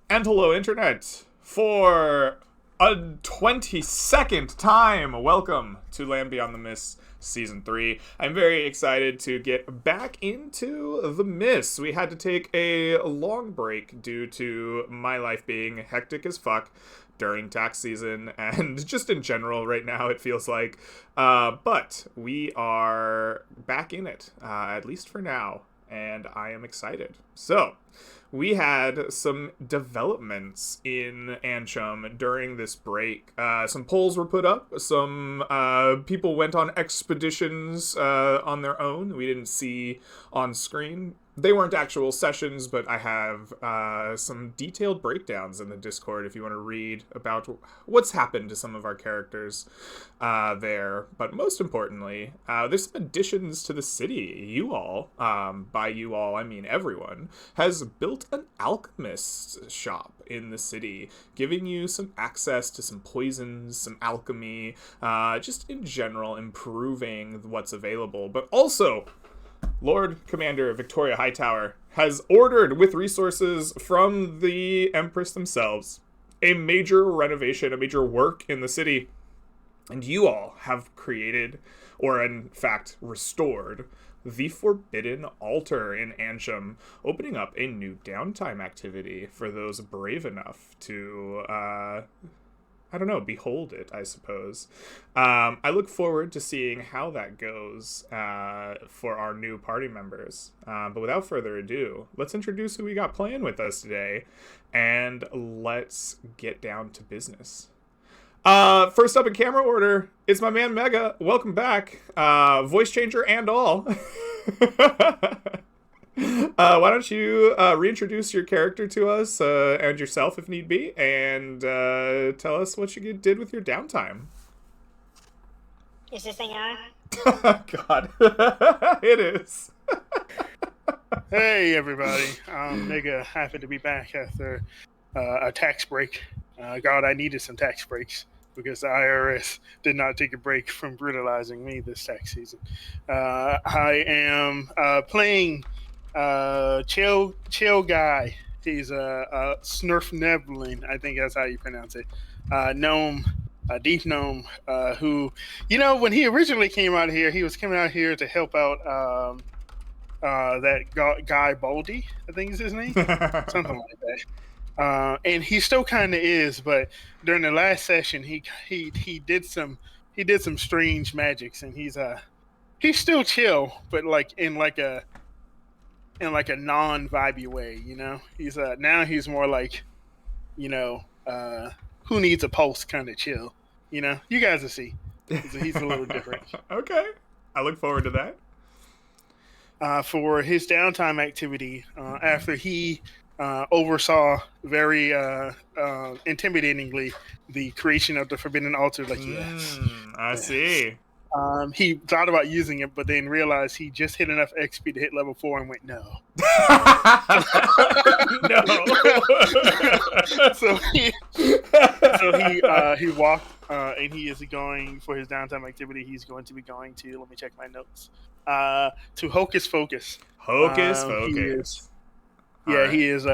And hello, Internet, for a 22nd time. Welcome to Land Beyond the Mists Season 3. I'm very excited to get back into the Mists. We had to take a long break due to my life being hectic as fuck during tax season and just in general right now it feels like. But we are back in it, at least for now, and I am excited. So, we had some developments in Ansham during this break. Some polls were put up. Some people went on expeditions on their own. We didn't see on screen. They weren't actual sessions, but I have some detailed breakdowns in the Discord if you want to read about what's happened to some of our characters there. But most importantly, there's some additions to the city. You all, by you all, I mean everyone, has built an alchemist shop in the city, giving you some access to some poisons, some alchemy, just in general improving what's available. But also, Lord Commander Victoria Hightower has ordered, with resources from the Empress themselves, a major renovation, a major work in the city. And you all have created, or in fact restored, the Forbidden Altar in Ansham, opening up a new downtime activity for those brave enough to behold it, I suppose. I look forward to seeing how that goes for our new party members. But without further ado, let's introduce who we got playing with us today, and let's get down to business. First up in camera order, it's my man Mega. Welcome back. Voice changer and all. Why don't you reintroduce your character to us and yourself if need be, and tell us what you did with your downtime. Is this thing on? God, it is. Hey everybody, I'm mega happy to be back after a tax break. God, I needed some tax breaks because the IRS did not take a break from brutalizing me this tax season. I am playing Chill Guy. He's a Snurf Neblin, I think that's how you pronounce it. Gnome, a deep gnome, who, when he originally came out here, he was coming out here to help out that guy Baldy, I think is his name, something like that. And he still kind of is, but during the last session, he did some strange magics, and he's still chill, but in a non-vibey way, He's now he's more like, who needs a pulse kind of chill, You guys will see. He's a little different. Okay, I look forward to that. For his downtime activity, after he oversaw very intimidatingly the creation of the Forbidden Altar, yes. I see. He thought about using it, but then realized he just hit enough XP to hit level 4 and went, no. No. so he walked, and he is going, for his downtime activity, he's going to be going to, let me check my notes, to Hocus Focus. Hocus Focus. He is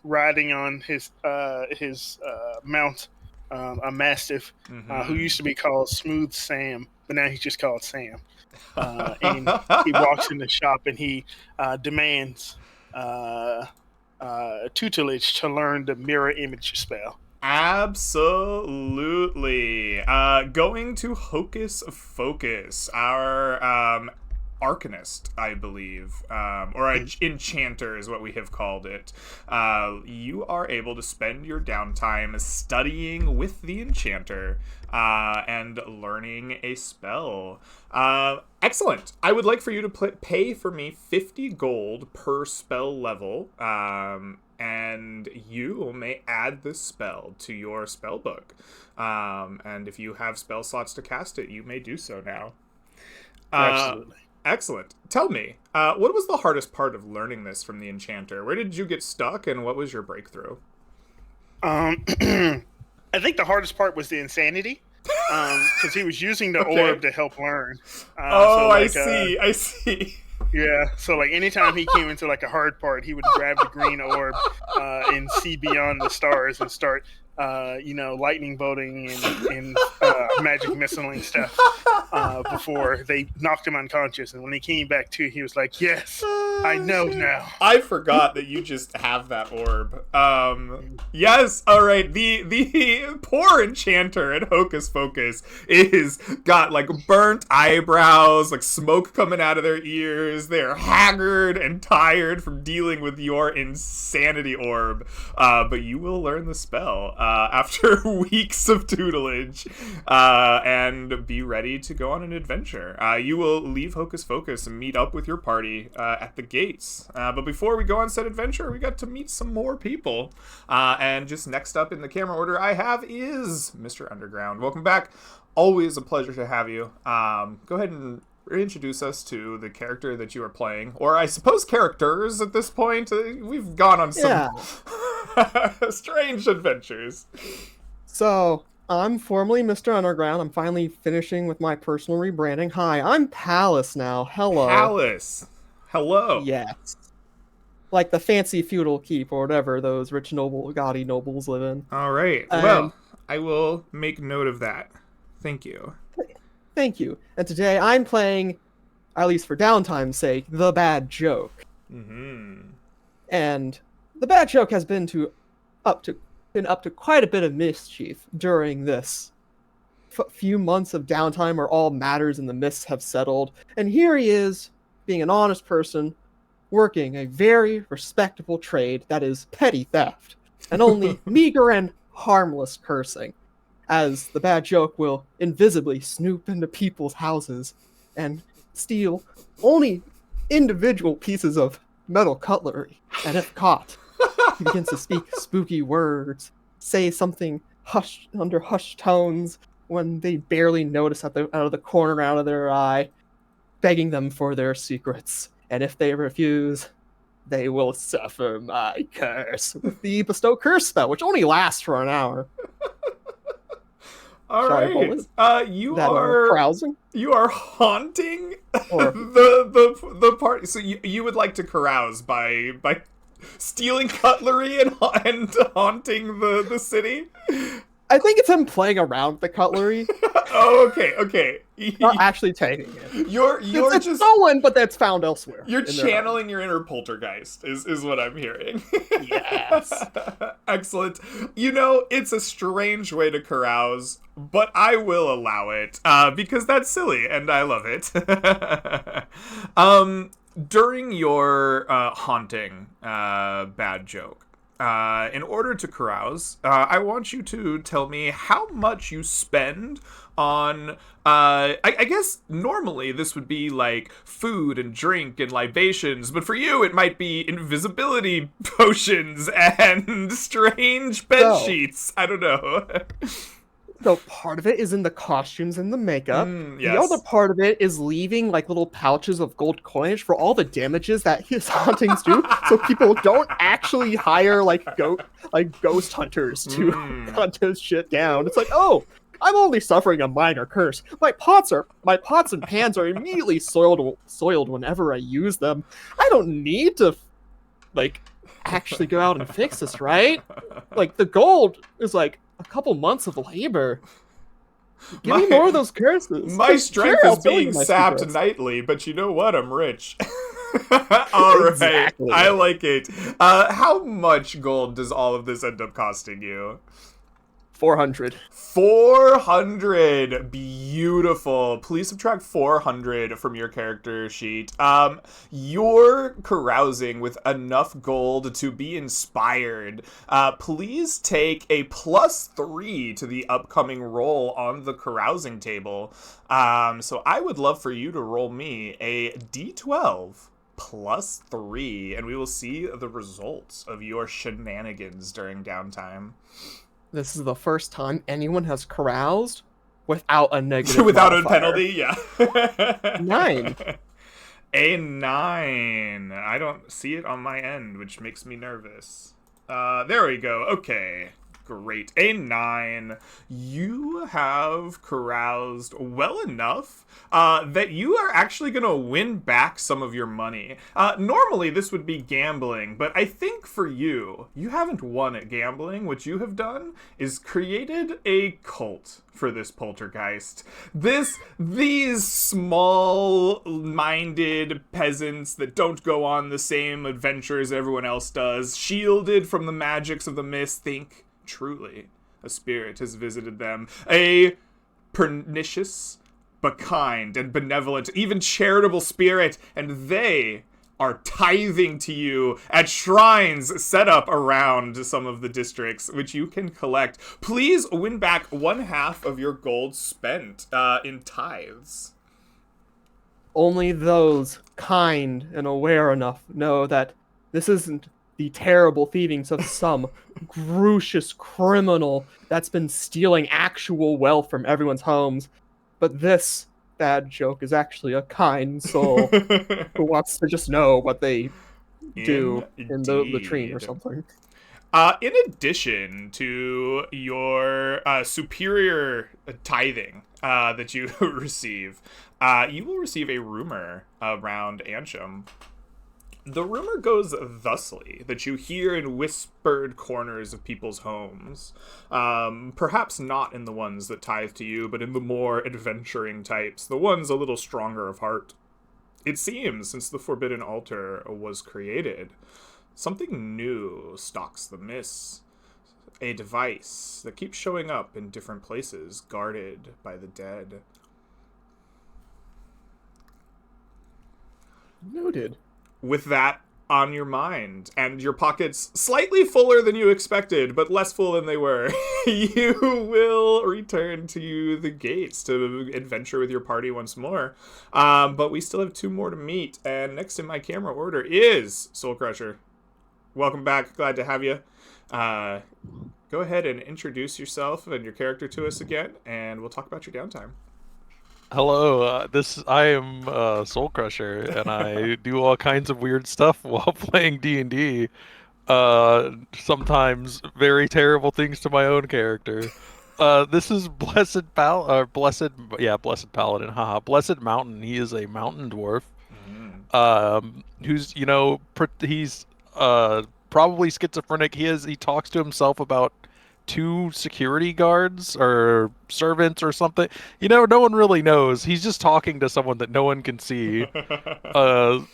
riding on his mount, a Mastiff, who used to be called Smooth Sam, but now he's just called Sam. And he walks in the shop and he demands tutelage to learn the mirror image spell. Absolutely. Going to Hocus Focus, our Arcanist, I believe, or Enchanter is what we have called it. You are able to spend your downtime studying with the Enchanter and learning a spell. Excellent. I would like for you to pay for me 50 gold per spell level, and you may add this spell to your spell book. And if you have spell slots to cast it, you may do so now. Absolutely. Excellent. Tell me, what was the hardest part of learning this from the Enchanter? Where did you get stuck, and what was your breakthrough? I think the hardest part was the insanity, because he was using the orb to help learn. I see. Yeah, so like anytime he came into like a hard part, he would grab the green orb and see beyond the stars and start, lightning bolting and magic missiling stuff before they knocked him unconscious. And when he came back to, he was like, "Yes, I know now." I forgot that you just have that orb. Yes, all right. The poor enchanter at Hocus Pocus is got like burnt eyebrows, like smoke coming out of their ears. They're haggard and tired from dealing with your insanity orb. But you will learn the spell after weeks of tutelage, and be ready to go on an adventure. You will leave Hocus Pocus and meet up with your party at the gates. But before we go on said adventure, we got to meet some more people. And just next up in the camera order I have is Mr. Underground. Welcome back. Always a pleasure to have you. Go ahead and introduce us to the character that you are playing, or I suppose characters at this point. We've gone on some strange adventures. So, I'm formerly Mr. Underground. I'm finally finishing with my personal rebranding. Hi, I'm Palace now. Hello. Palace. Hello. Yes. Like the fancy feudal keep or whatever those rich gaudy nobles live in. All right. Well, I will make note of that. Thank you. Thank you. And today I'm playing, at least for downtime's sake, the Bad Joke. Mm-hmm. And the Bad Joke has been up to quite a bit of mischief during this few months of downtime where all matters in the mists have settled. And here he is, being an honest person, working a very respectable trade that is petty theft, and only meager and harmless cursing, as the Bad Joke will invisibly snoop into people's houses and steal only individual pieces of metal cutlery, and if caught, he begins to speak spooky words, say something under hushed tones when they barely notice out of the corner out of their eye, begging them for their secrets. And if they refuse, they will suffer my curse with the Bestow Curse spell, which only lasts for an hour. All Sorry, right. You are carousing? You are haunting Or the party. So you would like to carouse by stealing cutlery and haunting the city? I think it's him playing around with the cutlery. Oh, okay. Not actually taking it. It's just stolen, but that's found elsewhere. You're channeling your inner poltergeist, is what I'm hearing. Yes. Excellent. It's a strange way to carouse, but I will allow it, because that's silly, and I love it. During your haunting Bad Joke, in order to carouse, I want you to tell me how much you spend on, I guess normally this would be like food and drink and libations, but for you it might be invisibility potions and strange bed sheets. I don't know. So part of it is in the costumes and the makeup. Yes. The other part of it is leaving like little pouches of gold coinage for all the damages that his hauntings do, so people don't actually hire like ghost hunters to hunt his shit down. It's like, oh, I'm only suffering a minor curse. My pots and pans are immediately soiled whenever I use them. I don't need to actually go out and fix this, right? Like the gold is like a couple months of labor. Give me more of those curses. My strength is being sapped nightly, but you know what? I'm rich. All right. Exactly. I like it. How much gold does all of this end up costing you? 400. 400. Beautiful. Please subtract 400 from your character sheet. You're carousing with enough gold to be inspired. Please take a +3 to the upcoming roll on the carousing table. So I would love for you to roll me a d12 +3, and we will see the results of your shenanigans during downtime. This is the first time anyone has caroused without a negative without modifier. a penalty, yeah. 9. A 9. I don't see it on my end, which makes me nervous. There we go. Okay. Great. A 9. You have caroused well enough that you are actually going to win back some of your money. Normally, this would be gambling, but I think for you, you haven't won at gambling. What you have done is created a cult for this poltergeist. These small-minded peasants that don't go on the same adventures everyone else does, shielded from the magics of the mist, think truly a spirit has visited them. A pernicious, but kind and benevolent, even charitable spirit, and they are tithing to you at shrines set up around some of the districts, which you can collect. Please win back 1/2 of your gold spent in tithes. Only those kind and aware enough know that this isn't the terrible thievings of some grucious criminal that's been stealing actual wealth from everyone's homes, but this bad joke is actually a kind soul who wants to just know what they do in the latrine or something. In addition to your superior tithing that you receive, you will receive a rumor around Ansham. The rumor goes thusly, that you hear in whispered corners of people's homes, perhaps not in the ones that tithe to you, but in the more adventuring types, the ones a little stronger of heart. It seems, since the Forbidden Altar was created, something new stalks the mists. A device that keeps showing up in different places, guarded by the dead. Noted. With that on your mind, and your pockets slightly fuller than you expected, but less full than they were, you will return to the gates to adventure with your party once more. But we still have 2 more to meet, and next in my camera order is Soul Crusher. Welcome back. Glad to have you. Go ahead and introduce yourself and your character to us again, and we'll talk about your downtime. Hello, I am Soul Crusher, and I do all kinds of weird stuff while playing D&D. Sometimes very terrible things to my own character. This is Blessed Paladin, haha, Blessed Mountain. He is a mountain dwarf, who's, he's probably schizophrenic. He talks to himself about 2 security guards or servants or something. No one really knows. He's just talking to someone that no one can see. And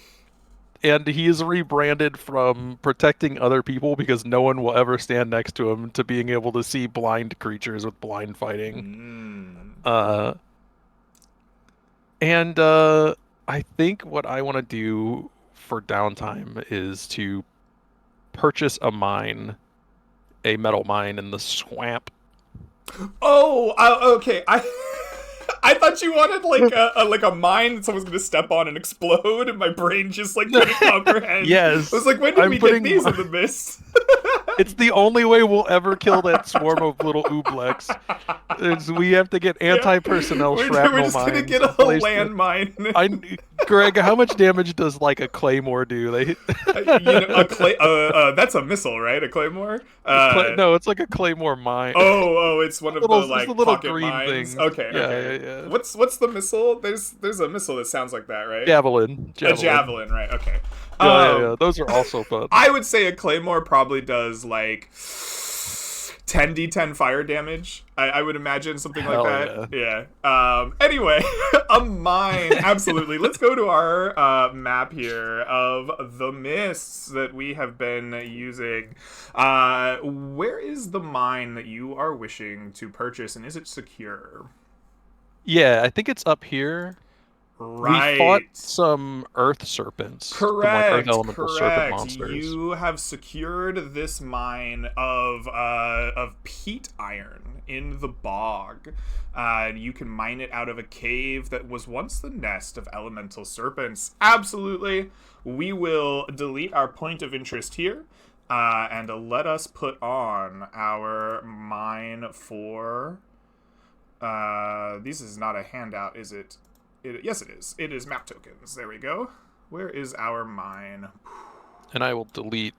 he is rebranded from protecting other people because no one will ever stand next to him to being able to see blind creatures with blind fighting. And I think what I want to do for downtime is to purchase a metal mine in the swamp. Oh, okay. I thought you wanted like a mine that someone's gonna step on and explode, and my brain just couldn't comprehend. Yes. I was like, when did we get these in the mist? It's the only way we'll ever kill that swarm of little ooblex. We have to get anti-personnel shrapnel We're just mines. gonna get a landmine. Greg, how much damage does a claymore do? That's a missile, right? A claymore? No, it's like a claymore mine. Oh, it's one of the little pocket green mines. thing. Okay. Yeah. What's the missile? There's a missile that sounds like that, right? Javelin. A javelin, right? Okay. Yeah. Those are also fun. I would say a claymore probably does 10d10 fire damage. I would imagine something Hell like that. Yeah. Anyway, a mine. Absolutely. Let's go to our map here of the mists that we have been using. Where is the mine that you are wishing to purchase, and is it secure? Yeah, I think it's up here. Right. We fought some earth serpents. Correct. Earth elemental serpent monsters. You have secured this mine of peat iron in the bog. You can mine it out of a cave that was once the nest of elemental serpents. Absolutely. We will delete our point of interest here. And let us put on our mine for... this is not a handout, is it? Yes, it is. It is map tokens. There we go. Where is our mine? And I will delete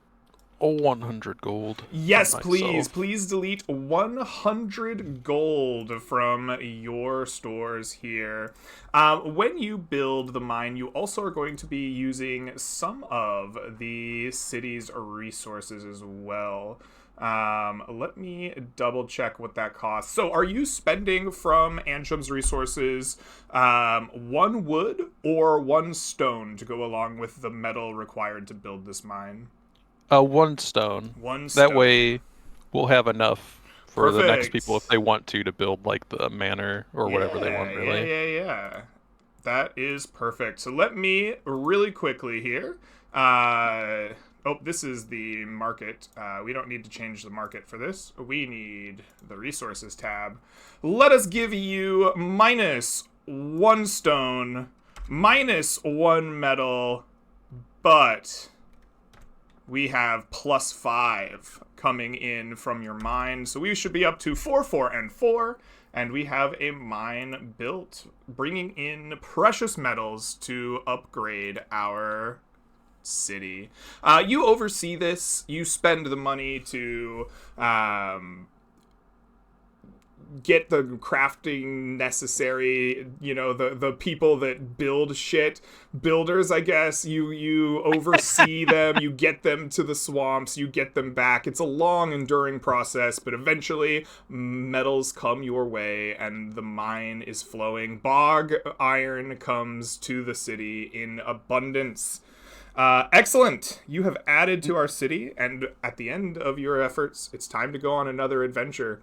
a 100 gold. Yes, for please. myself. Please delete 100 gold from your stores here. When you build the mine, you also are going to be using some of the city's resources as well. Let me double check what that costs. So are you spending from Ancham's resources 1 wood or 1 stone to go along with the metal required to build this mine? 1 stone. 1 stone. That way, we'll have enough for the next Perfect. people if they want to build like the manor or whatever they want. Really. Yeah. That is perfect. So let me really quickly here. This is the market. We don't need to change the market for this. We need the resources tab. Let us give you -1 stone, -1 metal, but we have +5 coming in from your mine. So we should be up to 4, 4, and 4. And we have a mine built, bringing in precious metals to upgrade our city. You oversee this. You spend the money to get the crafting necessary, the people that build shit, builders, I guess. You oversee them, you get them to the swamps, you get them back. It's a long, enduring process, but eventually metals come your way and the mine is flowing. Bog iron comes to the city in abundance. Excellent. You have added to our city, and at the end of your efforts, it's time to go on another adventure.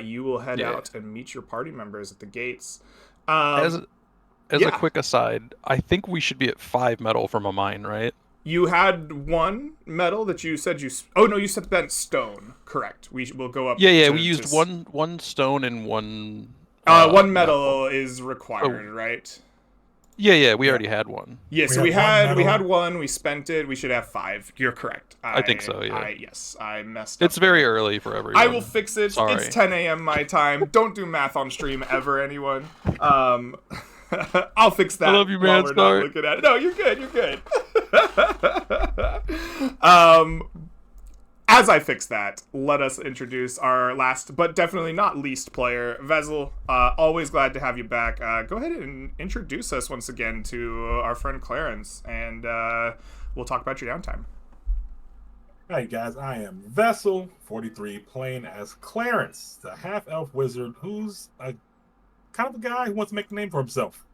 You will head out and meet your party members at the gates. As a quick aside, I think we should be at 5 metal from a mine, right? You had 1 metal that you said you... Oh, no, you said spent stone. Correct. Will go up... Yeah, we used one stone and 1... 1 metal is required, right? Yeah, we already had 1. Yeah, so we had 1, we spent it, we should have 5. You're correct. I think so, yeah. I messed up. It's very early for everyone. I will fix it. Sorry. It's 10 a.m. my time. Don't do math on stream ever, anyone. I'll fix that. I love you, man. We're Sorry. not looking at it. No, you're good. As I fix that, let us introduce our last, but definitely not least player, Vezel. Always glad to have you back. Go ahead and introduce us once again to our friend Clarence, and we'll talk about your downtime. Hi guys, I am Vessel 43, playing as Clarence, the half-elf wizard who's a kind of a guy who wants to make a name for himself.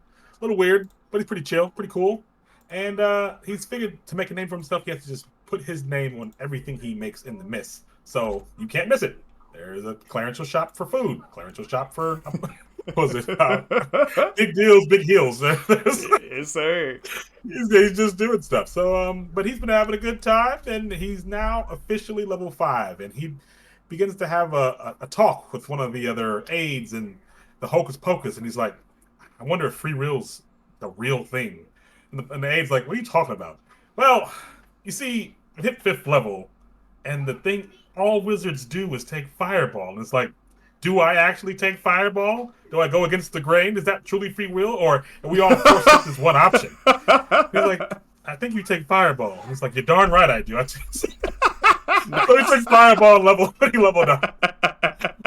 A little weird, but he's pretty chill, pretty cool. And he's figured to make a name for himself, he has to just put his name on everything he makes in the Mist. So you can't miss it. There's a Clarence will shop for food. Clarence will shop for, what was it? Big deals, big heels. Yes, sir. He's just doing stuff. So, but he's been having a good time, and he's now officially level 5. And he begins to have a talk with one of the other aides and the Hocus Pocus. And he's like, I wonder if free will's the real thing. And the aide's like, what are you talking about? Well, you see, I hit 5th level, and the thing all wizards do is take Fireball. And it's like, do I actually take Fireball? Do I go against the grain? Is that truly free will? Or are we all forced into this one option? He's like, I think you take Fireball. And he's like, you're darn right I do. So he takes Fireball level 9.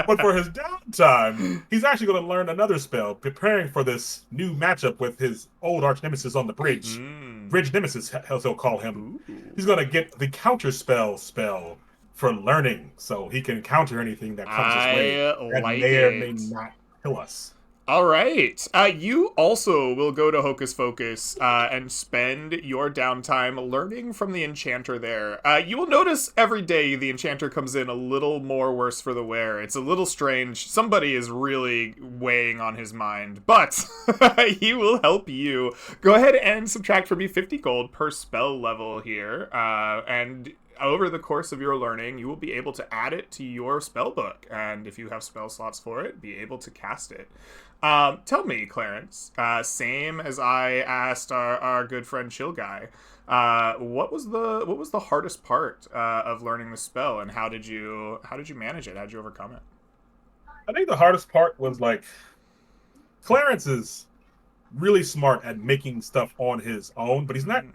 But for his downtime, he's actually going to learn another spell, preparing for this new matchup with his old arch nemesis on the bridge. Bridge Nemesis, as they'll call him. He's going to get the counter spell for learning, so he can counter anything that comes his way that may or may not kill us. All right. You also will go to Hocus Pocus and spend your downtime learning from the enchanter there. You will notice every day the enchanter comes in a little more worse for the wear. It's a little strange. Somebody is really weighing on his mind, but he will help you. Go ahead and subtract from me 50 gold per spell level here, and over the course of your learning, you will be able to add it to your spell book, and if you have spell slots for it, be able to cast it. Tell me, Clarence, same as I asked our good friend Chill Guy, what was the hardest part of learning the spell, and how did you manage it? How did you overcome it? I think the hardest part was, like, Clarence is really smart at making stuff on his own, but he's not.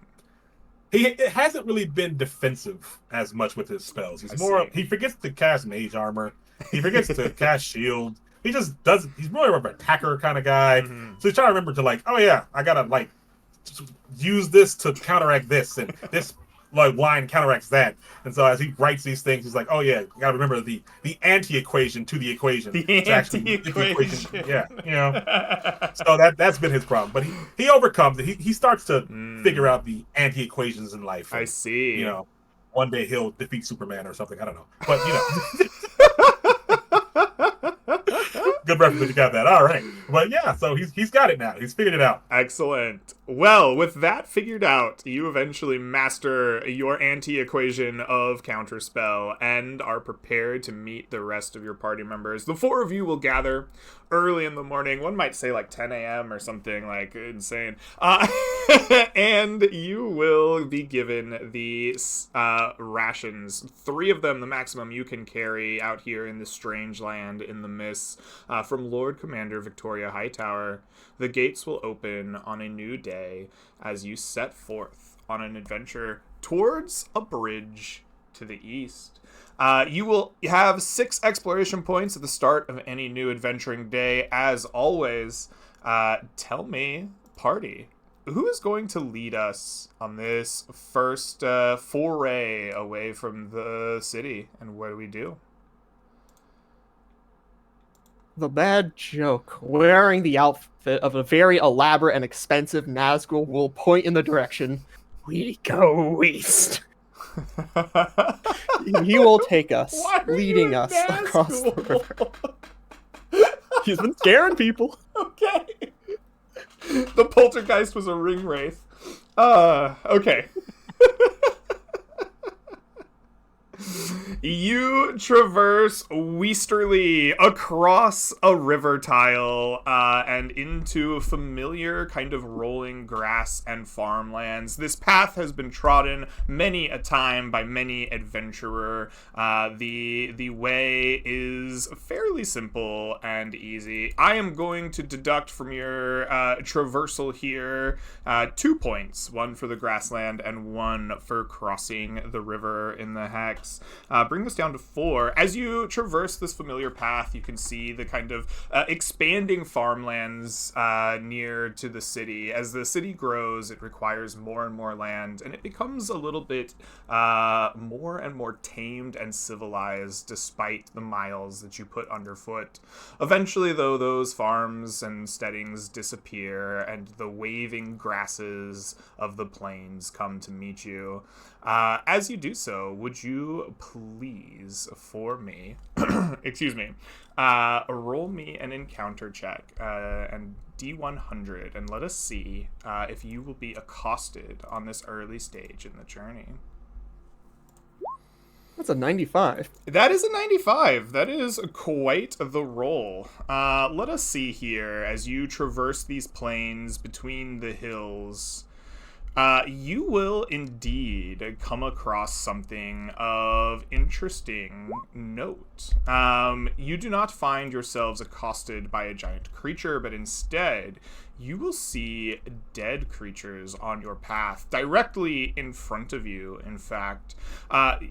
It hasn't really been defensive as much with his spells. He's he forgets to cast mage armor. He forgets to cast shield. He just doesn't. He's more of an attacker kind of guy. Mm-hmm. So he's trying to remember to like, oh yeah, I gotta like use this to counteract this, and this like line counteracts that. And so as he writes these things, he's like, oh yeah, you gotta remember the anti-equation to the equation. The to actually anti-equation. Yeah, you know. So that's been his problem, but he overcomes it. He starts to figure out the anti-equations in life. And, I see. You know, one day he'll defeat Superman or something. I don't know, but you know. Good reference if you got that. All right. But yeah, so he's got it now. He's figured it out. Excellent. Well, with that figured out, you eventually master your anti-equation of Counterspell and are prepared to meet the rest of your party members. The four of you will gather early in the morning. One might say like 10 a.m. or something like insane. And you will be given the rations. 3 of them, the maximum you can carry out here in this strange land in the mists, from Lord Commander Victoria Hightower. The gates will open on a new day as you set forth on an adventure towards a bridge to the east. You will have 6 exploration points at the start of any new adventuring day. As always, tell me, party, who is going to lead us on this first foray away from the city, and what do we do? The bad joke, wearing the outfit of a very elaborate and expensive Nazgul, will point in the direction. We go east. He will take us, leading us across the river. He's been scaring people. Okay. The poltergeist was a ring wraith. Okay. You traverse westerly across a river tile and into familiar kind of rolling grass and farmlands. This path has been trodden many a time by many adventurer. The way is fairly simple and easy. I am going to deduct from your traversal here 2 points, 1 for the grassland and 1 for crossing the river in the hex. Bring this down to 4. As you traverse this familiar path, you can see the kind of expanding farmlands near to the city. As the city grows, it requires more and more land, and it becomes a little bit more and more tamed and civilized despite the miles that you put underfoot. Eventually, though, those farms and steadings disappear, and the waving grasses of the plains come to meet you. As you do so, would you please, for me, excuse me, roll me an encounter check, and D100, and let us see if you will be accosted on this early stage in the journey. That's a 95. That is a 95. That is quite the roll. Let us see here, as you traverse these plains between the hills. You will indeed come across something of interesting note. You do not find yourselves accosted by a giant creature, but instead, you will see dead creatures on your path, directly in front of you, in fact.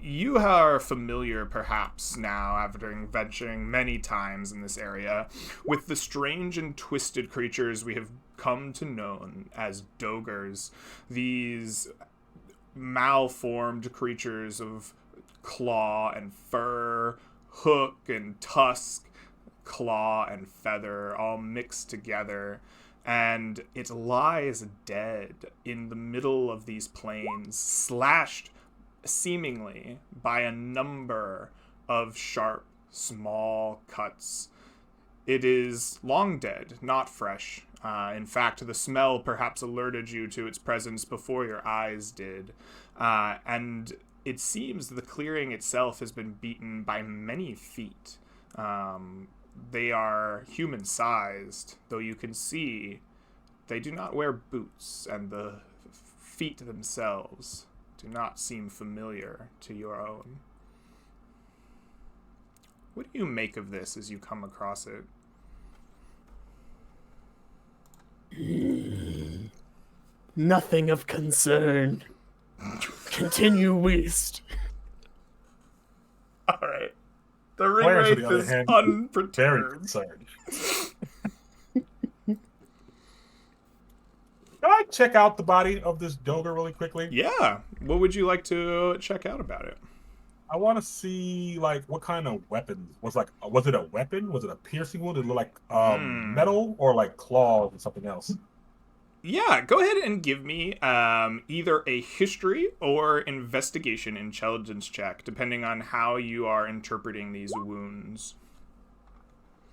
You are familiar, perhaps, now, after venturing many times in this area, with the strange and twisted creatures we have come to know as Dogers. These malformed creatures of claw and fur, hook and tusk, claw and feather, all mixed together. And it lies dead in the middle of these plains, slashed seemingly by a number of sharp, small cuts. It is long dead, not fresh. In fact, the smell perhaps alerted you to its presence before your eyes did. And it seems the clearing itself has been beaten by many feet. They are human-sized, though you can see they do not wear boots, and the feet themselves do not seem familiar to your own. What do you make of this as you come across it? Nothing of concern. Continue east. All right. The ring Clarence, on wraith the other is hand, very unperturbed. concerned. Can I check out the body of this Doga really quickly? Yeah. What would you like to check out about it? I want to see like what kind of weapons was it a weapon? Was it a piercing wound? Did it look like metal or like claws or something else? Yeah, go ahead and give me either a history or investigation intelligence check, depending on how you are interpreting these wounds.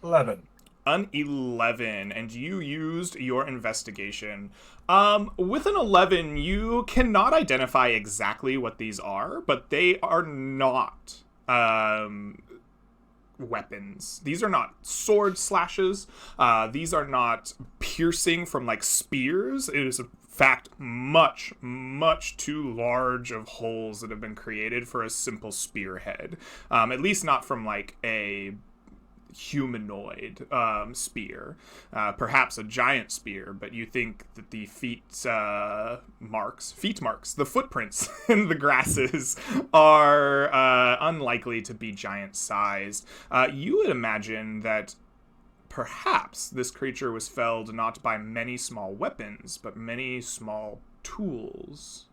11. An 11, and you used your investigation. With an 11, you cannot identify exactly what these are, but they are not weapons. These are not sword slashes. These are not piercing from like spears. It is in fact much, much too large of holes that have been created for a simple spearhead. At least not from like a humanoid spear, perhaps a giant spear, but you think that the feet marks, the footprints in the grasses are unlikely to be giant sized. You would imagine that perhaps this creature was felled not by many small weapons, but many small tools.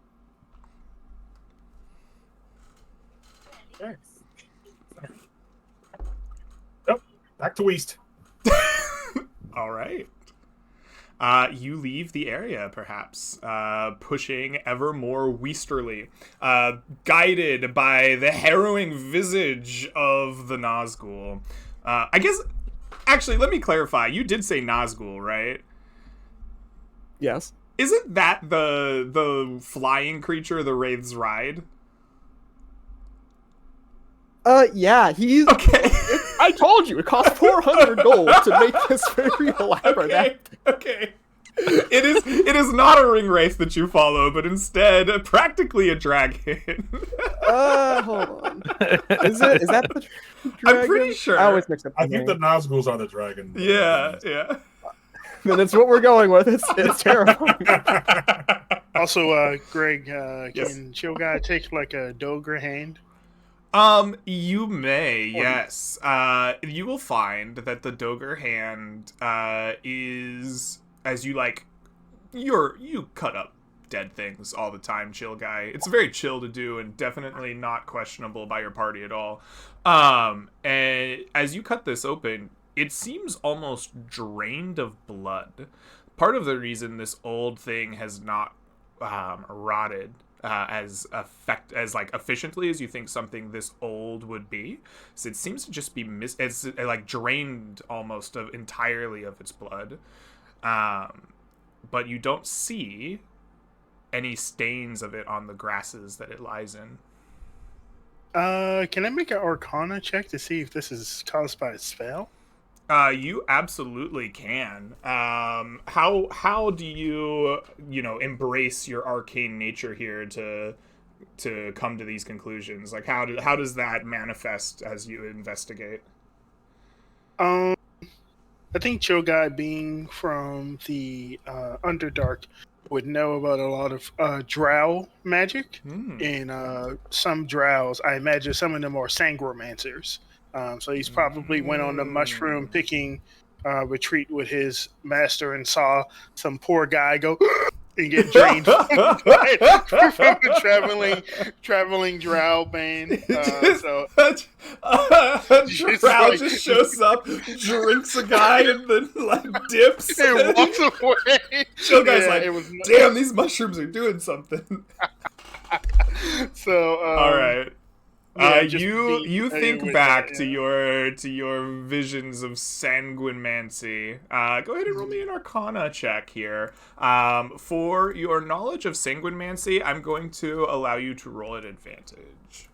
Okay. Back to east. All right. You leave the area, perhaps, pushing ever more westerly, guided by the harrowing visage of the Nazgul. I guess, actually, let me clarify. You did say Nazgul, right? Yes. Isn't that the flying creature the Wraiths ride? Yeah, he's... Okay. I told you, it cost 400 gold to make this very elaborate. Okay. It is not a ring wraith that you follow, but instead practically a dragon. Hold on. Is that the dragon? I'm pretty sure. I always mix up the I think the Nazguls are the dragon. Yeah. Then it's what we're going with. It's terrifying. Also, Greg, Yes. can Chill Guy take like a Dogra hand? You may, yes. You will find that the Doger hand, is, as you like, you cut up dead things all the time, Chill Guy. It's very chill to do and definitely not questionable by your party at all. And as you cut this open, it seems almost drained of blood. Part of the reason this old thing has not, rotted as efficiently as you think something this old would be. So it seems to just be it's like drained almost entirely of its blood. But you don't see any stains of it on the grasses that it lies in. Can I make an Arcana check to see if this is caused by a spell? You absolutely can. How do you embrace your arcane nature here to come to these conclusions? Like how does that manifest as you investigate? I think Chill Guy, being from the Underdark, would know about a lot of drow magic. And some drows, I imagine some of them are sangromancers. So he's probably went on the mushroom picking retreat with his master and saw some poor guy go and get drained from the traveling drow bane. So drow just shows up, drinks a guy, and then like dips and walks away. Chill Guy's damn, these mushrooms are doing something. So all right. Yeah, you think back to your visions of sanguinmancy. Go ahead and roll me an Arcana check here. For your knowledge of sanguinmancy, I'm going to allow you to roll at advantage.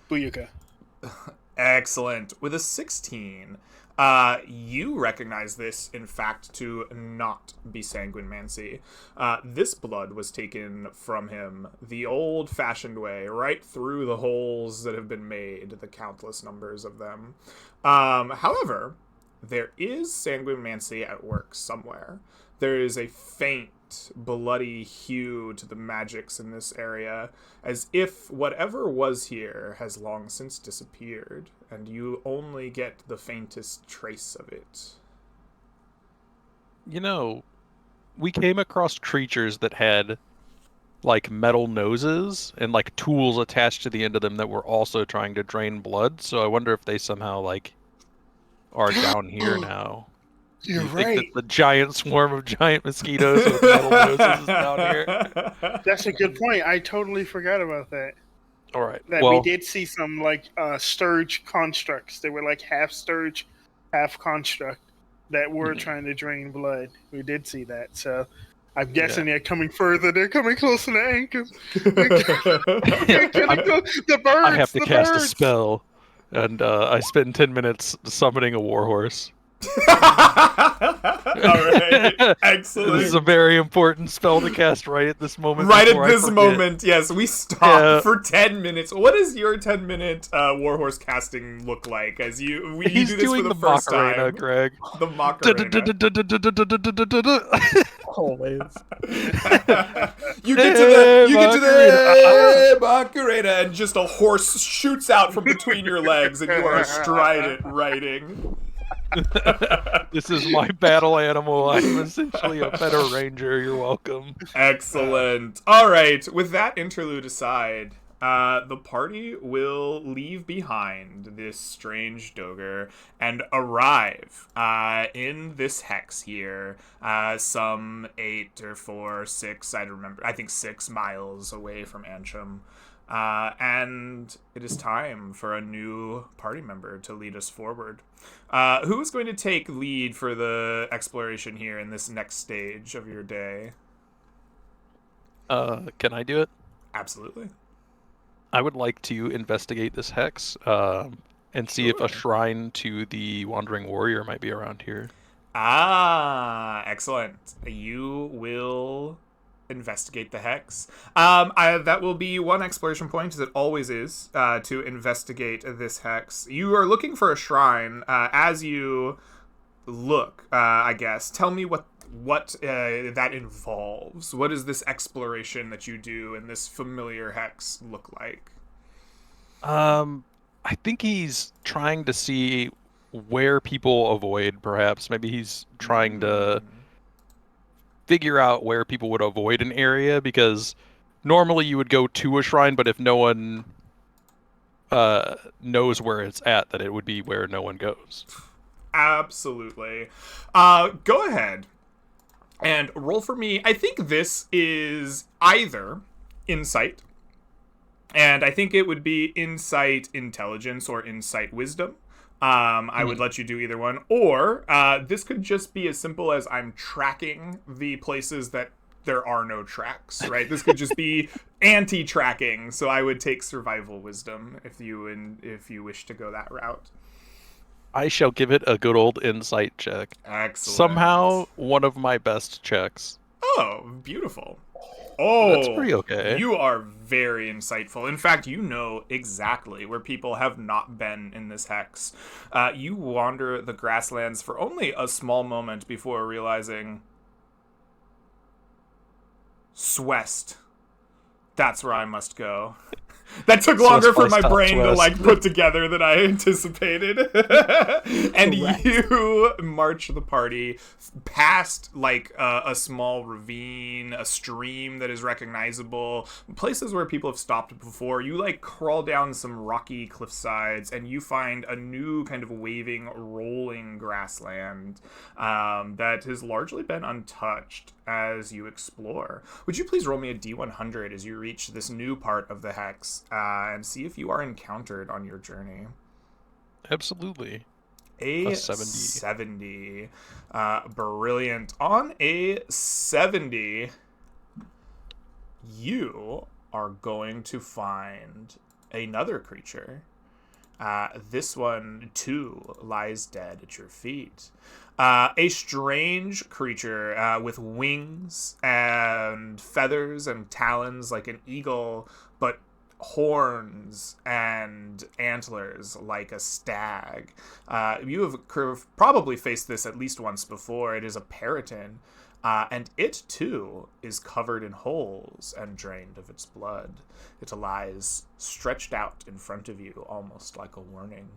Booyaka. Excellent. With a 16, you recognize this, in fact, to not be sanguinmancy. This blood was taken from him the old-fashioned way, right through the holes that have been made, the countless numbers of them. However, there is sanguinmancy at work somewhere. There is a faint bloody hue to the magics in this area, as if whatever was here has long since disappeared, and you only get the faintest trace of it. You know, we came across creatures that had like metal noses and like tools attached to the end of them that were also trying to drain blood. So I wonder if they somehow like are down here now. You're You think right. that the giant swarm of giant mosquitoes with metal noses is down here? That's a good point. I totally forgot about that. All right. That Well, we did see some like sturge constructs. They were like half sturge, half construct that were trying to drain blood. We did see that. So I'm guessing they're coming further. They're coming closer to Ankum. The birds. I have to the cast a birds. spell, and I spend 10 minutes summoning a warhorse. All right, excellent. This is a very important spell to cast right at this moment. Right before at I this forget. moment, yes, we stop for 10 minutes. What does your 10-minute Warhorse casting look like? As you He's do this doing for the the first Macarena, time? Greg. The Macarena. Always. You get to the Macarena, and just a horse shoots out from between your legs, and you are astride it, riding. This is my battle animal. I'm essentially a better ranger. You're welcome. Excellent. All right. With that interlude aside, the party will leave behind this strange Dogre and arrive in this hex here, some 8 or 6, I think 6 miles away from Antrim. And it is time for a new party member to lead us forward. Who is going to take lead for the exploration here in this next stage of your day? Can I do it? Absolutely. I would like to investigate this hex and see if a shrine to the Wandering Warrior might be around here. Ah, excellent. You will investigate the hex. That will be 1 exploration point, as it always is, to investigate this hex. You are looking for a shrine. As you look, I guess, tell me what that involves. What does this exploration that you do in this familiar hex look like? I think he's trying to see where people avoid, perhaps. Maybe he's trying to figure out where people would avoid an area, because normally you would go to a shrine, but if no one knows where it's at, then it would be where no one goes. Absolutely. Go ahead and roll for me. I think this is either insight, and I think it would be insight intelligence or insight wisdom. I would let you do either one, or this could just be as simple as I'm tracking the places that there are no tracks, right? This could just be anti-tracking, so I would take survival wisdom if you wish to go that route. I shall give it a good old insight check. Excellent. Somehow one of my best checks. Oh, beautiful. Oh, That's pretty okay. You are very insightful. In fact, you know exactly where people have not been in this hex. You wander the grasslands for only a small moment before realizing, Swest. That's where I must go. That took longer for my brain to put together than I anticipated. And you march the party past a small ravine, a stream that is recognizable, places where people have stopped before. You crawl down some rocky cliff sides, and you find a new kind of waving, rolling grassland that has largely been untouched as you explore. Would you please roll me a D100 as you reach this new part of the hex and see if you are encountered on your journey? Absolutely. A Plus 70. 70. Brilliant. On a 70, you are going to find another creature. This one, too, lies dead at your feet. A strange creature with wings and feathers and talons like an eagle, but horns and antlers like a stag. You have probably faced this at least once before. It is a Periton. and it too is covered in holes and drained of its blood. It lies stretched out in front of you, almost like a warning.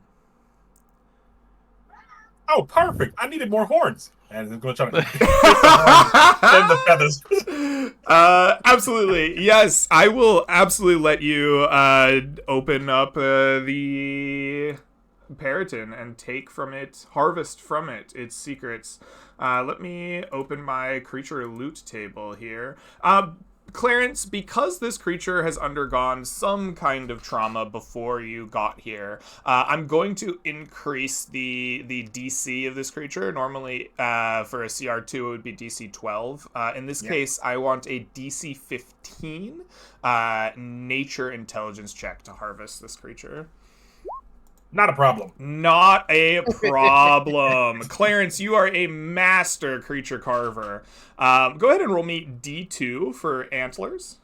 Oh, perfect. I needed more horns. And I'm going to try to get the horns and the feathers. Absolutely. Yes, I will absolutely let you open up the Peryton and take from it, harvest from it, its secrets. Let me open my creature loot table here. Clarence, because this creature has undergone some kind of trauma before you got here, I'm going to increase the DC of this creature. Normally, for a CR2, it would be DC 12. In this case, I want a DC 15 nature intelligence check to harvest this creature. Not a problem. Not a problem. Clarence, you are a master creature carver. Go ahead and roll me D2 for antlers.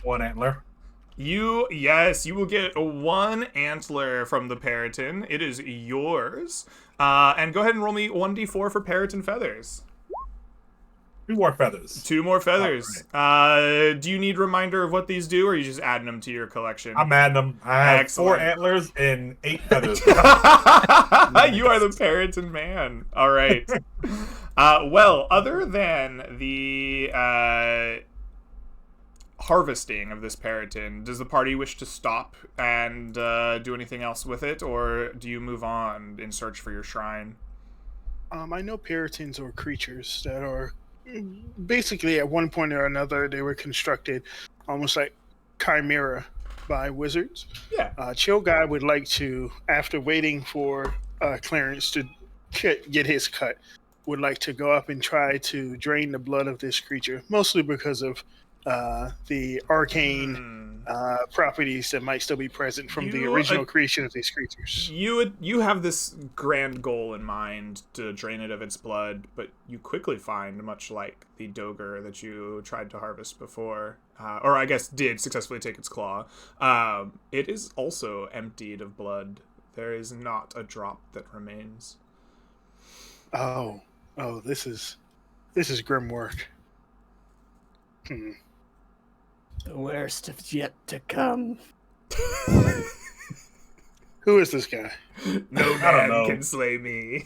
One antler. You will get one antler from the Peryton. It is yours. And go ahead and roll me 1d4 for Peryton feathers. 2 more feathers. 2 more feathers. Do you need reminder of what these do, or are you just adding them to your collection? I'm adding them. I have Excellent. 4 antlers and 8 feathers. You are the Peryton man. All right. Well, other than the harvesting of this Peryton, does the party wish to stop and do anything else with it, or do you move on in search for your shrine? I know Perytons are creatures that are basically at one point or another they were constructed almost like chimera by wizards. Yeah. Chill Guy would like to, after waiting for Clarence to get his cut, would like to go up and try to drain the blood of this creature, mostly because of the arcane properties that might still be present from the original creation of these creatures. You have this grand goal in mind to drain it of its blood, but you quickly find, much like the Dogre that you tried to harvest before, or I guess did successfully take its claw, it is also emptied of blood. There is not a drop that remains. Oh, this is grim work. The worst is yet to come. Who is this guy? No I don't man know. can slay me.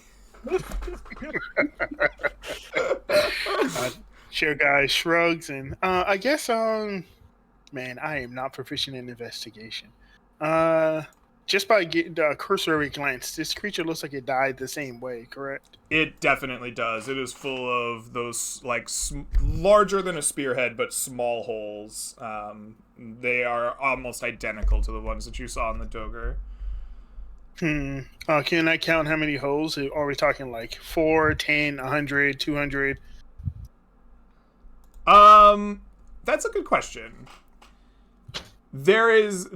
Chill Guy shrugs and I guess man, I am not proficient in investigation. Just by getting a cursory glance, this creature looks like it died the same way, correct? It definitely does. It is full of those, like, larger than a spearhead, but small holes. They are almost identical to the ones that you saw in the Dogre. Can I count how many holes? Are we talking like 4, 10, 100, 200? That's a good question. There is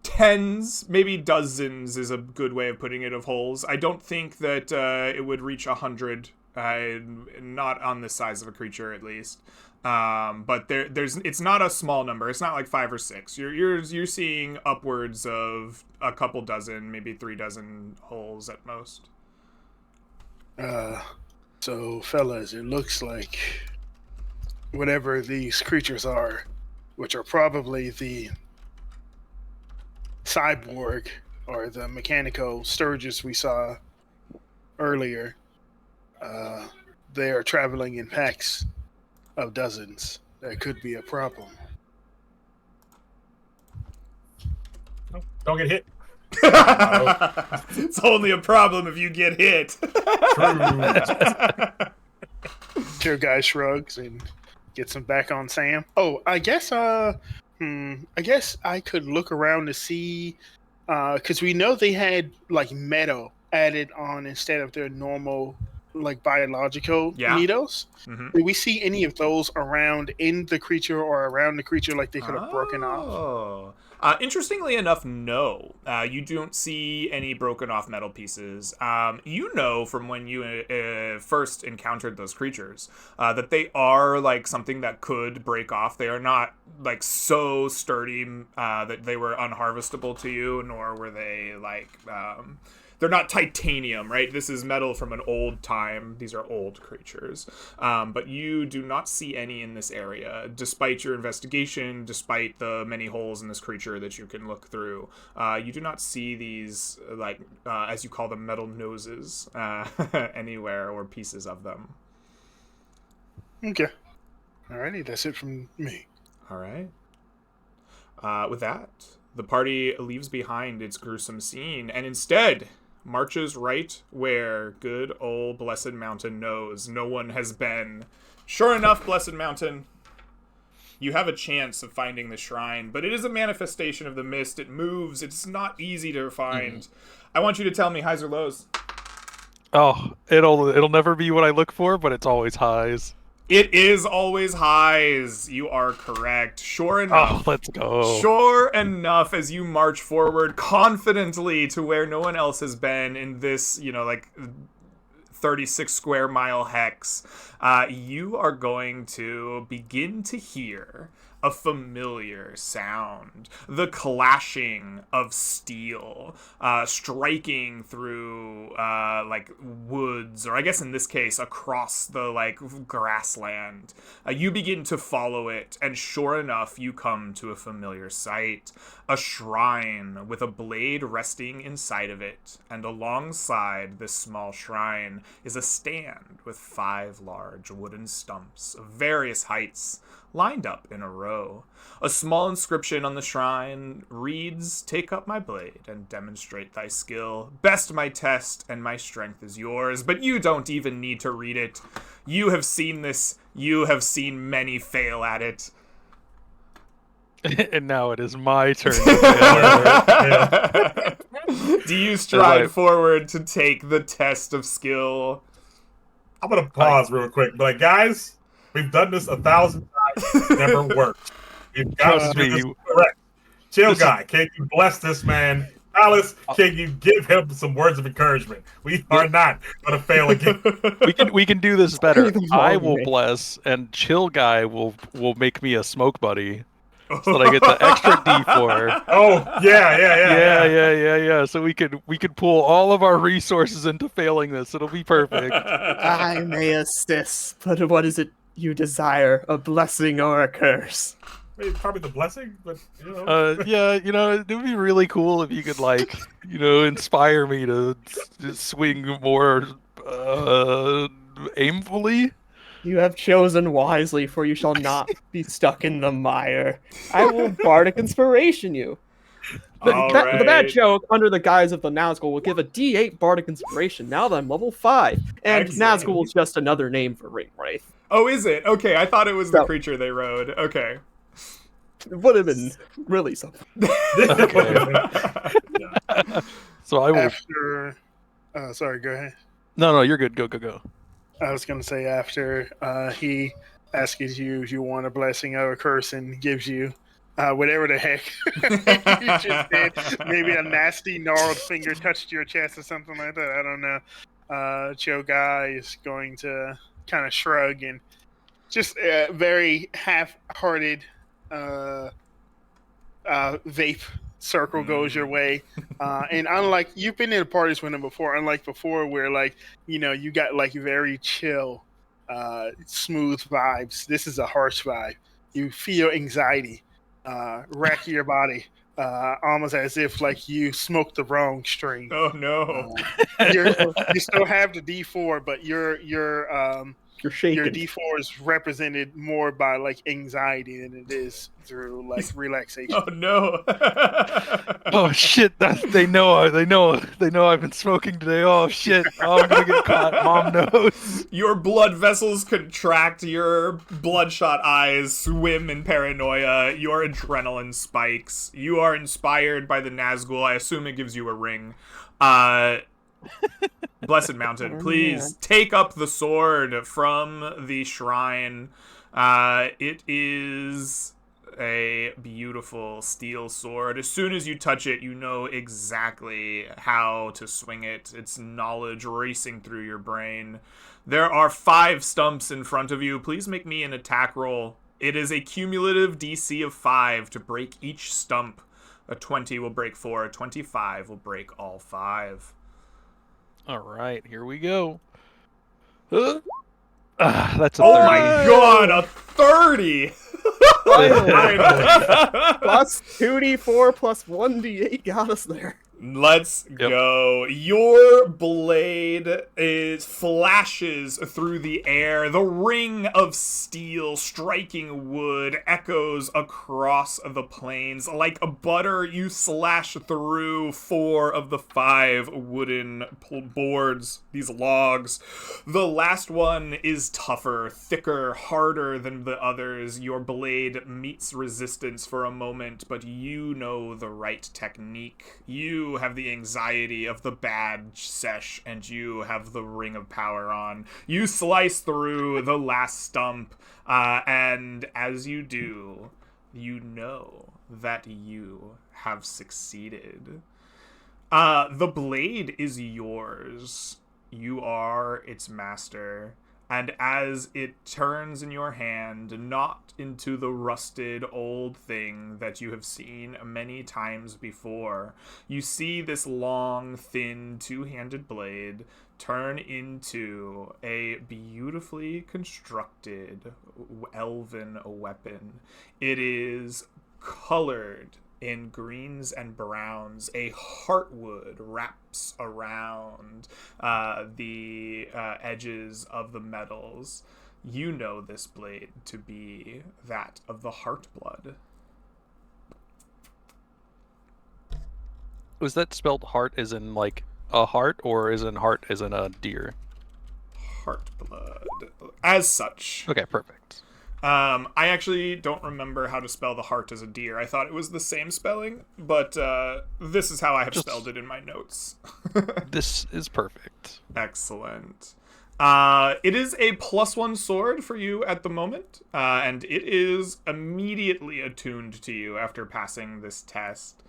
tens, maybe dozens is a good way of putting it, of holes. I don't think that it would reach 100, not on the size of a creature at least. But it's not a small number. It's not like 5 or 6. You're seeing upwards of a couple dozen, maybe 3 dozen holes at most. So fellas, it looks like whatever these creatures are, which are probably the cyborg or the mechanical Sturgis we saw earlier, they are traveling in packs of dozens. That could be a problem. Don't get hit. It's only a problem if you get hit. Your guy shrugs and gets him back on Sam. Oh, I guess I could look around to see, because we know they had like metal added on instead of their normal like biological needles. Mm-hmm. Did we see any of those around in the creature or around the creature, like they could have broken off? Interestingly enough, no. You don't see any broken off metal pieces. You know from when you first encountered those creatures that they are like something that could break off. They are not like so sturdy that they were unharvestable to you, nor were they like... they're not titanium, right? This is metal from an old time. These are old creatures. But you do not see any in this area, despite your investigation, despite the many holes in this creature that you can look through. You do not see these, like, as you call them, metal noses anywhere, or pieces of them. Okay. Alrighty, that's it from me. All right. With that, the party leaves behind its gruesome scene and instead marches right where good old Blessed Mountain knows no one has been. Sure enough, Blessed Mountain, you have a chance of finding the shrine, but it is a manifestation of the mist. It moves. It's not easy to find. I want you to tell me highs or lows. Oh, it'll never be what I look for, but it's always highs. It is always highs. You are correct. Sure enough. Oh, let's go. Sure enough, as you march forward confidently to where no one else has been in this, like 36 square mile hex, you are going to begin to hear a familiar sound. The clashing of steel, striking through, woods, or I guess in this case, across the, grassland. You begin to follow it, and sure enough, you come to a familiar sight. A shrine with a blade resting inside of it, and alongside this small shrine is a stand with 5 large wooden stumps of various heights, lined up in a row. A small inscription on the shrine reads, "Take up my blade and demonstrate thy skill. Best my test and my strength is yours." But you don't even need to read it. You have seen this. You have seen many fail at it. And now it is my turn. Do you stride forward to take the test of skill? I'm gonna pause real quick, but guys, we've done this 1,000 times. It never worked. You've got Trust to do me. this correct. Chill guy, can you bless this man? Alice, can you give him some words of encouragement? We are not gonna fail again. We can do this better. Even I longer. will bless, and Chill Guy will make me a smoke buddy, so that I get the extra D4. Oh yeah. Yeah. So we could pull all of our resources into failing this. It'll be perfect. I may assist, but what is it you desire? A blessing or a curse? Maybe probably the blessing, but Yeah, it would be really cool if you could inspire me to swing more aimfully. You have chosen wisely, for you shall not be stuck in the mire. I will bardic inspiration you. The bad Alright. joke, under the guise of the Nazgul, will give a D8 bardic inspiration now that I'm level 5. And Excellent. Nazgul is just another name for Ring Wraith. Oh, is it? Okay, I thought it was the So- creature they rode. Okay. It would have been really something. Okay. So I will. After, sorry, go ahead. No, you're good. Go. I was gonna say after he asks you if you want a blessing or a curse and gives you whatever the heck you just did. Maybe a nasty gnarled finger touched your chest or something like that. I don't know. Joe Guy is going to kind of shrug and just very half-hearted vape circle goes your way. And unlike, you've been in parties with him before, unlike before where you got very chill, smooth vibes. This is a harsh vibe. You feel anxiety rack your body, almost as if you smoked the wrong string. Oh no. You still have the D4, but your You're shaking. D4 is represented more by anxiety than it is through relaxation. Oh no. Oh shit! They know I've been smoking today. Oh shit! Oh, I'm gonna get caught. Mom knows. Your blood vessels contract, your bloodshot eyes swim in paranoia, your adrenaline spikes. You are inspired by the Nazgul. I assume it gives you a ring. Blessed Mountain, please take up the sword from the shrine. It is a beautiful steel sword. As soon as you touch it, you know exactly how to swing it. It's knowledge racing through your brain. There are 5 stumps in front of you. Please make me an attack roll. It is a cumulative DC of 5 to break each stump. A 20 will break 4. A 25 will break all 5. All right, here we go. That's a Oh 30. my god, a 30! Finally. Plus 2d4 plus 1d8 got us there. Let's go. Your blade flashes through the air. The ring of steel striking wood echoes across the plains. Like a butter, you slash through 4 of the 5 wooden boards, these logs. The last one is tougher, thicker, harder than the others. Your blade meets resistance for a moment, but you know the right technique. You have the anxiety of the badge sesh, and you have the ring of power on. You slice through the last stump, and as you do, you know that you have succeeded. The blade is yours. You are its master. And as it turns in your hand, not into the rusted old thing that you have seen many times before, you see this long, thin, two-handed blade turn into a beautifully constructed elven weapon. It is colored in greens and browns. A heartwood wraps around the edges of the metals. You know this blade to be that of the Heartblood. Was that spelled heart as in like a heart, or as in heart as in a deer? Heartblood. As such. Okay, perfect. I actually don't remember how to spell the heart as a deer. I thought it was the same spelling, but this is how I have spelled it in my notes. This is perfect. Excellent. It is a +1 sword for you at the moment, and it is immediately attuned to you after passing this test.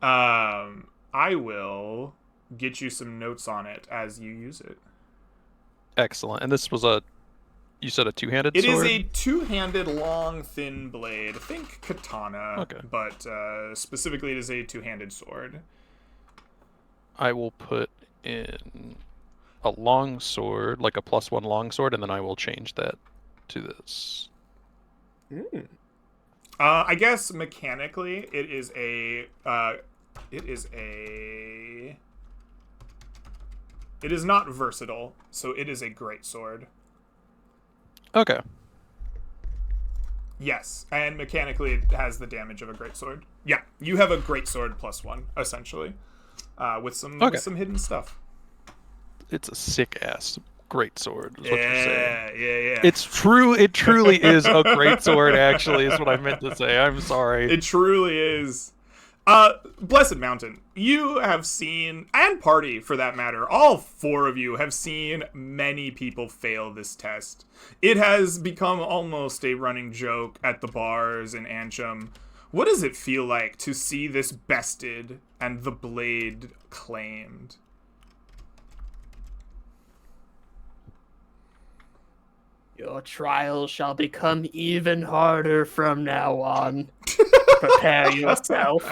I will get you some notes on it as you use it. Excellent. And this was you said a two-handed It sword? is a two-handed, long, thin blade. Think katana, Okay. but specifically it is a two-handed sword. I will put in a long sword, like a +1 long sword, and then I will change that to this. I guess mechanically it is not versatile, so it is a great sword. Okay. Yes, and mechanically it has the damage of a greatsword. Yeah, you have a greatsword +1, essentially, with some hidden stuff. It's a sick-ass great sword, is what you're saying. Yeah. It's true. It truly is a great sword, actually, is what I meant to say. I'm sorry. It truly is. Blessed Mountain, you have seen, and Party for that matter, all 4 of you have seen many people fail this test. It has become almost a running joke at the bars in Antrim. What does it feel like to see this bested and the blade claimed? Your trial shall become even harder from now on. Prepare yourself.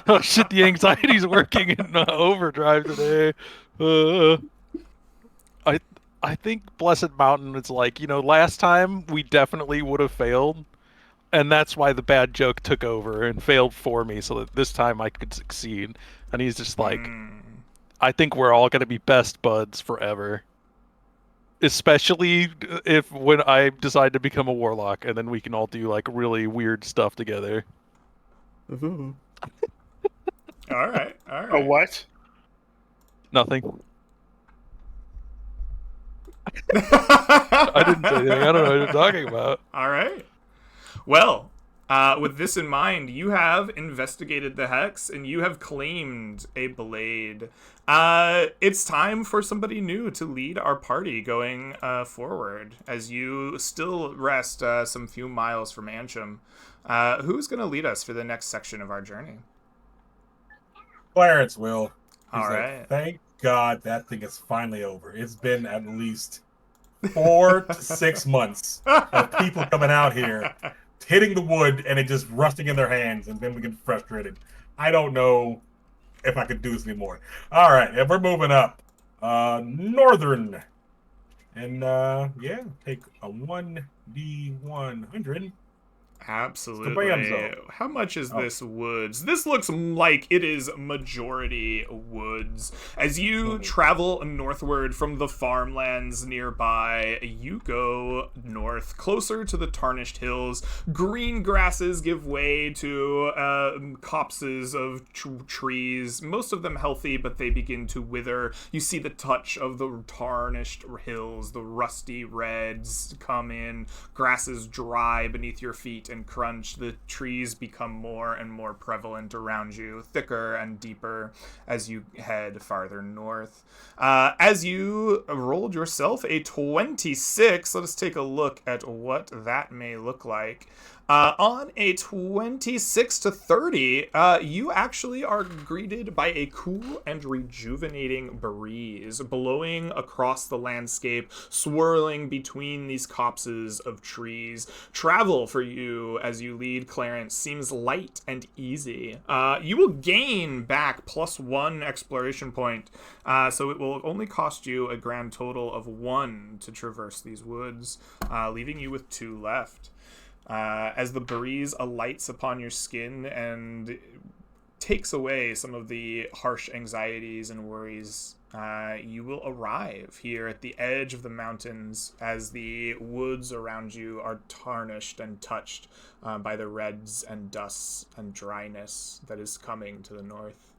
Oh shit, the anxiety's working in overdrive today. I think Blessed Mountain is like, last time we definitely would have failed, and that's why the bad joke took over and failed for me, so that this time I could succeed. And he's just like, I think we're all gonna be best buds forever. Especially when I decide to become a warlock, and then we can all do like really weird stuff together. Ooh. All right. A what? Nothing. I didn't say anything. I don't know what you're talking about. All right. Well, With this in mind, you have investigated the hex and you have claimed a blade. It's time for somebody new to lead our party going forward as you still rest some few miles from Antrim. Who's going to lead us for the next section of our journey? Clarence will. All He's like, right. thank God that thing is finally over. It's been at least 4 to 6 months of people coming out here, hitting the wood, and it just rusting in their hands, and then we get frustrated. I don't know if I could do this anymore. All right, and we're moving up. Northern. And, yeah, take a 1d100. Absolutely. Scabramzo. How much is this woods? This looks like it is majority woods. As you travel northward from the farmlands nearby, you go north, closer to the Tarnished Hills. Green grasses give way to copses of trees, most of them healthy, but they begin to wither. You see the touch of the tarnished hills, the rusty reds come in, grasses dry beneath your feet and crunch. The trees become more and more prevalent around you, thicker and deeper as you head farther north. As you rolled yourself a 26, let us take a look at what that may look like. On a 26 to 30, you actually are greeted by a cool and rejuvenating breeze blowing across the landscape, swirling between these copses of trees. Travel for you as you lead Clarence seems light and easy. You will gain back +1 exploration point, so it will only cost you a grand total of 1 to traverse these woods, leaving you with 2 left. As the breeze alights upon your skin and takes away some of the harsh anxieties and worries, you will arrive here at the edge of the mountains as the woods around you are tarnished and touched by the reds and dusts and dryness that is coming to the north.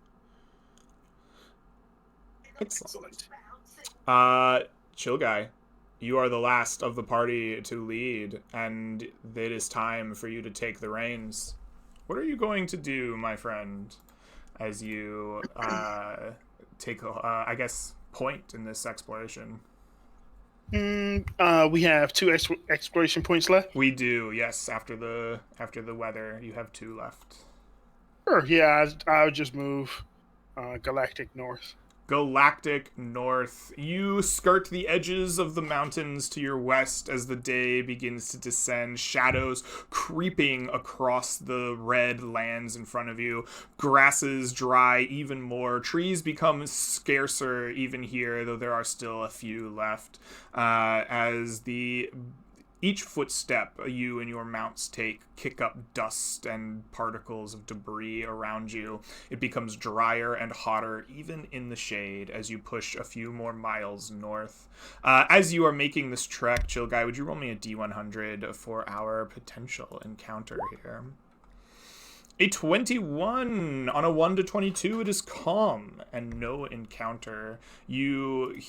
Excellent. Chill Guy, you are the last of the party to lead, and it is time for you to take the reins. What are you going to do, my friend, as you take, I guess, point in this exploration? We have 2 exploration points left. We do, yes. After the weather, you have 2 left. Sure, yeah, I'll just move Galactic North. Galactic North. You skirt the edges of the mountains to your west as the day begins to descend, shadows creeping across the red lands in front of you. Grasses dry even more. Trees become scarcer even here, though there are still a few left. As each footstep you and your mounts take kick up dust and particles of debris around you. It becomes drier and hotter even in the shade as you push a few more miles north. As you are making this trek, Chill Guy, would you roll me a D100 for our potential encounter here? A 21. On a 1 to 22, it is calm and no encounter. You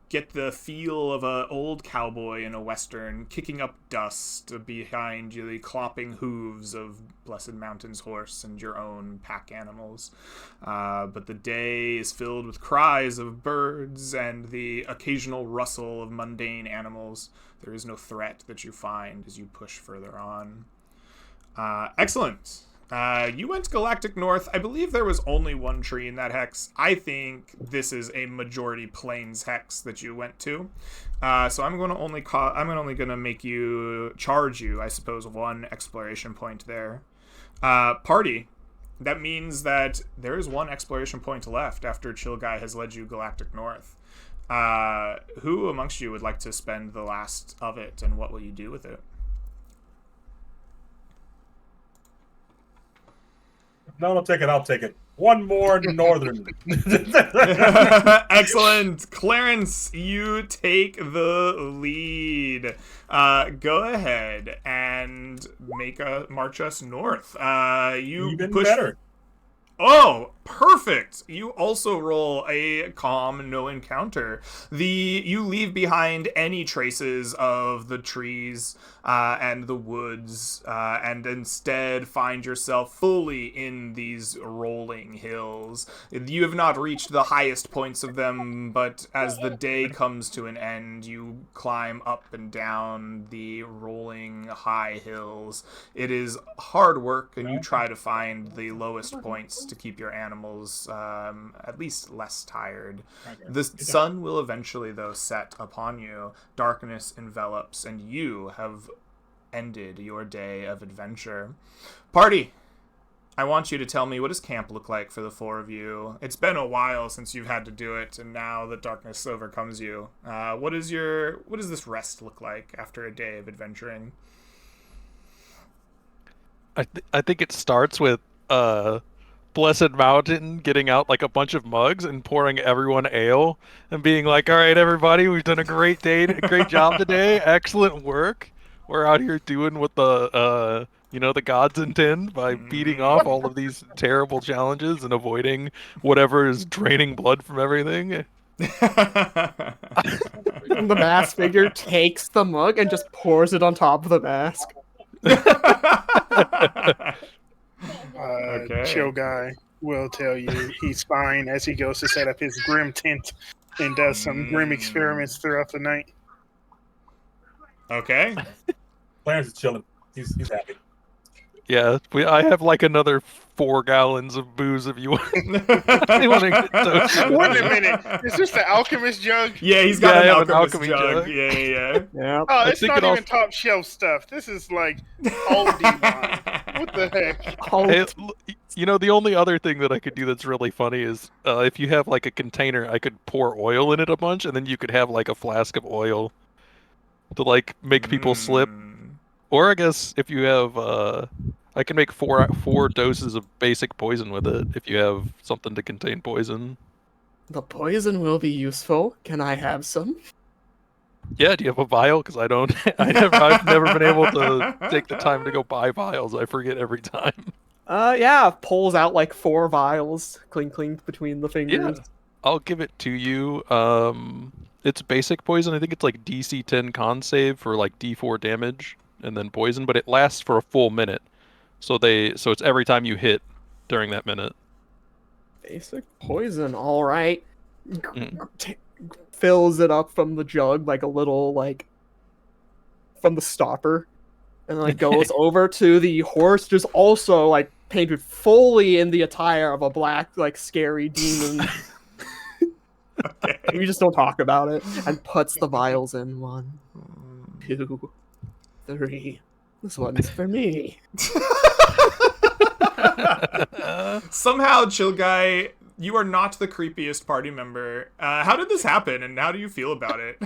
get the feel of an old cowboy in a western kicking up dust behind you, the clopping hooves of Blessed Mountain's horse and your own pack animals. But the day is filled with cries of birds and the occasional rustle of mundane animals. There is no threat that you find as you push further on. Excellent. You went Galactic North. I believe there was only 1 tree in that hex. I think this is a majority plains hex that you went to. So I'm only gonna make you charge you, I suppose, 1 exploration point there. Party. That means that there is 1 exploration point left after Chill Guy has led you Galactic North. Who amongst you would like to spend the last of it, and what will you do with it? No, I'll take it. 1 more northern. Excellent. Clarence, you take the lead. Go ahead and march us north. You Even push... better. Oh, Perfect. You also roll a calm, no encounter. You leave behind any traces of the trees and the woods, and instead find yourself fully in these rolling hills. You have not reached the highest points of them, but as the day comes to an end, you climb up and down the rolling high hills. It is hard work, and you try to find the lowest points to keep your animals at least less tired. The sun will eventually, though, set upon you. Darkness envelops, and you have ended your day of adventure. Party, I want you to tell me, what does camp look like for the four of you? It's been a while since you've had to do it, and now that darkness overcomes you. What does this rest look like after a day of adventuring? I think it starts with Blessed Mountain getting out like a bunch of mugs and pouring everyone ale and being like, "All right, everybody, we've done a great day, great job today, excellent work. We're out here doing what the the gods intend by beating off all of these terrible challenges and avoiding whatever is draining blood from everything." The mask figure takes the mug and just pours it on top of the mask. Okay. Chill guy will tell you he's fine as he goes to set up his grim tent and does some grim experiments throughout the night. Okay. Clarence is chilling. He's happy. Yeah, I have like another 4 gallons of booze if you want. You want to get those. Wait a minute. Is this the alchemist jug? Yeah, he's got Yeah, I an have an alchemist alchemy jug. jug. Yeah. Yeah. Oh, it's think not it even also- top shelf stuff. This is like oldie wine. What the heck? Hey, the only other thing that I could do that's really funny is if you have like a container, I could pour oil in it a bunch, and then you could have like a flask of oil to like make people slip. Or I guess if you have, I can make four doses of basic poison with it if you have something to contain poison. The poison will be useful. Can I have some? Yeah, do you have a vial? Because I don't. I've never been able to take the time to go buy vials. I forget every time. Yeah, pulls out like 4 vials, clink between the fingers. Yeah, I'll give it to you. It's basic poison. I think it's like DC 10 con save for like D4 damage and then poison, but it lasts for a full minute. So it's every time you hit during that minute. Basic poison, all right. Fills it up from the jug like a little like from the stopper, and like goes over to the horse, just also like painted fully in the attire of a black like scary demon. Okay. We just don't talk about it, and puts the vials in. 1, 2, 3. This one's for me. Somehow, Chill Guy, you are not the creepiest party member. How did this happen, and how do you feel about it?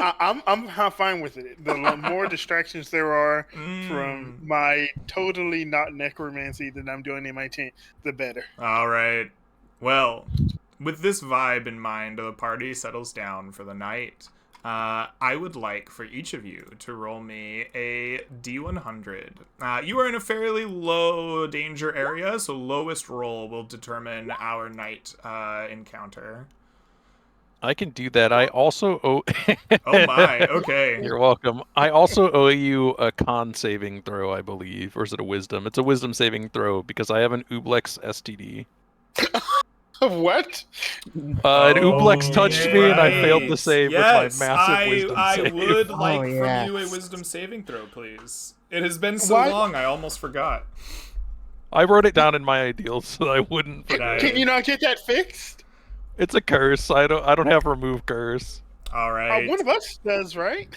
I'm fine with it. The more distractions there are from my totally not necromancy that I'm doing in my tent, the better. All right. Well, with this vibe in mind, the party settles down for the night. I would like for each of you to roll me a D100. You are in a fairly low danger area, so lowest roll will determine our night encounter. I can do that. I also owe. Oh my, okay. You're welcome. I also owe you a con saving throw, I believe, or is it a wisdom? It's a wisdom saving throw because I have an Ublex STD. What? An Ublex touched me and I failed to Right. save Yes, with my massive wisdom I save. would like from yes. you a wisdom saving throw, please. It has been so What? long, I almost forgot. I wrote it down in my ideals so I wouldn't forget. Can you not get that fixed? It's a curse. I don't have remove curse. All right. One of us does, right?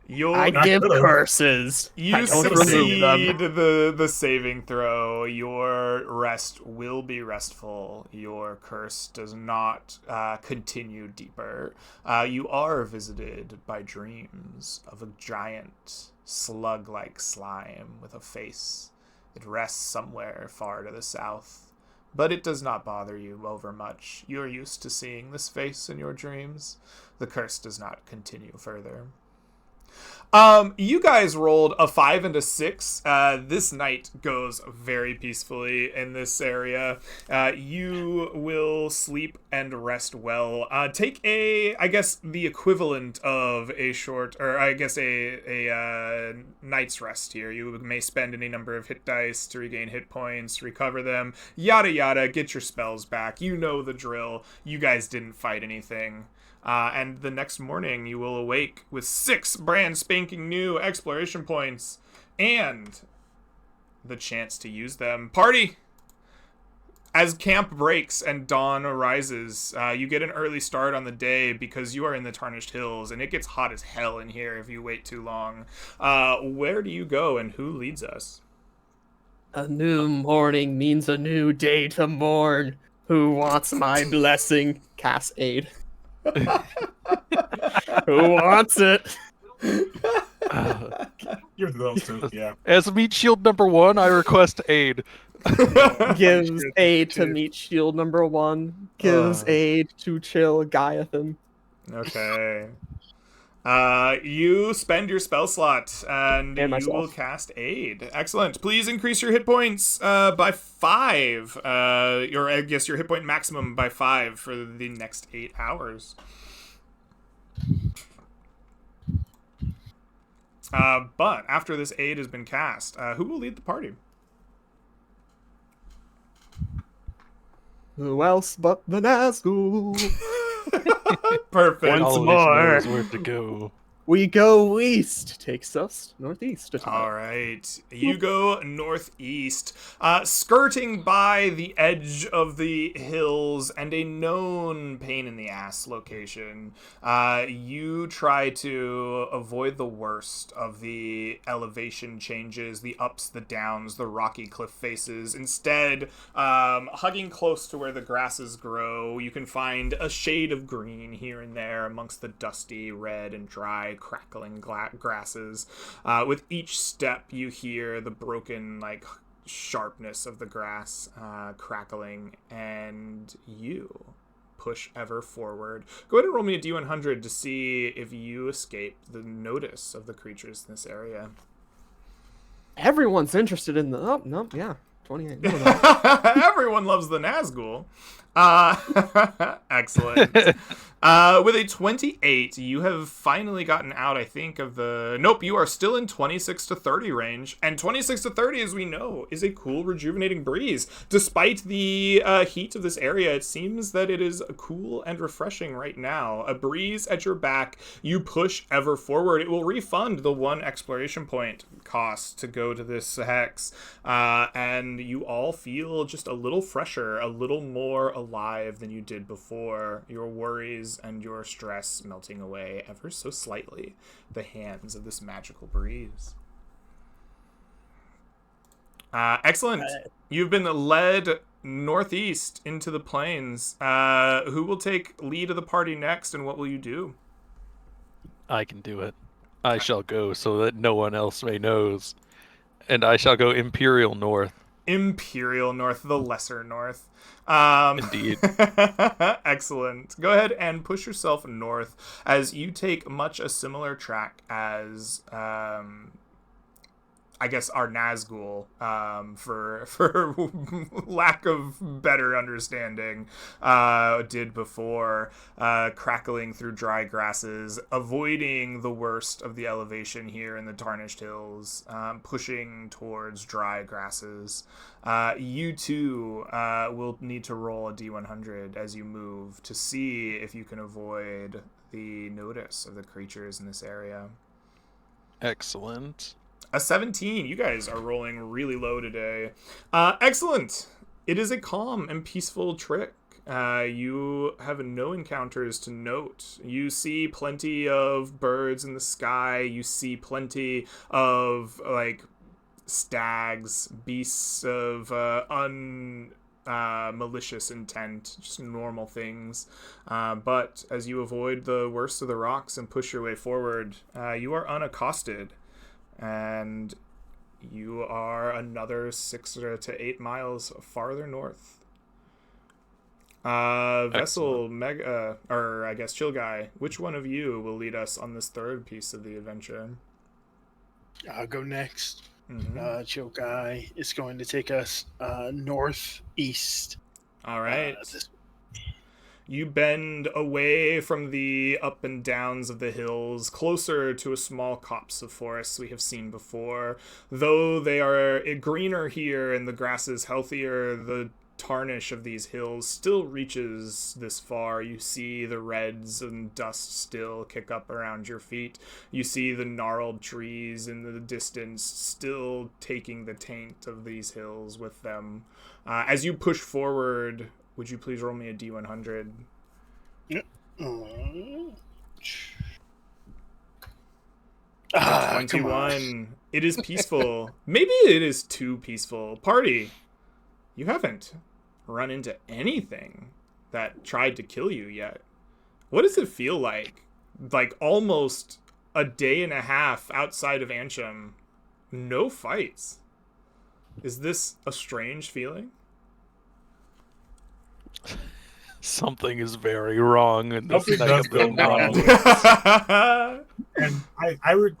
I give could've. curses. I You don't remove them. succeed the saving throw. Your rest will be restful. Your curse does not continue deeper. You are visited by dreams of a giant slug-like slime with a face. It rests somewhere far to the south, but it does not bother you overmuch. You are used to seeing this face in your dreams. The curse does not continue further. You guys rolled a 5 and a 6. This night goes very peacefully in this area. You will sleep and rest well. Take I guess the equivalent of a short, or I guess a night's rest here. You may spend any number of hit dice to regain hit points, recover them, yada yada, get your spells back. You know the drill. You guys didn't fight anything. And the next morning, you will awake with 6 brand spanking new exploration points and the chance to use them. Party! As camp breaks and dawn arises, you get an early start on the day because you are in the Tarnished Hills, and it gets hot as hell in here if you wait too long. Where do you go, and who leads us? A new morning means a new day to mourn. Who wants my blessing? Cast aid. Who wants it? You're those two, yeah. As meat shield number 1, I request aid. Gives aid to meat shield number 1. Gives aid to chill Gaiathan. Okay. You spend your spell slot, and you myself. will cast aid. Excellent. Please increase your hit points by 5. Or I guess your hit point maximum by 5 for the next 8 hours. But after this aid has been cast, who will lead the party? Who else but the Nazgul? Perfect. Once Always more. knows where to go. We go east. Takes us northeast. All right. You go northeast, skirting by the edge of the hills and a known pain in the ass location. You try to avoid the worst of the elevation changes, the ups, the downs, the rocky cliff faces. Instead, hugging close to where the grasses grow, you can find a shade of green here and there amongst the dusty, red, and dry crackling grasses. With each step, you hear the broken, sharpness of the grass crackling, and you push ever forward. Go ahead and roll me a D100 to see if you escape the notice of the creatures in this area. Everyone's interested in the. Oh, no, yeah. 28. No. Everyone loves the Nazgul. Excellent. With a 28, you have finally gotten out, I think, of the... Nope, you are still in 26 to 30 range. And 26 to 30, as we know, is a cool, rejuvenating breeze. Despite the heat of this area, it seems that it is cool and refreshing right now. A breeze at your back, you push ever forward. It will refund the 1 exploration point cost to go to this hex. And you all feel just a little fresher, a little more alive than you did before. Your worries and your stress melting away ever so slightly at the hands of this magical breeze. Excellent. You've been led northeast into the plains. Who will take lead of the party next, and what will you do? I can do it. I shall go so that no one else may knows. And I shall go Imperial North. Imperial North, the lesser north. Indeed. Excellent. Go ahead and push yourself north as you take much a similar track as I guess our Nazgul, for lack of better understanding, did before, crackling through dry grasses, avoiding the worst of the elevation here in the Tarnished Hills, pushing towards dry grasses. You too will need to roll a D100 as you move to see if you can avoid the notice of the creatures in this area. Excellent. A 17. You guys are rolling really low today. Excellent. It is a calm and peaceful trick. You have no encounters to note. You see plenty of birds in the sky. You see plenty of, stags, beasts of malicious intent, just normal things. But as you avoid the worst of the rocks and push your way forward, you are unaccosted. And you are another 6 to 8 miles farther north. Vessel, Mega, or I guess Chill Guy, which one of you will lead us on this third piece of the adventure? I'll go next. Mhm. Chill Guy is going to take us northeast. All right. This You bend away from the up and downs of the hills, closer to a small copse of forests we have seen before. Though they are greener here and the grass is healthier, the tarnish of these hills still reaches this far. You see the reds and dust still kick up around your feet. You see the gnarled trees in the distance still taking the taint of these hills with them. As you push forward, would you please roll me a D100? come on. 21. It is peaceful. Maybe it is too peaceful. Party, you haven't run into anything that tried to kill you yet. What does it feel like? Like almost a day and a half outside of Antrim, no fights. Is this a strange feeling? Something is very wrong in this Something neck does of the go woods. And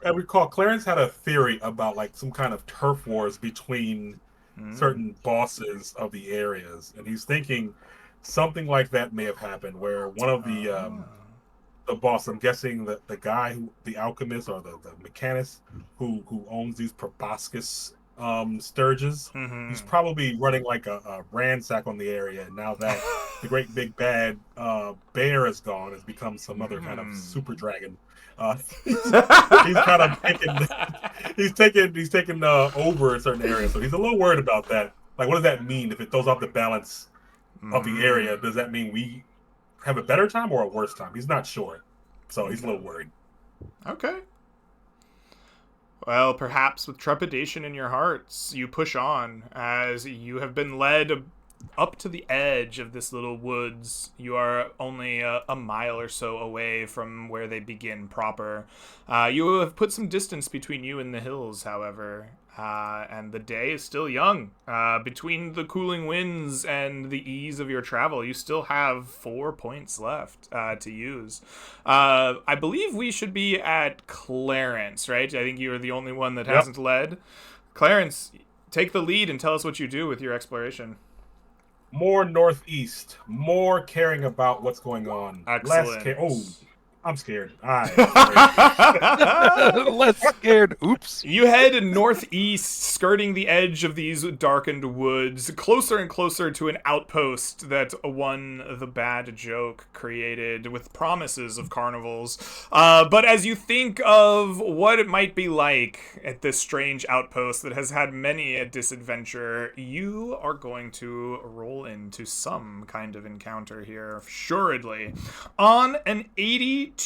I recall Clarence had a theory about like some kind of turf wars between certain bosses of the areas, and he's thinking something like that may have happened, where one of the boss, I'm guessing the guy who the alchemist or the mechanist who owns these proboscis sturges, he's probably running like a ransack on the area. And now that the great big bad bear is gone, has become some other kind of super dragon. He's kind of taking over a certain area, so he's a little worried about that. Like, what does that mean if it throws off the balance of the area? Does that mean we have a better time or a worse time? He's not sure, so he's a little worried. Okay. Well, perhaps with trepidation in your hearts, you push on as you have been led up to the edge of this little woods. You are only a mile or so away from where they begin proper. You have put some distance between you and the hills, however, and the day is still young. Between the cooling winds and the ease of your travel, you still have 4 points left to use. I believe we should be at Clarence, right? I think you are the only one that hasn't led. Clarence, take the lead and tell us what you do with your exploration. More northeast, more caring about what's going on. Excellent. I'm scared. Less scared. Oops. You head northeast, skirting the edge of these darkened woods, closer and closer to an outpost that won the bad joke created with promises of carnivals. But as you think of what it might be like at this strange outpost that has had many a disadventure, you are going to roll into some kind of encounter here, assuredly. On an 82,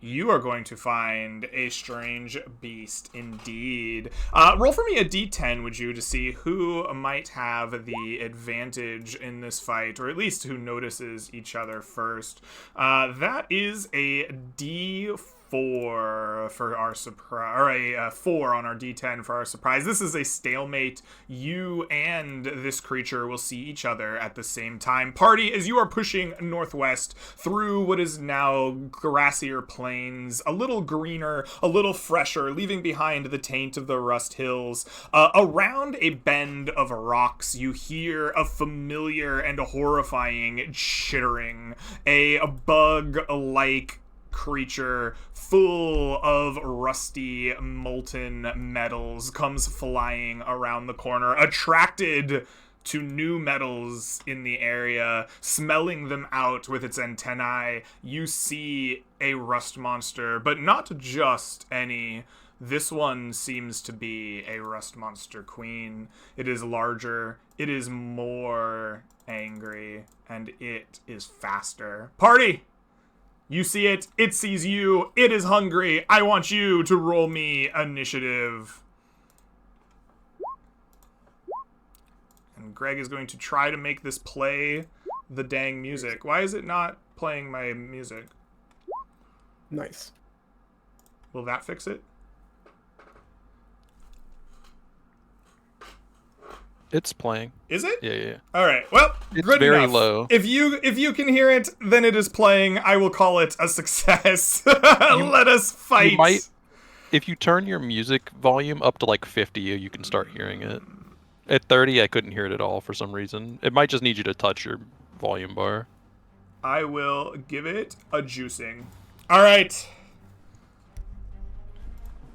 you are going to find a strange beast indeed. Roll for me a d10, would you, to see who might have the advantage in this fight, or at least who notices each other first. That is a d4 for our surprise, or a 4 on our d10 for our surprise. This is a stalemate. You and this creature will see each other at the same time. Party, as you are pushing northwest through what is now grassier plains, a little greener, a little fresher, leaving behind the taint of the Rust Hills. Around a bend of rocks, you hear a familiar and horrifying chittering. A bug-like creature full of rusty molten metals comes flying around the corner, attracted to new metals in the area, smelling them out with its antennae. You see a rust monster, but not just any. This one seems to be a rust monster queen. It is larger, it is more angry, and it is faster. Party! You see it, it sees you, it is hungry. I want you to roll me initiative. And Greg is going to try to make this play the dang music. Why is it not playing my music? Nice. Will that fix it? It's playing. Is it? Yeah. All right. Well, It's good very enough. low. If you can hear it, then it is playing. I will call it a success. Let us fight. You might, if you turn your music volume up to like 50, you can start hearing it. At 30, I couldn't hear it at all for some reason. It might just need you to touch your volume bar. I will give it a juicing. All right.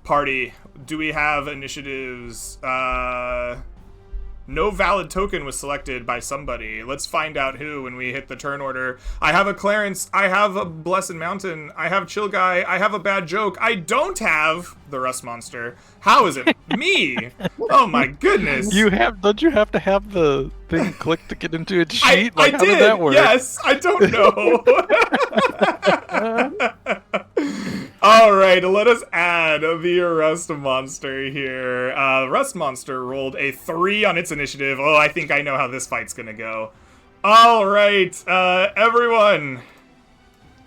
Party, do we have initiatives? No valid token was selected by somebody. Let's find out who when we hit the turn order. I have a Clarence. I have a Blessed Mountain. I have Chill Guy. I have a Bad Joke. I don't have the Rust Monster. How is it me? Oh my goodness. Don't you have to have the thing clicked to get into its sheet? I How did. did that work? Yes, I don't know. All right, let us add the Rust Monster here. Rust Monster rolled a 3 on its initiative. Oh, I think I know how this fight's gonna go. All right, everyone.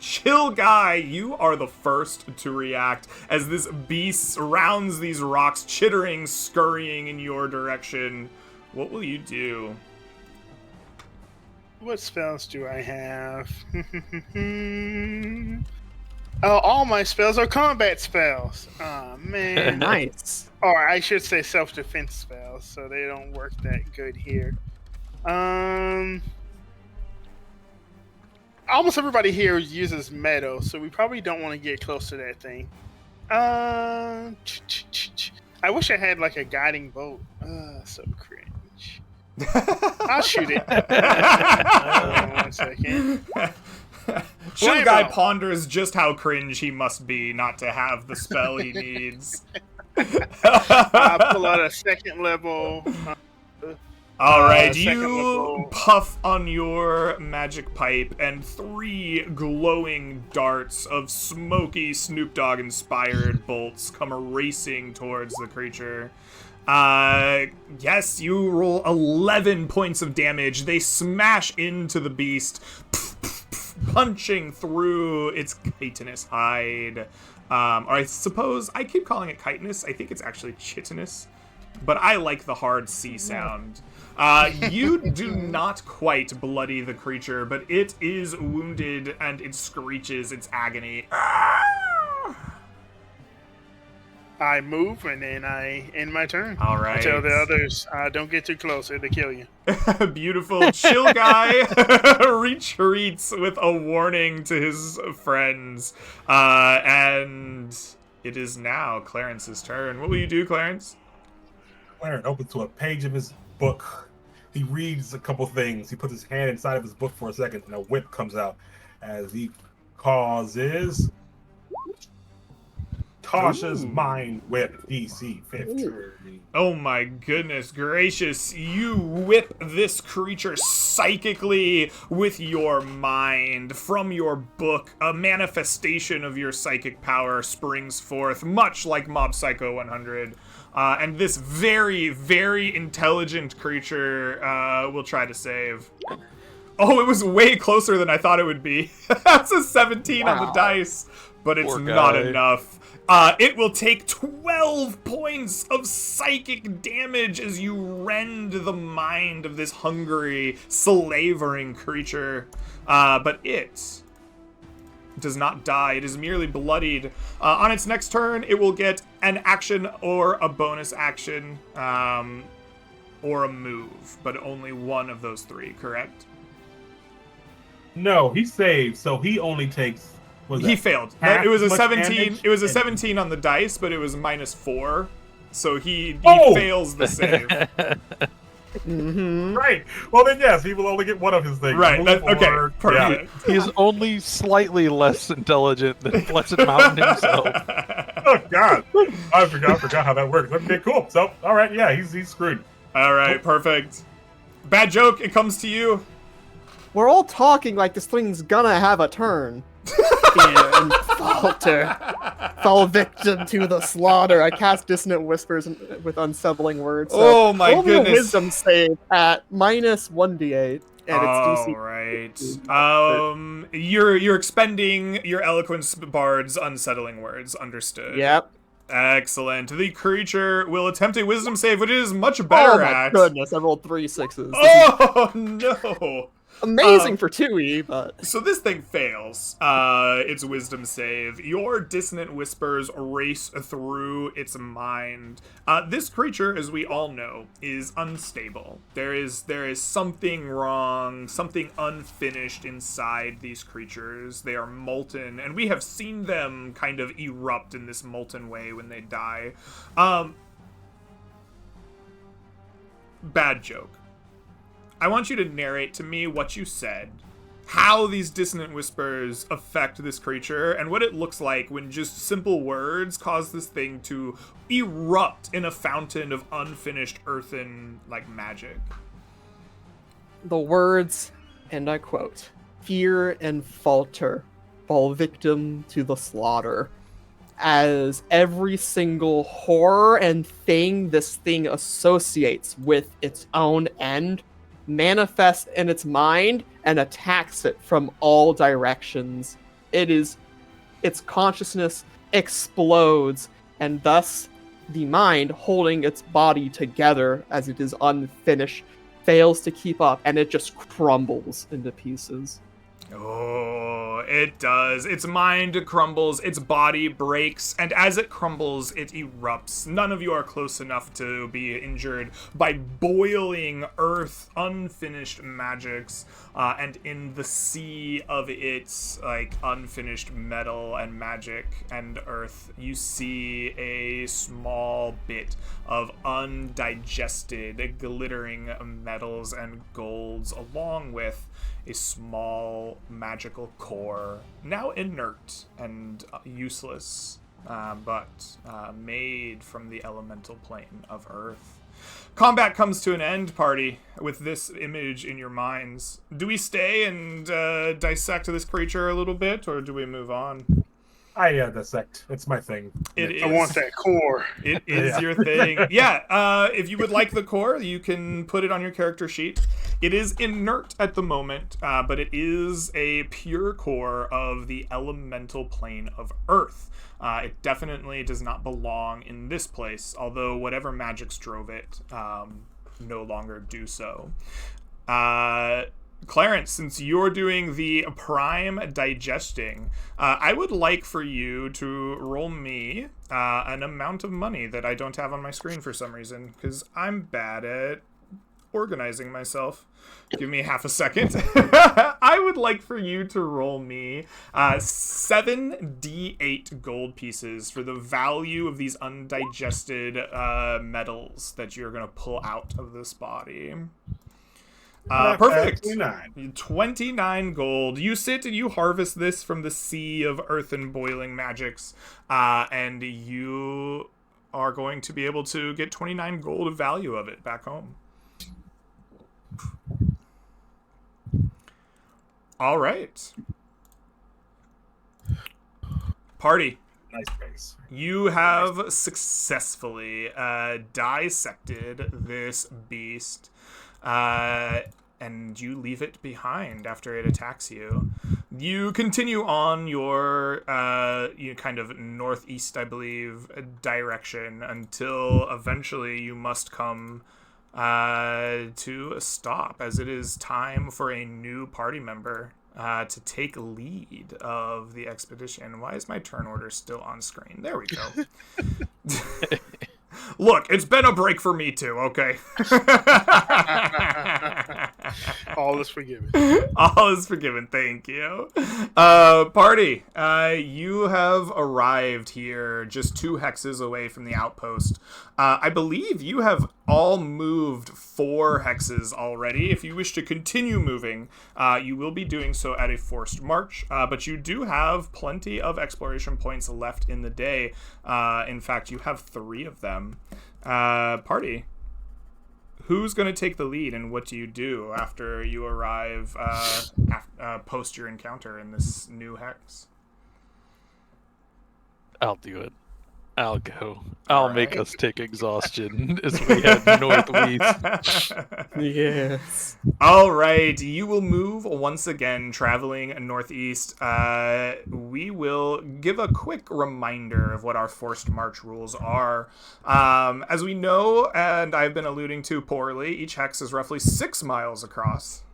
Chill Guy, you are the first to react as this beast surrounds these rocks, chittering, scurrying in your direction. What will you do? What spells do I have? All my spells are combat spells. Oh, man. Nice. Or I should say self-defense spells, so they don't work that good here. Almost everybody here uses meadow, so we probably don't want to get close to that thing. I wish I had like a guiding bolt. So cringe. I'll shoot it. 1 second. Chill Guy Flammo. ponders just how cringe he must be not to have the spell he needs. I pull out a second level. All right, second you level. puff on your magic pipe, and 3 glowing darts of smoky Snoop Dogg inspired bolts come racing towards the creature. Yes, you roll 11 points of damage. They smash into the beast, punching through its chitinous hide. Or I suppose I keep calling it chitinous. I think it's actually chitinous, but I like the hard C sound. You do not quite bloody the creature, but it is wounded and it screeches its agony. I move and then I end my turn. All right. I tell the others, don't get too close, it'll kill you. Beautiful. Chill Guy retreats with a warning to his friends. And it is now Clarence's turn. What will you do, Clarence? Clarence opens to a page of his book. He reads a couple things. He puts his hand inside of his book for a second, and a whip comes out as he causes Tasha's Mind Whip DC 15. Oh my goodness gracious. You whip this creature psychically with your mind. From your book, a manifestation of your psychic power springs forth, much like Mob Psycho 100. And this very, very intelligent creature will try to save. Oh, it was way closer than I thought it would be. That's a 17 on the dice, but it's Poor not guy. enough. It will take 12 points of psychic damage as you rend the mind of this hungry, slavering creature. But it does not die. It is merely bloodied. On its next turn, it will get an action or a bonus action, or a move, but only one of those 3, correct? No, he saved, so he only takes. He failed. half It was a as much 17. damage? It was a 17 on the dice, but it was -4, so he Oh! fails the save. Mm-hmm. Right. Well, then yes, he will only get one of his things. Right. Move Okay. forward. Perfect. He's only slightly less intelligent than Blessed Mountain himself. Yeah. Oh God, I forgot how that works. Okay, cool. So, all right, yeah, he's screwed. All right. Perfect. Bad Joke. It comes to you. We're all talking like this thing's gonna have a turn. And falter. Fall victim to the slaughter. I cast Dissonant Whispers with unsettling words. So Oh my roll me a goodness. Wisdom save at -1d8, and it's DC. All right. You're expending your eloquence bard's unsettling words. Understood. Yep. Excellent. The creature will attempt a wisdom save, which it is much better Oh my at. goodness, I rolled 3 6s. Oh no! Amazing for 2E, but So this thing fails its wisdom save. Your dissonant whispers race through its mind. This creature, as we all know, is unstable. There is something wrong, something unfinished inside these creatures. They are molten, and we have seen them kind of erupt in this molten way when they die. Bad joke. I want you to narrate to me what you said, how these dissonant whispers affect this creature, and what it looks like when just simple words cause this thing to erupt in a fountain of unfinished earthen, magic. the words, and I quote, "Fear and falter, fall victim to the slaughter," as every single horror and thing this thing associates with its own end manifests in its mind and attacks it from all directions. Its consciousness explodes, and thus the mind, holding its body together as it is unfinished, fails to keep up, and it just crumbles into pieces. Oh, it does. Its mind crumbles, its body breaks, and as it crumbles, it erupts. None of you are close enough to be injured by boiling earth, unfinished magics, and in the sea of its, unfinished metal and magic and earth, you see a small bit of undigested, glittering metals and golds, along with a small magical core, now inert and useless, but made from the elemental plane of Earth. Combat comes to an end, party, with this image in your minds. Do we stay and dissect this creature a little bit, or do we move on? I dissect. It's my thing. I want that core. It is your thing. Yeah, if you would like the core, you can put it on your character sheet. It is inert at the moment, but it is a pure core of the elemental plane of Earth. It definitely does not belong in this place, although whatever magics drove it no longer do so. Clarence, since you're doing the prime digesting, I would like for you to roll me an amount of money that I don't have on my screen for some reason, because I'm bad at organizing myself. Give me half a second. I would like for you to roll me 7d8 gold pieces for the value of these undigested metals that you're going to pull out of this body. Perfect. 29 gold. You sit and you harvest this from the sea of earth and boiling magics, and you are going to be able to get 29 gold of value of it back home. All right. Party. Nice face. You have successfully dissected this beast. And you leave it behind after it attacks you. You continue on your kind of northeast, I believe, direction until eventually you must come to a stop, as it is time for a new party member to take lead of the expedition. Why is my turn order still on screen? There we go. Look, it's been a break for me too, okay? All is forgiven. All is forgiven, thank you. Party, you have arrived here just 2 hexes away from the outpost. I believe you have all moved 4 hexes already. If you wish to continue moving, you will be doing so at a forced march, but you do have plenty of exploration points left in the day. In fact, you have 3 of them. Party, who's going to take the lead, and what do you do after you arrive post your encounter in this new hex? I'll do it. I'll go. I'll make Alright. us take exhaustion as we head northeast. Yes. All right, you will move once again, traveling northeast. We will give a quick reminder of what our forced march rules are. As we know, and I've been alluding to poorly, each hex is roughly 6 miles across.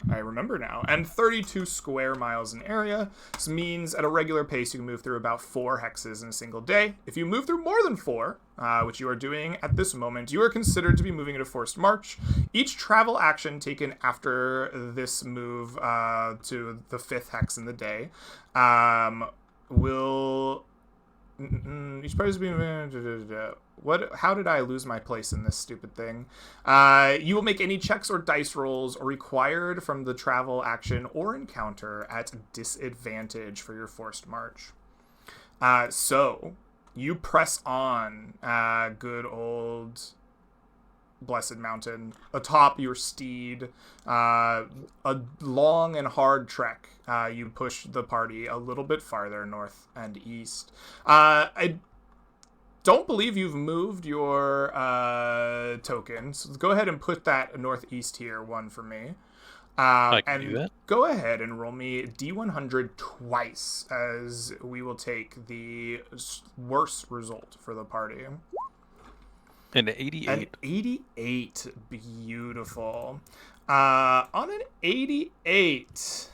I remember now. And 32 square miles in area. This means at a regular pace you can move through about 4 hexes in a single day. If you move through more than 4, which you are doing at this moment, you are considered to be moving at a forced march. Each travel action taken after this move to the 5th hex in the day will... Each party is being... How did I lose my place in this stupid thing? You will make any checks or dice rolls required from the travel action or encounter at disadvantage for your forced march. So, you press on, good old Blessed Mountain, atop your steed, a long and hard trek. You push the party a little bit farther north and east. I don't believe you've moved your tokens. Go ahead and put that northeast here, 1 for me. I can do And that. go ahead and roll me D100 twice, as we will take the worst result for the party. An 88. An 88. Beautiful. On an 88...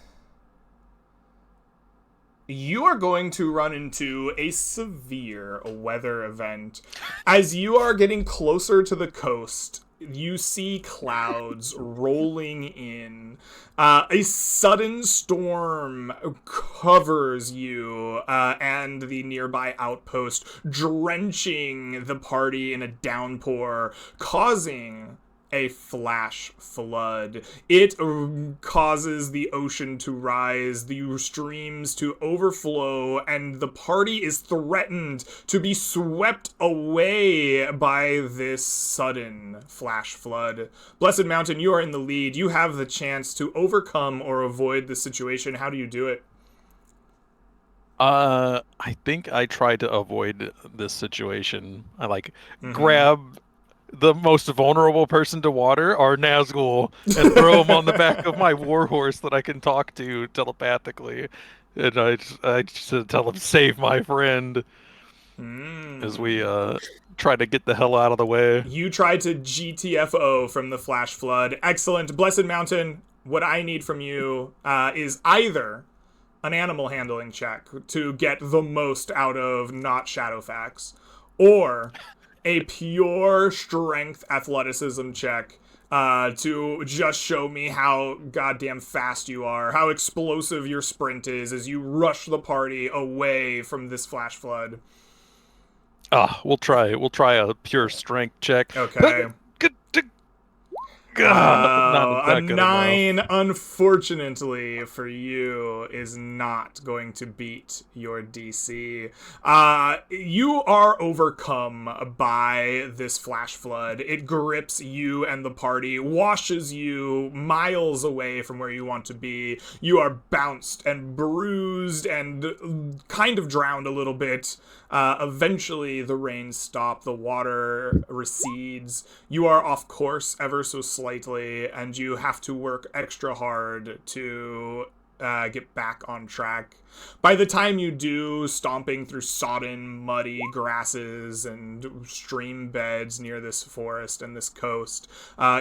you are going to run into a severe weather event. As you are getting closer to the coast, you see clouds rolling in. A sudden storm covers you and the nearby outpost, drenching the party in a downpour, causing a flash flood. It causes the ocean to rise, the streams to overflow, and the party is threatened to be swept away by this sudden flash flood. Blessed Mountain, you are in the lead. You have the chance to overcome or avoid the situation. How do you do it? I think I tried to avoid this situation. I grab the most vulnerable person to water, our Nazgul, and throw him on the back of my warhorse that I can talk to telepathically. And I just tell him, save my friend, as we try to get the hell out of the way. You tried to GTFO from the flash flood. Excellent. Blessed Mountain, what I need from you is either an animal handling check to get the most out of not Shadowfax, or a pure strength athleticism check to just show me how goddamn fast you are, how explosive your sprint is as you rush the party away from this flash flood. We'll try a pure strength check. Okay. Not A good 9, unfortunately for you, is not going to beat your DC. You are overcome by this flash flood. It grips you and the party, washes you miles away from where you want to be. You are bounced and bruised and kind of drowned a little bit. Eventually, the rains stop, the water recedes. You are off course ever so slightly, and you have to work extra hard to get back on track. By the time you do, stomping through sodden, muddy grasses and stream beds near this forest and this coast,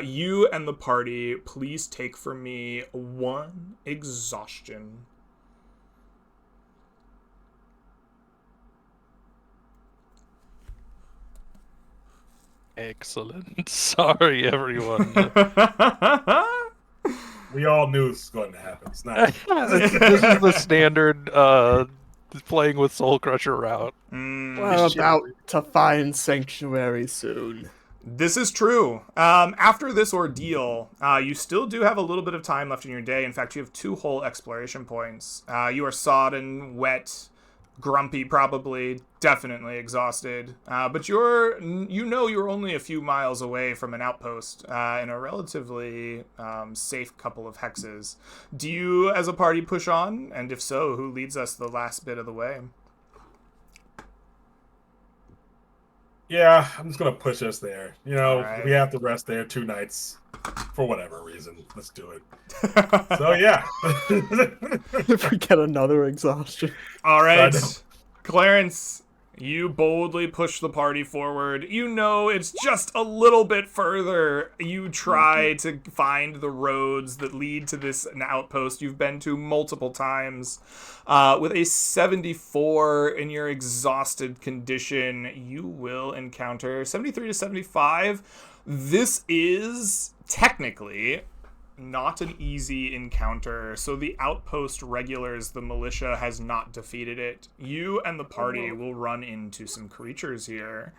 you and the party, please take from me 1 exhaustion. Excellent. Sorry, everyone. We all knew this was going to happen. It's not. This is the standard playing with Soul Crusher route. We're about to find sanctuary soon. This is true. After this ordeal, you still do have a little bit of time left in your day. In fact, you have 2 whole exploration points. You are sodden, wet, grumpy, probably, definitely exhausted. But you're only a few miles away from an outpost in a relatively safe couple of hexes. Do you, as a party, push on? And if so, who leads us the last bit of the way? Yeah, I'm just gonna push us there. All right. We have to rest there 2 nights for whatever reason. Let's do it. So yeah. If we get another exhaustion. All right, I know. Clarence, you boldly push the party forward. You know it's just a little bit further. You try to find the roads that lead to this outpost you've been to multiple times. With a 74 in your exhausted condition, you will encounter 73 to 75. This is technically not an easy encounter. So the outpost regulars, the militia, has not defeated it. You and the party will run into some creatures here.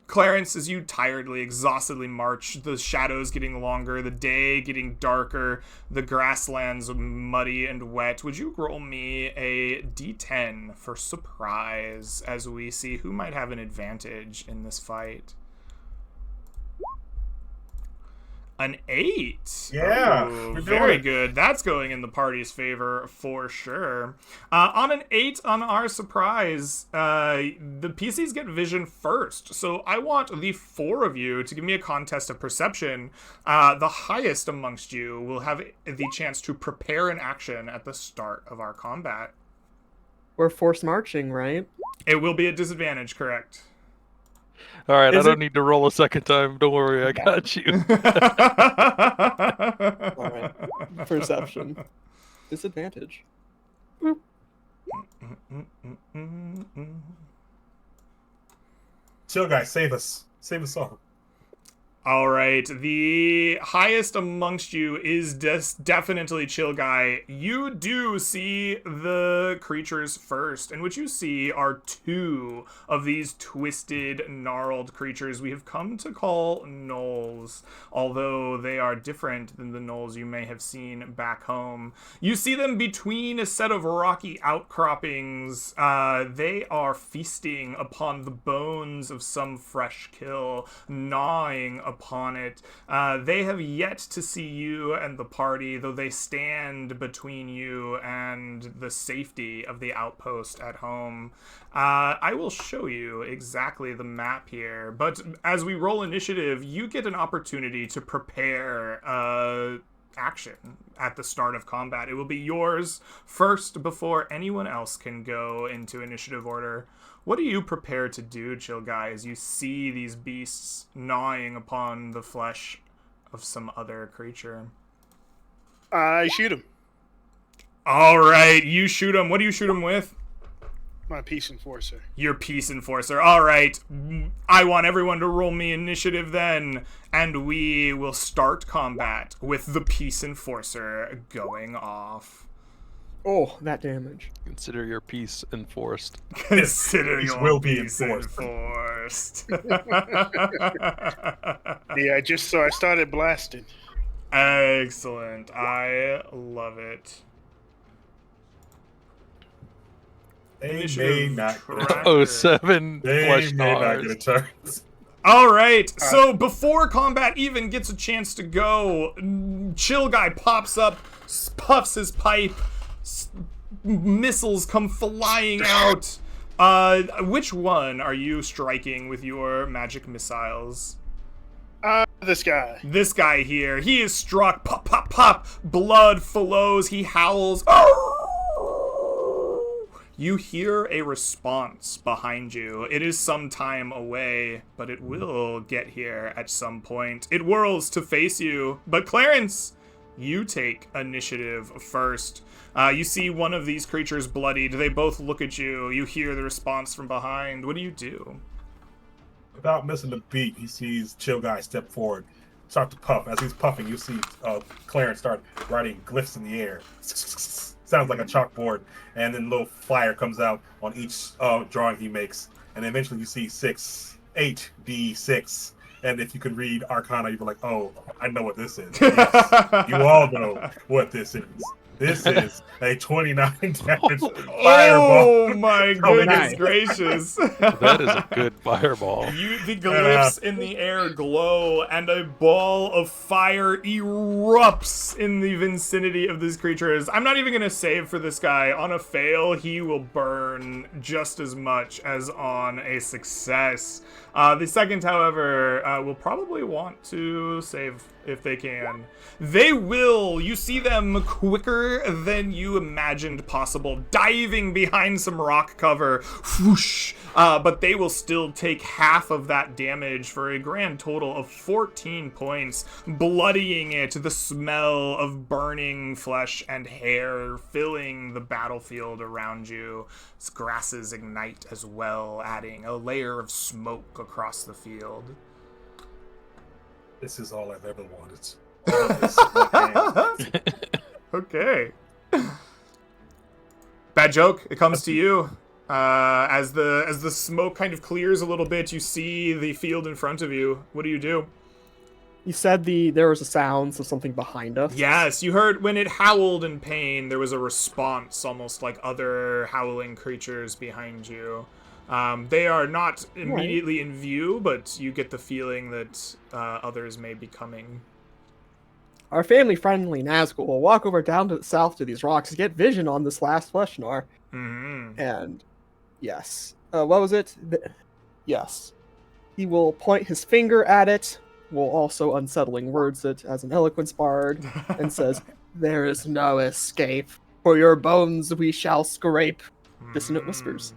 Clarence, as you tiredly, exhaustedly march, the shadows getting longer, the day getting darker, the grasslands muddy and wet, would you roll me a d10 for surprise as we see who might have an advantage in this fight? An 8. Yeah, Ooh, we're doing very it. good. That's going in the party's favor for sure. On an 8 on our surprise, the PCs get vision first. So I want the 4 of you to give me a contest of perception. The highest amongst you will have the chance to prepare an action at the start of our combat. We're forced marching, right? It will be a disadvantage, correct? All right, Is I don't it- need to roll a second time. Don't worry, I got you. All right. Perception. Disadvantage. Chill guys, save us. Save us all. All right, the highest amongst you is definitely Chill Guy. You do see the creatures first, and what you see are 2 of these twisted, gnarled creatures we have come to call gnolls, although they are different than the gnolls you may have seen back home. You see them between a set of rocky outcroppings. They are feasting upon the bones of some fresh kill, gnawing upon it. They have yet to see you and the party, though they stand between you and the safety of the outpost at home. I will show you exactly the map here, but as we roll initiative, you get an opportunity to prepare action at the start of combat. It will be yours first before anyone else can go into initiative order. What are you prepared to do, Chill Guy, as you see these beasts gnawing upon the flesh of some other creature? I shoot him. All right, you shoot him. What do you shoot him with? My peace enforcer. Your peace enforcer. All right, I want everyone to roll me initiative then, and we will start combat with the peace enforcer going off. Oh, that damage. Consider your peace enforced. Consider Peace your will be peace enforced. Yeah, I started blasting. Excellent. I love it. They may Initiative not tracker. Oh, 7 They flesh may not get a gnawers. turn. All right, so before combat even gets a chance to go, Chill Guy pops up, puffs his pipe, missiles come flying out. Which one are you striking with your magic missiles? This guy. This guy here, he is struck, pop, pop, pop, blood flows, he howls. You hear a response behind you. It is some time away, but it will get here at some point. It whirls to face you, but Clarence, you take initiative first. You see one of these creatures bloodied. They both look at you. You hear the response from behind. What do you do? Without missing the beat, he sees Chill Guy step forward, start to puff. As he's puffing, you see Clarence start writing glyphs in the air. Sounds like a chalkboard, and then a little flyer comes out on each drawing he makes, and eventually you see 8d6. And if you can read Arcana, you'd be like, "Oh, I know what this is." Yes, you all know what this is. This is a 29 damage fireball. Oh my goodness Nice. gracious. That is a good fireball. The glyphs in the air glow, and a ball of fire erupts in the vicinity of these creatures. I'm not even going to save for this guy. On a fail, he will burn just as much as on a success. The second, however, will probably want to save if they can. They will. You see them quicker than you imagined possible, diving behind some rock cover. Whoosh. But they will still take half of that damage for a grand total of 14 points, bloodying it, the smell of burning flesh and hair filling the battlefield around you. Its grasses ignite as well, adding a layer of smoke across the field. This is all I've ever wanted. All of this in my hand. Okay. Bad joke. It comes to you. As the smoke kind of clears a little bit, you see the field in front of you. What do you do? You said there was a sound of something behind us. Yes, you heard when it howled in pain, there was a response, almost like other howling creatures behind you. They are not immediately in view, but you get the feeling that others may be coming. Our family-friendly Nazgul will walk over down to the south to these rocks to get vision on this last Fleshnar. Mm-hmm. And yes, what was it? Yes, he will point his finger at it, will also unsettling words it as an eloquence bard, and says, "There is no escape. For your bones we shall scrape." Dissonant whispers.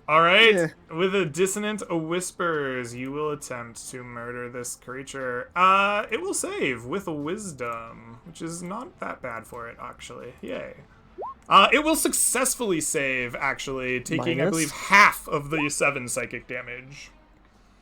All right, Yeah. with a dissonant whispers, you will attempt to murder this creature. It will save with a wisdom, which is not that bad for it, actually. Yay. It will successfully save, actually, taking, I Minus? believe, half of the 7 psychic damage.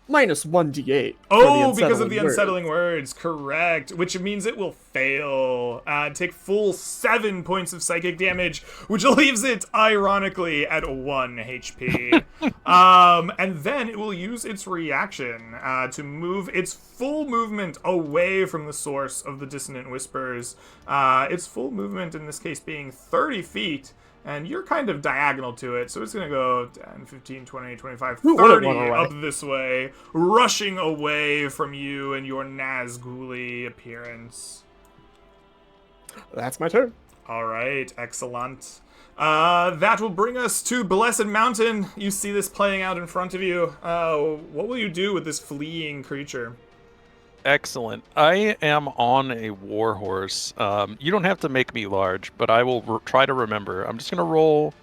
Minus 1d8. Oh, because of the unsettling words. Correct. Which means it will fail. Take full 7 points of psychic damage, which leaves it, ironically, at 1 HP. And then it will use its reaction to move its full movement away from the source of the dissonant whispers. Its full movement, in this case, being 30 feet. And you're kind of diagonal to it, so it's going to go 10, 15, 20, 25, 30 up this way, rushing away from you and your Nazgul appearance. That's my turn. All right, excellent. That will bring us to Blessed Mountain. You see this playing out in front of you. What will you do with this fleeing creature? Excellent. I am on a warhorse. You don't have to make me large, but I will try to remember. I'm just going to roll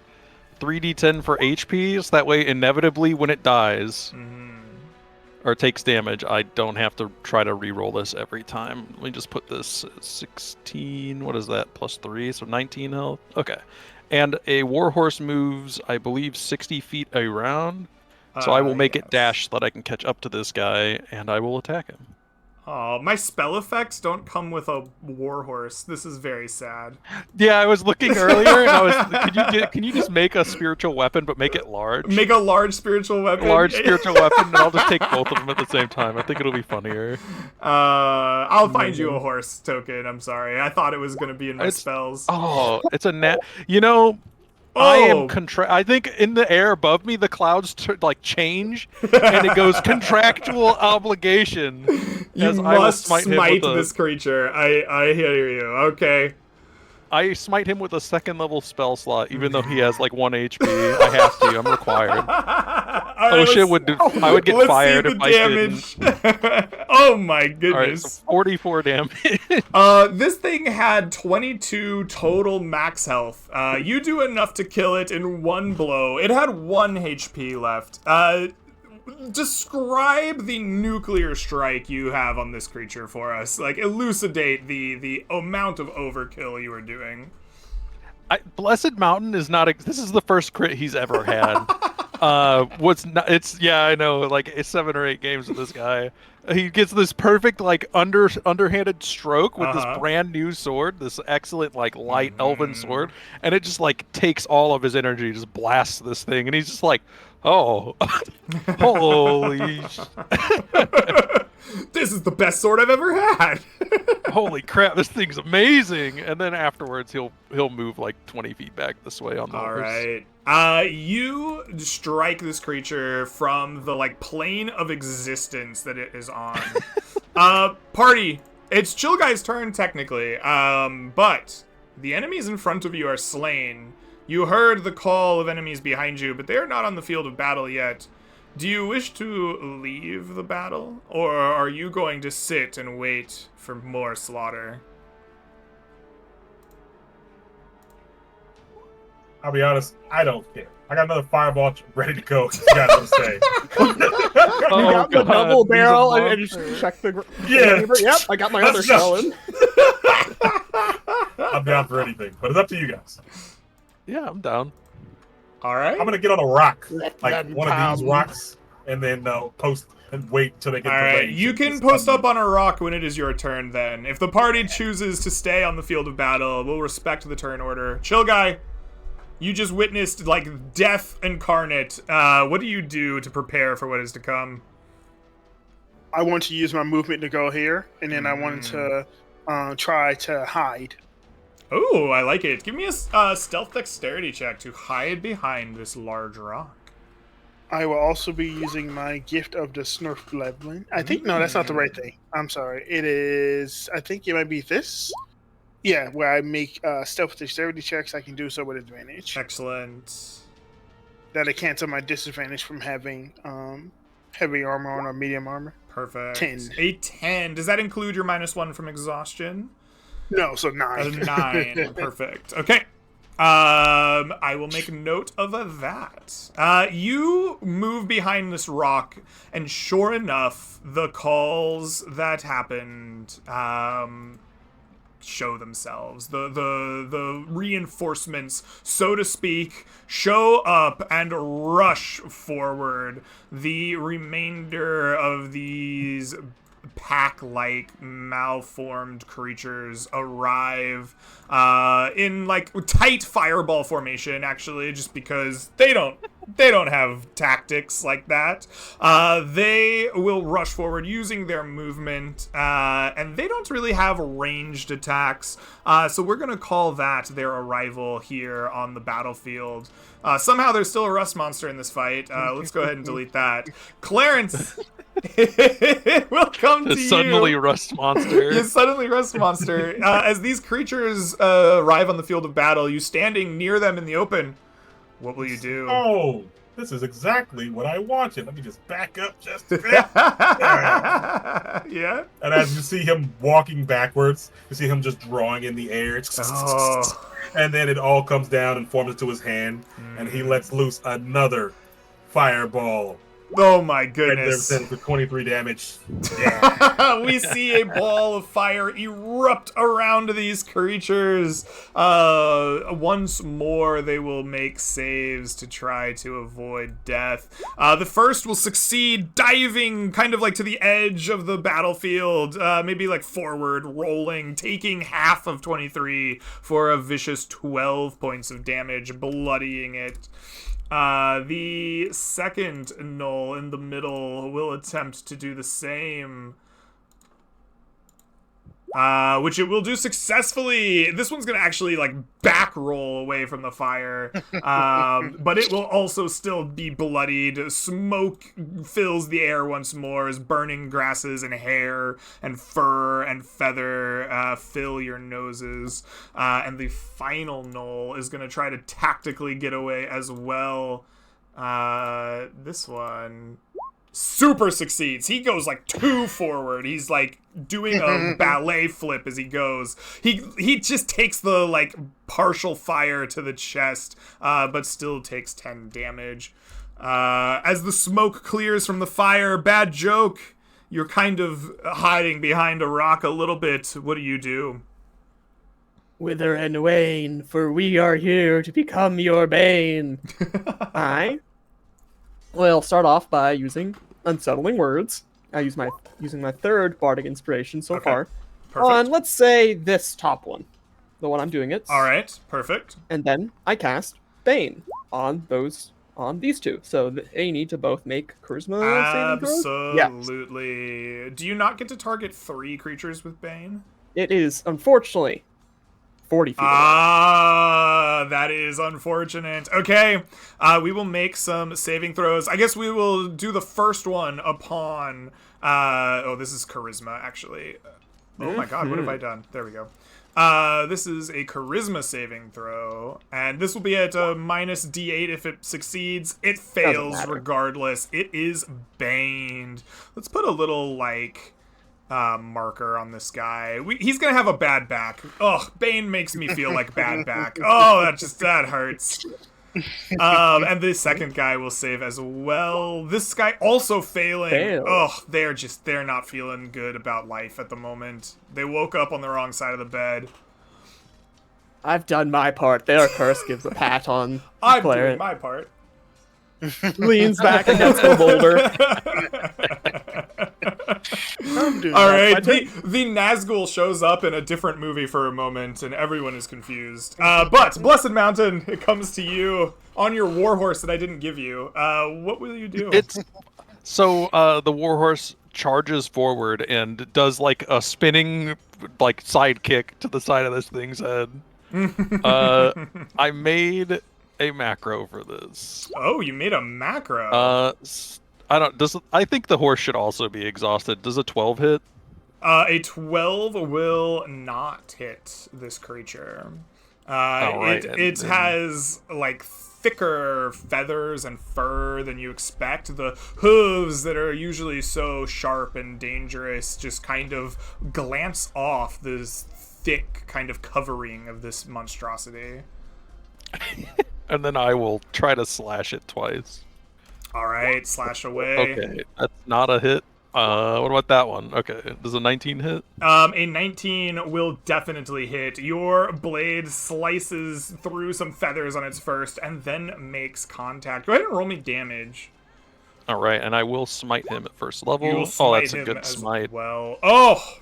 3d10 for HP, so that way inevitably when it dies or takes damage, I don't have to try to re-roll this every time. Let me just put this at 16, what is that, plus 3, so 19 health. Okay. And a warhorse moves, I believe, 60 feet around, so I will make it dash so that I can catch up to this guy, and I will attack him. Oh, my spell effects don't come with a warhorse. This is very sad. Yeah, I was looking earlier, and I was. Can you just make a spiritual weapon, but make it large? Make a large spiritual weapon. Large spiritual weapon, and I'll just take both of them at the same time. I think it'll be funnier. I'll find you a horse token. I'm sorry. I thought it was gonna be in my spells. Oh, it's a net. You know, I am I think in the air above me, the clouds change, and it goes contractual obligation. You must smite this creature. I hear you. Okay. I smite him with a 2nd level spell slot, even though he has 1 HP. I have to. I'm required. I would get fired if I didn't. Oh my goodness. All right, so 44 damage. This thing had 22 total max health. You do enough to kill it in 1 blow. It had 1 HP left. Describe the nuclear strike you have on this creature for us. Elucidate the amount of overkill you are doing. Blessed Mountain is not. This is the first crit he's ever had. I know. It's 7 or 8 games with this guy. He gets this perfect underhanded stroke with this brand new sword, this excellent light elven sword, and it just takes all of his energy, just blasts this thing, and he's just oh, holy! This is the best sword I've ever had. holy crap, this thing's amazing. And then afterwards, he'll move like 20 feet back this way on the All horse. right. You strike this creature from the like plane of existence that it is on. Party, it's Chill Guy's turn technically. But the enemies in front of you are slain. You heard the call of enemies behind you, but they are not on the field of battle yet. Do you wish to leave the battle, or are you going to sit and wait for more slaughter? I'll be honest, I don't care. I got another fireball ready to go. You got to say. You got the God, double he's a barrel and you monster. just check the. Yeah. Yep, I got my other That's shell enough. in. I'm down for anything, but it's up to you guys. Yeah, I'm down. All right. I'm gonna get on a rock, Let like them one of these come. rocks, and then post and wait till they get All to right, range. you can post up on a rock when it is your turn then. If the party chooses to stay on the field of battle, we'll respect the turn order. Chill Guy, you just witnessed, like, death incarnate. What do you do to prepare for what is to come? I want to use my movement to go here, and then I wanted to try to hide. Oh, I like it. Give me a stealth dexterity check to hide behind this large rock. I will also be using my gift of the Snurf Leveling. I think no, that's not the right thing. I'm sorry. It is. I think it might be this. Yeah, where I make stealth dexterity checks, I can do so with advantage. Excellent. That'll cancel my disadvantage from having heavy armor on or medium armor. Perfect. 10. A 10. Does that include your -1 from exhaustion? No, so A 9. 9. Perfect. Okay. I will make note of that. You move behind this rock, and sure enough, the calls that happened show themselves. The reinforcements, so to speak, show up and rush forward. The remainder of these pack-like malformed creatures arrive in like tight fireball formation, actually, just because they don't have tactics like that. They will rush forward using their movement, and they don't really have ranged attacks, so we're gonna call that their arrival here on the battlefield. Somehow there's still a rust monster in this fight. Let's go ahead and delete that. Clarence, it will come to Suddenly you. Rust Monster. You suddenly rust monster. As these creatures arrive on the field of battle, you standing near them in the open. What will you do? Oh, this is exactly what I wanted. Let me just back up just a bit. Yeah? And as you see him walking backwards, you see him just drawing in the air. Oh. And then it all comes down and forms into his hand, and he lets loose another fireball. Oh my Right there goodness. for 23 damage. Yeah. We see a ball of fire erupt around these creatures. Once more, they will make saves to try to avoid death. The first will succeed, diving kind of like to the edge of the battlefield, maybe like forward, rolling, taking half of 23 for a vicious 12 points of damage, bloodying it. The second gnoll in the middle will attempt to do the same. Which it will do successfully. This one's gonna actually like back roll away from the fire, but it will also still be bloodied. Smoke fills the air once more as burning grasses and hair and fur and feather fill your noses. And the final gnoll is gonna try to tactically get away as well. This one super succeeds. He goes like 2 forward. He's like doing a ballet flip as he goes. He just takes the like partial fire to the chest, but still takes 10 damage. As the smoke clears from the fire, bad joke. You're kind of hiding behind a rock a little bit. What do you do? Wither and wane, for we are here to become your bane. I will start off by using unsettling words. I use using my third bardic inspiration so Okay. far Perfect. on, let's say, this top one, the one I'm doing it. All right, perfect. And then I cast Bane on these two. So they need to both make charisma saving throws. Yeah. Absolutely. Do you not get to target 3 creatures with Bane? It is, unfortunately, 40 feet away. Ah, that is unfortunate. Okay, we will make some saving throws. I guess we will do the first one upon... oh, this is charisma, actually. Oh my god, what have I done? There we go. This is a charisma saving throw, and this will be at a minus D8 if it succeeds. It fails matter. regardless. It is baned. Let's put a little, like, marker on this guy. He's gonna have a bad back. Ugh, Bane makes me feel like bad back. Oh, that hurts. And the second guy will save as well. This guy also failing. Fail. Ugh, they're not feeling good about life at the moment. They woke up on the wrong side of the bed. I've done my part. Their curse gives a pat on I'm player. doing my part. Leans back against the boulder. I'm doing All that. right, the Nazgul shows up in a different movie for a moment, and everyone is confused. But Blessed Mountain, it comes to you on your warhorse that I didn't give you. What will you do? So the warhorse charges forward and does like a spinning like side kick to the side of this thing's head. I made a macro for this. Oh, you made a macro. I think the horse should also be exhausted. Does a 12 hit? A 12 will not hit this creature. Alright, It has like thicker feathers and fur than you expect. The hooves that are usually so sharp and dangerous just kind of glance off this thick kind of covering of this monstrosity. And then I will try to slash it twice. All right, slash away. Okay, that's not a hit. What about that one? Okay, does a 19 hit? A 19 will definitely hit. Your blade slices through some feathers on its first and then makes contact. Go ahead and roll me damage. All right, and I will smite him at first level. You will Oh, smite that's a him good as smite. well. Oh!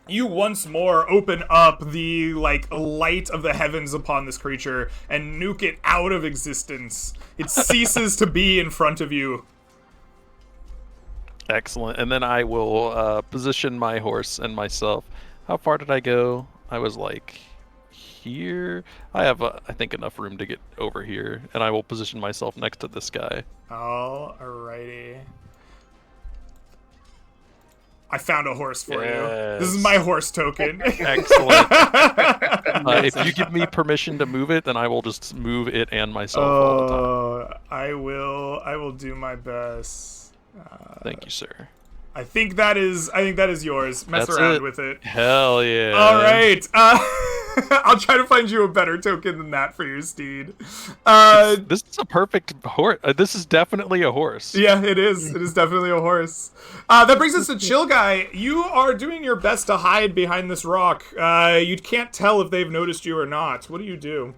You once more open up the, like, light of the heavens upon this creature and nuke it out of existence. It ceases to be in front of you. Excellent. And then I will position my horse and myself. How far did I go? I was like here. I have, I think, enough room to get over here. And I will position myself next to this guy. Alrighty. I found a horse for you. This is Yes. my horse token. Excellent. If you give me permission to move it, then I will just move it and myself all the time. I will do my best. Thank you, sir. I think that is yours. Mess That's around it. with it. Hell yeah. All right. I'll try to find you a better token than that for your steed. This is a perfect horse. This is definitely a horse. Yeah, it is. It is definitely a horse. That brings us to Chill Guy. You are doing your best to hide behind this rock. You can't tell if they've noticed you or not. What do you do?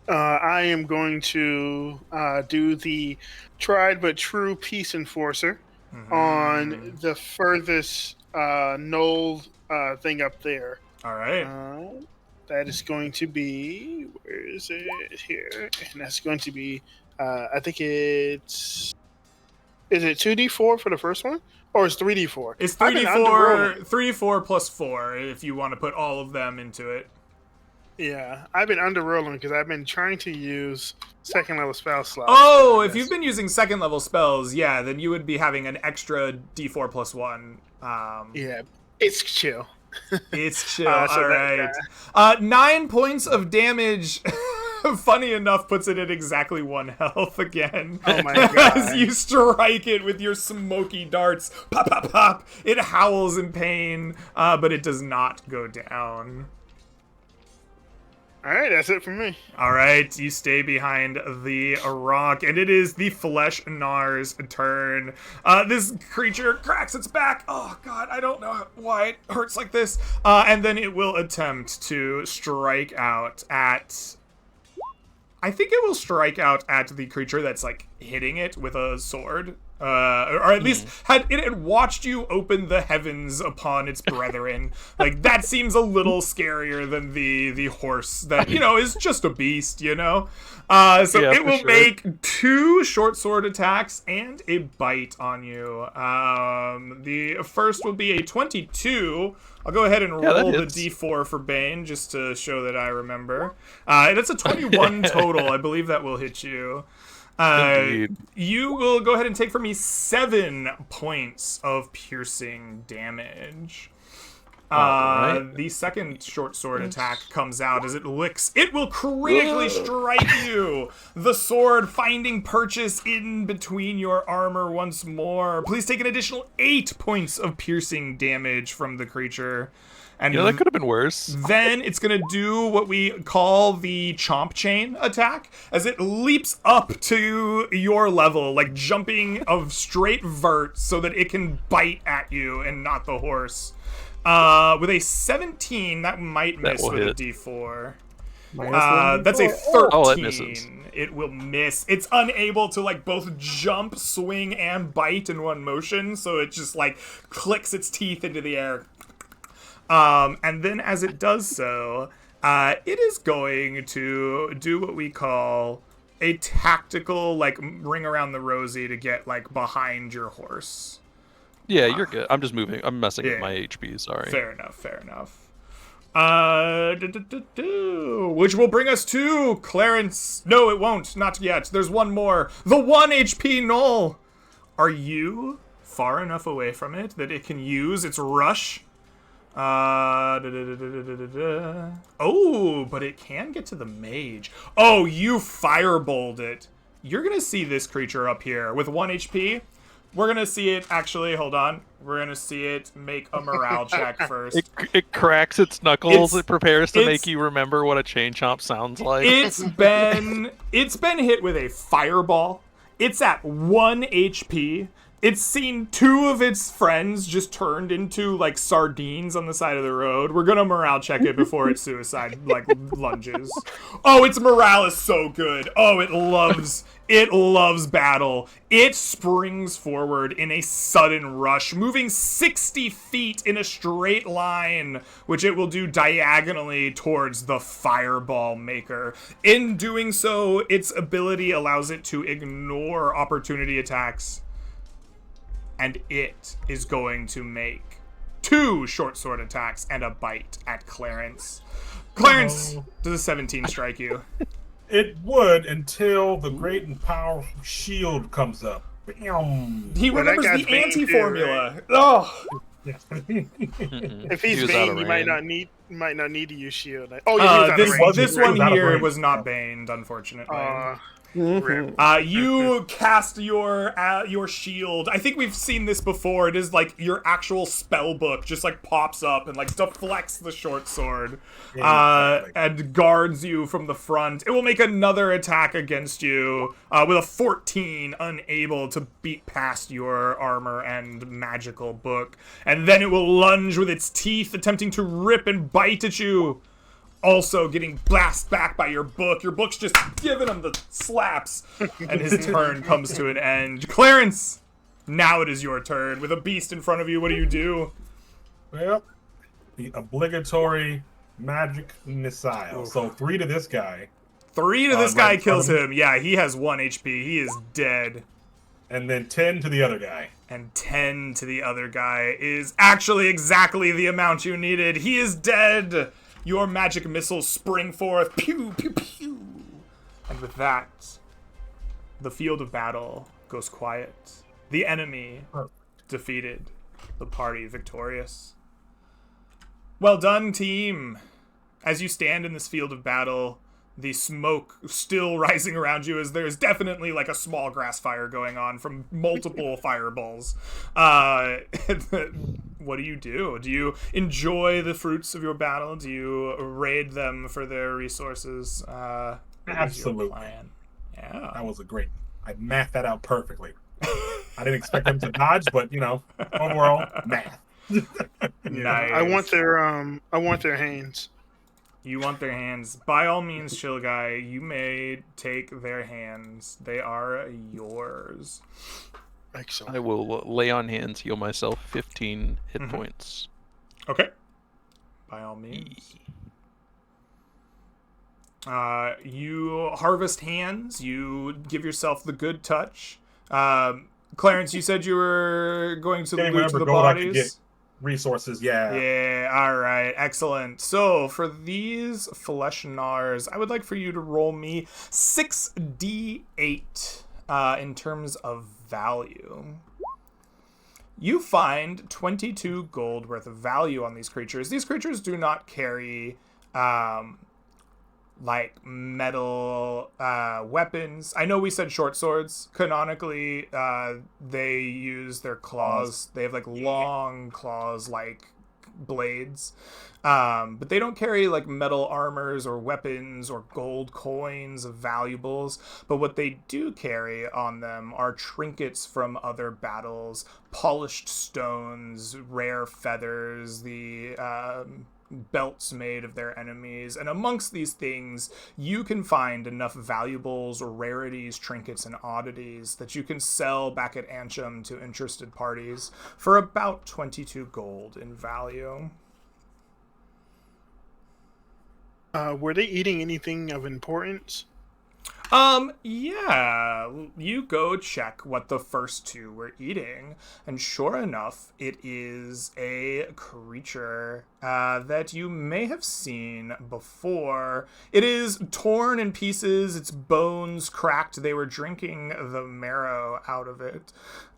I am going to do the tried but true peace enforcer on the furthest knoll thing up there. All right. That is going to be, where is it here? And that's going to be, I think is it 2d4 for the first one? Or is 3d4? It's I've been 3d4, underrolling. 3d4 plus 4 if you want to put all of them into it. Yeah, I've been underrolling because I've been trying to use second level spell slots. Oh, if you've been using second level spells, yeah, then you would be having an extra d4 plus 1. Yeah, it's chill. It's chill. So All that- right. 9 points of damage. Funny enough, puts it at exactly 1 health again. Oh my God. As you strike it with your smoky darts, pop, pop, pop. It howls in pain, but it does not go down. All right, that's it for me. All right, you stay behind the rock, and it is the Flesh Nar's turn. This creature cracks its back. Oh, God, I don't know why it hurts like this. And then it will attempt to strike out at... I think it will strike out at the creature that's, like, hitting it with a sword. or at least it had watched you open the heavens upon its brethren. Like, that seems a little scarier than the horse that, is just a beast, So Yeah, it for will sure. make 2 short sword attacks and a bite on you. The first will be a 22. I'll go ahead and Yeah, that roll the hits. d4 for Bane just to show that I remember. That's a 21 total. I believe that will hit you. Indeed. You will go ahead and take from me 7 points of piercing damage. Alright. The second short sword attack comes out as it licks. It will critically strike you. The sword finding purchase in between your armor once more. Please take an additional 8 points of piercing damage from the creature. And That could have been worse. then it's going to do what we call the chomp chain attack as it leaps up to your level, like jumping of straight vert so that it can bite at you and not the horse. With a 17, that might miss will with a hit. d4. -1d4. That's a 13. Oh, it misses. It will miss. It's unable to both jump, swing, and bite in one motion, so it just clicks its teeth into the air. And then as it does so, it is going to do what we call a tactical, ring around the rosy to get, behind your horse. Yeah, you're good. I'm just moving. I'm messing Yeah. with my HP. Sorry. Fair enough. Which will bring us to Clarence. No, it won't. Not yet. There's one more. The 1 HP Null. Are you far enough away from it that it can use its rush? Oh, but it can get to the mage. Oh, you firebolt it. You're gonna see this creature up here with 1 HP. We're gonna see it, actually, hold on. We're gonna see it make a morale check first. It cracks its knuckles. It's- It prepares to it's- make you remember what a chain chomp sounds like. It's been hit with a fireball. It's at 1 HP. It's seen 2 of its friends just turned into sardines on the side of the road. We're gonna morale check it before its suicide lunges. Oh, its morale is so good. Oh, it loves battle. It springs forward in a sudden rush, moving 60 feet in a straight line, which it will do diagonally towards the fireball maker. In doing so, its ability allows it to ignore opportunity attacks. And it is going to make 2 short sword attacks and a bite at Clarence. Clarence, No. does a 17 strike you? It would until the great and powerful shield comes up. Bam. He Well, that remembers guy's the Bane too, anti-formula. Oh, If he's He was out Bane, of you might range. not need to use shield. Oh, yeah, he was out of this range. this He was one out of here range. was not baned, unfortunately. Mhm. You cast your shield. I think we've seen this before. It is your actual spell book just pops up and deflects the short sword, Yeah, exactly. and guards you from the front. It will make another attack against you with a 14, unable to beat past your armor and magical book. And then it will lunge with its teeth, attempting to rip and bite at you. Also getting blasted back by your book. Your book's just giving him the slaps. And his turn comes to an end. Clarence, now it is your turn. With a beast in front of you, what do? Well, the obligatory magic missile. So 3 to this guy, 3 to this right guy in front kills of me. him. Yeah, he has 1 HP. He is dead. and then 10 to the other guy. And 10 to the other guy is actually exactly the amount you needed. He is dead. Your magic missiles spring forth. Pew, pew, pew. And with that, the field of battle goes quiet. The enemy defeated. The party victorious. Well done, team. As you stand in this field of battle, the smoke still rising around you as there's definitely a small grass fire going on from multiple fireballs. What do? Do you enjoy the fruits of your battle? Do you raid them for their resources? What is your Absolutely. plan? Yeah. That was a great. I mathed that out perfectly. I didn't expect them to dodge, but overall, math. Nice. I want their hands. You want their hands. By all means, Chill Guy, you may take their hands. They are yours. Excellent. I will lay on hands, heal myself 15 hit Mhm. points. Okay. By all means. You harvest hands. You give yourself the good touch. Clarence, you said you were going to Getting loot whatever the gold I can bodies. get. Resources, yeah. Yeah, alright, excellent. So, for these flesh gnars, I would like for you to roll me 6d8 in terms of value. You find 22 gold worth of value on these creatures. These creatures do not carry like metal weapons. I know we said short swords. Canonically, they use their claws. They have like long claws like blades. But they don't carry like metal armors or weapons or gold coins of valuables. But what they do carry on them are trinkets from other battles, polished stones, rare feathers, the belts made of their enemies. And amongst these things, you can find enough valuables, rarities, trinkets, and oddities that you can sell back at Ancham to interested parties for about 22 gold in value. Were they eating anything of importance? Yeah, you go check what the first two were eating, and sure enough, it is a creature that you may have seen before. It is torn in pieces, its bones cracked. They were drinking the marrow out of it.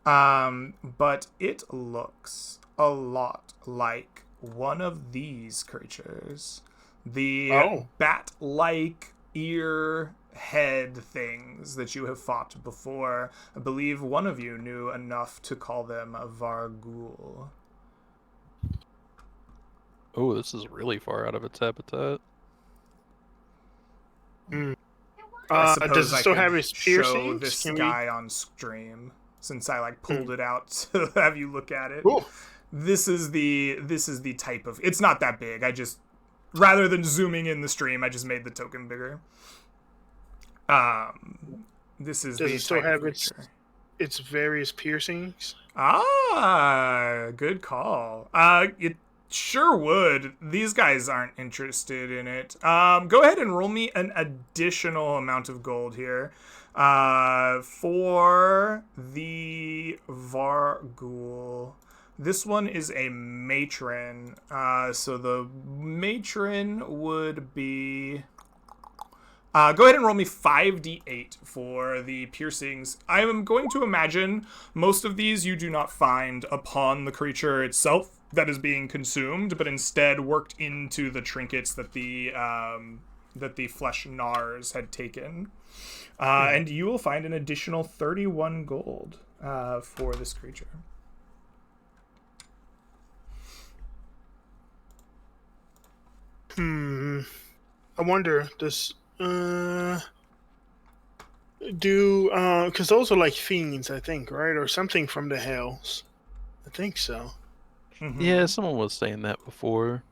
But it looks a lot like one of these creatures. The bat-like ear head things that you have fought before. I believe one of you knew enough to call them a Vargul. Oh, this is really far out of its habitat. I Does suppose it I still could have its show piercings? this Can guy on stream, since I like pulled it out to have you look at it. Cool. This is the type of. It's not that big. I just, rather than zooming in the stream, I just made the token bigger. This is Does the it still type of have creature. its various piercings? Ah, good call. It sure would. These guys aren't interested in it. Go ahead and roll me an additional amount of gold here. For the Vargul. This one is a matron. So the matron would be... go ahead and roll me 5d8 for the piercings. I am going to imagine most of these you do not find upon the creature itself that is being consumed, but instead worked into the trinkets that the flesh gnars had taken. And you will find an additional 31 gold for this creature. I wonder, does because those are like fiends, I think, right? Or something from the hells. I think so. Mhm. Yeah, someone was saying that before.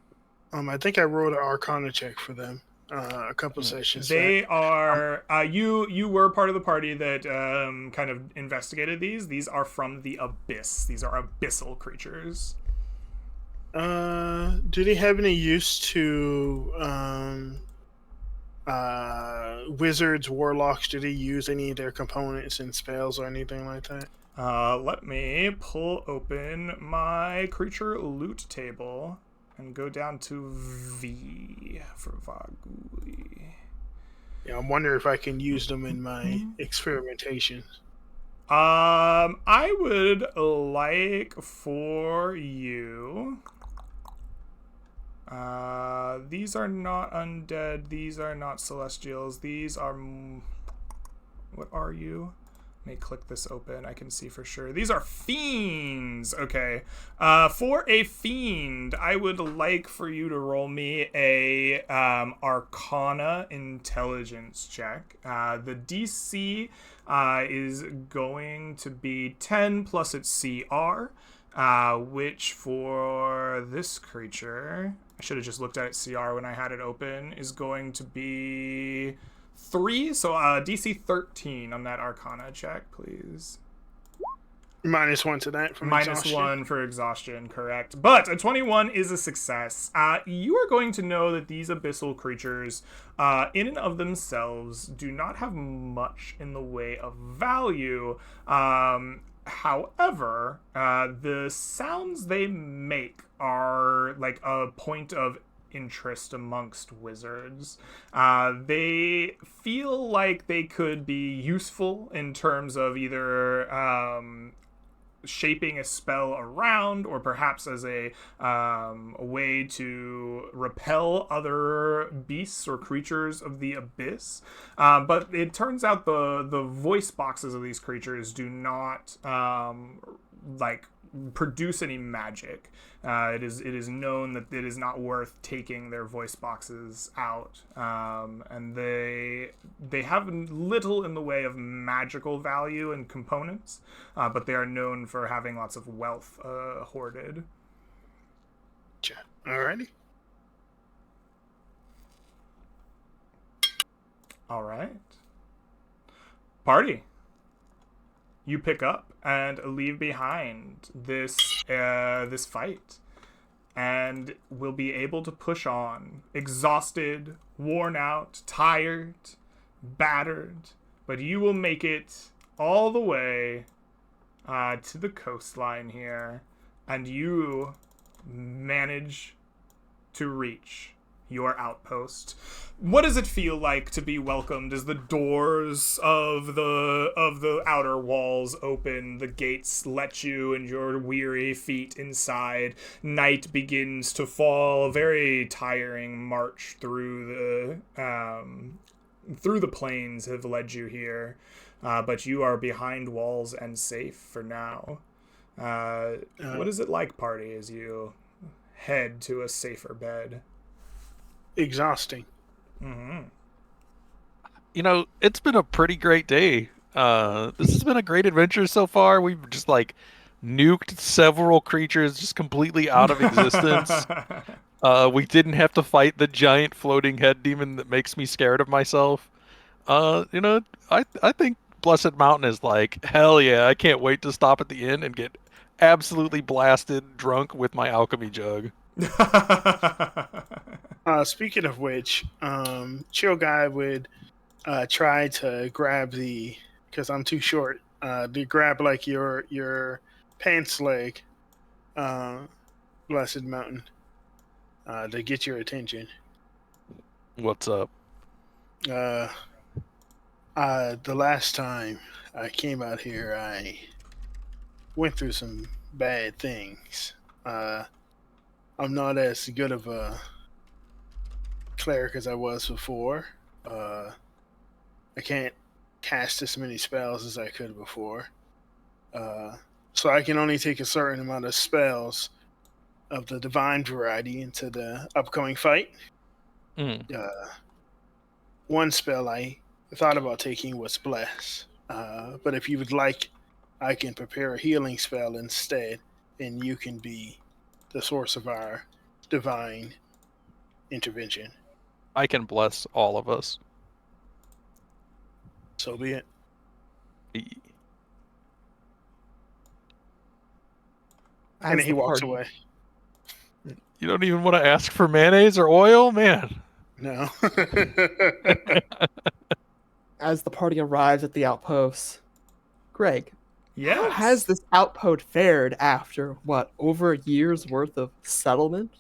I think I wrote an Arcana check for them a couple sessions back. They are you were part of the party that kind of investigated these. These are from the abyss. These are abyssal creatures. Do they have any use to wizards, warlocks? Do they use any of their components and spells or anything like that? Let me pull open my creature loot table and go down to V for Vaguli. Yeah, I'm wondering if I can use them in my experimentation. I would like for you. These are not undead. These are not celestials. These are. What are you? Let me click this open. I can see for sure. These are fiends. Okay. For a fiend, I would like for you to roll me a Arcana intelligence check. The DC is going to be 10 plus its CR, which for this creature, I should have just looked at its CR when I had it open, is going to be 3. So DC 13 on that Arcana check, please. -1 to that from Minus exhaustion. 1 for exhaustion, correct. But a 21 is a success. You are going to know that these abyssal creatures, in and of themselves, do not have much in the way of value. However, the sounds they make are like a point of interest amongst wizards. They feel like they could be useful in terms of either shaping a spell around, or perhaps as a way to repel other beasts or creatures of the abyss. But it turns out the voice boxes of these creatures do not produce any magic. It is known that it is not worth taking their voice boxes out, and they have little in the way of magical value and components, but they are known for having lots of wealth hoarded. Alrighty. All right. Party. You pick up and leave behind this this fight, and will be able to push on, exhausted, worn out, tired, battered, but you will make it all the way to the coastline here, and you manage to reach your outpost. What does it feel like to be welcomed as the doors of the outer walls open, the gates let you and your weary feet inside, night begins to fall, a very tiring march through the plains have led you here, but you are behind walls and safe for now. What is it like, party, as you head to a safer bed? Exhausting. Mm-hmm. You know, it's been a pretty great day. This has been a great adventure so far. We've just like nuked several creatures just completely out of existence. We didn't have to fight the giant floating head demon that makes me scared of myself. You know, I think Blessed Mountain is like, hell yeah, I can't wait to stop at the inn and get absolutely blasted drunk with my alchemy jug. Speaking of which, Chill Guy would try to grab because I'm too short, to grab like your pants leg, Blessed Mountain, to get your attention. What's up? The last time I came out here, I went through some bad things. I'm not as good of a cleric as I was before. I can't cast as many spells as I could before. So I can only take a certain amount of spells of the divine variety into the upcoming fight. One spell I thought about taking was Bless. But if you would like, I can prepare a healing spell instead, and you can be the source of our divine intervention. I can bless all of us. So be it. And he walks away. You don't even want to ask for mayonnaise or oil? Man. No. As the party arrives at the outpost, Greg, Yes. how has this outpost fared after, over a year's worth of settlement?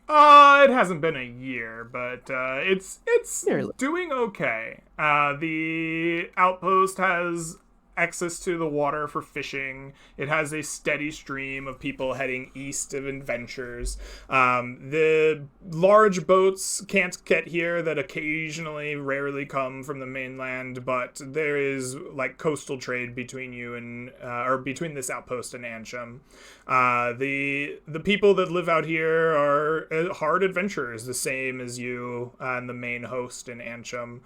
It hasn't been a year, but it's Nearly. doing okay. The outpost has access to the water for fishing. It has a steady stream of people heading east of adventures. The large boats can't get here that occasionally, rarely come from the mainland, but there is like coastal trade between you and or between this outpost and Ansham. The people that live out here are hard adventurers, the same as you and the main host in Ansham.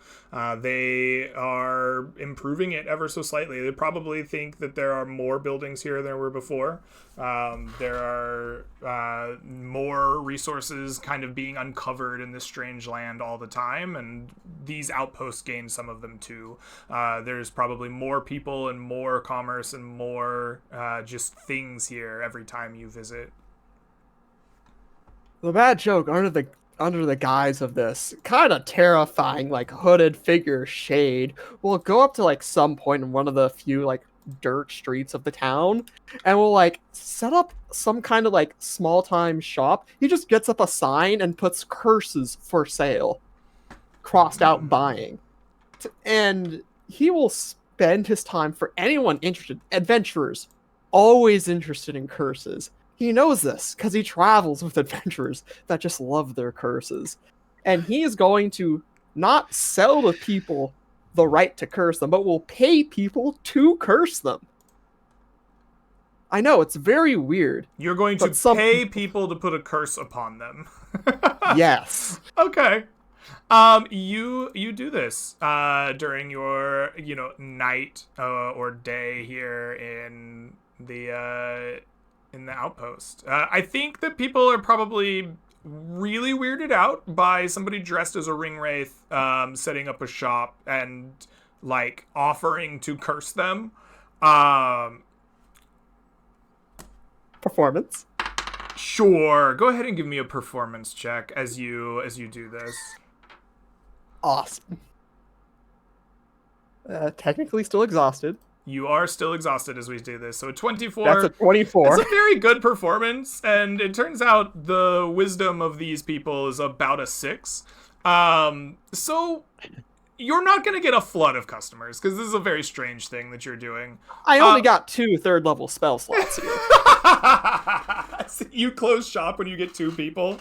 They are improving it ever so slightly. They probably think that there are more buildings here than there were before. There are more resources kind of being uncovered in this strange land all the time, and these outposts gain some of them too. There's probably more people and more commerce and more just things here every time you visit. The bad joke under the guise of this kind of terrifying, like, hooded figure Shade will go up to, like, some point in one of the few, like, dirt streets of the town and will, like, set up some kind of, like, small time shop. He just gets up a sign and puts curses for sale, crossed out buying. And he will spend his time for anyone interested, adventurers, always interested in curses. He knows this because he travels with adventurers that just love their curses. And he is going to not sell the people the right to curse them, but will pay people to curse them. I know, it's very weird. You're going to pay people to put a curse upon them. Yes. Okay. You do this during your night or day here in the outpost. I think that people are probably really weirded out by somebody dressed as a ring wraith setting up a shop and like offering to curse them. Performance. Sure. Go ahead and give me a performance check as you do this. Awesome. Technically still exhausted. You are still exhausted as we do this. So a 24. That's a 24. It's a very good performance, and it turns out the wisdom of these people is about a 6. So you're not going to get a flood of customers, because this is a very strange thing that you're doing. I only got 2 third-level spell slots here. You close shop when you get 2 people.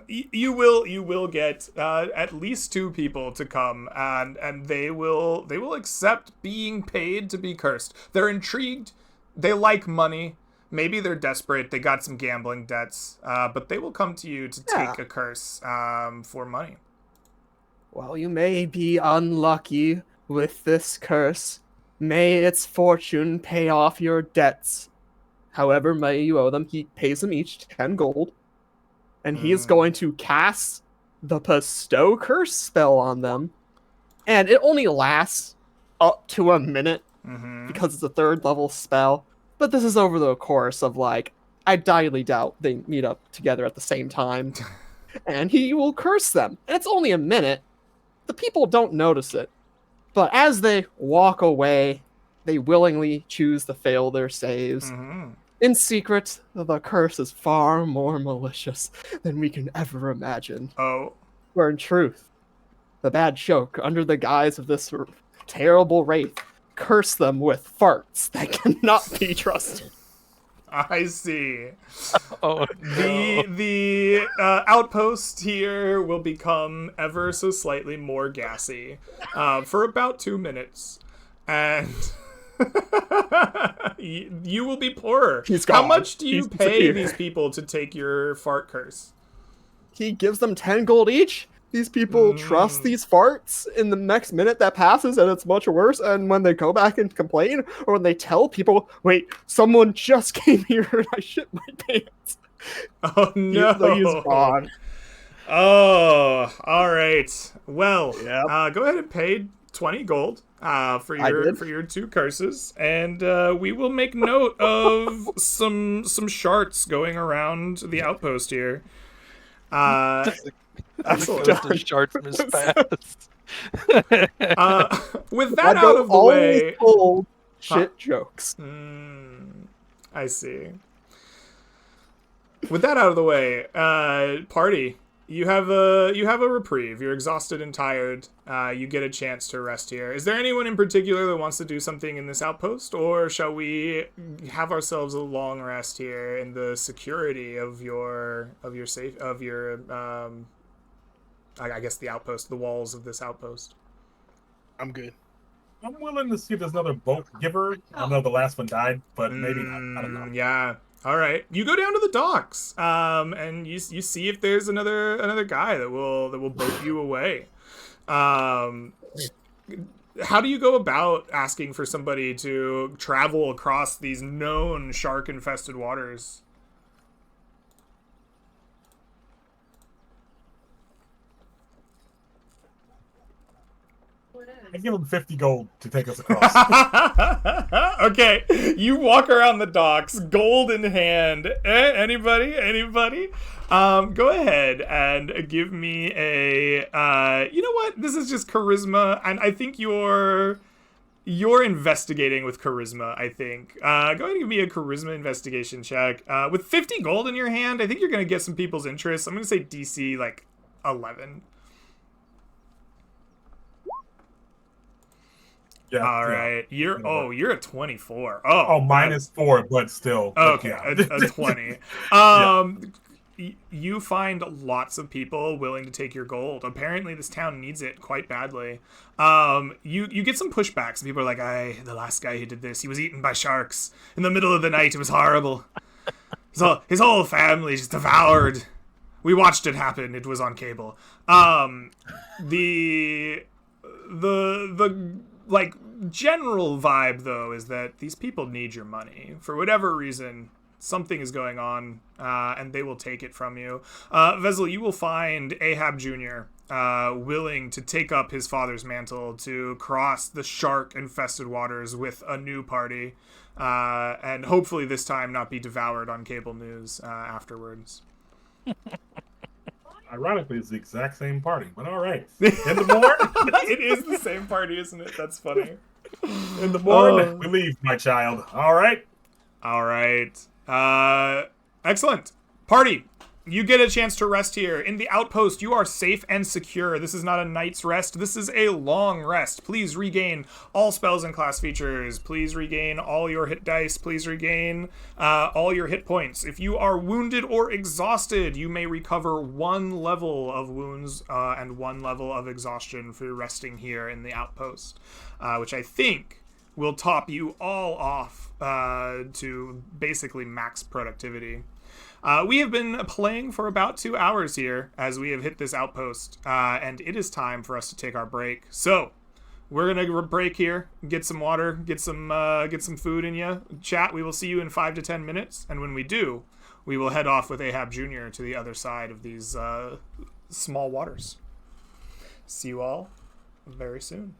You will get at least 2 people to come, and they will accept being paid to be cursed. They're intrigued. They like money. Maybe they're desperate. They got some gambling debts, but they will come to you to take a curse for money. Well, you may be unlucky with this curse. May its fortune pay off your debts. However may you owe them. He pays them each 10 gold. And he is going to cast the Bestow Curse spell on them. And it only lasts up to a minute because it's a 3rd level spell. But this is over the course of, like, I highly doubt they meet up together at the same time. And he will curse them. And it's only a minute. The people don't notice it. But as they walk away, they willingly choose to fail their saves. In secret, the curse is far more malicious than we can ever imagine. Oh. Where in truth, the bad joke, under the guise of this terrible wraith, curse them with farts that cannot be trusted. I see. Oh, The outpost here will become ever so slightly more gassy for about 2 minutes, and you will be poorer. He's gone. How much do you He's pay disappeared. these people to take your fart curse? He gives them 10 gold each. These people trust these farts in the next minute that passes, and it's much worse. And when they go back and complain, or when they tell people, wait, someone just came here and I shit my pants. Oh no! He's gone. Oh, all right. Well, Yep. go ahead and pay 20 gold for your 2 curses, and we will make note of some sharts going around the outpost here. Excellent. the shards miss fast. With that out of the way, Old shit jokes. I see. With that out of the way, party, you have a reprieve. You're exhausted and tired. You get a chance to rest here. Is there anyone in particular that wants to do something in this outpost, or shall we have ourselves a long rest here in the security of your I guess the outpost, the walls of this outpost? I'm good. I'm willing to see if there's another boat giver. I know the last one died, but maybe not. I don't know. Yeah. All right. You go down to the docks, and you see if there's another guy that will boat you away. how do you go about asking for somebody to travel across these known shark-infested waters? I give him 50 gold to take us across. Okay, you walk around the docks, gold in hand. Anybody? Anybody? Go ahead and give me a. You know what? This is just charisma, and I think you're investigating with charisma. I think. Go ahead and give me a charisma investigation check. With 50 gold in your hand, I think you're gonna get some people's interest. I'm gonna say DC like 11. Yeah. All yeah. right, you're a 24. Oh, -4, but still. Okay, Yeah. a 20. You find lots of people willing to take your gold. Apparently, this town needs it quite badly. You get some pushbacks. People are like, the last guy who did this, he was eaten by sharks in the middle of the night. It was horrible. His whole family just devoured. We watched it happen. It was on cable. The like general vibe though is that these people need your money for whatever reason. Something is going on, and they will take it from you. Vezel, you will find Ahab Jr. Willing to take up his father's mantle to cross the shark-infested waters with a new party, and hopefully this time not be devoured on cable news afterwards. Ironically, it's the exact same party, but all right. In the morning, It is the same party, isn't it? That's funny. in the morning, we leave, my child. All right. All right. Excellent. Party, you get a chance to rest here. In the outpost, you are safe and secure. This is not a night's rest. This is a long rest. Please regain all spells and class features. Please regain all your hit dice. Please regain all your hit points. If you are wounded or exhausted, you may recover 1 level of wounds and 1 level of exhaustion for resting here in the outpost, which I think will top you all off to basically max productivity. We have been playing for about 2 hours here as we have hit this outpost, and it is time for us to take our break. So we're gonna break here, get some water, get some food in you. Chat. We will see you in 5 to 10 minutes, and when we do, we will head off with Ahab Jr. to the other side of these small waters. See you all very soon.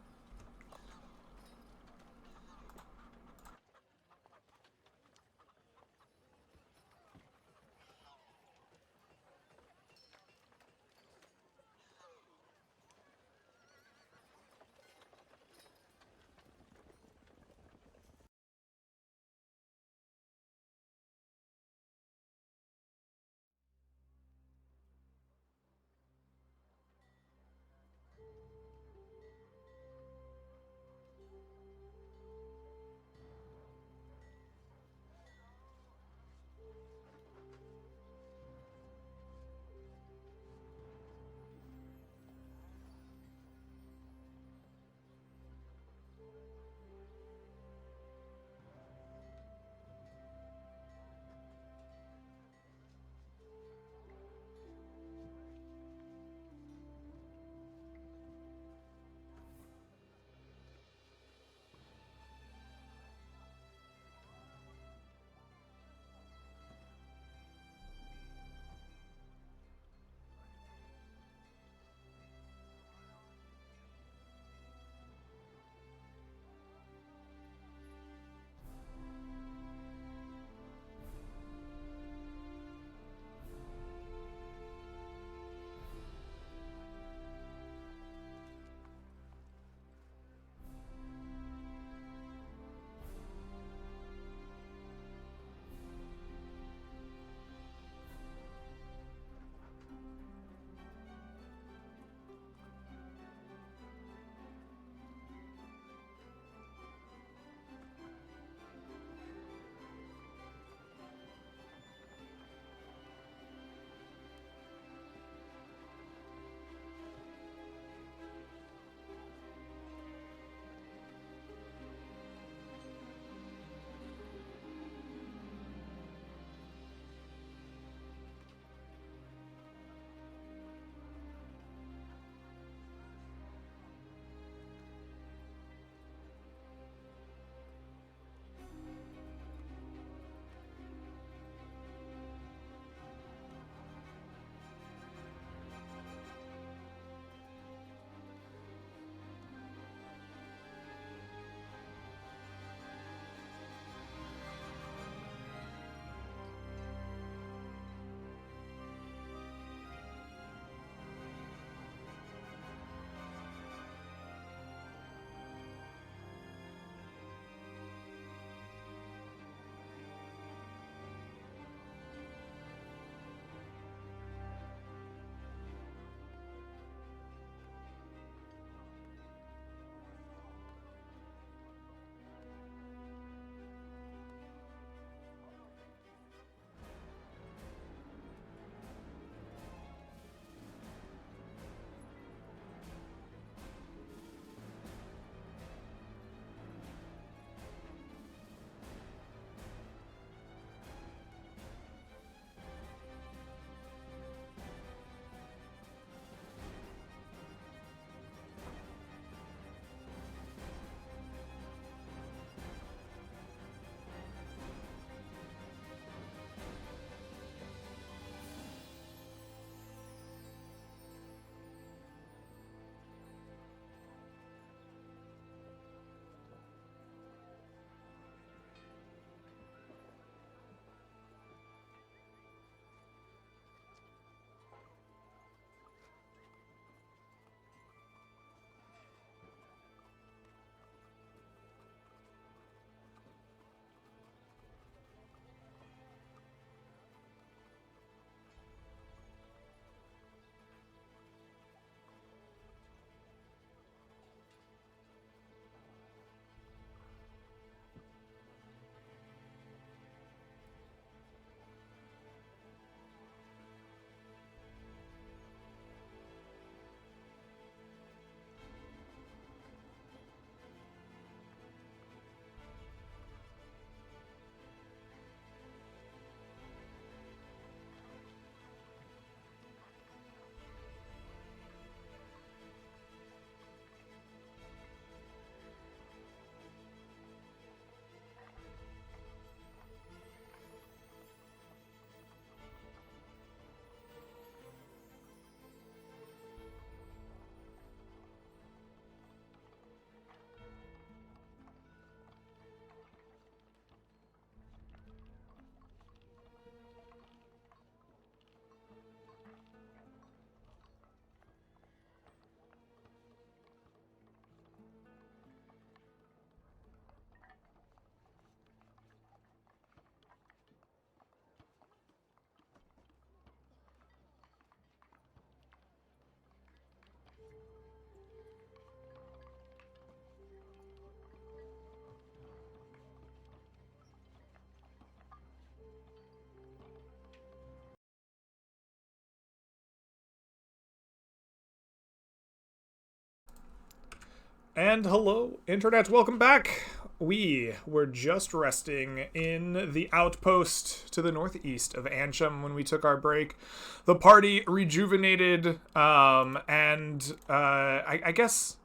And hello, Internet. Welcome back. We were just resting in the outpost to the northeast of Ansham when we took our break. The party rejuvenated, and I guess...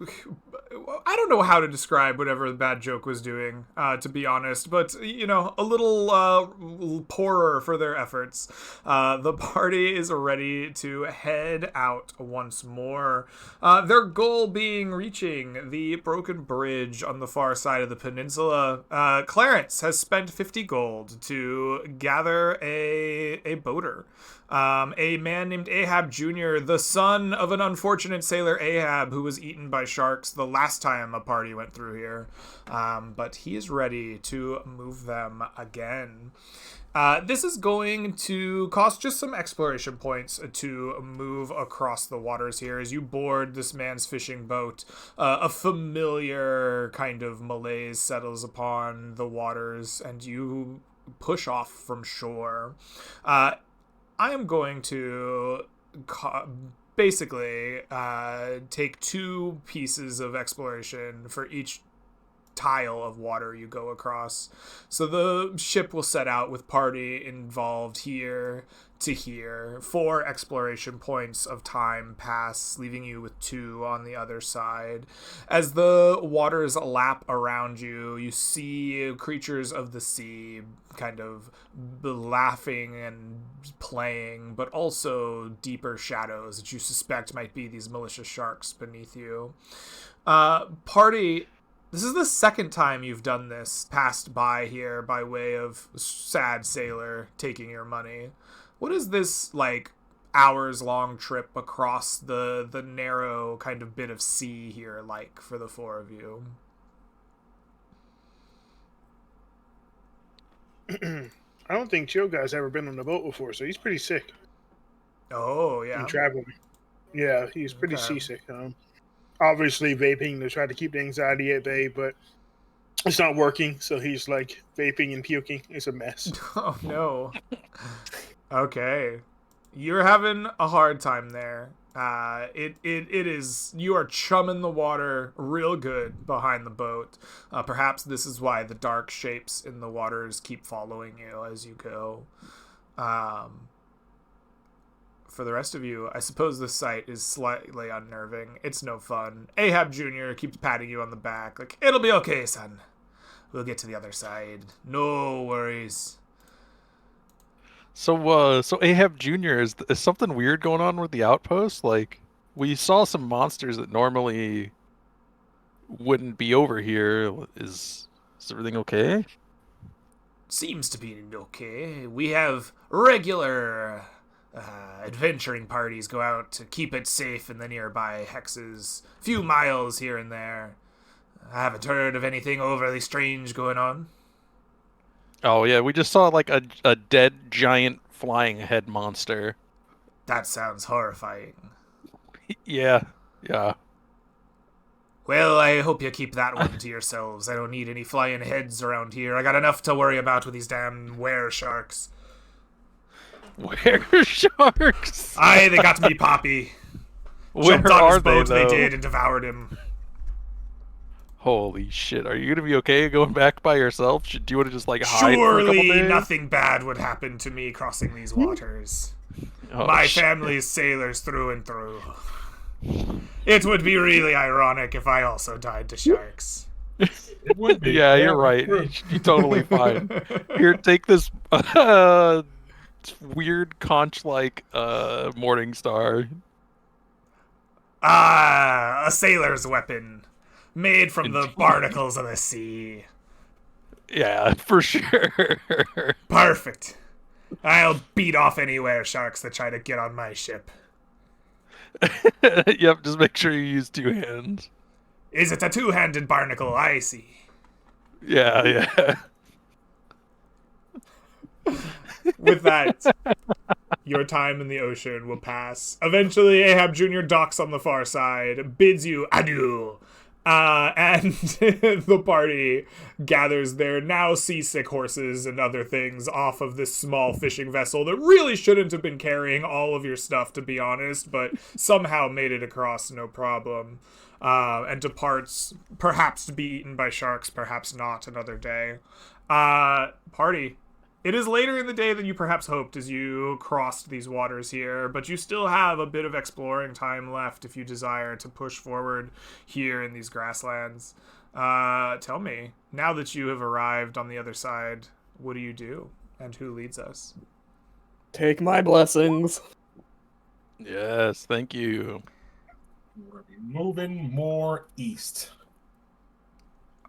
I don't know how to describe whatever the bad joke was doing, to be honest, but, you know, a little poorer for their efforts. The party is ready to head out once more. Their goal being reaching the broken bridge on the far side of the peninsula. Clarence has spent 50 gold to gather a boater. A man named Ahab Jr., the son of an unfortunate sailor Ahab who was eaten by sharks the last time a party went through here. But he is ready to move them again. This is going to cost just some exploration points to move across the waters here as you board this man's fishing boat. A familiar kind of malaise settles upon the waters and you push off from shore. I am going to basically take 2 pieces of exploration for each tile of water you go across. So the ship will set out with party involved here to here. 4 exploration points of time pass, leaving you with 2 on the other side. As the waters lap around you, you see creatures of the sea kind of laughing and playing, but also deeper shadows that you suspect might be these malicious sharks beneath you. Party... This is the second time you've done this, passed by here by way of sad sailor taking your money. What is this, like, hours-long trip across the narrow kind of bit of sea here like for the 4 of you? I don't think Chill Guy's ever been on a boat before, so he's pretty sick. Oh, yeah. And traveling. Yeah, he's pretty seasick. Obviously vaping to try to keep the anxiety at bay, but it's not working, so he's like vaping and puking. It's a mess. Oh no. Okay. You're having a hard time there. It is, you are chumming the water real good behind the boat. Perhaps this is why the dark shapes in the waters keep following you as you go. For the rest of you, I suppose this sight is slightly unnerving. It's no fun. Ahab Jr. keeps patting you on the back, like, it'll be okay, son. We'll get to the other side. No worries. So Ahab Jr., is something weird going on with the outpost? Like, we saw some monsters that normally wouldn't be over here. Is everything okay? Seems to be okay. We have regular adventuring parties go out to keep it safe in the nearby hexes. Few miles here and there. I haven't heard of anything overly strange going on. Oh yeah, we just saw like a dead giant flying head monster. That sounds horrifying. Yeah. Well, I hope you keep that one to yourselves. I don't need any flying heads around here. I got enough to worry about with these damn were sharks. Were sharks? Aye, they got me, Poppy. Jumped on his boat, they did, and devoured him. Holy shit, are you gonna be okay going back by yourself? Do you want to just like hide for a couple Surely days? nothing bad would happen to me crossing these waters. Oh, My shit. family's sailors through and through. It would be really ironic if I also died to sharks. It would be. Yeah, you're right. You're totally fine. Here, take this weird conch-like morning star. Ah, a sailor's weapon. Made from the barnacles of the sea. Yeah, for sure. Perfect. I'll beat off any were sharks that try to get on my ship. Yep, just make sure you use 2 hands. Is it a 2-handed barnacle? I see. Yeah. With that, your time in the ocean will pass. Eventually, Ahab Jr. docks on the far side, bids you adieu, And the party gathers their now seasick horses and other things off of this small fishing vessel that really shouldn't have been carrying all of your stuff, to be honest, but somehow made it across no problem. And departs, perhaps to be eaten by sharks, perhaps not, another day. Party. It is later in the day than you perhaps hoped as you crossed these waters here, but you still have a bit of exploring time left if you desire to push forward here in these grasslands. Tell me, now that you have arrived on the other side, what do you do? And who leads us? Take my blessings. Yes, thank you. We're moving more east.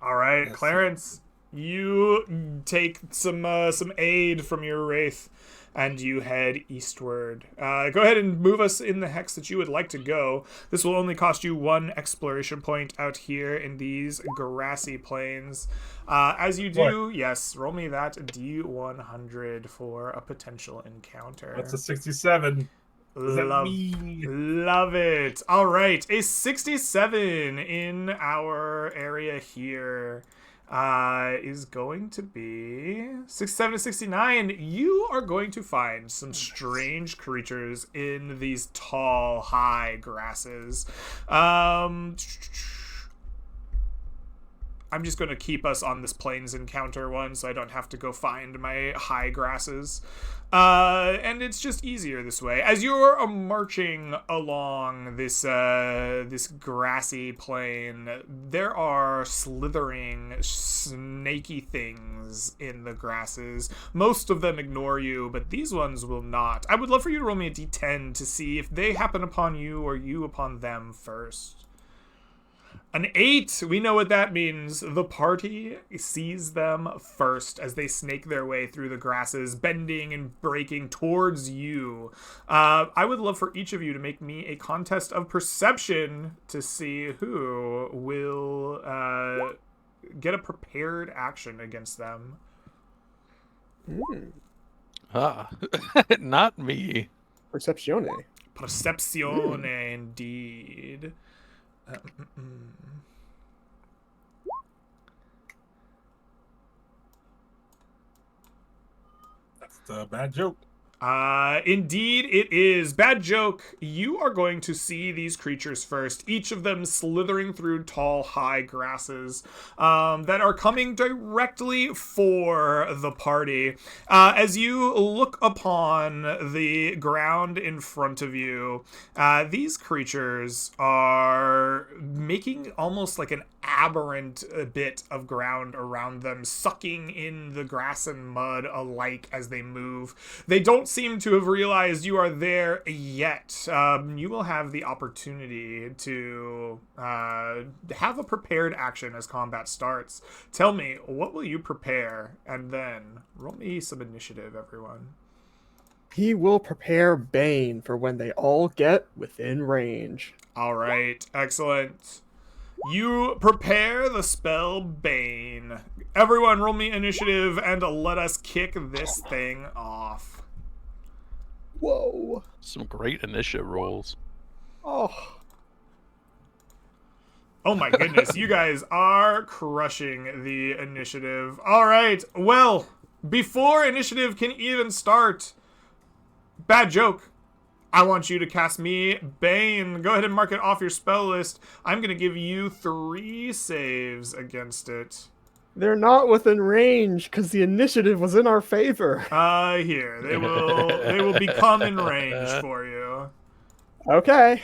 All right, Yes. Clarence, you take some aid from your wraith, and you head eastward. Go ahead and move us in the hex that you would like to go. This will only cost you 1 exploration point out here in these grassy plains. As you do, yes, roll me that D100 for a potential encounter. That's a 67. Does that Love, mean love it. All right, a 67 in our area here is going to be 67 to 69. You are going to find some strange creatures in these tall, high grasses. I'm just going to keep us on this plains encounter one so I don't have to go find my high grasses. And it's just easier this way. As you're marching along this this grassy plain, there are slithering, snaky things in the grasses. Most of them ignore you, but these ones will not. I would love for you to roll me a d10 to see if they happen upon you or you upon them first. An 8, we know what that means. The party sees them first as they snake their way through the grasses, bending and breaking towards you. I would love for each of you to make me a contest of perception to see who will get a prepared action against them. Not me. Perceptione. Percepzione, indeed. that's a bad joke? Indeed it is. Bad joke. You are going to see these creatures first, each of them slithering through tall, high grasses that are coming directly for the party. As you look upon the ground in front of you, these creatures are making almost like an aberrant bit of ground around them, sucking in the grass and mud alike as they move. They don't seem to have realized you are there yet. You will have the opportunity to have a prepared action as combat starts. Tell me, what will you prepare? And then roll me some initiative, everyone. He will prepare Bane for when they all get within range. All right, excellent. You prepare the spell Bane. Everyone roll me initiative and let us kick this thing off. Whoa. Some great initiative rolls. Oh. Oh my goodness, you guys are crushing the initiative. All right, well, before initiative can even start, bad joke. I want you to cast me Bane. Go ahead and mark it off your spell list. I'm going to give you 3 saves against it. They're not within range because the initiative was in our favor. Here. They will become in range for you. Okay.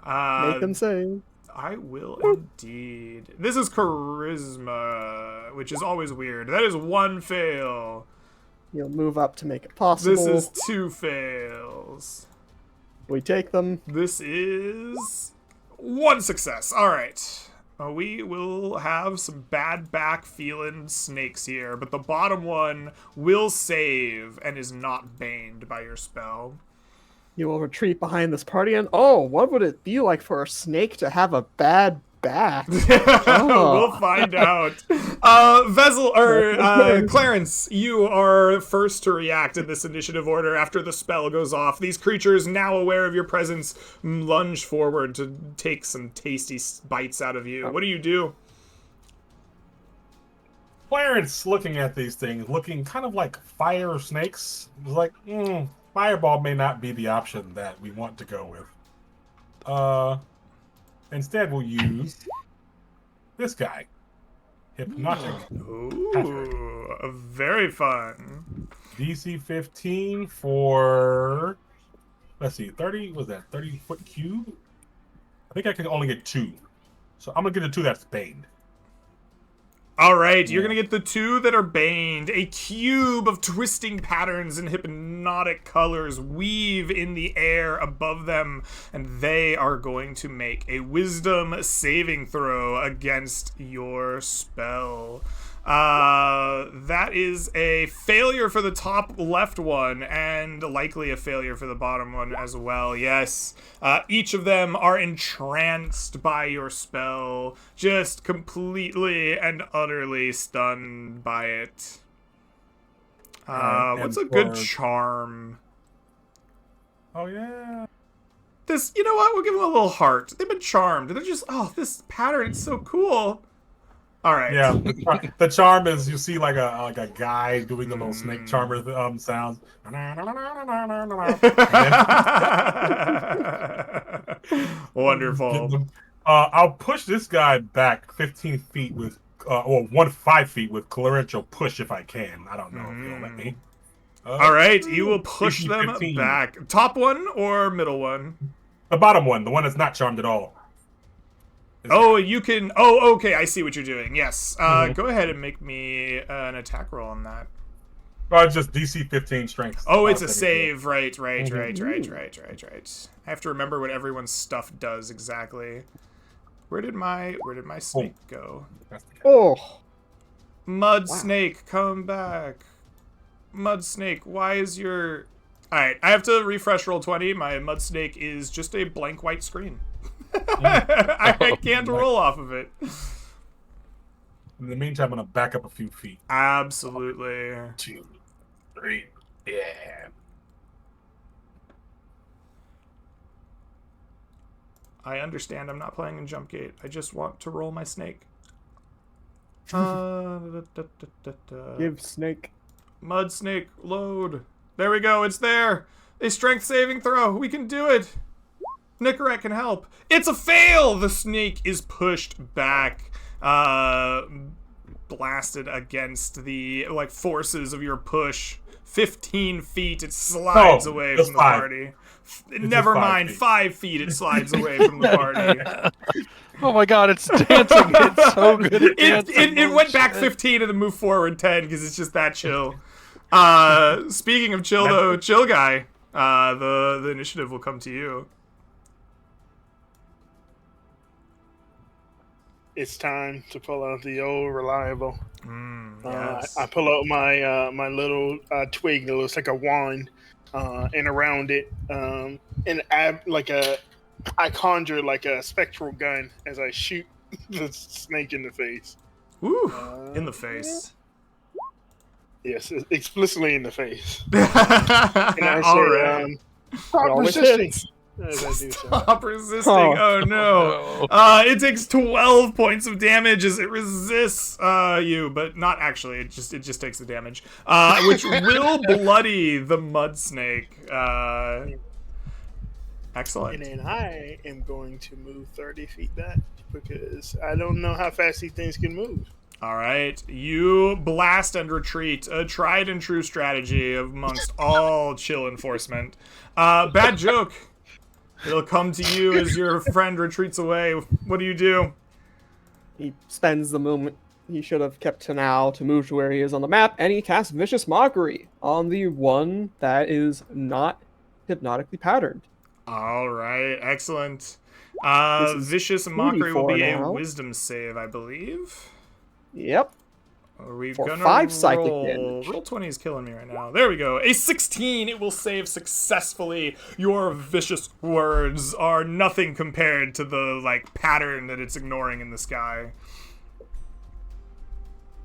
Uh, Make them save. I will indeed. This is charisma, which is always weird. That is 1 fail. You'll move up to make it possible. This is 2 fails. We take them. This is 1 success. All right. We will have some bad back feeling snakes here, but the bottom one will save and is not baned by your spell. You will retreat behind this party and what would it be like for a snake to have a bad back. We'll find out. Clarence, you are first to react in this initiative order after the spell goes off. These creatures, now aware of your presence, lunge forward to take some tasty bites out of you. What do you do? Clarence, looking at these things, looking kind of like fire snakes, was like, fireball may not be the option that we want to go with. Instead, we'll use this guy, Hypnotic. Ooh, very fun. DC 15 for, let's see, 30, was that 30-foot cube? I think I can only get 2. So I'm going to get the 2 that's baned. All right, you're going to get the 2 that are baned. A cube of twisting patterns and hypnotic colors weave in the air above them, and they are going to make a wisdom saving throw against your spell. That is a failure for the top left one, and likely a failure for the bottom one as well. Yes, each of them are entranced by your spell, just completely and utterly stunned by it. What's a good charm? Oh, yeah. This, you know what? We'll give them a little heart. They've been charmed. They're just, this pattern is so cool. All right. Yeah, the charm is you see like a guy doing the little snake charmer sounds. Wonderful. I'll push this guy back 15 feet with, 5 feet with Clarential push if I can. I don't know if you'll let me. All right, you will push them 15. back. Top one or middle one? The bottom one, the one that's not charmed at all. Oh, you can. Oh, okay. I see what you're doing. Yes. Go ahead and make me an attack roll on that. Oh, it's just DC 15 strength. Oh, it's a save. Right. I have to remember what everyone's stuff does exactly. Where did my snake go? Oh, Mud snake, come back. Mud snake, why is your... Alright, I have to refresh Roll20. My mud snake is just a blank white screen. I can't roll off of it. In the meantime, I'm going to back up a few feet. Absolutely. 2, 3, yeah. I understand I'm not playing in Jump Gate. I just want to roll my snake. give snake. Mud snake, load. There we go, it's there. A strength saving throw. We can do it. Nicorette can help. It's a fail! The snake is pushed back, blasted against the forces of your push. 15 feet, it slides away from the party. Never mind, 5 feet it slides away from the party. Oh my god, it's dancing. It's so good at dancing. It went back 15 and then moved forward 10 because it's just that chill. Speaking of chill, though, chill guy, the initiative will come to you. It's time to pull out the old reliable. Yes. I pull out my my little twig that looks like a wand, and around it, I conjure like a spectral gun as I shoot the snake in the face. Woo! In the face. Yes, explicitly in the face. And I say, alright. Stop resisting. As I do so. Stop resisting. Oh no. It takes 12 points of damage as it resists you, but not actually. It just takes the damage. Which will bloody the mud snake. Excellent. And then I am going to move 30 feet back because I don't know how fast these things can move. All right, you blast and retreat, a tried and true strategy amongst all chill enforcement. Bad joke. It'll come to you as your friend retreats away. What do you do? He spends the moment he should have kept to now to move to where he is on the map, and he casts Vicious Mockery on the one that is not hypnotically patterned. All right, excellent. Vicious Mockery will be a wisdom save, I believe. Yep. We've For gonna 5 psychic roll. damage. Roll 20 is killing me right now. There we go. A 16. It will save successfully. Your vicious words are nothing compared to the like pattern that it's ignoring in the sky.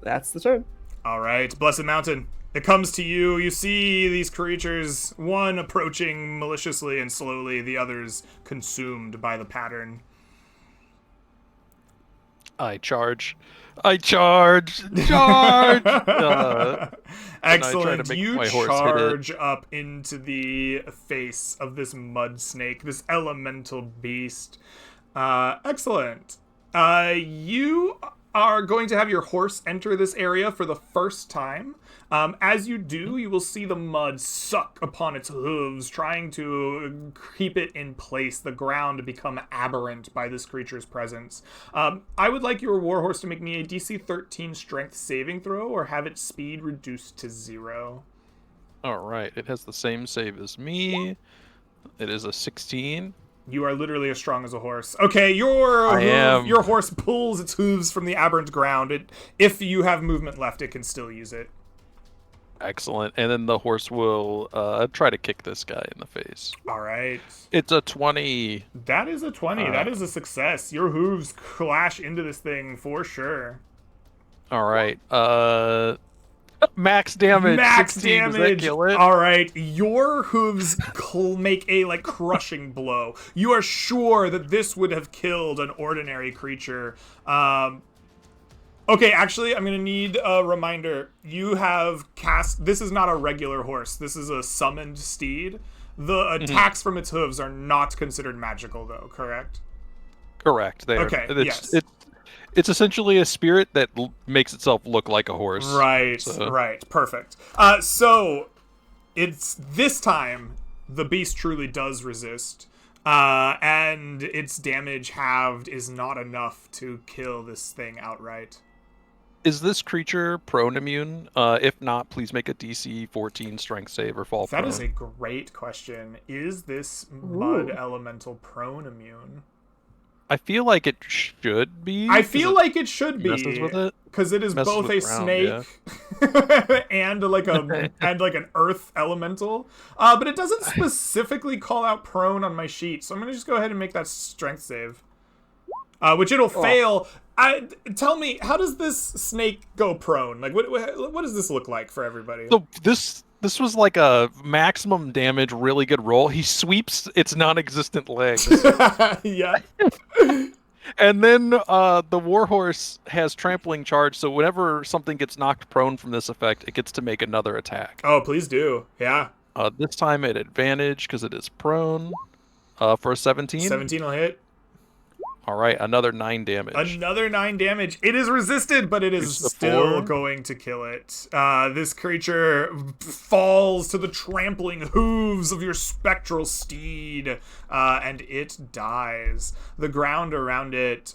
That's the turn. All right, Blessed Mountain. It comes to you. You see these creatures, one approaching maliciously and slowly, the others consumed by the pattern. I charge. Charge! And I try Excellent. to make You my horse hit it. charge up into the face of this mud snake, this elemental beast. Excellent. You are going to have your horse enter this area for the first time. As you do, you will see the mud suck upon its hooves, trying to keep it in place, the ground become aberrant by this creature's presence. I would like your warhorse to make me a DC 13 strength saving throw, or have its speed reduced to 0. Alright, it has the same save as me. It is a 16. You are literally as strong as a horse. Okay, your horse pulls its hooves from the aberrant ground. If you have movement left, it can still use it. Excellent. And then the horse will try to kick this guy in the face. All right. It's a 20. That is a 20. That is a success. Your hooves clash into this thing for sure. Alright. Max damage. Max 16. Does that damage. kill it? All right. Your hooves make a crushing blow. You are sure that this would have killed an ordinary creature. Okay, actually, I'm going to need a reminder. You have cast... This is not a regular horse. This is a summoned steed. The attacks from its hooves are not considered magical, though, correct? Correct. There. Okay, yes. It's essentially a spirit that makes itself look like a horse. Right, so. Right. Perfect. So, it's this time, the beast truly does resist. And its damage halved is not enough to kill this thing outright. Is this creature prone immune? If not, please make a DC 14 strength save or fall prone. That is a great question. Is this mud elemental prone immune? I feel like it should be. I feel like it should be. Messes with it? Because it is Messes both with a ground, snake and an earth elemental. But it doesn't specifically call out prone on my sheet, so I'm gonna just go ahead and make that strength save. Which it'll fail. Tell me, how does this snake go prone? Like, what does this look like for everybody? So this was like a maximum damage, really good roll. He sweeps its non-existent legs. Yeah. And then the warhorse has trampling charge, so whenever something gets knocked prone from this effect, it gets to make another attack. Oh, please do. Yeah. This time at advantage because it is prone for a 17. 17 will hit. All right, another 9 damage. Another 9 damage. It is resisted, but it is still going to kill it. This creature falls to the trampling hooves of your spectral steed, and it dies. The ground around it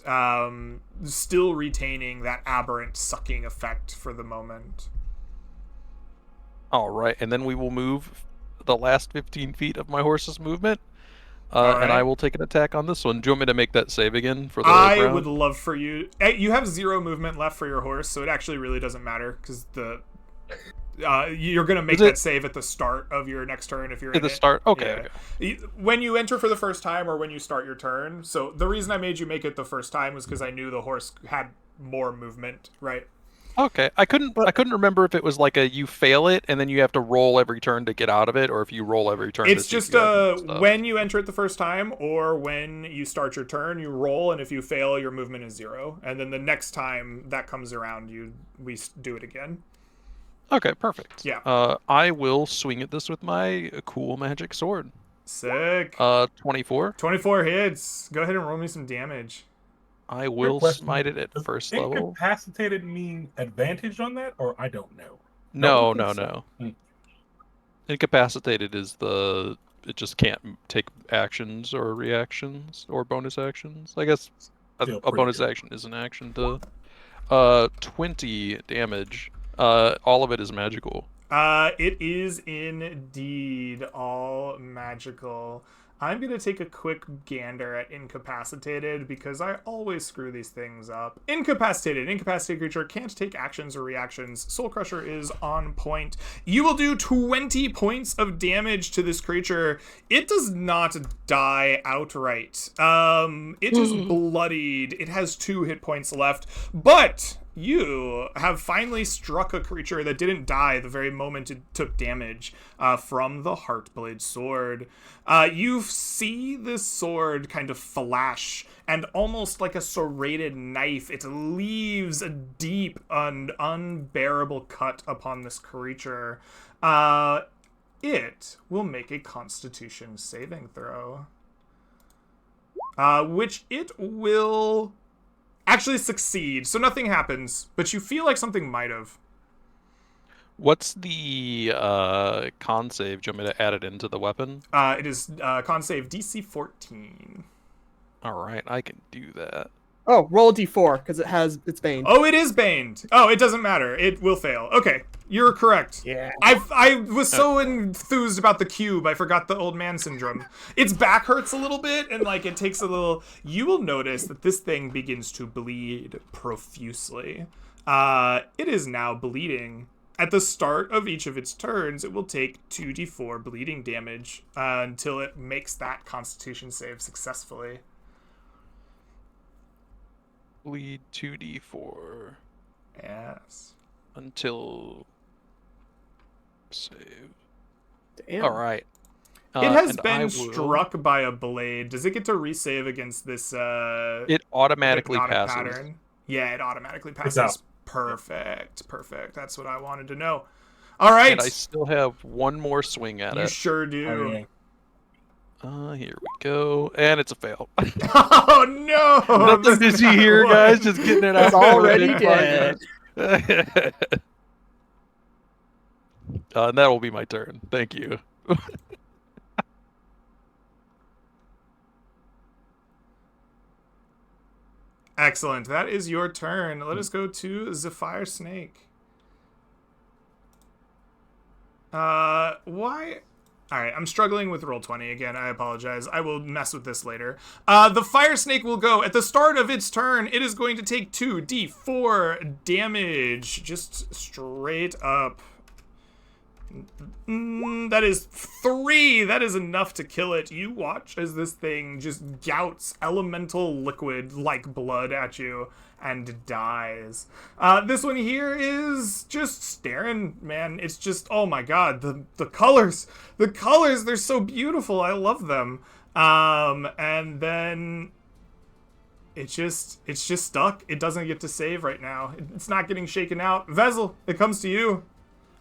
still retaining that aberrant sucking effect for the moment. All right, and then we will move the last 15 feet of my horse's movement. Right. And I will take an attack on this one. Do you want me to make that save again for the I round? would love for you... You have 0 movement left for your horse, so it actually really doesn't matter, because you're going to make that save at the start of your next turn if you're at the start? Okay, okay. When you enter for the first time or when you start your turn. So the reason I made you make it the first time was because I knew the horse had more movement, right? Okay, I couldn't remember if it was like you fail it and then you have to roll every turn to get out of it, or if you roll every turn. It's just when you enter it the first time or when you start your turn, you roll, and if you fail, your movement is 0, and then the next time that comes around, we do it again. Okay, perfect. Yeah. I will swing at this with my cool magic sword. Sick. 24. 24 hits. Go ahead and roll me some damage. I will smite it at first level. Incapacitated mean advantage on that, or I don't know. No. Incapacitated is it just can't take actions or reactions or bonus actions. I guess a bonus action is an action to 20 damage. All of it is magical. It is indeed all magical. I'm going to take a quick gander at Incapacitated because I always screw these things up. Incapacitated. Incapacitated creature can't take actions or reactions. Soul Crusher is on point. You will do 20 points of damage to this creature. It does not die outright. It is bloodied. It has 2 hit points left, but you have finally struck a creature that didn't die the very moment it took damage from the Heartblade Sword. You see this sword kind of flash, and almost like a serrated knife, it leaves a deep and unbearable cut upon this creature. It will make a Constitution saving throw, which it will actually succeed, so nothing happens, but you feel like something might have. What's the con save? Do you want me to add it into the weapon? It is con save DC 14. Alright, I can do that. Oh, roll a d4 because it's Bane. Oh, it is baned. Oh, it doesn't matter. It will fail. Okay, you're correct. Yeah. I was so enthused about the cube, I forgot the old man syndrome. Its back hurts a little bit, and like it takes a little. You will notice that this thing begins to bleed profusely. It is now bleeding. At the start of each of its turns, it will take 2d4 bleeding damage until it makes that Constitution save successfully. Bleed 2d4 Yes. until save. Damn. Alright. It has and I been will- struck by a blade. Does it get to resave against this It automatically hypnotic passes. pattern? Yeah, it automatically It's out. passes. Perfect. That's what I wanted to know. All right. And I still have one more swing at You it. sure do. Oh, yeah. Here we go. And it's a fail. Oh no! Nothing to see here, guys. Just getting it out. It's already dead. And that will be my turn. Thank you. Excellent. That is your turn. Let us go to Zephyr Snake. Why? Alright, I'm struggling with Roll20 again. I apologize. I will mess with this later. The Fire Snake will go. At the start of its turn, it is going to take 2d4 damage. Just straight up. That is 3. That is enough to kill it. You watch as this thing just gouts elemental liquid like blood at you and dies. This one here is just staring, man. It's just, oh my god, the colors. The colors, they're so beautiful. I love them. And then it's just stuck. It doesn't get to save right now. It's not getting shaken out. Vezel, it comes to you.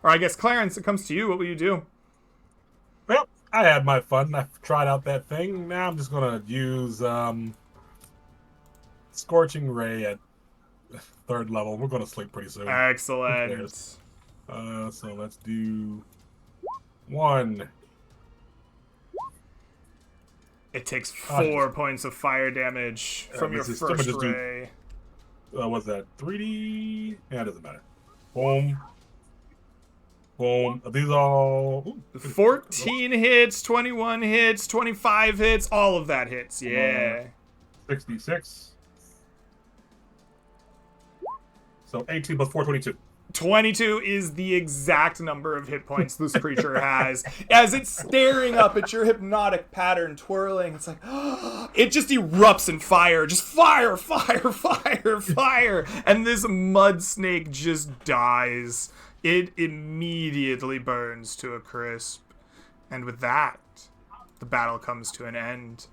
Or I guess Clarence, it comes to you. What will you do? Well, I had my fun. I tried out that thing. Now I'm just gonna use Scorching Ray at 3rd level. We're gonna sleep pretty soon. Excellent. So let's do 1. It takes 4 points of fire damage from your this is- first someone just do- ray. What's that? 3D? Yeah, it doesn't matter. Boom. Boom. Are these all? Ooh, 14 hits, 21 hits, 25 hits, all of that hits. Yeah. 66. So 18 plus 4, 22. 22 is the exact number of hit points this creature has. As it's staring up at your hypnotic pattern twirling, it's like, it just erupts in fire. Just fire, fire, fire, fire. And this mud snake just dies. It immediately burns to a crisp. And with that, the battle comes to an end.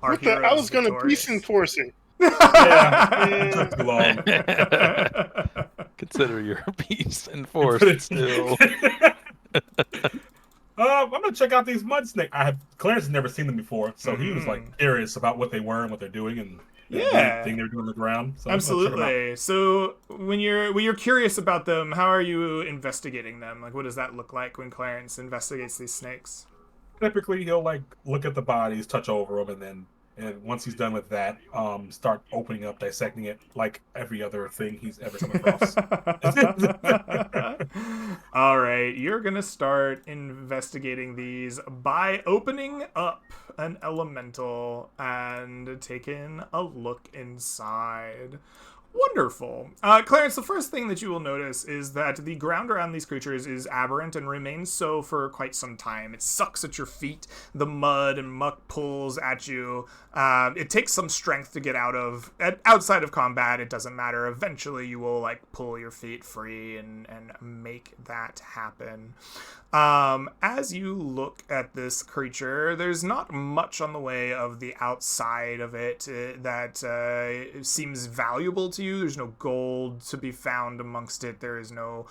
Our What the? I hero was is going to victorious. peace enforce it. Yeah. Took too long. Consider your piece enforced still. I'm gonna check out these mud snake. Clarence has never seen them before, so he was like curious about what they were and what they're doing and the Yeah. thing they were doing on the ground. So I'm just gonna check 'em out. Absolutely. So when you're curious about them, how are you investigating them? Like, what does that look like when Clarence investigates these snakes? Typically, he'll like look at the bodies, touch over them, and then And once he's done with that, start opening up, dissecting it like every other thing he's ever come across. All right, you're gonna start investigating these by opening up an elemental and taking a look inside. Wonderful. Clarence, the first thing that you will notice is that the ground around these creatures is aberrant and remains so for quite some time. It sucks at your feet. The mud and muck pulls at you. It takes some strength to get out of. Outside of combat, it doesn't matter. Eventually, you will pull your feet free and make that happen. As you look at this creature, there's not much on the way of the outside of it that seems valuable to you. There's no gold to be found amongst it. There is no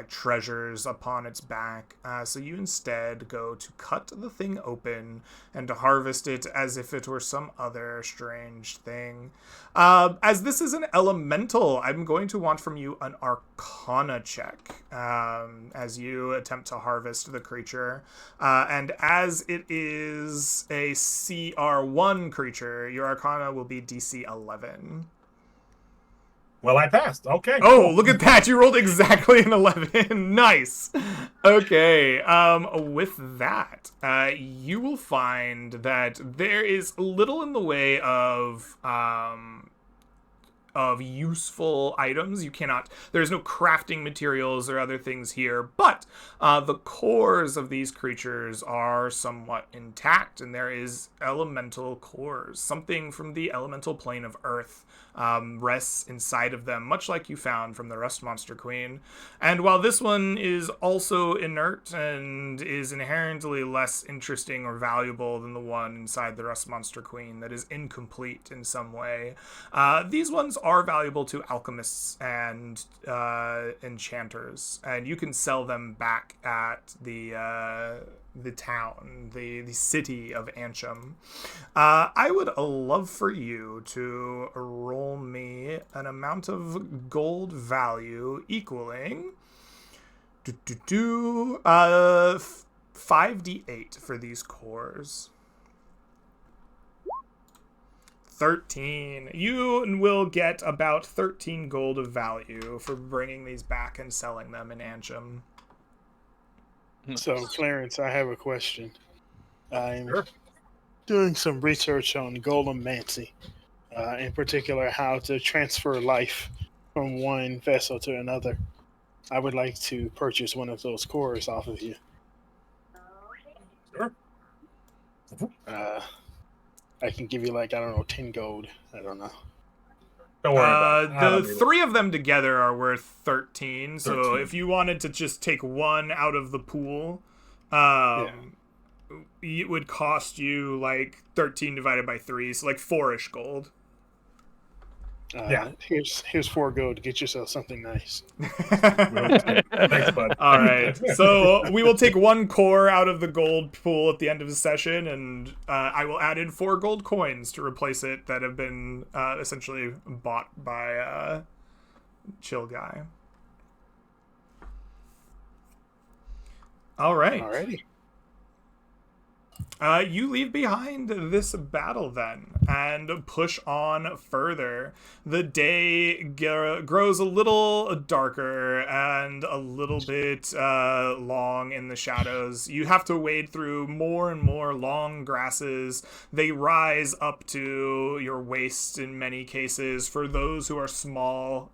treasures upon its back. So you instead go to cut the thing open and to harvest it as if it were some other strange thing. As this is an elemental, I'm going to want from you an Arcana check as you attempt to harvest the creature. And as it is a CR1 creature, your Arcana will be DC 11. Well, I passed. Okay. Oh, look at that. You rolled exactly an 11. Nice. Okay. With that, you will find that there is little in the way of useful items. There's no crafting materials or other things here, but the cores of these creatures are somewhat intact, and there is elemental cores. Something from the elemental plane of Earth rests inside of them, much like you found from the Rust Monster Queen. And while this one is also inert and is inherently less interesting or valuable than the one inside the Rust Monster Queen that is incomplete in some way, these ones are valuable to alchemists and enchanters, and you can sell them back at the town, the city of Ansham. I would love for you to roll me an amount of gold value equaling 5d8 for these cores. 13. You will get about 13 gold of value for bringing these back and selling them in Ansham. So, Clarence, I have a question. I'm doing some research on Golem-mancy, in particular how to transfer life from one vessel to another. I would like to purchase one of those cores off of you. Sure. I can give you 10 gold. I don't know. Don't worry about it. The three of them together are worth 13. So 13. if you wanted to just take one out of the pool, it would cost you 13 divided by 3, so 4-ish gold. Here's 4 gold to get yourself something nice. Thanks, bud. All right. So we will take 1 core out of the gold pool at the end of the session, and I will add in 4 gold coins to replace it that have been essentially bought by Chill Guy. All right. Alrighty. You leave behind this battle then and push on further. The day grows a little darker and a little bit long in the shadows. You have to wade through more and more long grasses. They rise up to your waist in many cases. For those who are small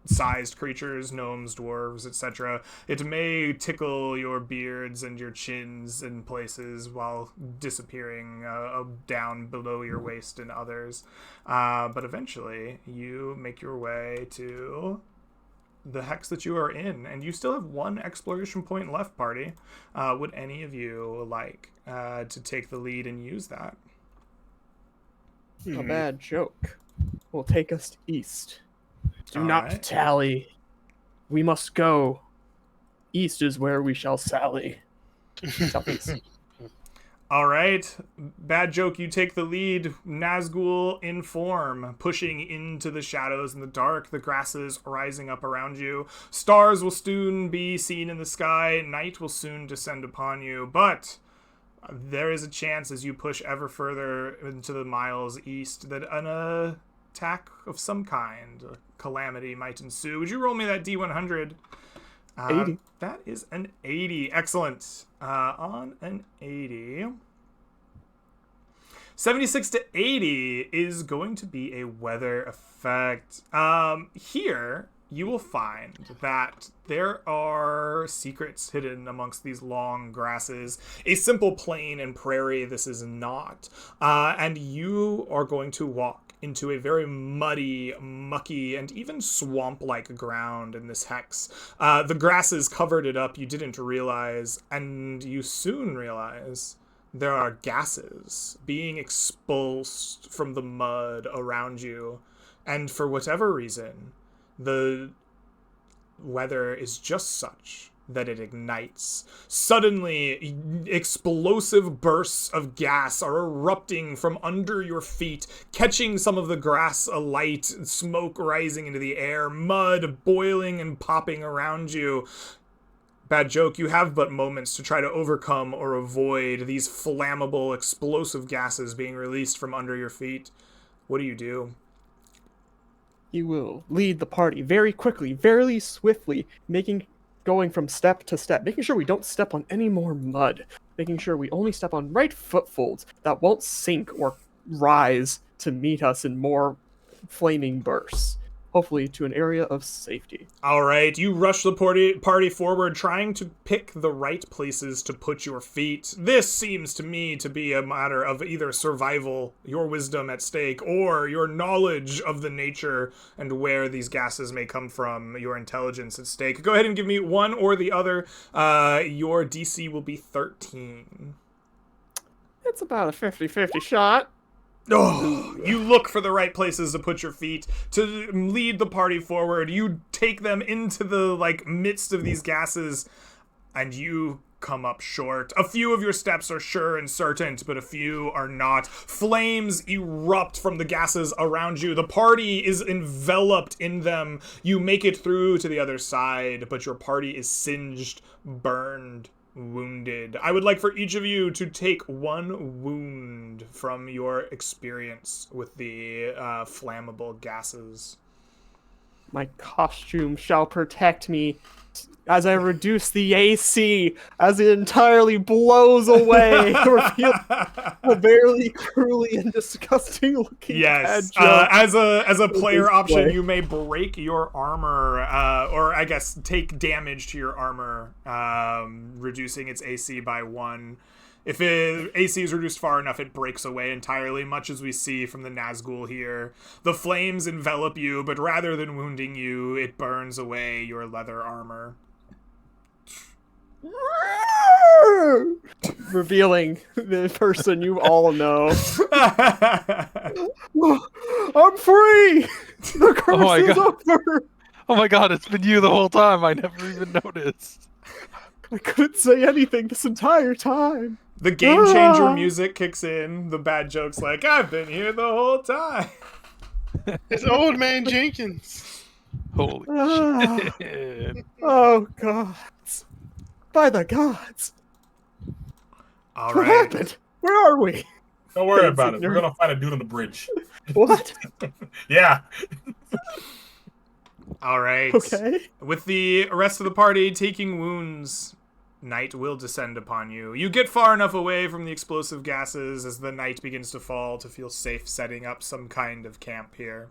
sized creatures, gnomes, dwarves, etc., it may tickle your beards and your chins in places while disappearing down below your waist in others. But eventually, you make your way to the hex that you are in, and you still have 1 exploration point left, party. Would any of you like to take the lead and use that? A bad joke will take us east. Do All not right. tally. We must go. East is where we shall sally. Southeast. All right, bad joke, you take the lead. Nazgul in form, pushing into the shadows in the dark, the grasses rising up around you. Stars will soon be seen in the sky, night will soon descend upon you, but there is a chance as you push ever further into the miles east that an attack of some kind, a calamity, might ensue. Would you roll me that D100? 80. That is an 80. Excellent. On an 80. 76 to 80 is going to be a weather effect. Here, you will find that there are secrets hidden amongst these long grasses. A simple plain and prairie this is not. And you are going to walk into a very muddy, mucky, and even swamp-like ground in this hex. The grasses covered it up, you didn't realize, and you soon realize there are gases being expulsed from the mud around you. And for whatever reason, the weather is just such that it ignites. Suddenly, explosive bursts of gas are erupting from under your feet, catching some of the grass alight, smoke rising into the air, mud boiling and popping around you. Bad joke, you have but moments to try to overcome or avoid these flammable, explosive gases being released from under your feet. What do you do? You will lead the party very quickly, very swiftly, going from step to step, making sure we don't step on any more mud, making sure we only step on right footfolds that won't sink or rise to meet us in more flaming bursts, hopefully to an area of safety. All right, you rush the party forward, trying to pick the right places to put your feet. This seems to me to be a matter of either survival, your wisdom at stake, or your knowledge of the nature and where these gases may come from, your intelligence at stake. Go ahead and give me one or the other. Your DC will be 13. It's about a 50-50 shot. Oh, you look for the right places to put your feet, to lead the party forward. You take them into the, midst of these gases, and you come up short. A few of your steps are sure and certain, but a few are not. Flames erupt from the gases around you. The party is enveloped in them. You make it through to the other side, but your party is singed, burned, wounded. I would like for each of you to take one wound from your experience with the flammable gases. My costume shall protect me as I reduce the AC as it entirely blows away, revealing a very cruelly and disgusting looking Yes, bad as a With player this option, play. you may break your armor, or I guess take damage to your armor, reducing its AC by 1. If AC is reduced far enough, it breaks away entirely, much as we see from the Nazgul here. The flames envelop you, but rather than wounding you, it burns away your leather armor. Revealing the person you all know. I'm free! The curse my is God. over! Oh my god, it's been you the whole time. I never even noticed. I couldn't say anything this entire time. The game changer music kicks in. The bad joke's like, I've been here the whole time. It's Old Man Jenkins. Holy Ah. shit. Oh, gods. By the gods. All What right. happened? Where are we? Don't worry Thanks, about it. We're ignorant. gonna find a dude on the bridge. What? Yeah. All right. Okay. With the rest of the party taking wounds, night will descend upon you. You get far enough away from the explosive gases as the night begins to fall to feel safe setting up some kind of camp here.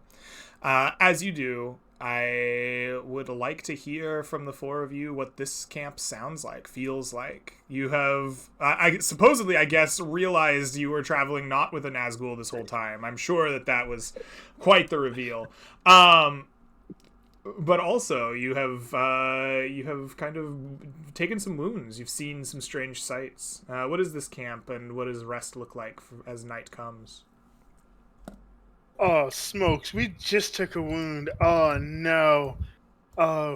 As you do, I would like to hear from the four of you what this camp sounds like, feels like. You have, supposedly, I guess, realized you were traveling not with a Nazgul this whole time. I'm sure that was quite the reveal. But also, you have kind of taken some wounds. You've seen some strange sights. What is this camp, and what does rest look like as night comes? Oh, smokes. We just took a wound. Oh, no.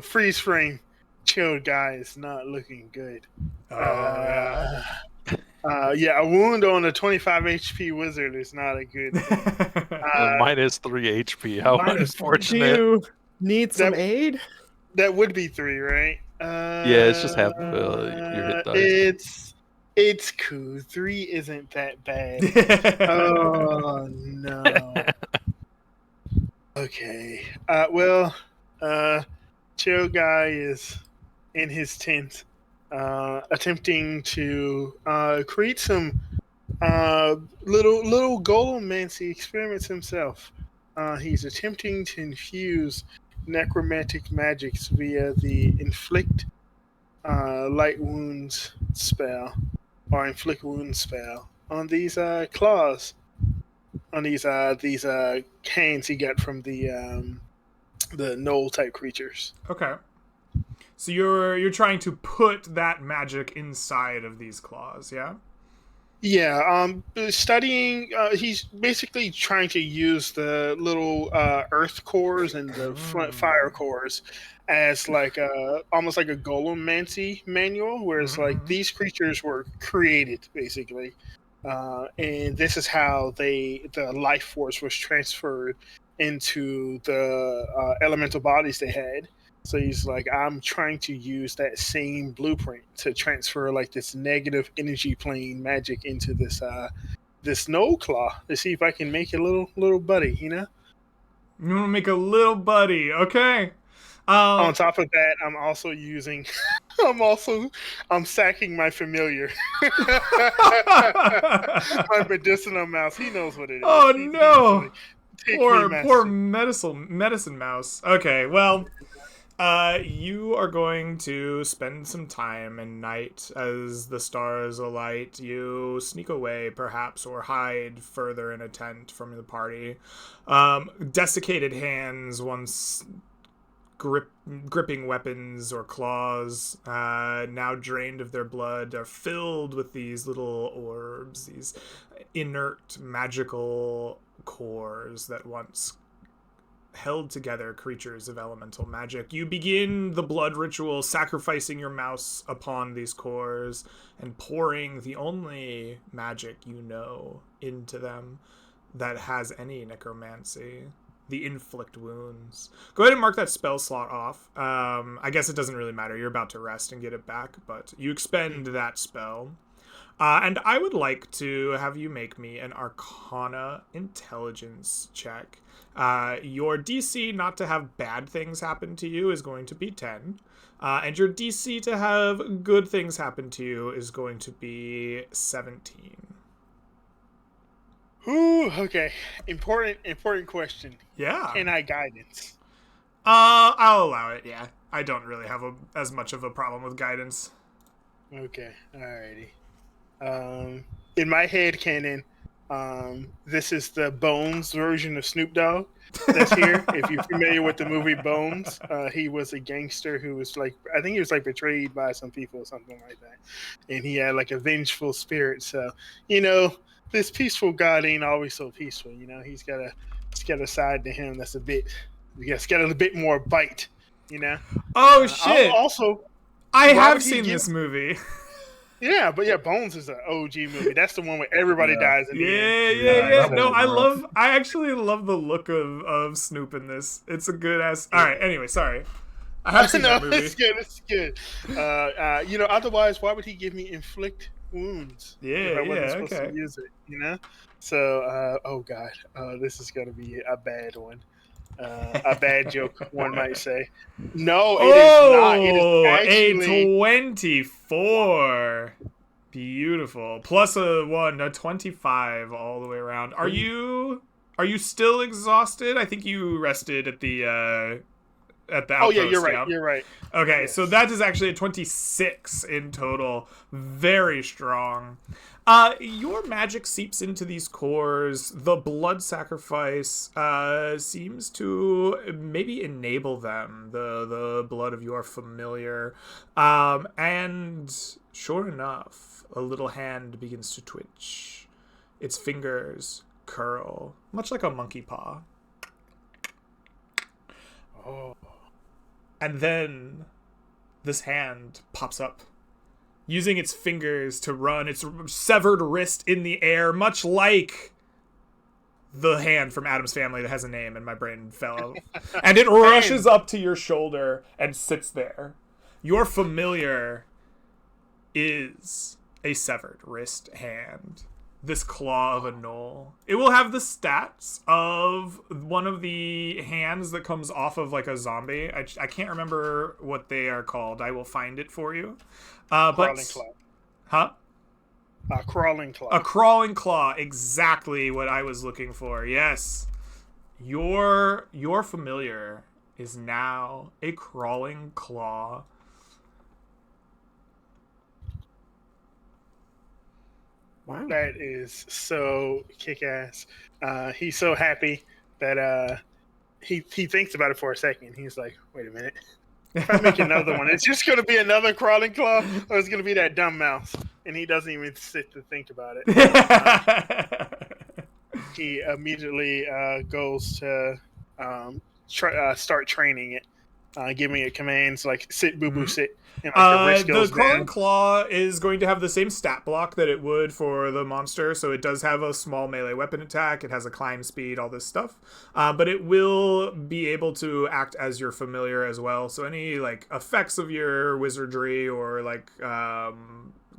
Freeze frame. Chill guy is not looking good. Yeah. Yeah, a wound on a 25 HP wizard is not a good thing. Minus 3 HP. How minus- Do unfortunate. you need some That- aid? That would be 3, right? Yeah, it's just half your hit dice. It's It's cool. 3 isn't that bad. Oh no. Okay. Chill Guy is in his tent, attempting to create some little golemancy experiments himself. He's attempting to infuse necromantic magics via the inflict light wounds spell or inflict wounds spell on these claws, on these hands he got from the knoll type creatures. Okay. So you're trying to put that magic inside of these claws, yeah? Yeah, studying. He's basically trying to use the little earth cores and the fire cores as like almost like a golemancy manual, whereas like these creatures were created basically, and this is how the life force was transferred into the elemental bodies they had. So he's like, I'm trying to use that same blueprint to transfer like this negative energy plane magic into this this Knoll Claw to see if I can make a little buddy, you know? You want to make a little buddy, okay? On top of that, I'm also using I'm sacking my familiar. My medicinal mouse. He knows what it is. Oh He's no. easily Poor medicine mouse. Okay, well, you are going to spend some time and night as the stars alight. You sneak away, perhaps, or hide further in a tent from the party. Desiccated hands, once gripping weapons or claws, now drained of their blood, are filled with these little orbs, these inert magical cores that once held together creatures of elemental magic. You begin the blood ritual, sacrificing your mouse upon these cores and pouring the only magic you know into them that has any necromancy, the inflict wounds. Go ahead and mark that spell slot off. I guess it doesn't really matter. You're about to rest and get it back, but you expend that spell. And I would like to have you make me an Arcana intelligence check. Your DC not to have bad things happen to you is going to be 10. And your DC to have good things happen to you is going to be 17. Ooh, okay. Important question. Yeah. Can I guidance? I'll allow it, yeah. I don't really have as much of a problem with guidance. Okay, alrighty. In my head canon, this is the Bones version of Snoop Dogg that's here. If you're familiar with the movie Bones, he was a gangster who was like, I think he was like betrayed by some people or something like that. And he had like a vengeful spirit. So, you know, this peaceful God ain't always so peaceful. You know, he's got a side to him that's it's got a bit more bite, you know? Oh, shit. I why have would he seen give- this movie. Yeah, but yeah, Bones is an OG movie. That's the one where everybody dies in the end. Yeah. that No, one, I actually love the look of Snoop in this. It's a good ass. All right. Anyway, sorry. I have seen that movie. It's good. You know, otherwise, why would he give me inflict wounds? If I wasn't supposed okay. to use it, you know. So, oh god, this is gonna be a bad one. A bad joke, one might say. No, it is not. It is actually a 24. Beautiful. Plus a 1, a 25 all the way around. Are you still exhausted? I think you rested at the outpost. Oh yeah, you're right. You're right. Okay, Yes. so that is actually a 26 in total. Very strong. Your magic seeps into these cores. The blood sacrifice seems to maybe enable them, the blood of your familiar. And sure enough, a little hand begins to twitch. Its fingers curl, much like a monkey paw. Oh. And then this hand pops up, using its fingers to run its severed wrist in the air, much like the hand from Addams Family that has a name, and my brain fell. And it rushes up to your shoulder and sits there. Your familiar is a severed wrist hand. This claw of a gnoll. It will have the stats of one of the hands that comes off of like a zombie. I can't remember what they are called. I will find it for you. Crawling claw. Huh? Crawling claw. A crawling claw. Exactly what I was looking for. Yes. Your familiar is now a crawling claw. Wow. That is so kick-ass. He's so happy that he thinks about it for a second. He's like, wait a minute. If I make another one, it's just going to be another crawling claw, or it's going to be that dumb mouse. And he doesn't even sit to think about it. He immediately goes to start training it. Giving it commands like sit, boo boo, sit. And, like, the crawling claw is going to have the same stat block that it would for the monster, so it does have a small melee weapon attack, it has a climb speed, all this stuff, but it will be able to act as your familiar as well, so any like effects of your wizardry or like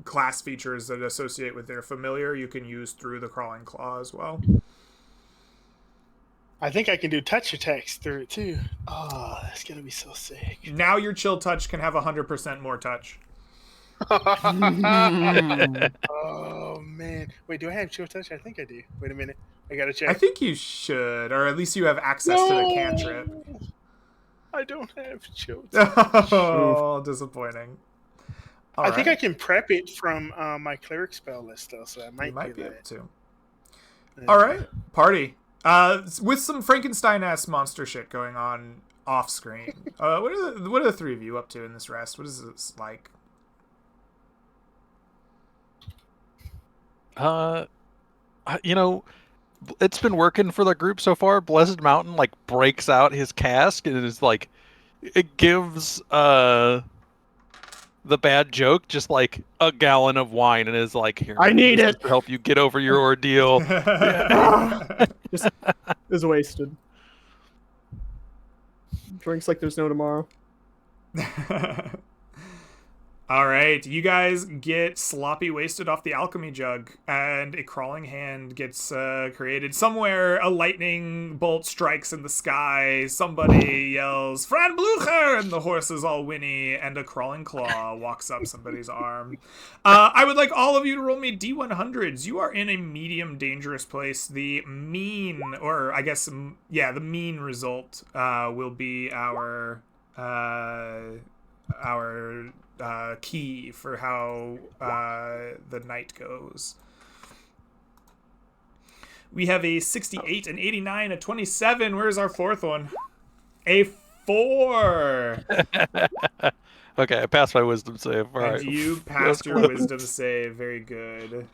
class features that associate with their familiar you can use through the crawling claw as well. I think I can do touch attacks through it too. Oh, that's gonna be so sick. Now your chill touch can have 100% more touch. Oh man! Wait, do I have chill touch? I think I do. Wait a minute, I gotta check. I think you should, or at least you have access to the cantrip. I don't have chill touch. Oh, disappointing. I think I can prep it from my cleric spell list though, so I might be able to. Yeah. All right, party. With some Frankenstein-ass monster shit going on off screen. What are the three of you up to in this rest? What is this like? It's been working for the group so far. Blessed Mountain like breaks out his cask and is like, it gives the bad joke just like a gallon of wine and is like, here, I need it to help you get over your ordeal. Just is wasted. Drinks like there's no tomorrow. All right, you guys get sloppy wasted off the alchemy jug, and a crawling hand gets created. Somewhere, a lightning bolt strikes in the sky. Somebody yells, "Fran Blucher!" and the horse is all whinny, and a crawling claw walks up somebody's arm. I would like all of you to roll me D100s. You are in a medium dangerous place. The mean, or I guess, yeah, the mean result will be our key for how the night goes. We have a 68, an 89, a 27. Where's our fourth one? A 4. Okay, I passed my wisdom save. All right. You passed your wisdom save. Very good.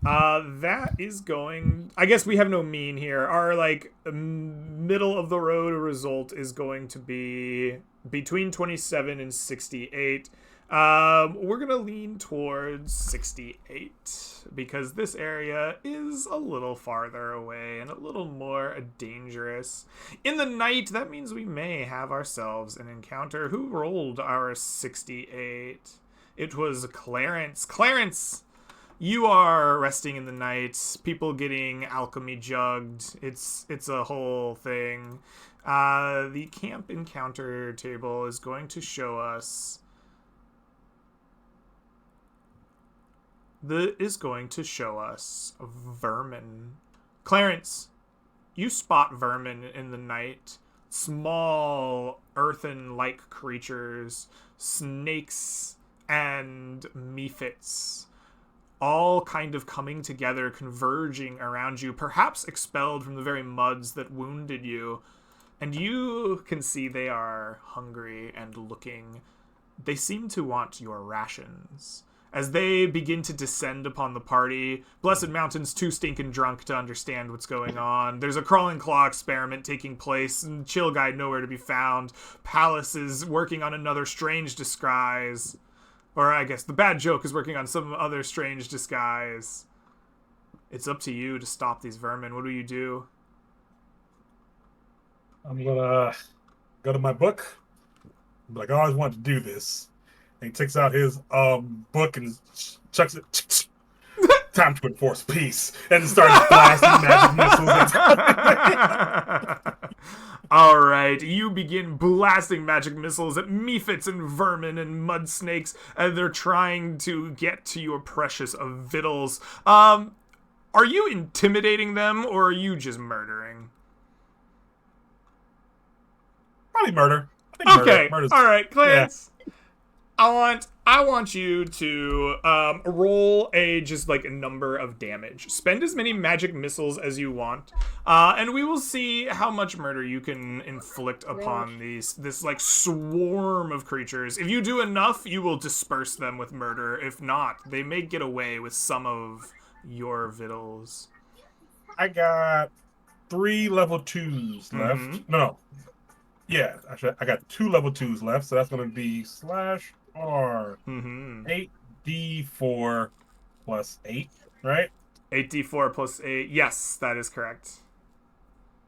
That is going... I guess we have no mean here. Our, like, middle of the road result is going to be between 27 and 68. We're going to lean towards 68 because this area is a little farther away and a little more dangerous. In the night, that means we may have ourselves an encounter. Who rolled our 68? It was Clarence. Clarence! You are resting in the night, people getting alchemy jugged. It's a whole thing. The camp encounter table is going to show us... vermin. Clarence, you spot vermin in the night. Small, earthen-like creatures, snakes, and mephits. All kind of coming together, converging around you, perhaps expelled from the very muds that wounded you. And you can see they are hungry and looking. They seem to want your rations. As they begin to descend upon the party, Blessed Mountain's too stinking drunk to understand what's going on. There's a crawling claw experiment taking place, and Chill Guy nowhere to be found. Palace is working on another strange disguise. Or I guess the bad joke is working on some other strange disguise. It's up to you to stop these vermin. What do you do? I'm gonna go to my book. Like, I always wanted to do this. He takes out his book and chucks it. Time to enforce peace, and starts blasting magic missiles. All right, you begin blasting magic missiles at mephits and vermin and mud snakes, and they're trying to get to your precious victuals. Are you intimidating them, or are you just murdering? Probably murder. I think Okay, Murder's, all right, Clarence. Yeah. I want you to roll a number of damage. Spend as many magic missiles as you want, and we will see how much murder you can inflict upon this swarm of creatures. If you do enough, you will disperse them with murder. If not, they may get away with some of your victuals. I got 3 level 2s left. Mm-hmm. No. Yeah, actually, I got 2 level 2s left, so that's going to be /R. 8d4 plus 8, right? 8d4 plus 8. Yes, that is correct.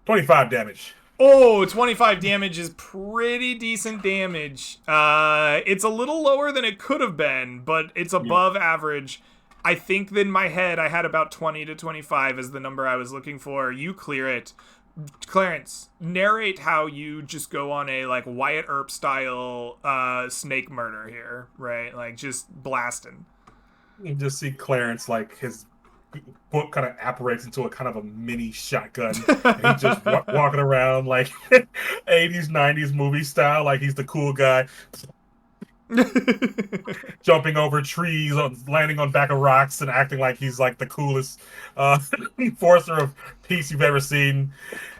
25 damage. Oh, 25 damage is pretty decent damage. It's a little lower than it could have been, but it's above average. I think that in my head I had about 20 to 25 as the number I was looking for. You clear it. Clarence, narrate how you just go on a Wyatt Earp style snake murder here, right? Just blasting. You just see Clarence, his book kind of apparates into a kind of a mini shotgun. And he's just walking around 80s, 90s movie style, like he's the cool guy. Jumping over trees, landing on back of rocks, and acting like he's the coolest enforcer of peace you've ever seen,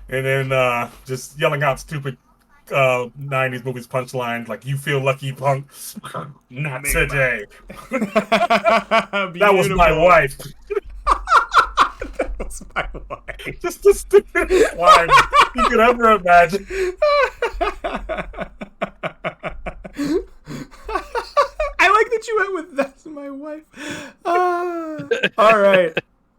and then just yelling out stupid 90s movies punchlines like "You feel lucky, punk." Not today. That was my wife. That was my wife. Just the stupidest line you could ever imagine. I like that you went with "that's my wife." All right.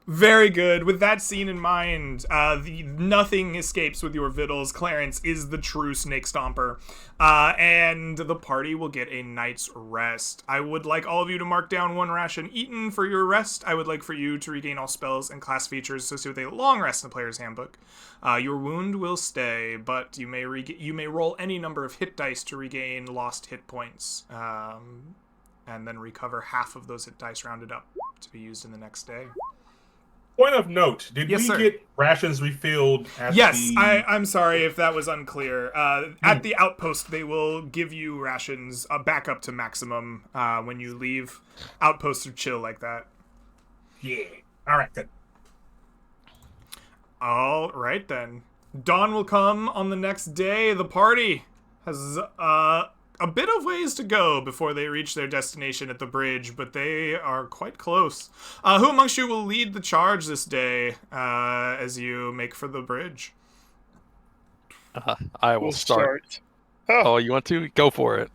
Very good. With that scene in mind, nothing escapes with your victuals. Clarence is the true snake stomper. And the party will get a night's rest. I would like all of you to mark down 1 ration eaten for your rest. I would like for you to regain all spells and class features associated with a long rest in the player's handbook. Your wound will stay, but you may roll any number of hit dice to regain lost hit points. And then recover half of those hit dice rounded up to be used in the next day. Point of note, did we sir. get rations refilled at I'm sorry if that was unclear. At the outpost, they will give you rations back up to maximum when you leave. Outposts are chill like that. Yeah. All right, good. All right, then. Dawn will come on the next day. The party has a bit of ways to go before they reach their destination at the bridge, but they are quite close. Who amongst you will lead the charge this day as you make for the bridge? I will start. Oh, you want to? Go for it.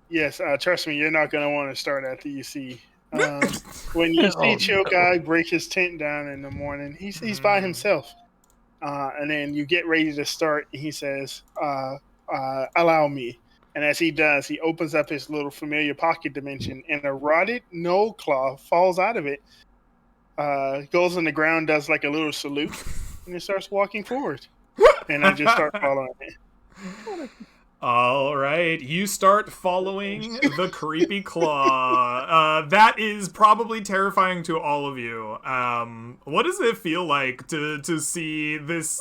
Yes, trust me, you're not going to want to start after you see. When you see Chill Guy break his tent down in the morning, he's by himself. And then you get ready to start, and he says, allow me. And as he does, he opens up his little familiar pocket dimension, and a rotted Gnoll claw falls out of it, goes on the ground, does a little salute, and it starts walking forward. And I just start following it. All right, you start following the creepy claw. That is probably terrifying to all of you. What does it feel like to see this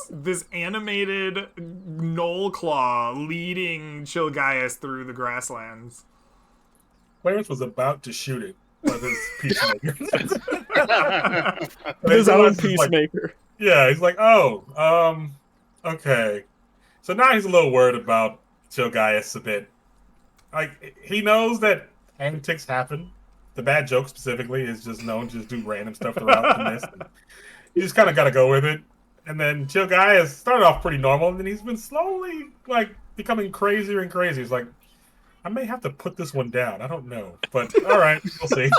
animated Gnoll claw leading Chilgaius through the grasslands? Clarence was about to shoot it with his peacemaker. His own peacemaker. He's like, okay. So now he's a little worried about Chilgaius a bit. He knows that antics happen. The bad joke specifically is just known to just do random stuff throughout the mist. You just kind of got to go with it. And then Chilgaius started off pretty normal, and then he's been slowly becoming crazier and crazier. He's like, I may have to put this one down. I don't know, but all right, we'll see.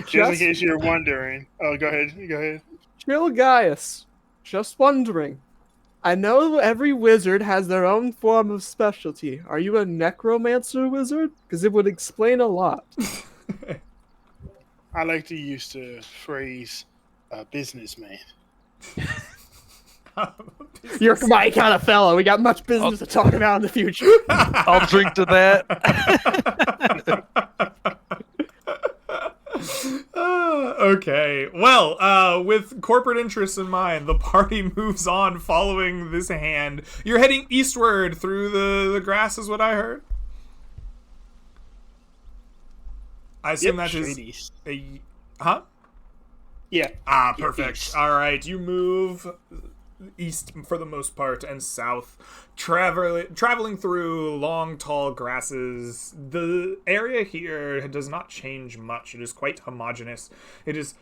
Just in case you're wondering. Oh, go ahead. Chilgaius, just wondering. I know every wizard has their own form of specialty. Are you a necromancer wizard? Because it would explain a lot. I like to use the phrase businessman. You're my kind of fellow. We got much business to talk about in the future. I'll drink to that. Okay. Well, with corporate interests in mind, the party moves on following this hand. You're heading eastward through the grass, is what I heard. I assume that is straight east. Huh? Yeah. Ah, Yeah, perfect. east. All right, you move east for the most part and south, traveling through long, tall grasses. The area here does not change much. It is quite homogeneous. It is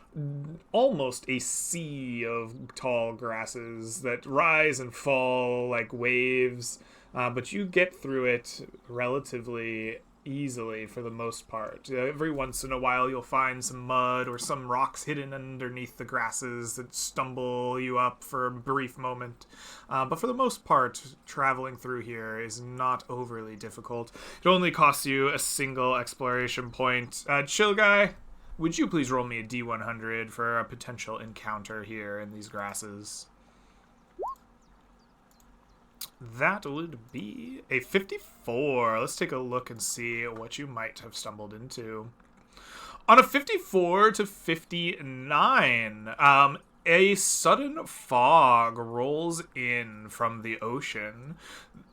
almost a sea of tall grasses that rise and fall like waves, but you get through it relatively easily for the most part. Every once in a while you'll find some mud or some rocks hidden underneath the grasses that stumble you up for a brief moment. But for the most part, traveling through here is not overly difficult. It only costs you a single exploration point. Chill Guy, would you please roll me a D100 for a potential encounter here in these grasses? That would be a 54. Let's take a look and see what you might have stumbled into. On a 54 to 59, a sudden fog rolls in from the ocean.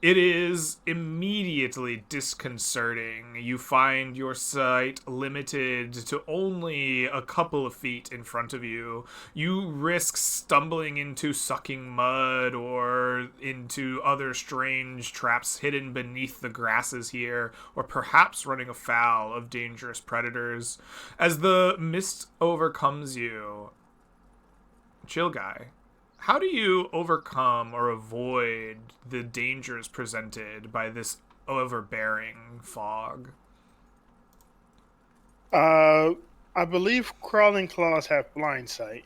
It is immediately disconcerting. You find your sight limited to only a couple of feet in front of you. You risk stumbling into sucking mud or into other strange traps hidden beneath the grasses here, or perhaps running afoul of dangerous predators. As the mist overcomes you, Chill Guy, how do you overcome or avoid the dangers presented by this overbearing fog? I believe crawling claws have blind sight,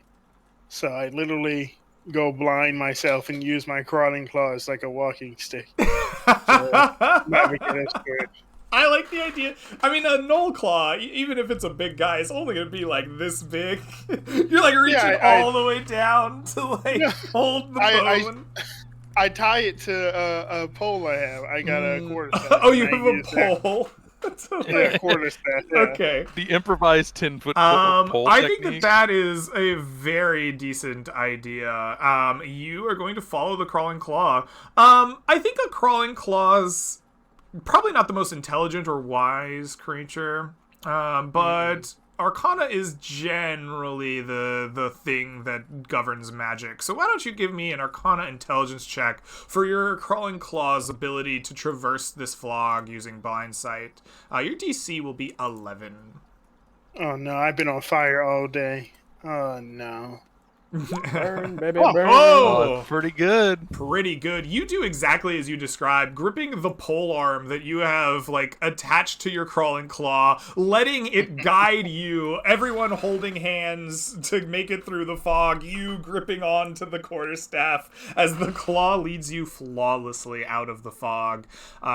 so I literally go blind myself and use my crawling claws like a walking stick. Navigate us through it. I like the idea. I mean, a Knoll Claw, even if it's a big guy, is only going to be like this big. You're like reaching all the way down to like hold the bone. I tie it to a pole I have. I got a quarterstaff. Oh, you have a pole? Yeah, quarterstaff. Yeah. Okay. The improvised 10-foot pole I think technique. that is a very decent idea. You are going to follow the Crawling Claw. I think a Crawling Claw's probably not the most intelligent or wise creature, but Arcana is generally the thing that governs magic. So why don't you give me an Arcana intelligence check for your Crawling Claw's ability to traverse this fog using blind sight. Your DC will be 11. Oh no, I've been on fire all day. Oh no. Burn, baby, Oh, burn. oh! Pretty good. Pretty good. You do exactly as you described, gripping the pole arm that you have like attached to your Crawling Claw, letting it guide you, everyone holding hands to make it through the fog, you gripping onto the quarterstaff as the claw leads you flawlessly out of the fog.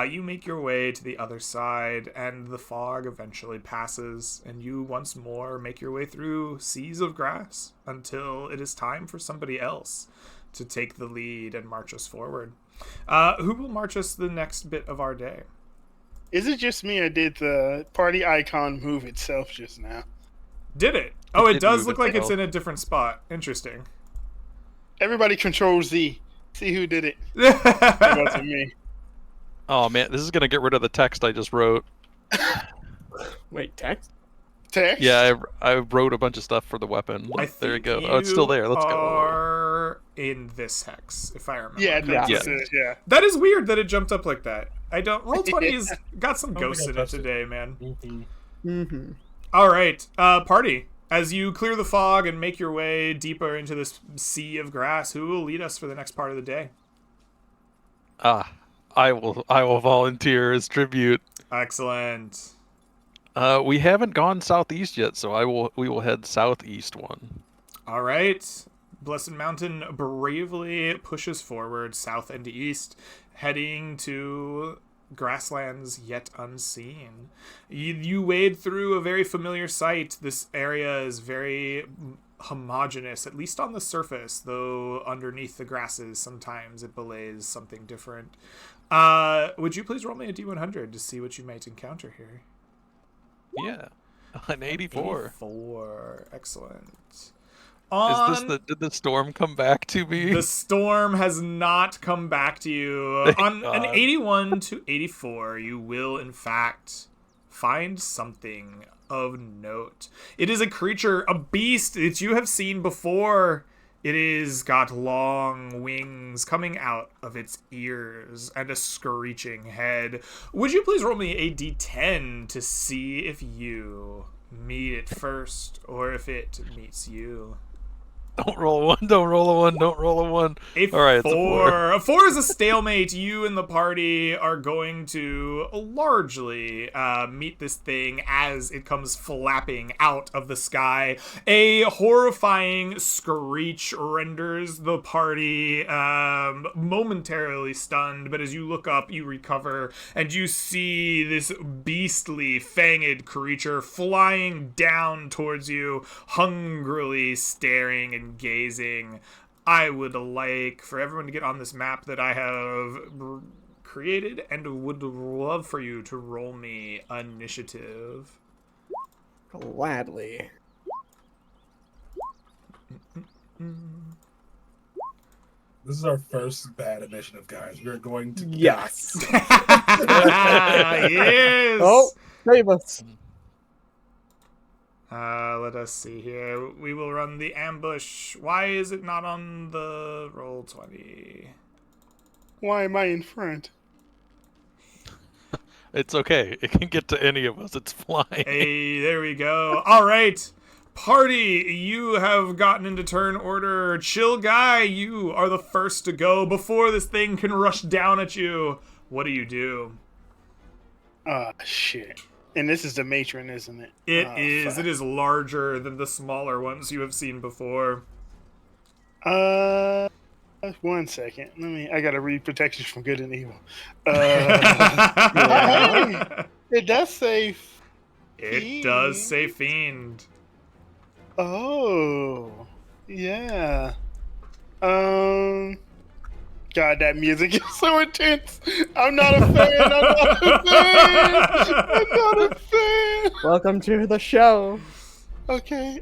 You make your way to the other side, and the fog eventually passes, and you once more make your way through seas of grass until it is time for somebody else to take the lead and march us forward. Who will march us the next bit of our day? Is it just me or did the party icon move itself just now? Did it? Oh, it did does move look like it's itself. in a different spot. Interesting. Everybody control Z. See who did it. It wasn't me. Oh man, this is gonna get rid of the text I just wrote. Wait, text? Text? Yeah, I wrote a bunch of stuff for the weapon. I There you think go. Oh, it's still there. Let's go. are in this hex, if I remember. Yeah, correctly. that's it. Yeah. That is weird that it jumped up like that. I don't. Roll20's got some I don't ghosts think in I it touched it. today, man. Mm-hmm. All right, party. As you clear the fog and make your way deeper into this sea of grass, who will lead us for the next part of the day? I will volunteer as tribute. Excellent. We haven't gone southeast yet, so we will head southeast one. All right. Blessed Mountain bravely pushes forward south and east, heading to grasslands yet unseen. You wade through a very familiar sight. This area is very homogeneous, at least on the surface, though underneath the grasses sometimes it belays something different. Would you please roll me a d100 to see what you might encounter here? Yeah. An 84. 84. Excellent. Did the storm come back to me? The storm has not come back to you. Thank On God. an 81 to 84, you will in fact find something of note. It is a creature, a beast that you have seen before. It is got long wings coming out of its ears and a screeching head. Would you please roll me a d10 to see if you meet it first or if it meets you? Don't roll a 1, don't roll a 1, don't roll a 1. A All right, it's a 4. A 4 is a stalemate. You and the party are going to largely meet this thing as it comes flapping out of the sky. A horrifying screech renders the party momentarily stunned, but as you look up, you recover, and you see this beastly, fanged creature flying down towards you, hungrily staring and gazing. I would like for everyone to get on this map that I have created and would love for you to roll me initiative. Gladly. This is our first bad initiative, guys. We're going to Yes. Yes. Oh, save us. Let us see here. We will run the ambush. Why is it not on the roll 20? Why am I in front? It's okay. It can get to any of us. It's flying. Hey, there we go. All right. Party, you have gotten into turn order. Chill Guy, you are the first to go before this thing can rush down at you. What do you do? Ah, shit. And this is the matron, isn't it? It Ah, is. fuck. It is larger than the smaller ones you have seen before. 1 second. I gotta read Protections from Good and Evil. It does say. It does say fiend. Oh, yeah. God, that music is so intense. I'm not a fan. I'm not a fan. I'm not a fan. Welcome to the show. Okay.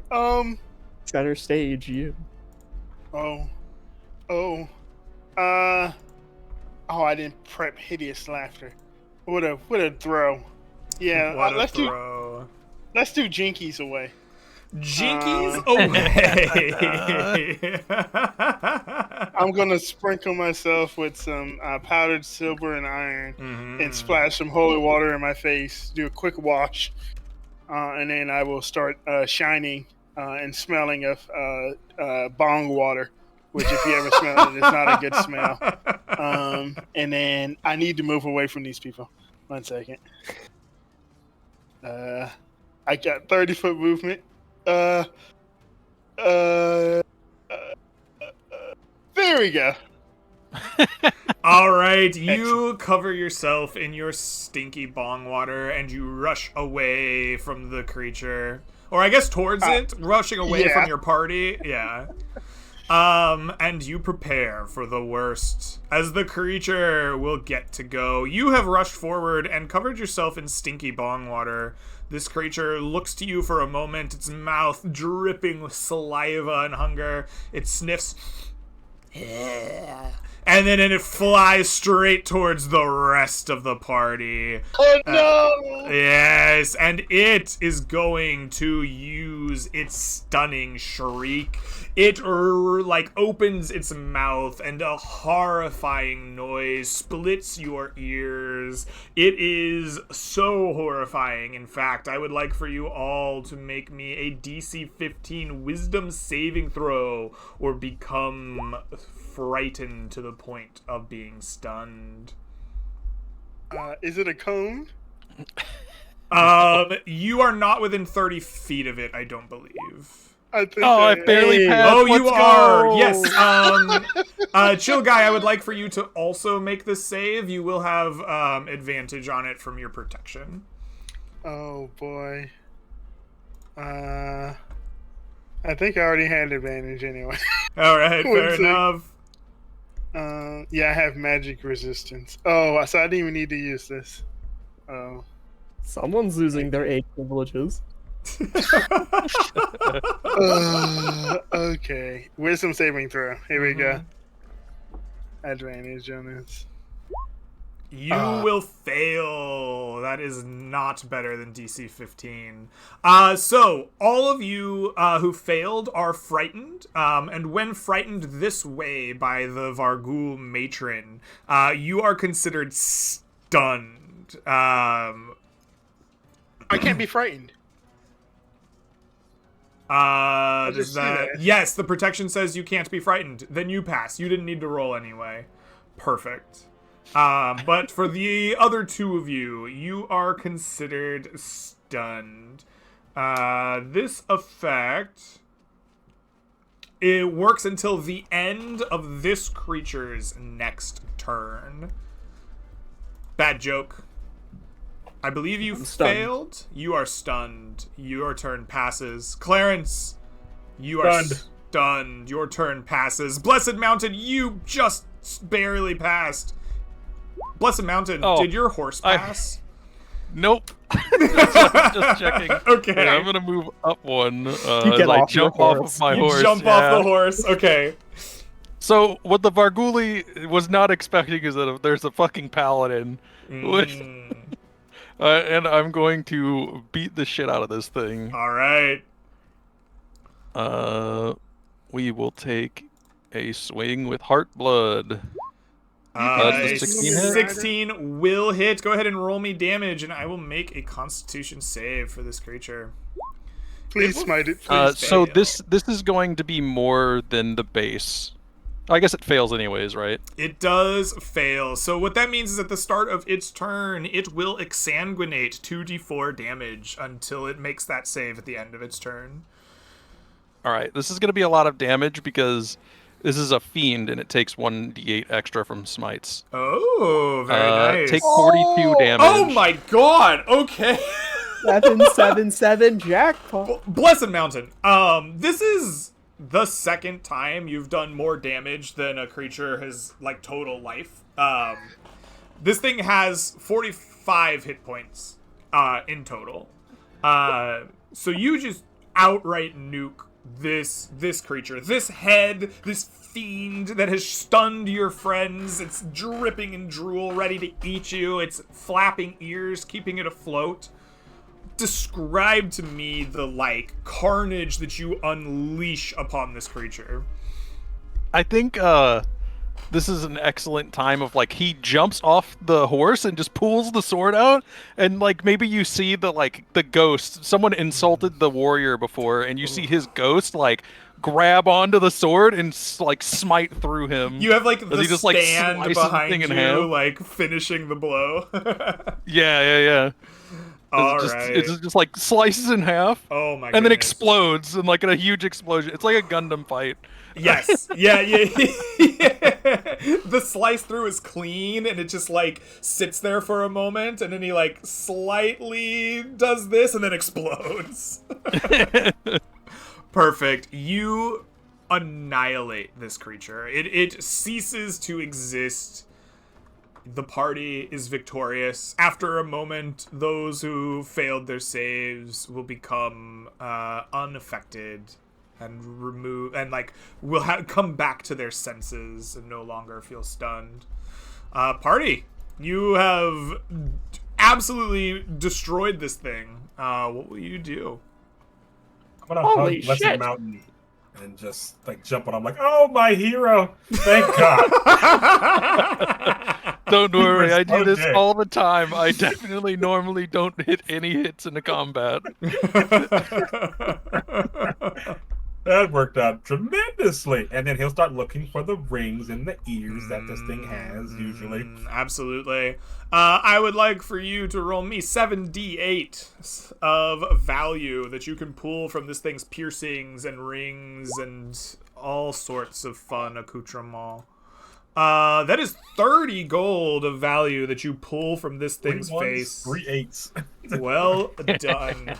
Center stage, you. Oh, I didn't prep hideous laughter. What a throw. Yeah, What a let's throw. do Jinkies away. Jinkies away. I'm gonna sprinkle myself with some powdered silver and iron, and splash some holy water in my face. Do a quick wash, and then I will start shining and smelling of bong water. Which, if you ever smell it, it's not a good smell. And then I need to move away from these people. 1 second. I got 30-foot movement. There we go. All right, you cover yourself in your stinky bong water and you rush away from the creature. Or I guess towards it, rushing away yeah. from your party. Yeah. And you prepare for the worst. As the creature will get to go, you have rushed forward and covered yourself in stinky bong water. This creature looks to you for a moment, its mouth dripping with saliva and hunger. It sniffs, and then it flies straight towards the rest of the party. Oh no! Yes, and it is going to use its stunning shriek. It opens its mouth and a horrifying noise splits your ears. It is so horrifying. In fact, I would like for you all to make me a DC 15 wisdom saving throw or become frightened to the point of being stunned. Is it a cone? You are not within 30 feet of it, I don't believe. I think I barely passed. Oh, you Let's are. go. Yes. Chill guy, I would like for you to also make this save. You will have advantage on it from your protection. Oh boy. I think I already had advantage anyway. All right, fair Let's see. enough. Yeah, I have magic resistance. Oh, so I didn't even need to use this. Oh. Someone's losing their age privileges. Okay. Wisdom saving throw. Here we go. Mhm. Advantage on this. You will fail. That is not better than DC 15. So, all of you who failed are frightened, and when frightened this way by the Vargul matron, you are considered stunned. I can't be frightened. Does just see that... that. Yes, the protection says you can't be frightened. Then you pass. You didn't need to roll anyway. Perfect. But for the other two of you, you are considered stunned. This effect, it works until the end of this creature's next turn. Bad joke. I believe you stunned. failed. You are stunned. Your turn passes. Clarence, you are Stunned. stunned. Your turn passes. Blessed Mountain, you just barely passed. Blessed Mountain, Oh, did your horse I- pass? Nope. Just checking. Okay. Yeah, I'm gonna move up one. You As get I off your jump off horse. of my You horse. jump yeah. off the horse. Okay. So what the Varguli was not expecting is that there's a fucking paladin, Mm. and I'm going to beat the shit out of this thing. All right. We will take a swing with Heartblood. That's a 16 hit? 16 will hit. Go ahead and roll me damage, and I will make a Constitution save for this creature. Please will smite it. Please So fail. this is going to be more than the base. I guess it fails anyways, right? It does fail. So what that means is at the start of its turn, it will exsanguinate 2d4 damage until it makes that save at the end of its turn. All right, this is going to be a lot of damage because this is a fiend and it takes 1d8 extra from smites. Oh, very nice. Take 42 damage. Oh my god. Okay. 777 jackpot. Blessed Mountain. This is the second time you've done more damage than a creature has like total life. This thing has 45 hit points in total. So you just outright nuke this creature, this head, this fiend that has stunned your friends. It's dripping in drool, ready to eat you. It's flapping ears, keeping it afloat. Describe to me the like carnage that you unleash upon this creature. I think this is an excellent time of like he jumps off the horse and just pulls the sword out, and like maybe you see the ghost. Someone insulted the warrior before, and you see his ghost like grab onto the sword and like smite through him. You have like the As he just, like, stand slices the behind thing you, in half. like finishing the blow. Yeah. All It's right. just like slices in half. Oh my! And then goodness. explodes and like in a huge explosion. It's like a Gundam fight. Yes. Yeah. The slice through is clean, and it just like sits there for a moment, and then he like slightly does this, and then explodes. Perfect. You annihilate this creature. It ceases to exist. The party is victorious. After a moment, those who failed their saves will become unaffected and remove and like will come back to their senses and no longer feel stunned. Party, you have absolutely destroyed this thing. What will you do? I'm gonna Holy hug Blessed shit. Mountain and just like jump on. I'm like, oh my hero! Thank God. Don't worry, I do this Okay. all the time. I definitely normally don't hit any hits in the combat. That worked out tremendously. And then he'll start looking for the rings and the ears that this thing has, usually. Absolutely. I would like for you to roll me 7d8 of value that you can pull from this thing's piercings and rings and all sorts of fun accoutrements. That is 30 gold of value that you pull from this thing's 3 ones, face. 3 8s. Well done.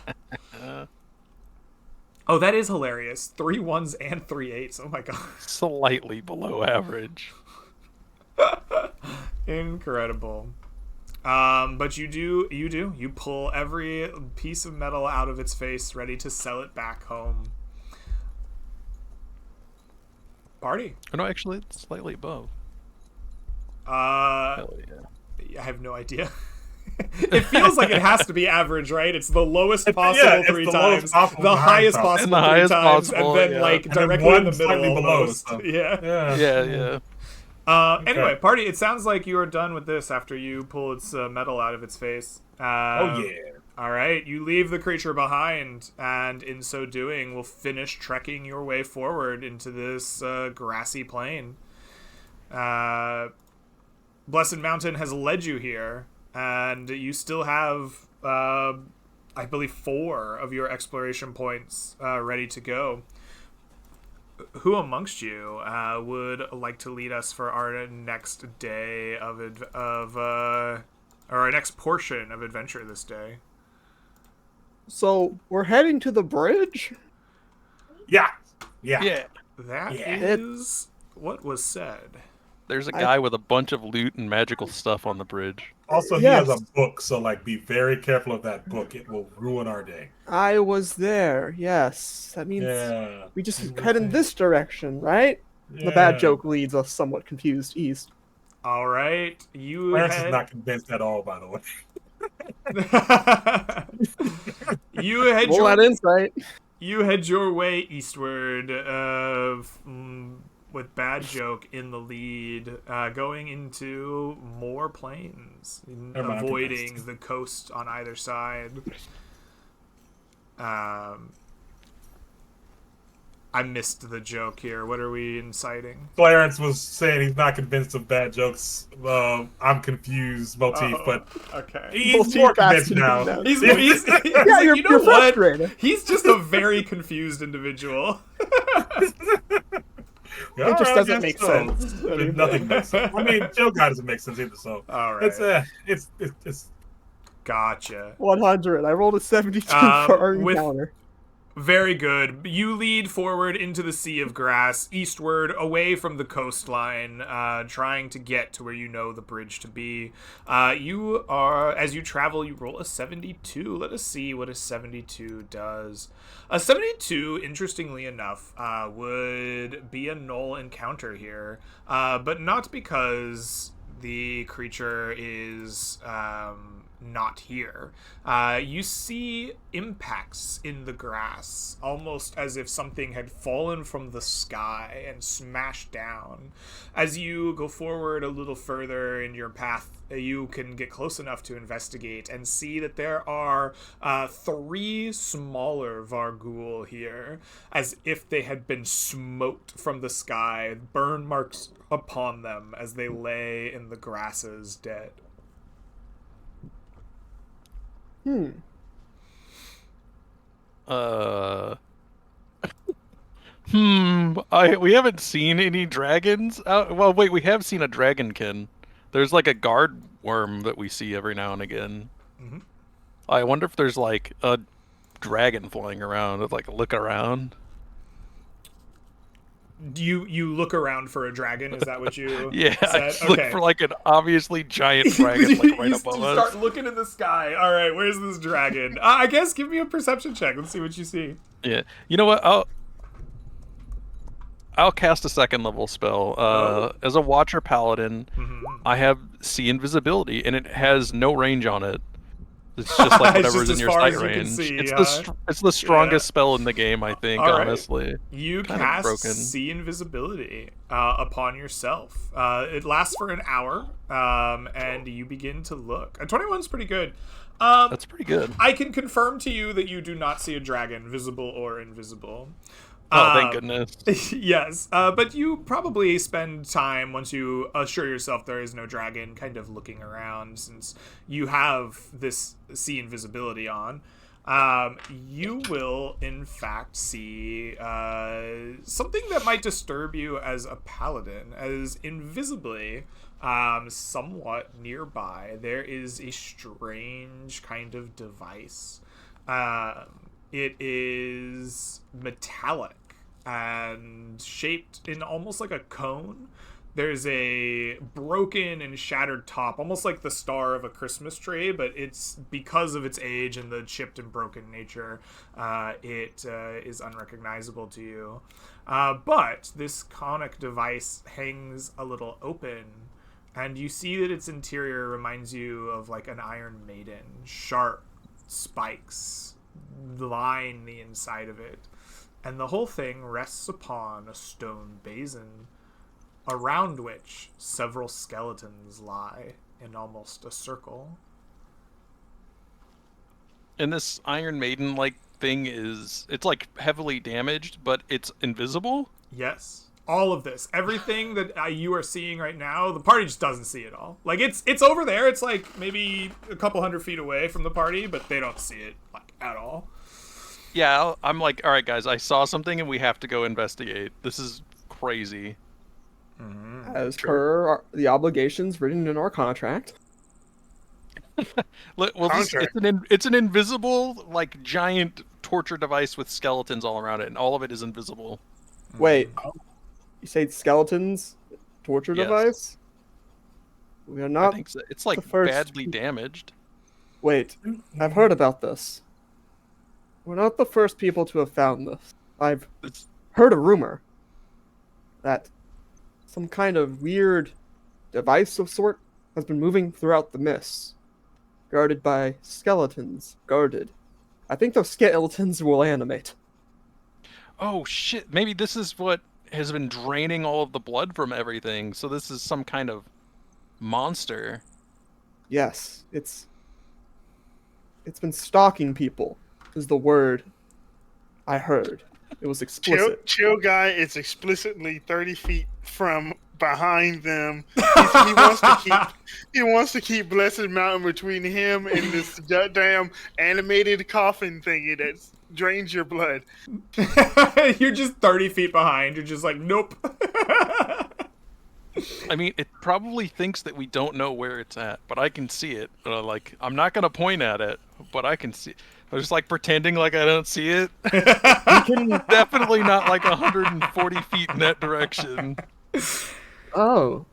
Oh, that is hilarious. 3 1s and 3 8s. Oh my god. Slightly below average. Incredible. But you pull every piece of metal out of its face, ready to sell it back home. Party. Oh, no, actually, it's slightly above. Hell yeah. I have no idea. It feels like it has to be average, right? It's the lowest possible it's 3 the times, lowest possible the behind highest top. possible And the 3 highest times, possible, and then yeah. like And then directly in the one slightly middle below, almost. so. Yeah. Yeah. Anyway, Party, it sounds like you are done with this after you pull its metal out of its face. Oh, yeah. All right, you leave the creature behind, and in so doing, will finish trekking your way forward into this grassy plain. Blessed Mountain has led you here, and you still have, I believe, 4 of your exploration points ready to go. Who amongst you would like to lead us for our next day or our next portion of adventure this day? So we're heading to the bridge. Yeah. That Yeah. is what was said. There's a guy with a bunch of loot and magical stuff on the bridge. Also, he Yes. has a book, so like, be very careful of that book. It will ruin our day. I was there. Yes, that means Yeah. we just You were head in there. this direction, right? The bad joke leads us somewhat confused east. All right, you Clarence head... is not convinced at all, by the way. you head Roll that insight. You head your way eastward, with Bad Joke in the lead, going into more plains, avoiding the coast on either side. I missed the joke here. What are we inciting? Clarence was saying he's not convinced of bad jokes. I'm confused, Motif, but Okay. he's Motif more asked convinced to do now. that. He's Yeah, like, you're, you know you're what? frustrated. He's just a very confused individual. It just doesn't make sense. Nothing makes sense. I mean, Joe guy doesn't make sense either. So All right. it's Gotcha. 100. I rolled a 72 for our with- encounter. Very good. You lead forward into the sea of grass, eastward, away from the coastline, trying to get to where you know the bridge to be. You are, as you travel, you roll a 72. Let us see what a 72 does. A 72, interestingly enough, would be a null encounter here, but not because the creature is not here. You see impacts in the grass, almost as if something had fallen from the sky and smashed down. As you go forward a little further in your path, you can get close enough to investigate and see that there are 3 smaller Varghul here, as if they had been smote from the sky, burn marks upon them as they lay in the grasses dead. We haven't seen any dragons out. Well, wait, we have seen a dragonkin. There's like a guard worm that we see every now and again. Mhm. I wonder if there's like a dragon flying around. It's like look around. You look around for a dragon? Is that what you Yeah, I said? just look for like an obviously giant dragon like right you above start us. looking in the sky. All right, where's this dragon? I guess give me a perception check. Let's see what you see. Yeah, you know what? I'll cast a 2nd level spell. As a Watcher Paladin, I have see invisibility, and it has no range on it. It's just like It's whatever's just in as your far sight as you can range. see, It's the strongest spell in the game, I think. All right. Honestly, You Kind of cast broken. see invisibility upon yourself. It lasts for an hour, and you begin to look. A 21's pretty good. that's pretty good. I can confirm to you that you do not see a dragon, visible or invisible. Oh, thank Um, goodness. yes, but you probably spend time once you assure yourself there is no dragon, kind of looking around since you have this see invisibility on. You will, in fact, see something that might disturb you as a paladin, as invisibly, somewhat nearby, there is a strange kind of device. It is metallic and shaped in almost like a cone. There's a broken and shattered top, almost like the star of a Christmas tree, but it's because of its age and the chipped and broken nature, it is unrecognizable to you. But this conic device hangs a little open, and you see that its interior reminds you of like an Iron Maiden. Sharp spikes line the inside of it, and the whole thing rests upon a stone basin, around which several skeletons lie in almost a circle. And this Iron Maiden like thing it's like heavily damaged, but it's invisible. Yes. All of this, everything that you are seeing right now, the party just doesn't see it all. Like it's over there. It's like maybe a couple 100 feet away from the party, but they don't see it like at all. Yeah, I'm like, all right, guys, I saw something and we have to go investigate. This is crazy. As per the obligations written in our contract. Well, it's an invisible, like, giant torture device with skeletons all around it, and all of it is invisible. Wait, you say skeletons torture Yes. device? We are I not. think so. It's like the first badly people- damaged. Wait, I've heard about this. We're not the first people to have found this. I've It's heard a rumor that some kind of weird device of sort has been moving throughout the mists, guarded by skeletons. Guarded. I think those skeletons will animate. oh shit! Maybe this is what has been draining all of the blood from everything. So this is some kind of monster. Yes, it's been stalking people. Is the word I heard. It was explicit. Chill guy is explicitly 30 feet from behind them. He wants to keep Blessed Mountain between him and this goddamn animated coffin thingy that drains your blood. You're just 30 feet behind. You're just like, nope. I mean, it probably thinks that we don't know where it's at, but I can see it. Like, I'm not gonna point at it, but I can see. I was just like pretending like I don't see it. Definitely not like 140 feet in that direction. Oh.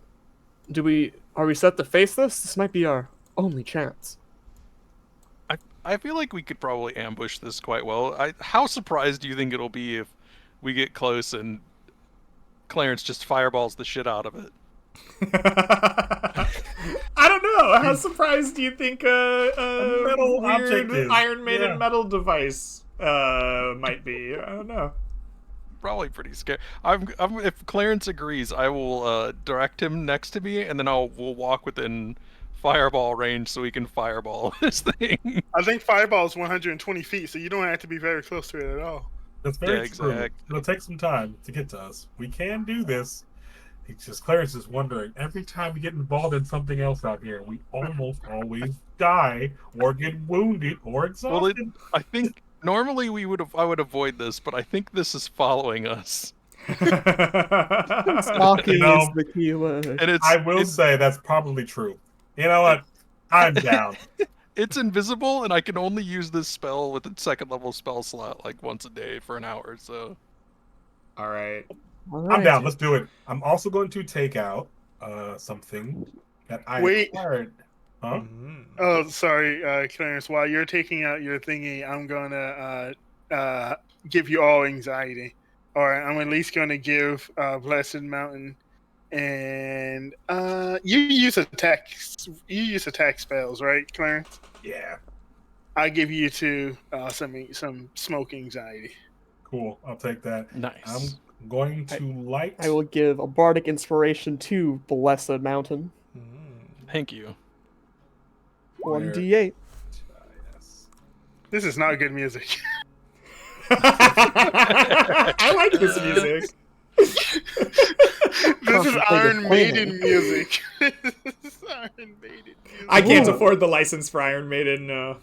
Are we set to face this? This might be our only chance. I feel like we could probably ambush this quite well. How surprised do you think it'll be if we get close and Clarence just fireballs the shit out of it? I don't know. How surprised do you think a metal weird object is? Iron Maiden Yeah. metal device might be? I don't know. Probably pretty scary. If Clarence agrees, I will direct him next to me, and then we'll walk within fireball range so we can fireball this thing. I think Fireball is 120 feet, so you don't have to be very close to it at all. That's very Yeah, true. exact. It'll take some time to get to us. We can do this. It's just Clarence is wondering, every time we get involved in something else out here, we almost always die or get wounded or exhausted. I think normally I would avoid this, but I think this is following us. Stalking You know, is the key word. And I will say that's probably true. You know what? I'm down. it's invisible, and I can only use this spell with a second level spell slot like once a day for an hour. So All right. I'm down. Let's do it. I'm also going to take out something that I Wait. acquired. Huh? Mhm. Oh, sorry, Clarence. While you're taking out your thingy, I'm gonna give you all anxiety. All right, I'm at least gonna give Blessed Mountain, and you use attack spells, right, Clarence? Yeah. I give you two some smoke anxiety. Cool. I'll take that. nice. I'm going to light. I will give a bardic inspiration to Blessed Mountain. Mhm. Thank you. 1d8. Yes. This is not good music. I like this music. This is Iron Maiden music. This is Iron Maiden music. I can't afford the license for Iron Maiden. No.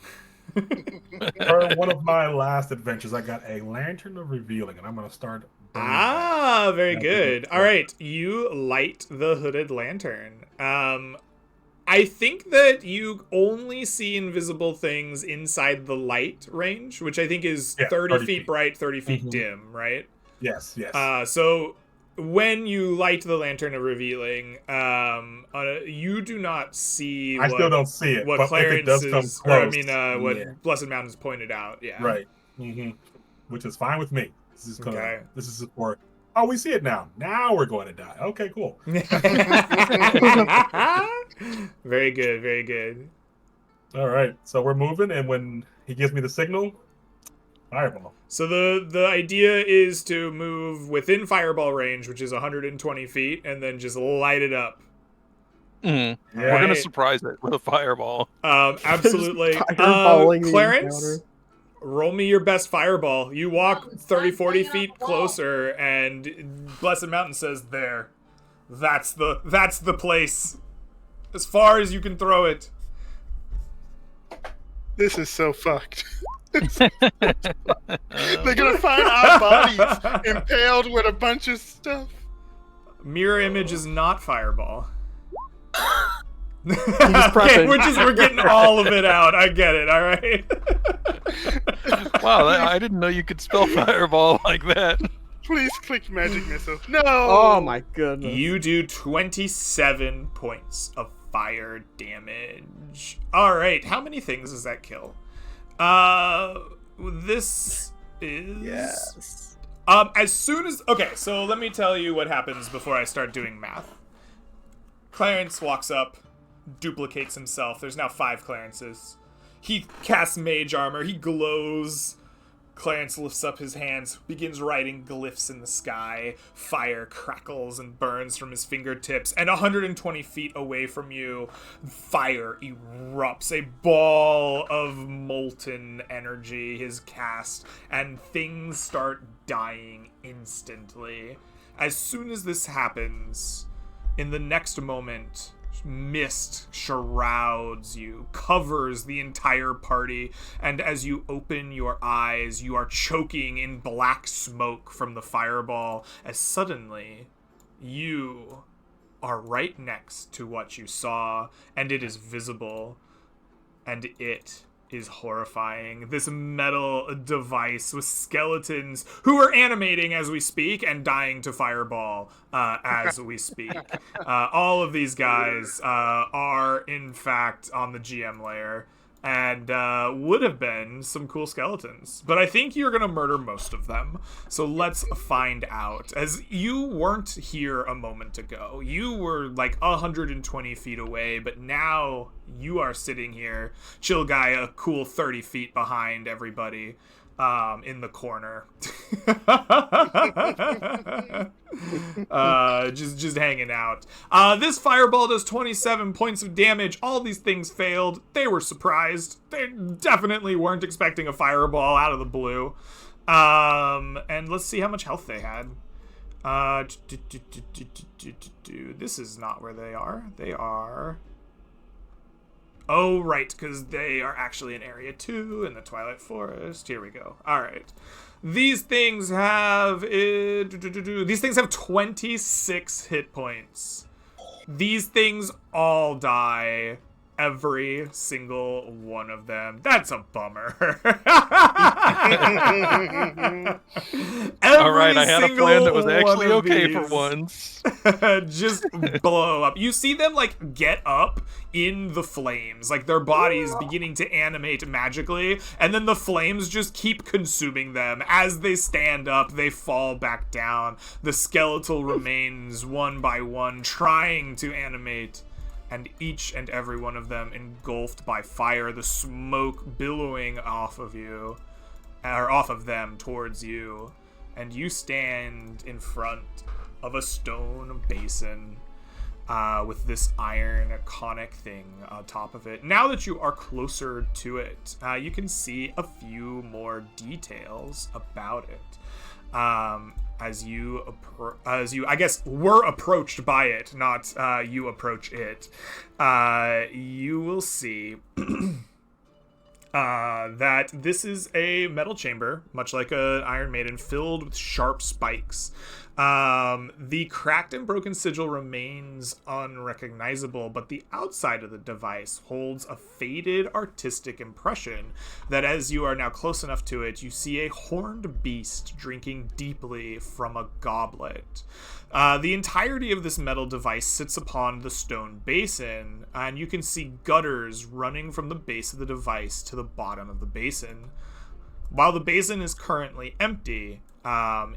For one of my last adventures, I got a Lantern of Revealing, and I'm going to start. Ah, very That's a good. good All right, you light the hooded lantern. I think that you only see invisible things inside the light range, which I think is 30 feet bright, 30 feet dim, right? Yes, yes. So when you light the lantern of revealing, you do not see. I still don't see it. What but Clarence if it does come is, close, what Blessed Mountains pointed out. Yeah. Right. Which is fine with me. This is gonna. Okay. This is for. Oh, we see it now. Now we're going to die. Okay, cool. Very good. Very good. All right. So we're moving, and when he gives me the signal, fireball. So the idea is to move within fireball range, which is 120 feet, and then just light it up. We're Yeah. gonna surprise it with a fireball. Absolutely. Fireballing the Clarence, encounter. roll me your best fireball. You walk 30, 40 feet closer, and Blessed Mountain says, "There, that's the place. As far as you can throw it." This is so fucked. They're gonna find our bodies impaled with a bunch of stuff. Mirror image is not fireball. prepping. We're getting all of it out. I get it. All right. Wow, I didn't know you could spell fireball like that. Please click magic missile. No. Oh my goodness. You do 27 points of fire damage. All right. How many things does that kill? This is Yes. as soon as so let me tell you what happens before I start doing math. Clarence walks up, duplicates himself. There's now 5 Clarences. He casts mage armor. He glows. Clarence lifts up his hands, begins writing glyphs in the sky. Fire crackles and burns from his fingertips. And 120 feet away from you, fire erupts. A ball of molten energy is cast, and things start dying instantly. As soon as this happens, in the next moment, mist shrouds you, covers the entire party, and as you open your eyes, you are choking in black smoke from the fireball, as suddenly you are right next to what you saw, and it is visible, and it is horrifying. This metal device with skeletons who are animating as we speak and dying to fireball as we speak. All of these guys are in fact on the GM layer and would have been some cool skeletons. But I think you're gonna murder most of them. So let's find out. As you weren't here a moment ago, you were like 120 feet away, but now you are sitting here, Chill Guy, a cool 30 feet behind everybody, in the corner. Just hanging out. This fireball does 27 points of damage. All these things failed. They were surprised. They definitely weren't expecting a fireball out of the blue. And let's see how much health they had. This is not where they are. They are... Oh, right, because they are actually in Area 2 in the Twilight Forest. Here we go. All right. These things have 26 hit points. These things all die. Every single one of them. That's a bummer. All right, I had a plan that was actually okay for once. Just blow up. You see them like get up in the flames, like their bodies beginning to animate magically, and then the flames just keep consuming them. As they stand up, they fall back down. The skeletal remains one by one, trying to animate, and each and every one of them engulfed by fire, the smoke billowing off of you, or off of them towards you, and you stand in front of a stone basin. with this iron conic thing on top of it. Now that you are closer to it, you can see a few more details about it. As you I guess were approached by it, not you approach it, you will see that this is a metal chamber, much like an Iron Maiden, filled with sharp spikes. The cracked and broken sigil remains unrecognizable, but the outside of the device holds a faded artistic impression that as you are now close enough to it, you see a horned beast drinking deeply from a goblet. The entirety of this metal device sits upon the stone basin, and you can see gutters running from the base of the device to the bottom of the basin. While the basin is currently empty,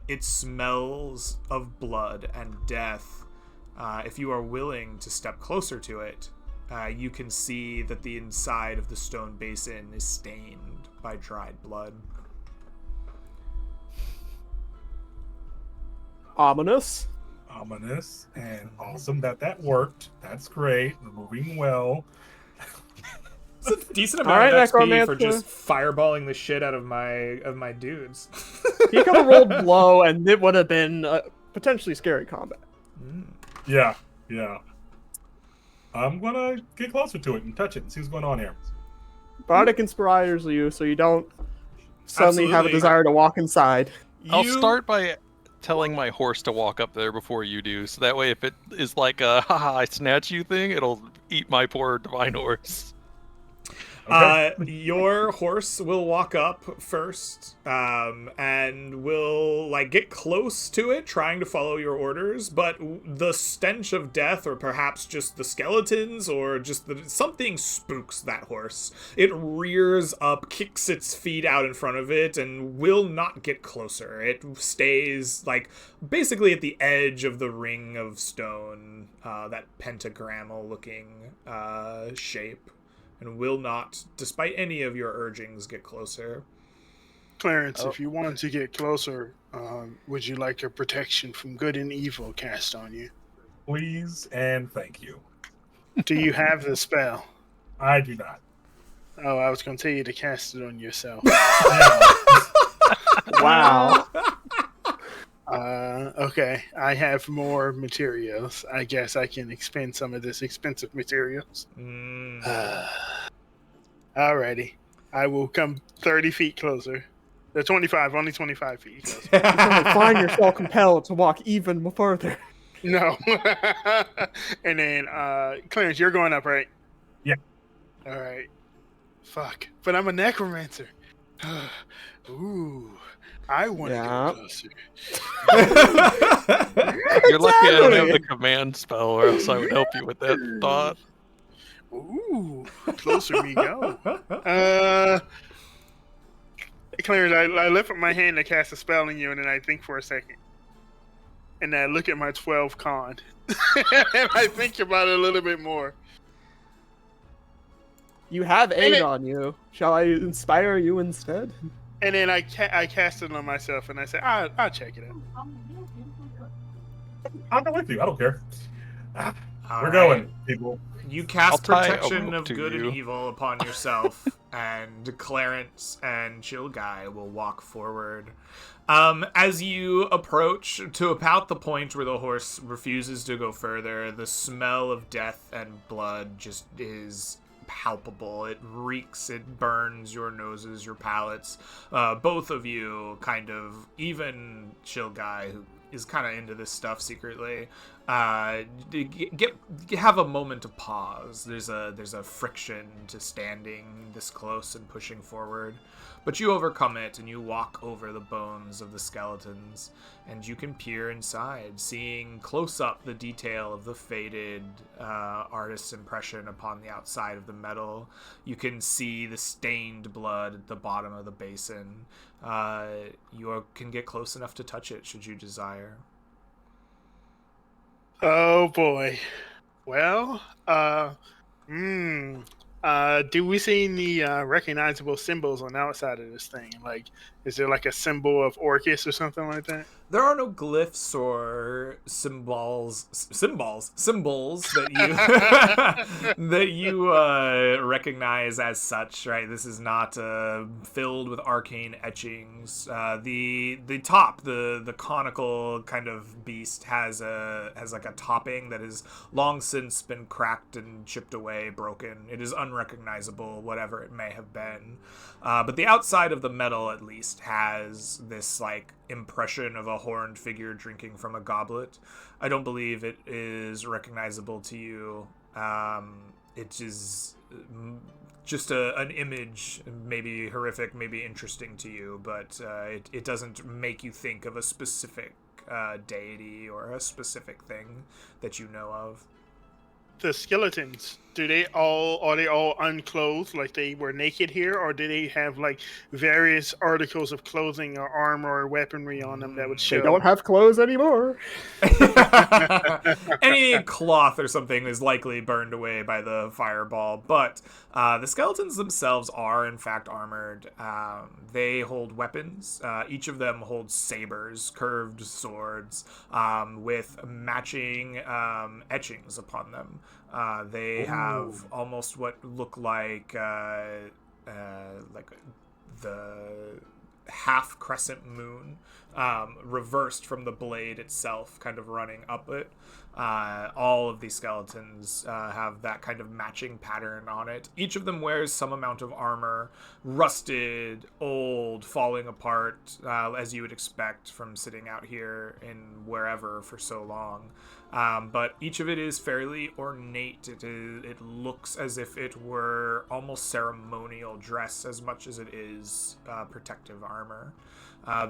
it smells of blood and death. If you are willing to step closer to it, you can see that the inside of the stone basin is stained by dried blood. Ominous. Ominous and awesome that worked. That's great. We're moving well. It's a decent All amount right, of XP for Necromancer. just fireballing the shit out of my dudes. He could have rolled low, and it would have been potentially scary combat. Yeah. I'm gonna get closer to it and touch it and see what's going on here. Bardic inspires you, so you don't suddenly have a Absolutely. desire to walk inside. I'll start by telling my horse to walk up there before you do, so that way if it is like a haha I snatch you thing, it'll eat my poor divine horse. Your horse will walk up first, and will get close to it, trying to follow your orders. But the stench of death, or perhaps just the skeletons, or just something spooks that horse. It rears up, kicks its feet out in front of it, and will not get closer. It stays basically at the edge of the ring of stone, that pentagrammal-looking shape. And will not, despite any of your urgings, get closer. Clarence, if you wanted to get closer, would you like a protection from good and evil cast on you? Please and thank you. Do you have the spell? I do not. Oh, I was going to tell you to cast it on yourself. Wow. Okay, I have more materials. I guess I can expend some of this expensive materials. Alrighty. I will come 30 feet closer. They're 25, only 25 feet closer. You suddenly find yourself compelled to walk even further. No. And then, Clarence, you're going up, right? Yeah. Alright. Fuck. But I'm a necromancer. Ooh. I want to Yeah. go closer. You're lucky I don't have the command spell, or else I would help you with that thought. Ooh. Closer we go. Clarence, I lift up my hand to cast a spell on you, and then I think for a second. And I look at my 12 con. And I think about it a little bit more. You have 8 on you. Shall I inspire you instead? And then I cast it on myself, and I say, I'll check it out. I'll go with you. I don't care. All We're right. going, people. You cast I'll tie a protection rope of to good you. and evil upon yourself, and Clarence and Chill Guy will walk forward. As you approach to about the point where the horse refuses to go further, the smell of death and blood just is palpable. It reeks, it burns your noses, your palates. Both of you kind of, even Chill Guy, who is kind of into this stuff secretly, have a moment of pause. There's a friction to standing this close and pushing forward, but you overcome it and you walk over the bones of the skeletons, and you can peer inside, seeing close up the detail of the faded artist's impression upon the outside of the metal. You can see the stained blood at the bottom of the basin. You can get close enough to touch it should you desire. Oh boy. Well, do we see any recognizable symbols on the outside of this thing? Like, Is there like a symbol of Orcus or something like that? There are no glyphs or symbols that you that you recognize as such, right? This is not filled with arcane etchings. The top, the conical kind of beast has like a topping that has long since been cracked and chipped away, broken. It is unrecognizable, whatever it may have been. But the outside of the metal, at least, has this like impression of a horned figure drinking from a goblet. I don't believe it is recognizable to you. It is just an image, maybe horrific, maybe interesting to you, but it doesn't make you think of a specific deity or a specific thing that you know of. The skeletons, are they all unclothed, like they were naked here, or do they have like various articles of clothing or armor or weaponry on them that would show? They don't have clothes anymore. Any cloth or something is likely burned away by the fireball, but the skeletons themselves are in fact armored. They hold weapons. Each of them holds sabers, curved swords, with matching etchings upon them. They have almost what look like the half crescent moon reversed from the blade itself, kind of running up it. All of these skeletons have that kind of matching pattern on it. Each of them wears some amount of armor, rusted, old, falling apart, as you would expect from sitting out here in wherever for so long. But each of it is fairly ornate. It looks as if it were almost ceremonial dress as much as it is protective armor.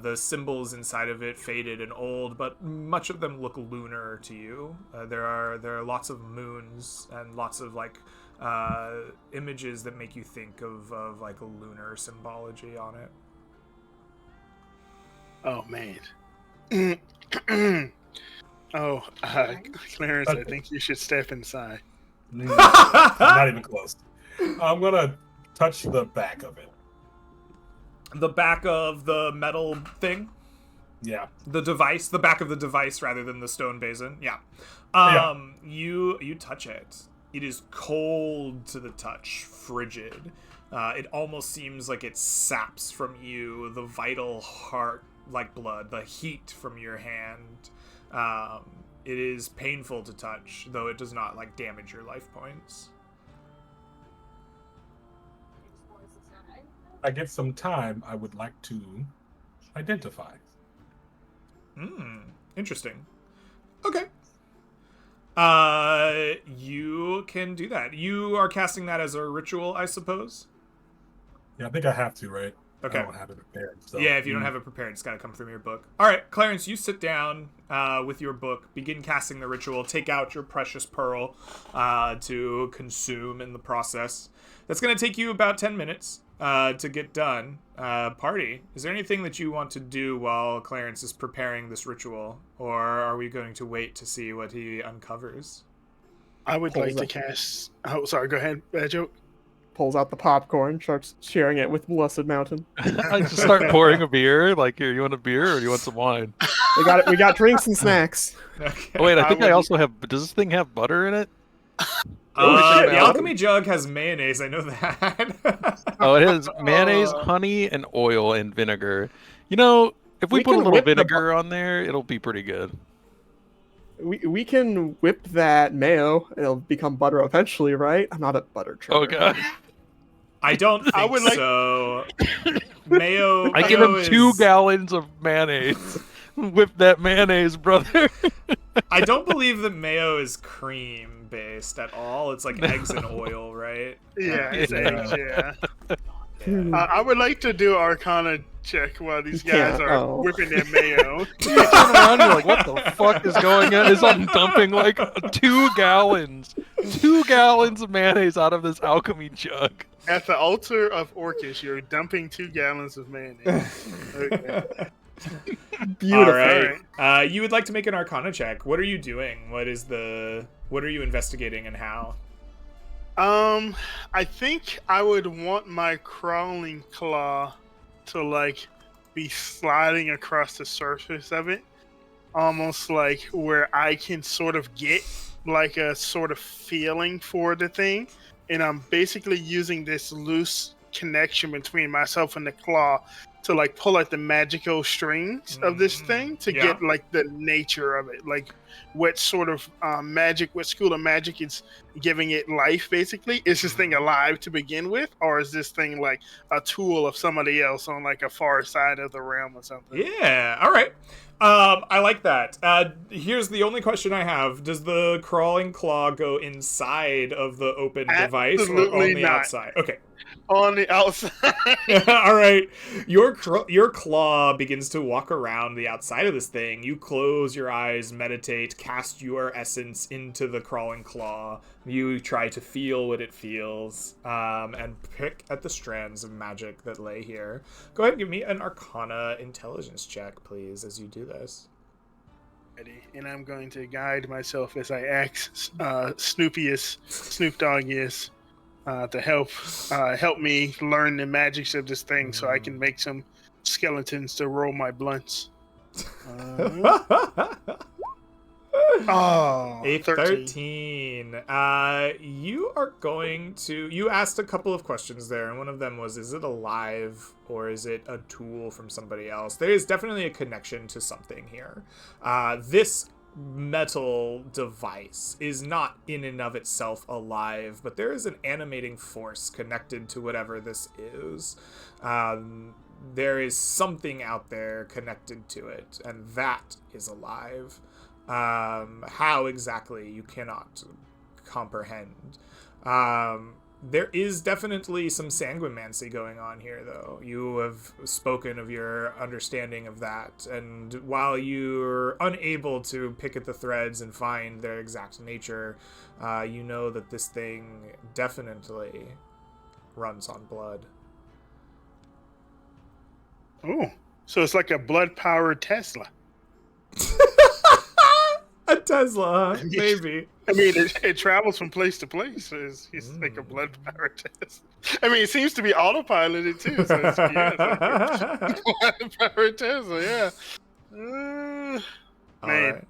The symbols inside of it faded and old, but much of them look lunar to you. There are lots of moons and lots of like images that make you think of like a lunar symbology on it. Oh man. Clarence, I think you should step inside. Not even close. I'm gonna touch the back of it. The back of the metal thing? Yeah. The device, the back of the device rather than the stone basin. Yeah. You touch it. It is cold to the touch, frigid. It almost seems like it saps from you the vital heart like blood, the heat from your hand. It is painful to touch, though it does not like damage your life points. I get some time, I would like to identify. Interesting. Okay. You can do that. You are casting that as a ritual, I suppose? Yeah, I think I have to, right? Okay. I don't have it prepared. So. Yeah, if you don't have it prepared, it's got to come from your book. All right, Clarence, you sit down with your book, begin casting the ritual, take out your precious pearl to consume in the process. That's going to take you about 10 minutes to get done. Party, is there anything that you want to do while Clarence is preparing this ritual, or are we going to wait to see what he uncovers? I would like to cast... Oh, sorry, go ahead, Joe. Pulls out the popcorn, starts sharing it with Blessed Mountain. I just start pouring a beer. Like, here, you want a beer or do you want some wine? We got it. We got drinks and snacks. Okay. Oh, wait, I think I also have... Does this thing have butter in it? The alchemy jug has mayonnaise, I know that. Oh, it has mayonnaise, honey, and oil and vinegar. You know, if we put a can little whip the vinegar on there, it'll be pretty good. We can whip that mayo. It'll become butter eventually, right? I'm not a butter trader. Oh, God. I don't think I would like- so. Mayo. I give him 2 gallons of mayonnaise. Whip that mayonnaise, brother. I don't believe that mayo is cream based at all. It's like eggs and oil, right? Yeah, it's eggs, yeah. Yeah. I would like to do Arcana check while these You guys can't. are Oh. whipping their mayo. You turn around, you're like, what the fuck is going on? Is I'm dumping like 2 gallons. 2 gallons of mayonnaise out of this alchemy jug. At the altar of Orcus, you're dumping 2 gallons of mayonnaise. Okay. Beautiful. All right. You would like to make an Arcana check. What are you doing? What are you investigating and how? I think I would want my crawling claw to like be sliding across the surface of it, almost like where I can sort of get like a sort of feeling for the thing. And I'm basically using this loose connection between myself and the claw to like pull at the magical strings of this thing to get like the nature of it, like what sort of magic, what school of magic is giving it life. Basically, is this thing alive to begin with, or is this thing like a tool of somebody else on like a far side of the realm or something? Yeah, all right. I like that. Here's the only question I have. Does the crawling claw go inside of the open device or on the outside? Okay. On the outside. All right. Your claw begins to walk around the outside of this thing. You close your eyes, meditate, cast your essence into the crawling claw. You try to feel what it feels, and pick at the strands of magic that lay here. Go ahead and give me an Arcana intelligence check, please, as you do this. And I'm going to guide myself as I act Snoop Doggiest. To help me learn the magics of this thing, so I can make some skeletons to roll my blunts. A 13. You are going to... You asked a couple of questions there, and one of them was, is it alive, or is it a tool from somebody else? There is definitely a connection to something here. This metal device is not in and of itself alive, but there is an animating force connected to whatever this is. There is something out there connected to it, and that is alive. How exactly, you cannot comprehend. There is definitely some sanguimancy going on here, though. You have spoken of your understanding of that, and while you're unable to pick at the threads and find their exact nature, you know that this thing definitely runs on blood. Oh, so it's like a blood-powered Tesla. A Tesla, maybe. I mean, it travels from place to place. So it's like a blood-powered Tesla. I mean, it seems to be autopiloted too. So it's like blood-powered Tesla, yeah. All Man. right.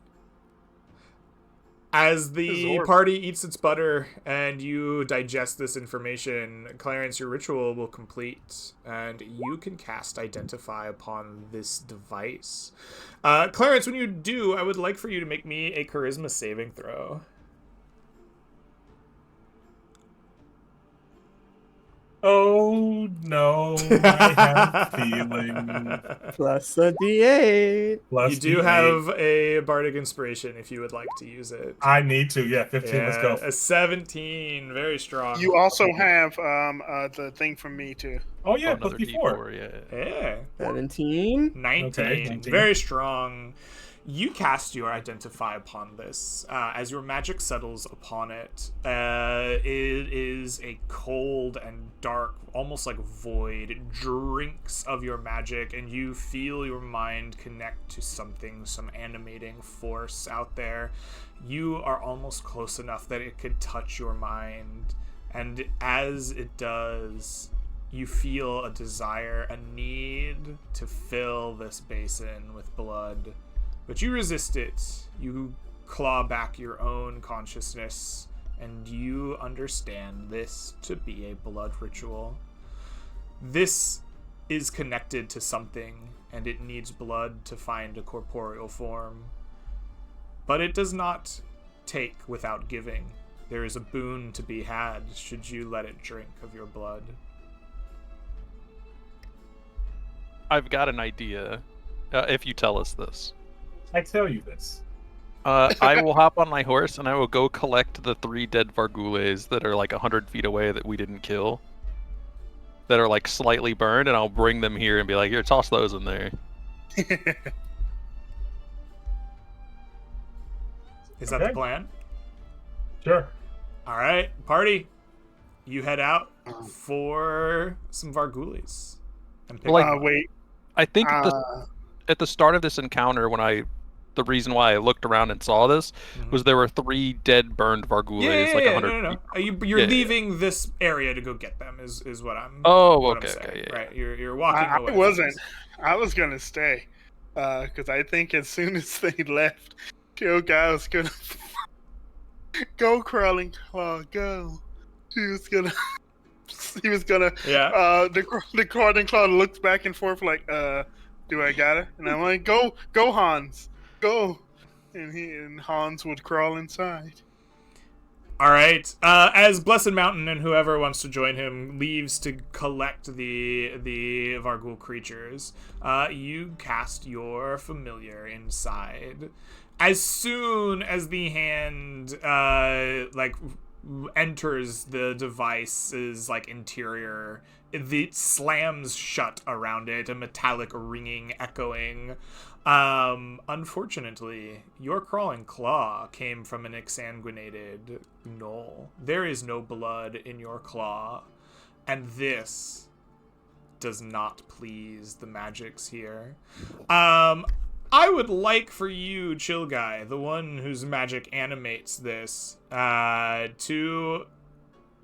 As the party eats its butter and you digest this information, Clarence, your ritual will complete, and you can cast Identify upon this device. Clarence, when you do, I would like for you to make me a Charisma saving throw. Oh no, I have a feeling. Plus a D8. Plus You do D8. have a Bardic Inspiration if you would like to use it. I need to, yeah, 15, let's go. A 17, very strong. You also have the thing from me too. Oh yeah, Another plus D4. yeah. 17. 19. Okay, 19. Very strong. You cast your Identify upon this. As your magic settles upon it, it is a cold and dark, almost like void. It drinks of your magic, and you feel your mind connect to something, some animating force out there. You are almost close enough that it could touch your mind, and as it does, you feel a desire, a need to fill this basin with blood. But you resist it. You claw back your own consciousness, and you understand this to be a blood ritual. This is connected to something, and it needs blood to find a corporeal form. But it does not take without giving. There is a boon to be had should you let it drink of your blood. I've got an idea, if you tell us this. I tell you this. I will hop on my horse and I will go collect the 3 dead Vargules that are like 100 feet away that we didn't kill. That are like slightly burned, and I'll bring them here and be like, here, toss those in there. Is that the plan? Sure. All right, party. You head out for some Vargules. And pick Like- up. Wait. I think at the start of this encounter, when I the reason why I looked around and saw this was there were 3 dead, burned Vargules, Yeah, like yeah, 100 no. feet. You're Yeah. leaving this area to go get them. Is what I'm. Oh, what okay, I'm saying. okay, yeah. Right, you're walking I away. from wasn't. this. I was gonna stay, because I think as soon as they left, Kill Guy was gonna go crawling claw, go. He was gonna. He was gonna. Yeah. The crawling claw looked back and forth like, do I got it? And I'm like, go, Hans, go. And Hans would crawl inside. All right. As Blessed Mountain and whoever wants to join him leaves to collect the Vargul creatures, you cast your familiar inside. As soon as the hand enters the device's interior, it slams shut around it, a metallic ringing echoing. Unfortunately, your crawling claw came from an exsanguinated gnoll. There is no blood in your claw, and this does not please the magics here. I would like for you, Chill Guy, the one whose magic animates this, to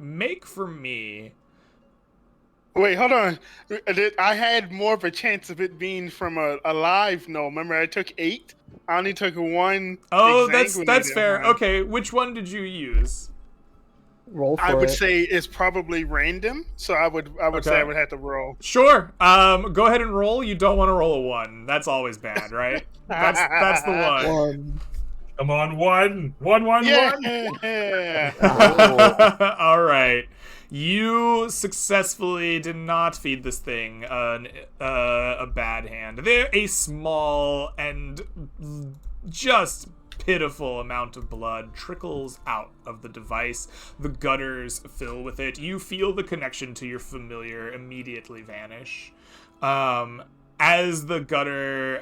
make for me. Wait, hold on. I had more of a chance of it being from a live no. Remember, I took 8. I only took 1. Oh, that's fair. one. Okay, which one did you use? Roll for I would it. say it's probably random, so I would say I would have to roll. Sure. Go ahead and roll. You don't want to roll a 1. That's always bad, right? That's the one. One. Come on, 1, 1, 1, 1. Yeah. All right. You successfully did not feed this thing a bad hand. They're a small and just pitiful amount of blood trickles out of the device. The gutters fill with it. You feel the connection to your familiar immediately vanish. As the gutter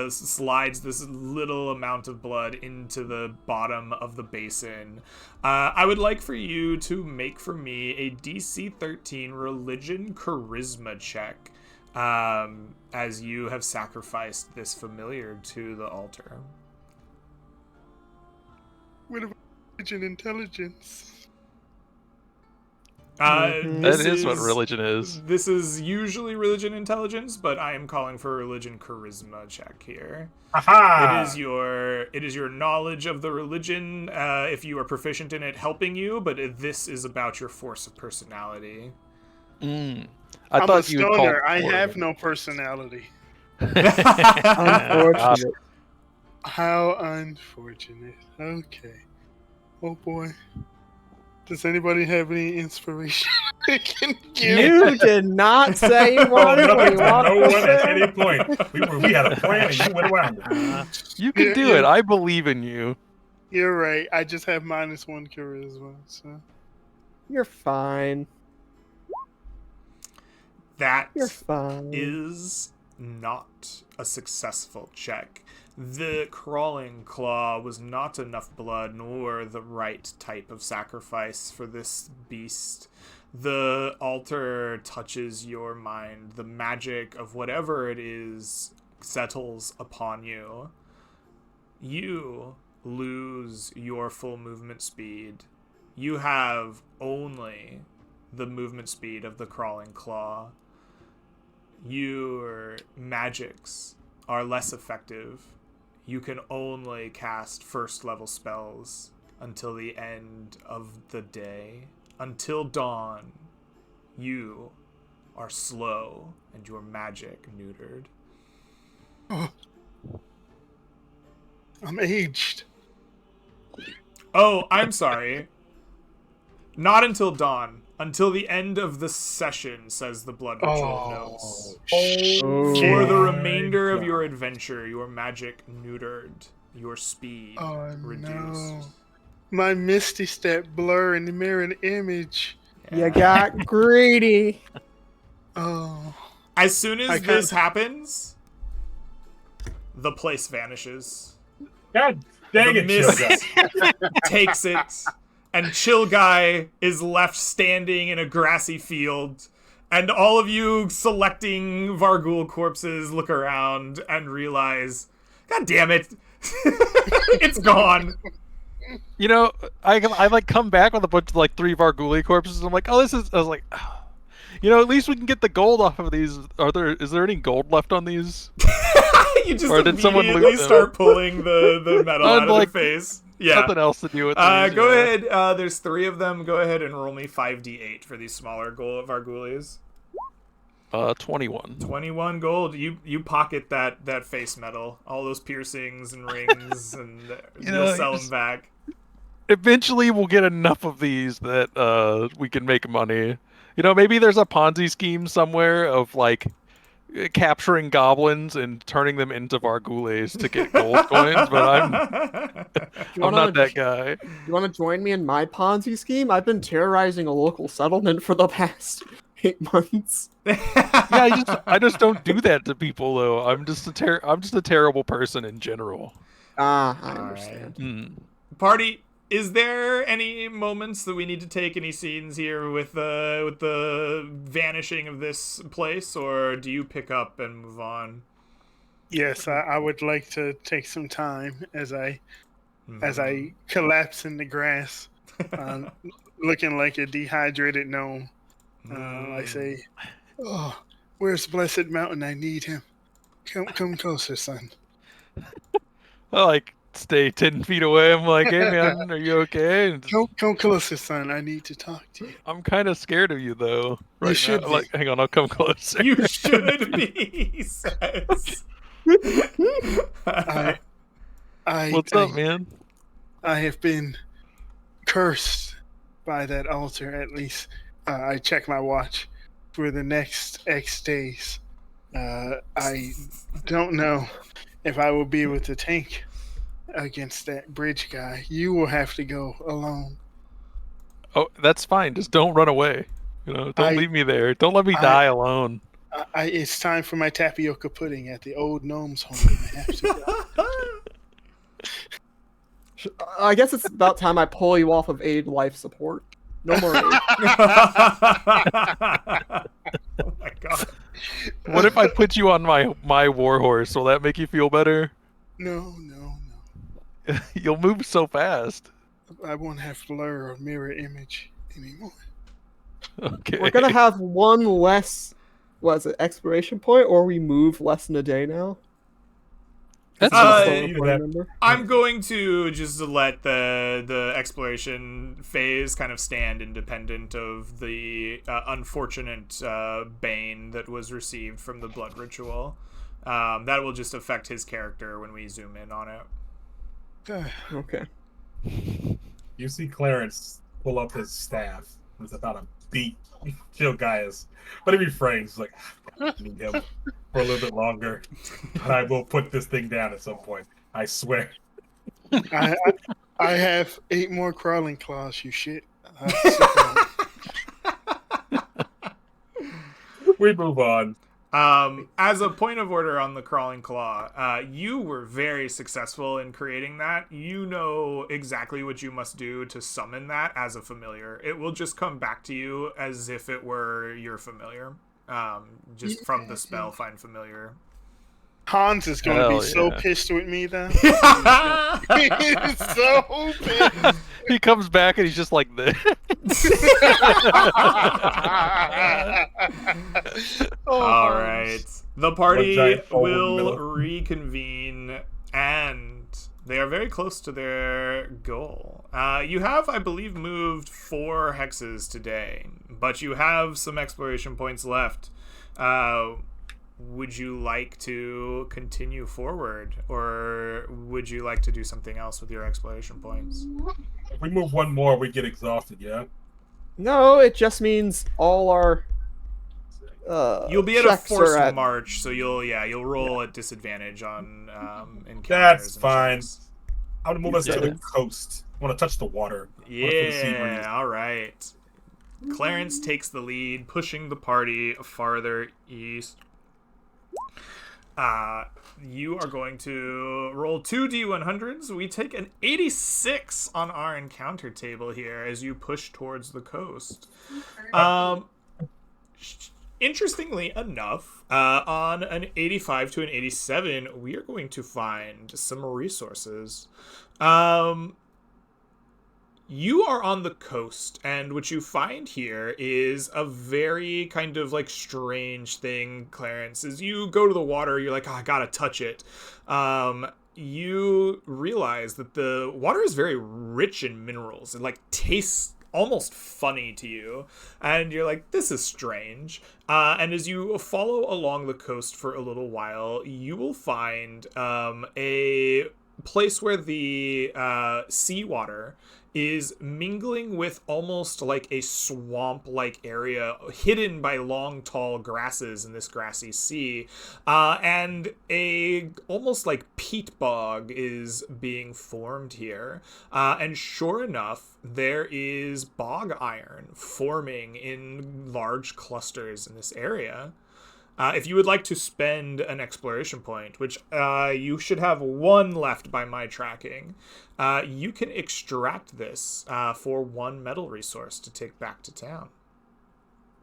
slides this little amount of blood into the bottom of the basin, I would like for you to make for me a DC 13 religion charisma check, as you have sacrificed this familiar to the altar. What about religion intelligence? This That is what religion is. This is usually religion intelligence, but I am calling for a religion charisma check here. Aha! It is your knowledge of the religion, if you are proficient in it, helping you, but this is about your force of personality. I I'm thought a you would call stoner. I for have it. no personality. Unfortunate. How unfortunate. Okay. Oh boy. Does anybody have any inspiration they can give? You did not say you Oh, wanted what nothing you to wanted no to one at say. any point. We had a plan and you went around it. You can do it. I believe in you. You're right. I just have -1 charisma. So You're fine. That You're fine. is not a successful check. The crawling claw was not enough blood nor the right type of sacrifice for this beast. The altar touches your mind. The magic of whatever it is settles upon you. You lose your full movement speed. You have only the movement speed of the crawling claw. Your magics are less effective. You can only cast first level spells until the end of the day. Until dawn, you are slow and your magic neutered. I'm aged. Oh, I'm sorry. Not until dawn. Until the end of the session, says the Blood Ritual notes. For the remainder of your adventure, your magic neutered, your speed reduced. No. My misty step blur in the mirror image. You got greedy. Oh. As soon as I this can't- happens, the place vanishes. God dang The it, mist Chilga. takes it, and Chill Guy is left standing in a grassy field. And all of you selecting Vargul corpses look around and realize, God damn it, It's gone. You know, I like come back with a bunch of like 3 Varghuli corpses. I'm like, oh, this is. I was like, oh. You know, at least we can get the gold off of these. Is there any gold left on these? You just Or did someone immediately loot them? start pulling the metal out of Like, their face. Yeah. Nothing else to do with these. Go yeah. ahead. There's 3 of them. Go ahead and roll me 5d8 for these smaller Varghulis. 21. 21 gold. You pocket that face metal, all those piercings and rings, and you'll sell them back. Eventually, we'll get enough of these that we can make money. You know, maybe there's a Ponzi scheme somewhere of like capturing goblins and turning them into Varghulis to get gold coins, but I'm not that guy. You want to join me in my Ponzi scheme? I've been terrorizing a local settlement for the past 8 months. Yeah, I just don't do that to people though. I'm just a terrible person in general. I All understand. Party, is there any moments that we need to take, any scenes here with the vanishing of this place, or do you pick up and move on? Yes, I would like to take some time as I collapse in the grass, looking like a dehydrated gnome. I say, "Oh, where's Blessed Mountain? I need him. Come closer, son." I like stay 10 feet away. I'm like, hey man, are you okay? And Come closer, son. I need to talk to you. I'm kind of scared of you though. Right should now. be. Like, hang on, I'll come closer. You should be, he says. What's up, man? I have been cursed by that altar. At least I check my watch for the next X days. I don't know if I will be able to tank against that bridge guy. You will have to go alone. Oh, that's fine. Just don't run away. You know, don't leave me there. Don't let me die alone. It's time for my tapioca pudding at the old gnome's home. I have to go. I guess it's about time I pull you off of aid life support. No more aid. Oh my god. What if I put you on my warhorse? Will that make you feel better? No. You'll move so fast. I won't have blur or mirror image anymore. Okay. We're gonna have one less, exploration point, or we move less than a day now? That's either that. Remember? I'm going to just let the exploration phase kind of stand independent of the unfortunate bane that was received from the blood ritual. That will just affect his character when we zoom in on it. Okay. You see Clarence pull up his staff. It's about to beat Gilgaius. But he refrains. He's like, I need him for a little bit longer. And I will put this thing down at some point. I swear. I have 8 more crawling claws, you shit. We move on. As a point of order on the crawling claw, you were very successful in creating that. You know exactly what you must do to summon that as a familiar. It will just come back to you as if it were your familiar. Just from the spell, find familiar. Hans is going to Hell be so yeah. pissed with me then. He's so pissed. He comes back and he's just like this. All right. The party giant hole in the will middle. reconvene, and they are very close to their goal. You have, I believe, moved 4 hexes today, but you have some exploration points left. Would you like to continue forward, or would you like to do something else with your exploration points? If we move one more, we get exhausted, yeah? No, it just means all our. You'll be at a checks forced are at- march, so you'll roll at disadvantage on encounters. That's and fine. checks. I would move us to the coast. I want to touch the water. I wanna feel the sea breeze. Yeah, all right. Clarence takes the lead, pushing the party farther east. You are going to roll 2 D100s. We take an 86 on our encounter table here as you push towards the coast. interestingly enough, on an 85 to an 87, we are going to find some resources. You are on the coast, and what you find here is a very kind of like strange thing, Clarence. As you go to the water, you're like, oh, I gotta touch it. You realize that the water is very rich in minerals. It like tastes almost funny to you, and you're like, this is strange. And as you follow along the coast for a little while, you will find a place where the seawater is mingling with almost like a swamp-like area hidden by long, tall grasses in this grassy sea. And a almost like peat bog is being formed here. And sure enough, there is bog iron forming in large clusters in this area. If you would like to spend an exploration point, which you should have one left by my tracking, you can extract this for one metal resource to take back to town.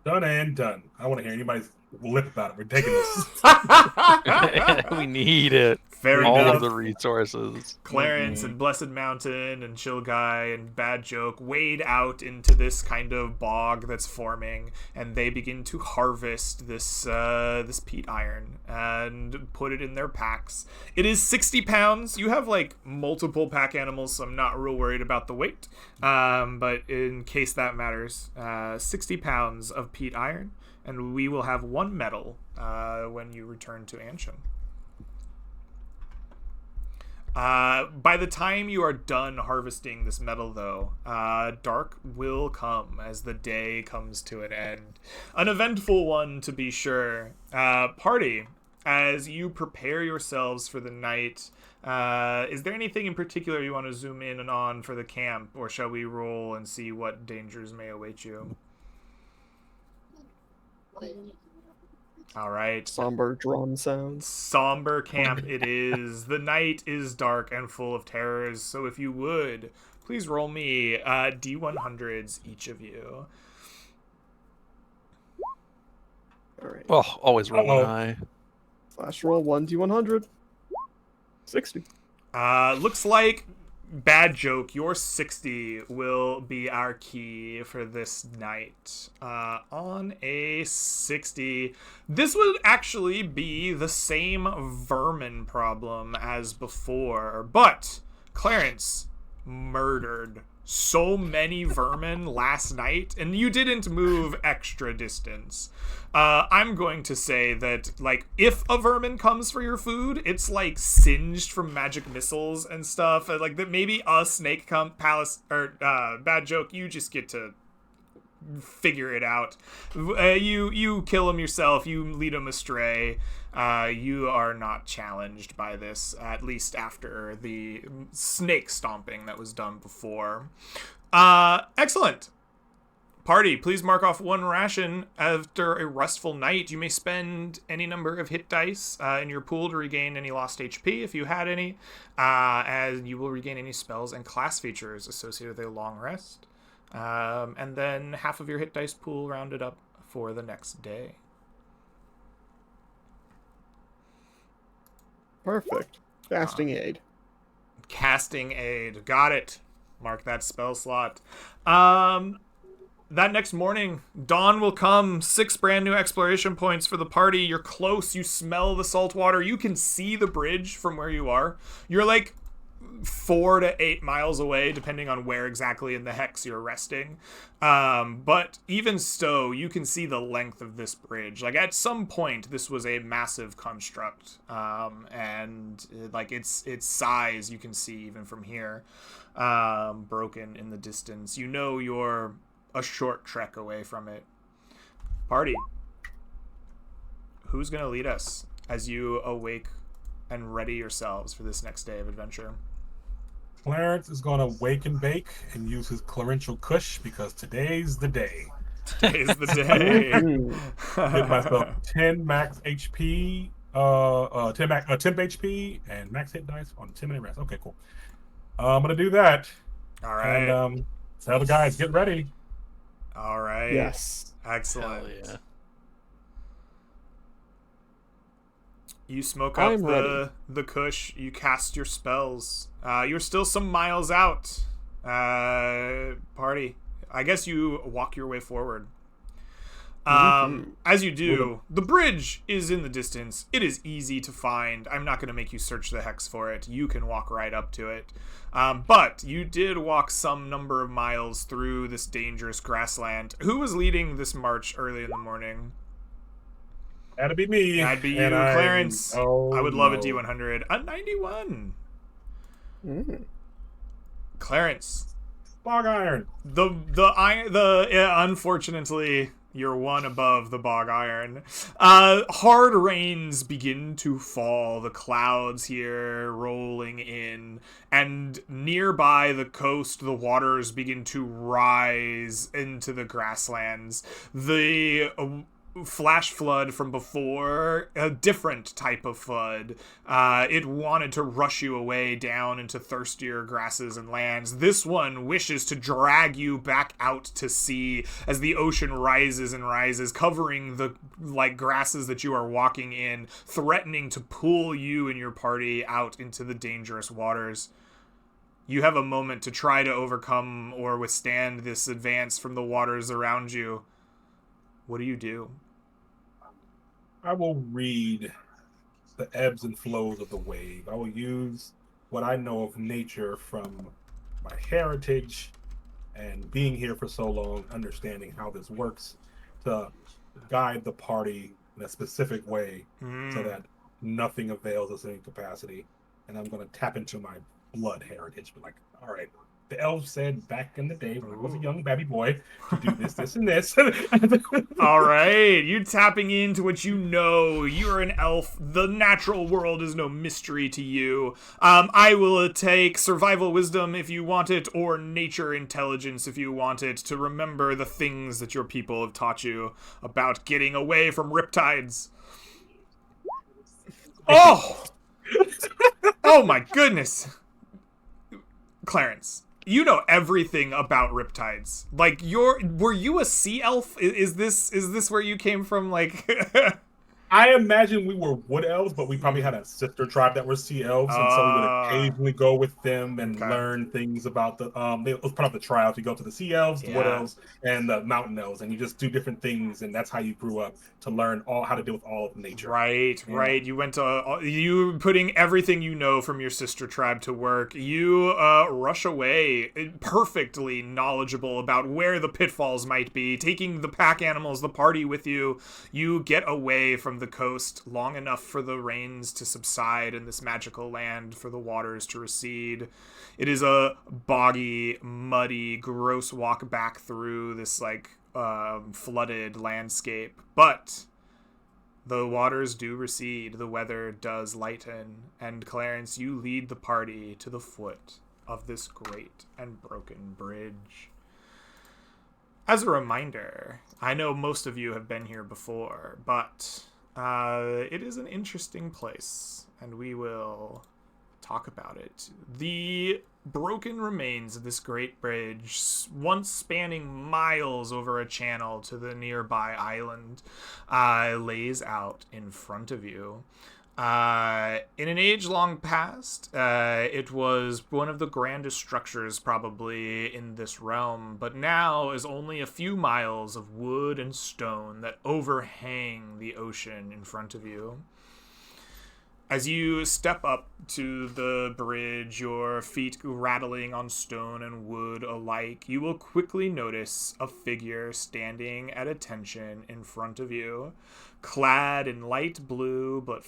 Done and done. I want to hear anybody's lip about it. We're taking this. We need it. Fair All enough. of the resources. Clarence and Blessed Mountain and Chill Guy and Bad Joke wade out into this kind of bog that's forming, and they begin to harvest this this peat iron and put it in their packs. It is 60 pounds. You have like multiple pack animals, so I'm not real worried about the weight. But in case that matters, 60 pounds of peat iron, and we will have one medal when you return to Anshan. By the time you are done harvesting this metal, though, dark will come as the day comes to an end. An eventful one, to be sure. Party, as you prepare yourselves for the night, is there anything in particular you want to zoom in on for the camp, or shall we roll and see what dangers may await you? All right. Somber drum sounds. Somber camp it is. The night is dark and full of terrors, so if you would, please roll me D100s, each of you. All right. Oh, always rolling high. Flash roll 1d100. 60. Looks like Bad Joke, your 60 will be our key for this night. On a 60, this would actually be the same vermin problem as before, but Clarence murdered so many vermin last night, and you didn't move extra distance. I'm going to say that, like, if a vermin comes for your food, it's like singed from magic missiles and stuff. And, like, that maybe a snake Bad Joke, you just get to figure it out. You kill him yourself, you lead him astray. You are not challenged by this, at least after the snake stomping that was done before. Excellent. Party, please mark off one ration. After a restful night, you may spend any number of hit dice in your pool to regain any lost HP, if you had any, and you will regain any spells and class features associated with a long rest. And then half of your hit dice pool rounded up for the next day. Perfect. Casting aid. Casting aid. Got it. Mark that spell slot. That next morning, dawn will come. 6 brand new exploration points for the party. You're close. You smell the salt water. You can see the bridge from where you are. You're like 4 to 8 miles away, depending on where exactly in the hex you're resting. But even so, you can see the length of this bridge. Like, at some point, this was a massive construct. And like its size, you can see even from here, broken in the distance. You know you're a short trek away from it. Party, who's going to lead us as you awake and ready yourselves for this next day of adventure? Clarence is going to wake and bake and use his Clarential Kush because today's the day. Today's the day. Give myself 10 max HP, 10 HP, and max hit dice on 10-minute rest. Okay, cool. I'm going to do that. All right. And tell the guys, get ready. All right. Yes. Excellent. Hell yeah. You smoke up I'm ready. the kush. You cast your spells. You're still some miles out. Party. I guess you walk your way forward. As you do, the bridge is in the distance. It is easy to find. I'm not going to make you search the hex for it. You can walk right up to it. But you did walk some number of miles through this dangerous grassland. Who was leading this march early in the morning? That'd be me. That'd be you, And Clarence. I would love a no. D100. A 91. Mm. Clarence. Bog iron. Unfortunately, you're one above the bog iron. Hard rains begin to fall, the clouds here rolling in, and nearby the coast, the waters begin to rise into the grasslands. The flash flood from before, a different type of flood. It wanted to rush you away down into thirstier grasses and lands. This one wishes to drag you back out to sea as the ocean rises and rises, covering the grasses that you are walking in, threatening to pull you and your party out into the dangerous waters. You have a moment to try to overcome or withstand this advance from the waters around you. What do you do? I will read the ebbs and flows of the wave. I will use what I know of nature from my heritage and being here for so long, understanding how this works, to guide the party in a specific way so that nothing avails us in any capacity. And I'm going to tap into my blood heritage. But like, all right, the elves said back in the day when I was a young baby boy to do this, this, and this. All right, you tapping into what you know. You're an elf. The natural world is no mystery to you. I will take survival wisdom if you want it, or nature intelligence if you want it, to remember the things that your people have taught you about getting away from riptides. Oh! Oh my goodness. Clarence, you know everything about riptides. Like, were you a sea elf? Is this where you came from? Like, I imagine we were wood elves, but we probably had a sister tribe that were sea elves, and so we would occasionally go with them and learn things about the. It was part of the trials. You go to the sea elves, the wood elves, and the mountain elves, and you just do different things, and that's how you grew up to learn how to deal with all of nature. Right. You went to you putting everything you know from your sister tribe to work. You rush away, perfectly knowledgeable about where the pitfalls might be, taking the pack animals, the party with you. You get away from the coast long enough for the rains to subside in this magical land, for the waters to recede. It is a boggy, muddy, gross walk back through this flooded landscape, but the waters do recede, the weather does lighten, and Clarence, you lead the party to the foot of this great and broken bridge. As a reminder, I know most of you have been here before, but it is an interesting place, and we will talk about it. The broken remains of this great bridge, once spanning miles over a channel to the nearby island, lays out in front of you. In an age long past, it was one of the grandest structures probably in this realm, but now is only a few miles of wood and stone that overhang the ocean in front of you. As you step up to the bridge, your feet rattling on stone and wood alike, you will quickly notice a figure standing at attention in front of you, clad in light but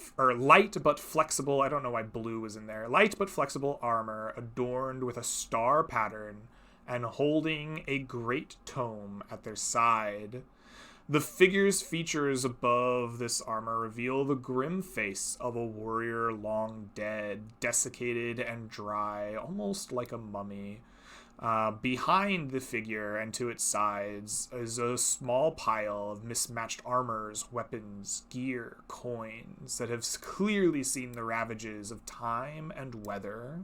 flexible, I don't know why blue was in there, light but flexible armor adorned with a star pattern and holding a great tome at their side. The figure's features above this armor reveal the grim face of a warrior long dead, desiccated and dry, almost like a mummy. Behind the figure and to its sides is a small pile of mismatched armors, weapons, gear, coins that have clearly seen the ravages of time and weather.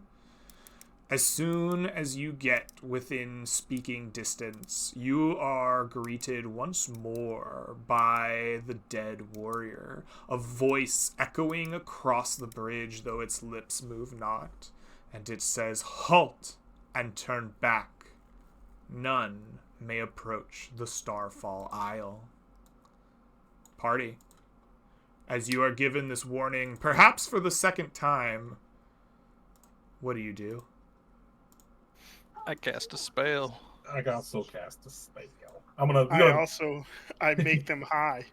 As soon as you get within speaking distance, you are greeted once more by the dead warrior, a voice echoing across the bridge, though its lips move not, and it says, "Halt and turn back. None may approach the Starfall Isle." Party, as you are given this warning, perhaps for the second time, what do you do? I cast a spell. I can also cast a spell. I make them high.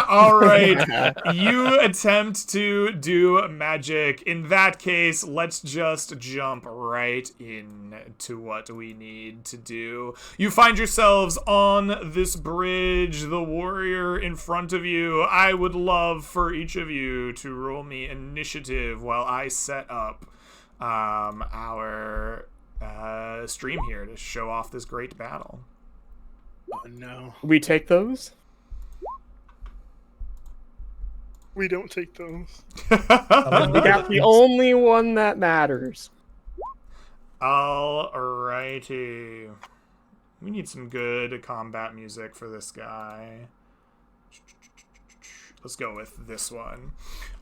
All right. You attempt to do magic. In that case, let's just jump right into what we need to do. You find yourselves on this bridge, the warrior in front of you. I would love for each of you to roll me initiative while I set up our stream here to show off this great battle. Oh no. We take those? We don't take those. We got the only one that matters. Alrighty. We need some good combat music for this guy. Let's go with this one.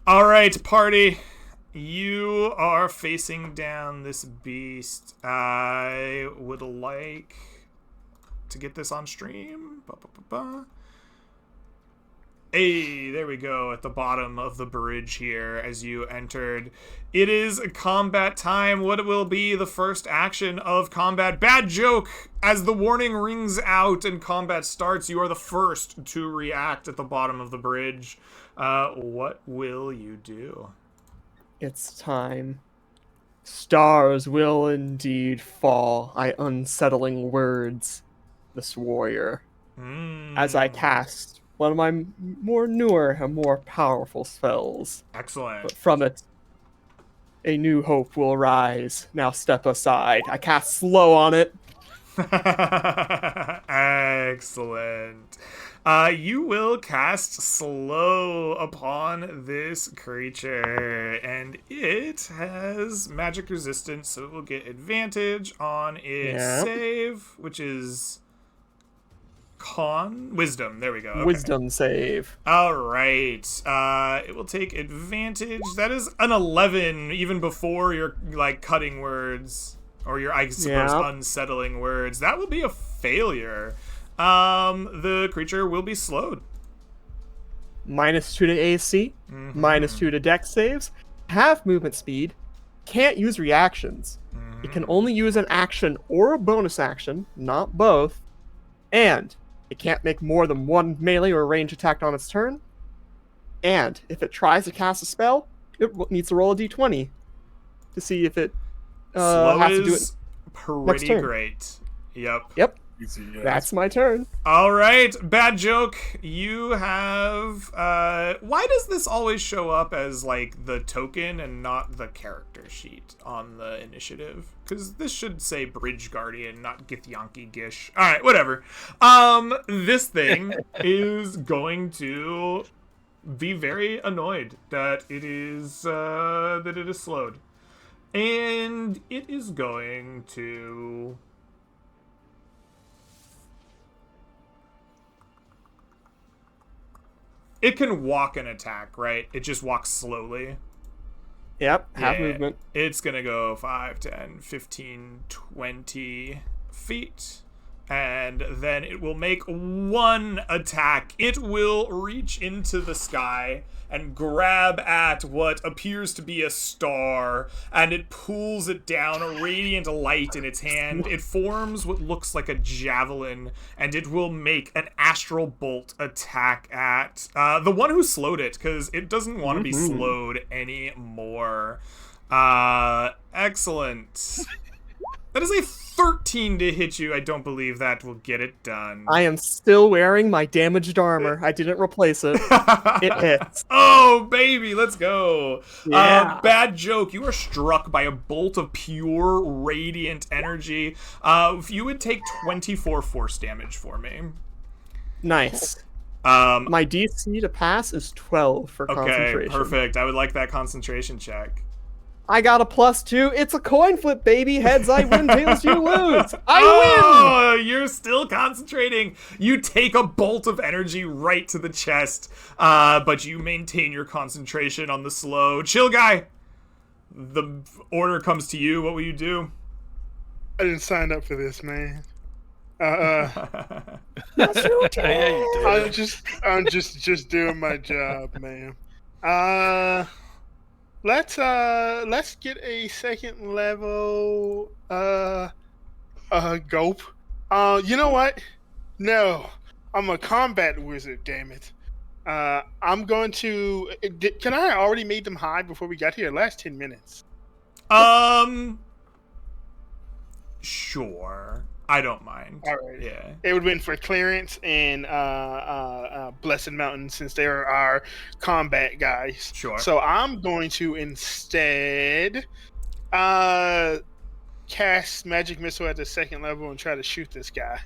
Alright, party. You are facing down this beast. I would like to get this on stream. Hey, there we go, at the bottom of the bridge here as you entered. It is combat time. What will be the first action of combat? Bad joke! As the warning rings out and combat starts, you are the first to react at the bottom of the bridge. What will you do? It's time. Stars will indeed fall, I unsettling words, this warrior. As I cast one of my more newer and more powerful spells. Excellent. But from it, a new hope will rise. Now step aside. I cast slow on it. Excellent. You will cast slow upon this creature, and it has magic resistance, so it will get advantage on its save, which is wisdom. There we go. Okay. Wisdom save. All right. It will take advantage. That is an 11, even before your cutting words or your, I suppose, unsettling words. That will be a failure. The creature will be slowed. -2 to AC, -2 to Dex saves, half movement speed, can't use reactions. It can only use an action or a bonus action, not both, and it can't make more than one melee or range attack on its turn. And if it tries to cast a spell, it needs to roll a d20 to see if it has to do it. Pretty great. Yep. Easy, yeah. That's my turn. All right, bad joke. You have. Why does this always show up as the token and not the character sheet on the initiative? Because this should say Bridge Guardian, not Githyanki Gish. All right, whatever. This thing is going to be very annoyed that it is slowed, and it is going to. It can walk and attack, right? It just walks slowly. Yep, half movement. It's going to go 5, 10, 15, 20 feet. And then it will make one attack. It will reach into the sky and grab at what appears to be a star, and it pulls it down, a radiant light in its hand. It forms what looks like a javelin, and it will make an astral bolt attack at the one who slowed it, because it doesn't want to be slowed anymore. Excellent. That is a 13 to hit you. I don't believe that will get it done. I am still wearing my damaged armor. I didn't replace it. It hits. Oh, baby, let's go. Yeah. Bad joke. You are struck by a bolt of pure radiant energy. If you would take 24 force damage for me. Nice. My DC to pass is 12 for concentration. Okay, perfect. I would like that concentration check. I got a +2. It's a coin flip, baby. Heads I win, tails you lose. I Oh, you're still concentrating. You take a bolt of energy right to the chest, but you maintain your concentration on the slow. Chill guy, the order comes to you. What will you do? I didn't sign up for this, man. Yeah, you did. I'm just doing my job, man. Let's get a second level gulp. You know what? No, I'm a combat wizard. Damn it. I'm going to. Can I already made them hide before we got here? Last 10 minutes. Sure. I don't mind. All right. Yeah. It would have been for Clarence and Blessed Mountain since they are our combat guys. Sure. So I'm going to instead cast Magic Missile at the second level and try to shoot this guy.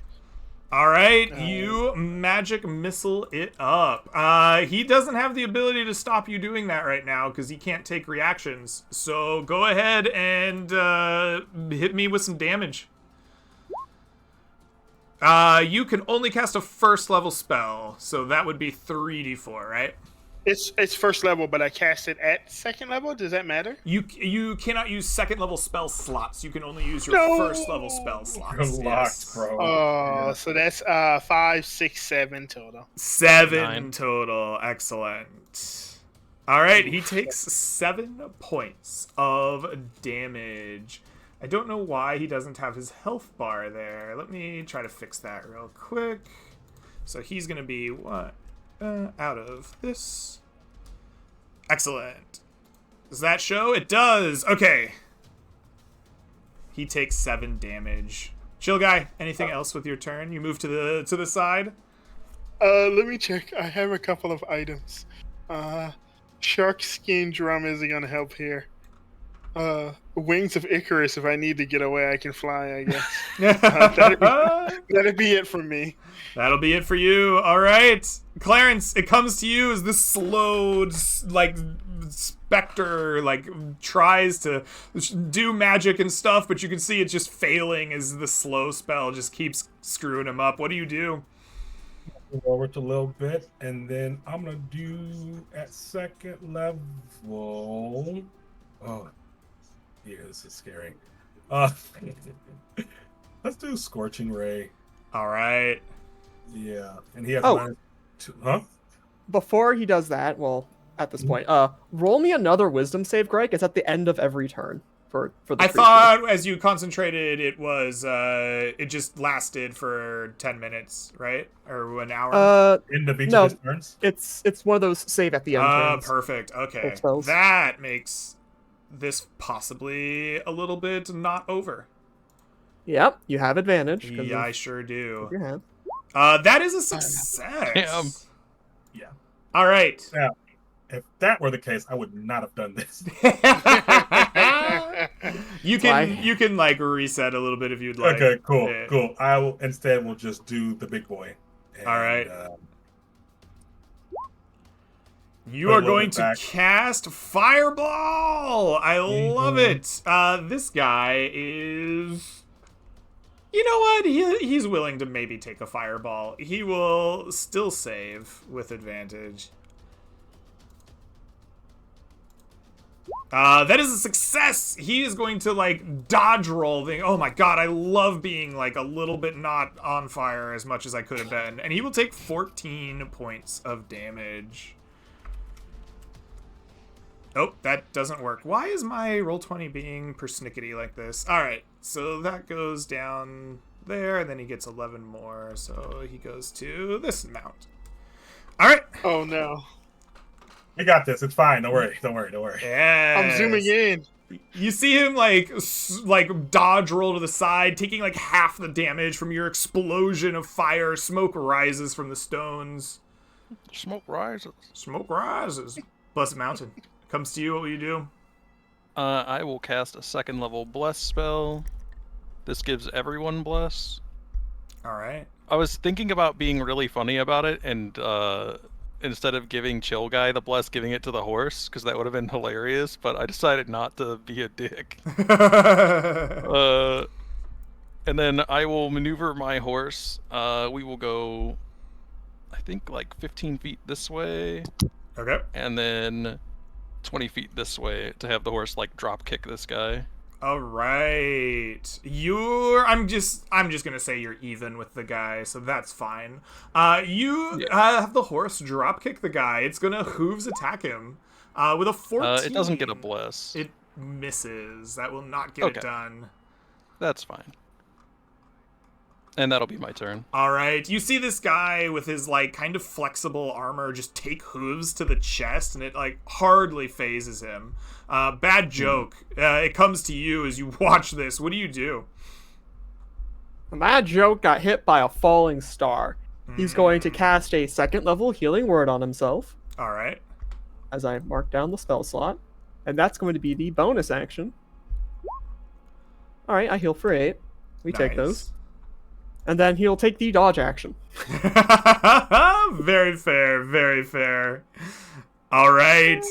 All right, you magic missile it up. He doesn't have the ability to stop you doing that right now because he can't take reactions. So go ahead and hit me with some damage. You can only cast a first level spell, so that would be 3d4, right? It's first level, but I cast it at second level. Does that matter? You cannot use second level spell slots. You can only use your first level spell slots. You're locked, bro. Oh, Yeah. so that's 5, 6, 7 total. 7 9. total. Excellent. All right, he takes 7 points of damage. I don't know why he doesn't have his health bar there. Let me try to fix that real quick. So he's going to be what? Out of this. Excellent. Does that show? It does. Okay. He takes 7 damage. Chill guy, anything else with your turn? You move to the side? Let me check. I have a couple of items. Shark skin drum isn't gonna help here. Wings of Icarus. If I need to get away, I can fly. I guess that'd be it for me. That'll be it for you. All right, Clarence, it comes to you as this slowed, like, specter, like, tries to do magic and stuff, but you can see it just failing as the slow spell just keeps screwing him up. What do you do? Forward a little bit, and then I'm gonna do at second level. Oh, yeah, this is scary. Let's do Scorching Ray. All right. Yeah, and he has Oh. -2. Huh? Before he does that, well, at this point, roll me another wisdom save, Greg. It's at the end of every turn for the I creature. thought as you concentrated, it was it just lasted for 10 minutes, right? Or an hour? End of each No. of his turns. It's one of those save at the end turns. Perfect. Okay. Full spells. That makes this possibly a little bit not over. Yep, you have advantage. 'cause Yeah, I of sure do. your hand. That is a success. Damn. Yeah. All right. If that were the case, I would not have done this. You can like reset a little bit if you'd like. Okay, cool, Yeah. cool. I will instead will just do the big boy. And, All right. You Put a are little going bit to back. cast Fireball. I love it. This guy is. You know what? He's willing to maybe take a fireball. He will still save with advantage. That is a success. He is going to like dodge roll. Oh my god, I love being like a little bit not on fire as much as I could have been. And he will take 14 points of damage. Oh, that doesn't work. Why is my Roll20 being persnickety like this? Alright, so that goes down there, and then he gets 11 more, so he goes to this amount. Alright. Oh no! We got this. It's fine. Don't worry. Don't worry. Don't worry. Yes. I'm zooming in. You see him like dodge roll to the side, taking like half the damage from your explosion of fire. Smoke rises from the stones. Smoke rises. Smoke rises. Blessed Mountain comes to you. What will you do? I will cast a second level bless spell. This gives everyone bless. All right. I was thinking about being really funny about it and instead of giving Chill Guy the bless, giving it to the horse, because that would have been hilarious, but I decided not to be a dick. And then I will maneuver my horse. We will go, I think, like 15 feet this way, Okay. and then 20 feet this way to have the horse like drop kick this guy. All right. I'm just gonna say you're even with the guy, so that's fine. You have the horse drop kick the guy. It's gonna hooves attack him. With a 14. It doesn't get a bless. It misses. That will not get it Okay. done. That's fine. And that'll be my turn. All right. You see this guy with his like kind of flexible armor just take hooves to the chest, and it like hardly phases him. Bad joke. It comes to you as you watch this. What do you do? The Mad Joke got hit by a falling star. He's going to cast a 2nd level healing word on himself, All right. as I mark down the spell slot. And that's going to be the bonus action. Alright, I heal for 8. We take those. And then he'll take the dodge action. Very fair, very fair. All right.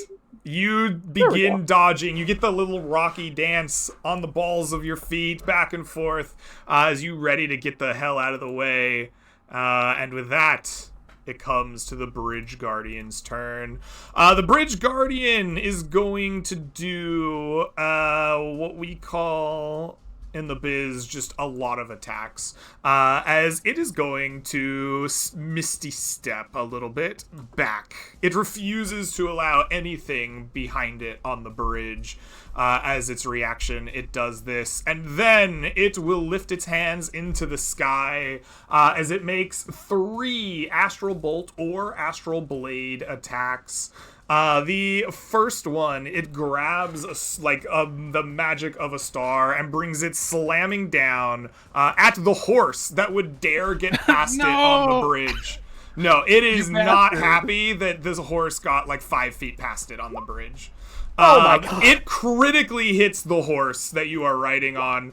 You begin dodging. You get the little rocky dance on the balls of your feet back and forth as you ready to get the hell out of the way. And with that, it comes to the Bridge Guardian's turn. The Bridge Guardian is going to do what we call in the biz just a lot of attacks, as it is going to Misty Step a little bit back. It refuses to allow anything behind it on the bridge. As its reaction, it does this, and then it will lift its hands into the sky as it makes 3 Astral Bolt or Astral Blade attacks. The first one, it grabs the magic of a star and brings it slamming down at the horse that would dare get past it on the bridge. No, it is not happy that this horse got like 5 feet past it on the bridge. Oh my God. It critically hits the horse that you are riding on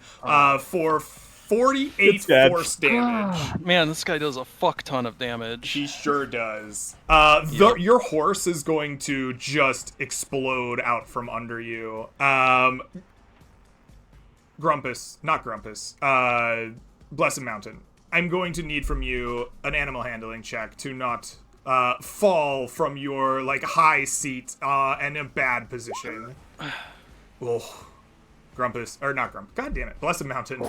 for 48 It's dead. force damage. Man, this guy does a fuck ton of damage. He sure does. Your horse is going to just explode out from under you. Grumpus, not Grumpus. Blessed Mountain. I'm going to need from you an animal handling check to not fall from your like high seat and a bad position. Oh, Grumpus, or not Grumpus. God damn it, Blessed Mountain.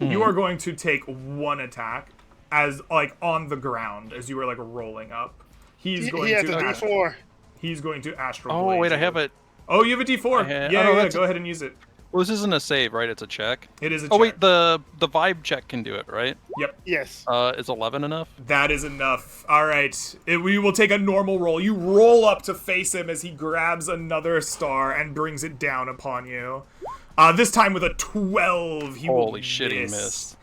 You are going to take 1 attack as like on the ground as you are like rolling up. He's going He has to a D4. He's going to astral Oh blade wait, I you. have it. Oh, you have a D4. I had- Yeah, oh, yeah. that's Go ahead and use it. Well, this isn't a save, right? It's a check. It is a Oh wait, check. the vibe check can do it, right? Yep, Yes. Is 11 enough? that is enough. All right, we will take a normal roll. You roll up to face him as he grabs another star and brings it down upon you. This time with a 12. He will Holy shit, he miss. missed.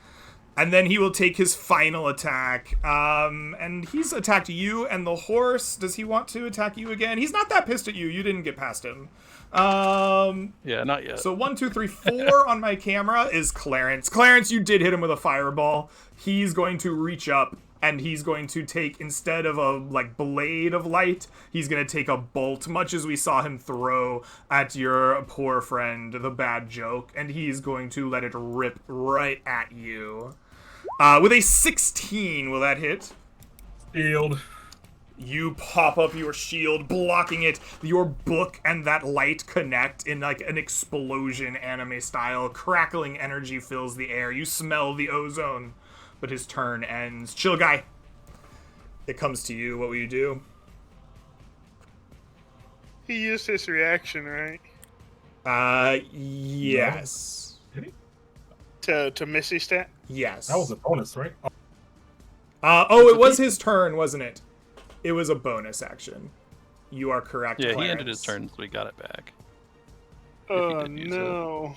And then he will take his final attack. And he's attacked you and the horse. Does he want to attack you again? He's not that pissed at you. You didn't get past him. Yeah, not yet. So 1, 2, 3, 4 on my camera is Clarence. Clarence, you did hit him with a fireball. He's going to reach up and he's going to take, instead of a like blade of light, he's going to take a bolt, much as we saw him throw at your poor friend, the Bad Joke, and he's going to let it rip right at you. With a 16, will that hit? Shield. You pop up your shield, blocking it. Your book and that light connect in like an explosion anime style. Crackling energy fills the air. You smell the ozone. But his turn ends. Chill Guy. It comes to you. What will you do? He used his reaction, right? Yes. Did he? To Misty Step. Yes. That was a bonus, right? It was his turn, wasn't it? It was a bonus action. You are correct, yeah, he Clarence. ended his turn, so we got it back. Oh did use it. no.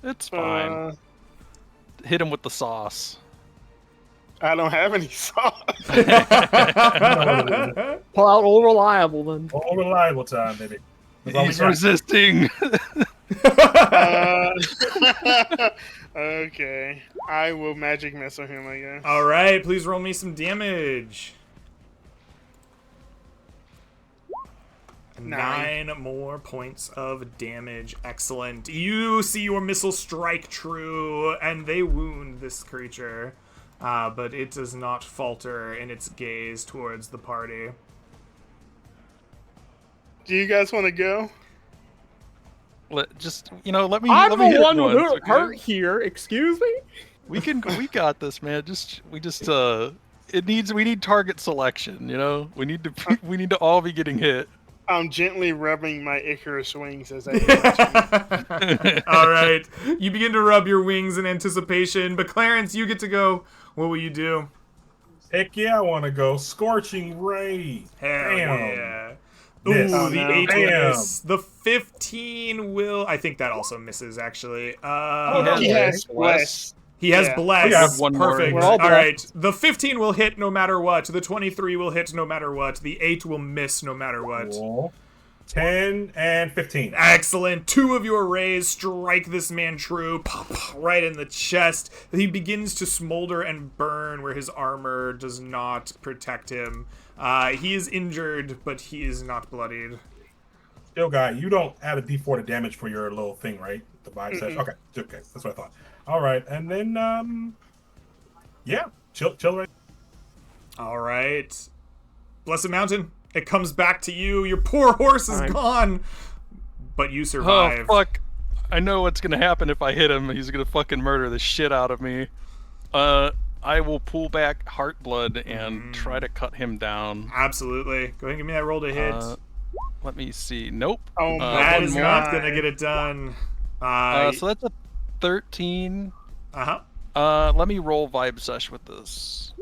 It's fine. Hit him with the sauce. I don't have any sauce. Pull out Old Reliable then. All reliable time, baby. That's all we He's got. resisting. Okay. I will magic missile him, I guess. All right, please roll me some damage. 9 more points of damage. Excellent. You see your missile strike true, and they wound this creature. But it does not falter in its gaze towards the party. Do you guys want to go? Let me. I'm let me the hit one once, who okay? hurt here. Excuse me. We got this, man. We need target selection. We need to all be getting hit. I'm gently rubbing my Icarus wings as I hit. All right. You begin to rub your wings in anticipation, but Clarence, you get to go. What will you do? Heck yeah, I want to go. Scorching Ray. Hell Damn. yeah. Miss. Ooh, Oh, the no. 8 will Damn. miss. The 15 will... I think that also misses, actually. He has bless. He has Yeah. bless. Yeah. One more. Perfect. We're all All right. blessed. The 15 will hit no matter what. The 23 will hit no matter what. The 8 will miss no matter what. Cool. 10 and 15. Excellent. 2 of your rays strike this man true, pop, right in the chest. He begins to smolder and burn where his armor does not protect him. He is injured, but he is not bloodied. Still, guy, you don't add a d4 to damage for your little thing, right? The vibe session. Okay, that's what I thought. All right, and then yeah, chill right. All right. Blessed Mountain, it comes back to you. Your poor horse is Fine. gone, but you Oh survived. fuck! I know what's gonna happen if I hit him. He's gonna fucking murder the shit out of me. I will pull back Heartblood and try to cut him down. Absolutely. Go ahead and give me that roll to hit. Let me see. Nope. Oh my That one is more. not going to get it done. So that's a 13. Uh-huh. Let me roll Vibe Sesh with this.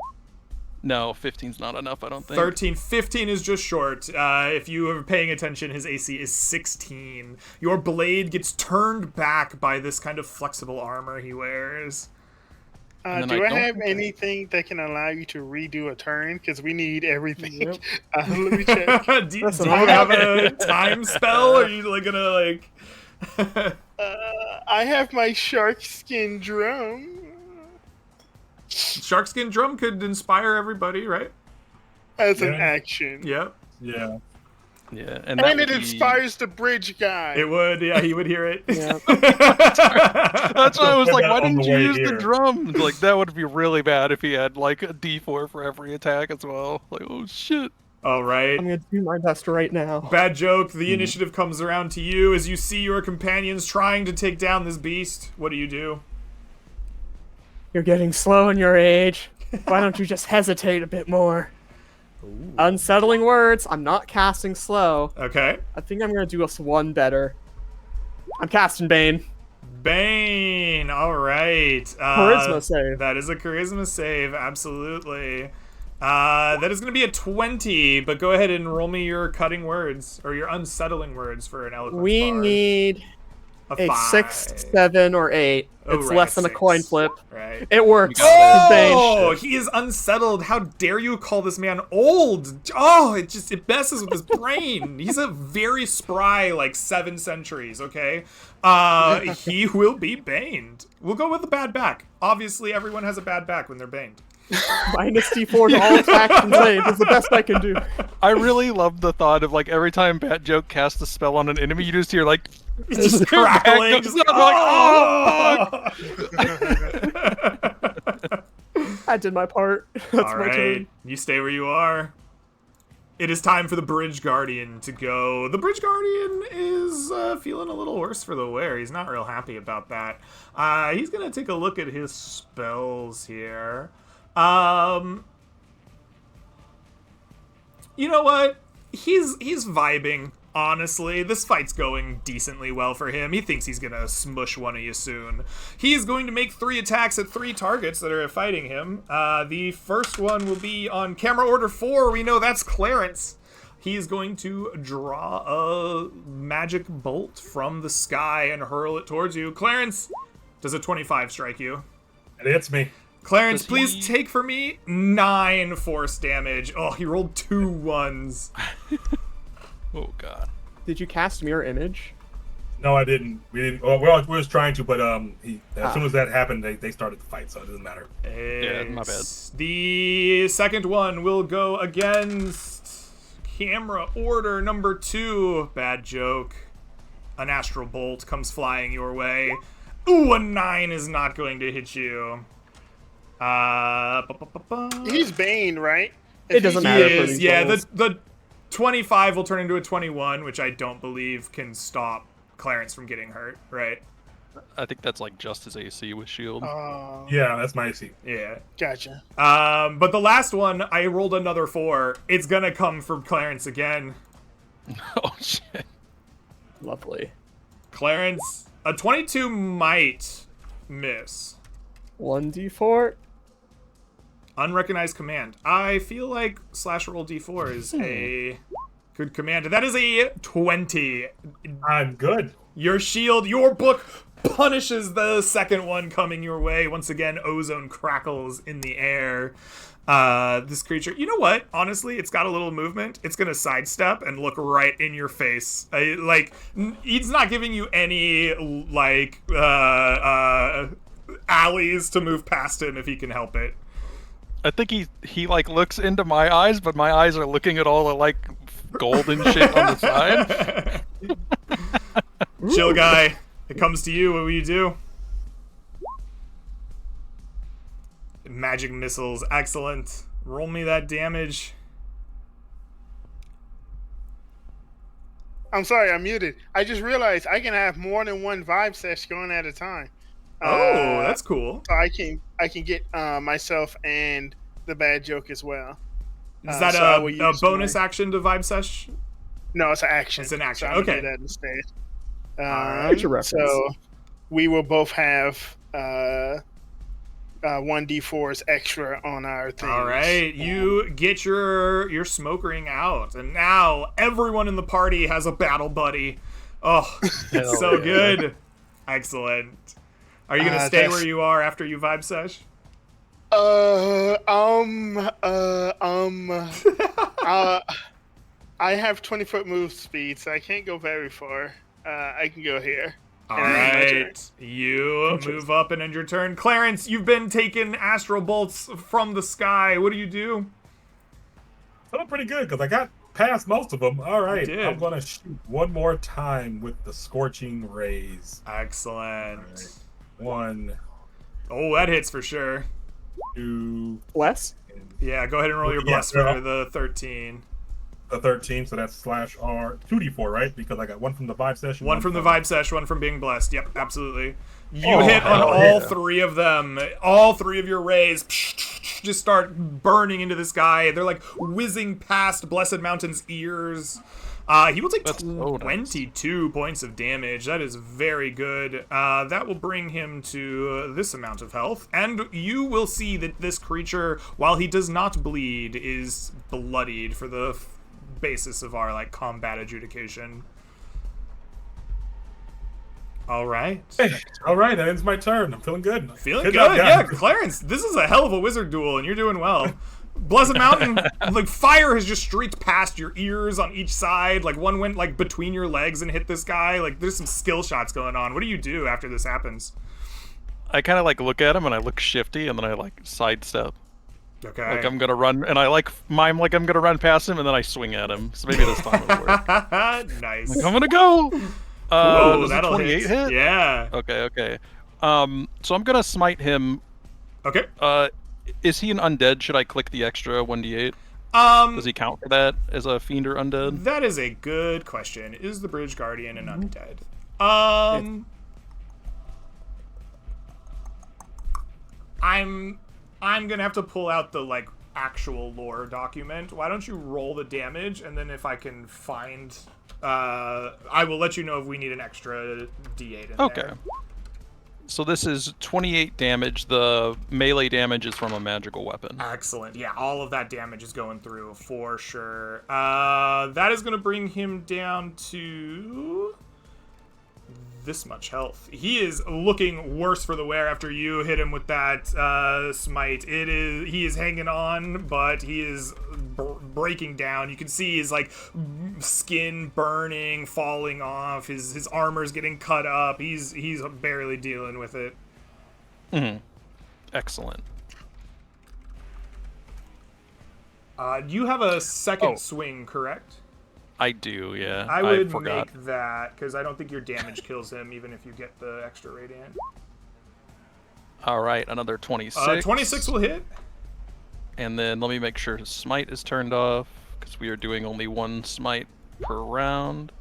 No, 15's not enough, I don't think. 13. 15 is just short. If you are paying attention, his AC is 16. Your blade gets turned back by this kind of flexible armor he wears. And then Do I I don't have think I- anything that can allow you to redo a turn? Because we need everything. Yep. Let me check. do Listen, you I have have a time spell? Are you like gonna like... I have my shark skin drum. Sharkskin drum could inspire everybody, right? As an Yeah. action. Yep. Yeah. Yeah, And that it would be- inspires the bridge guy. It would, yeah, he would hear it. Yeah. That's why I was Put like, that why on didn't the you way use here. the drum? Like, that would be really bad if he had, like, a d4 for every attack as well. Like, oh, shit. All right. I'm gonna do my best right now. Bad joke. The initiative comes around to you as you see your companions trying to take down this beast. What do? You're getting slow in your age. Why don't you just hesitate a bit more? Unsettling words. I'm not casting slow. Okay. I think I'm gonna do us one better. I'm casting Bane. Bane. All right. Charisma save. That is a charisma save. Absolutely. That is going to be a 20, but go ahead and roll me your cutting words or your unsettling words for an eloquence We bard. need a 5. 6, 7, or 8. Oh, It's right, less than a 6. coin flip. Right. It works. You got Bane. Oh, he is unsettled. How dare you call this man old? Oh, it messes with his brain. He's a very spry, like 7 centuries, okay? He will be baned. We'll go with the bad back. Obviously, everyone has a bad back when they're baned. Minus D4 to all attacks and saves is the best I can do. I really love the thought of, like, every time Bat Joke casts a spell on an enemy, you just hear, like, He's just crackling. Back Just goes like, up, oh! I did my part. That's All my right, turn. you stay where you are. It is time for the Bridge Guardian to go. The Bridge Guardian is feeling a little worse for the wear. He's not real happy about that. He's gonna take a look at his spells here. You know what? He's vibing. Honestly, this fight's going decently well for him. He thinks he's gonna smush one of you soon. He is going to make 3 attacks at 3 targets that are fighting him. The first one will be on camera order 4. We know that's Clarence. He is going to draw a magic bolt from the sky and hurl it towards you. Clarence, does a 25 strike you? It hits me. Clarence, Does please he- take for me 9 force damage. Oh, he rolled 2 ones. oh, God. Did you cast Mirror Image? No, I didn't. We didn't. Well, we was trying to, but as soon as that happened, they started the fight, so it doesn't matter. Yeah, my bad. The second one will go against camera order number 2. Bad joke. An astral bolt comes flying your way. Ooh, a 9 is not going to hit you. He's Bane, right? It doesn't He matter. for is, these yeah. rolls. The 25 will turn into a 21, which I don't believe can stop Clarence from getting hurt, right? I think that's like just his AC with shield. Yeah, that's my AC. Yeah. Gotcha. But the last one, I rolled another 4. It's gonna come from Clarence again. Oh shit. Lovely. Clarence, a 22 might miss. 1d4. Unrecognized command. I feel like /roll d4 is a good command. That is a 20. I'm good. Your shield, your book punishes the second one coming your way. Once again, ozone crackles in the air. This creature, you know what? Honestly, it's got a little movement. It's gonna sidestep and look right in your face. He's not giving you any alleys to move past him if he can help it. I think he like looks into my eyes, but my eyes are looking at all the like golden shit on the side. Chill guy, it comes to you. What will you do? Magic missiles, excellent. Roll me that damage. I'm sorry, I'm muted. I just realized I can have more than one vibe sesh going at a time. Oh, that's cool. So I can get myself and the bad joke as well. Is that so I will a use bonus my- action to vibe sesh? No, it's an action. It's an action, So I'm gonna okay. do that instead. right. Get your reference. So we will both have 1d4s extra on our things. All right, you get your smoke ring out, and now everyone in the party has a battle buddy. Oh, Hell so yeah. good. Excellent. Are you gonna stay that's- where you are after you vibe sesh? I have 20-foot move speed, so I can't go very far. I can go here. All And then my turn. right, you move up and end your turn. Clarence, you've been taking astral bolts from the sky. What do you do? Feeling pretty good because I got past most of them. All right, did. I'm gonna shoot one more time with the scorching rays. Excellent. One, Oh, that hits for sure. 2, Bless. and Yeah, go ahead and roll your Yeah, bless for yeah. the 13. the 13. So that's /R 2d4, right? Because I got one from the vibe session. One from the vibe sesh, one from being blessed. Yep, absolutely. You Oh, hit on hell all yeah. 3 of them. All 3 of your rays just start burning into this guy. They're like whizzing past Blessed Mountain's ears. He will take That's so nice. 22 points of damage. That is very good. That will bring him to this amount of health. And you will see that this creature, while he does not bleed, is bloodied for the basis of our combat adjudication. All right. All right, that ends my turn. I'm feeling good. Feeling Good good, job, yeah, guys. Clarence. This is a hell of a wizard duel, and you're doing well. Blessed Mountain, fire has just streaked past your ears on each side. One went between your legs and hit this guy. There's some skill shots going on. What do you do after this happens? I kind of look at him and I look shifty and then I sidestep. Okay. I'm gonna run and I mime I'm gonna run past him and then I swing at him. So maybe this time it'll work. Nice. I'm gonna go. Oh, Does a that'll 28 hit? Yeah. Okay. So I'm gonna smite him. Okay. Is he an undead? Should I click the extra 1d8? Does he count for that as a fiend or undead? That is a good question. Is the Bridge Guardian an undead? I'm gonna have to pull out the actual lore document. Why don't you roll the damage, and then if I can find, I will let you know if we need an extra D8 in Okay. there. So this is 28 damage. The melee damage is from a magical weapon. Excellent. Yeah, all of that damage is going through for sure. That is gonna bring him down to this much health. He is looking worse for the wear after you hit him with that smite. He is hanging on, but he is breaking down. You can see his skin burning, falling off. His armor's getting cut up. He's barely dealing with it. Excellent. You have a second Oh. swing, correct? I do, yeah. I would forgot. make that, because I don't think your damage kills him, even if you get the extra radiant. All right, another 26. 26 will hit. And then let me make sure his smite is turned off, because we are doing only one smite per round.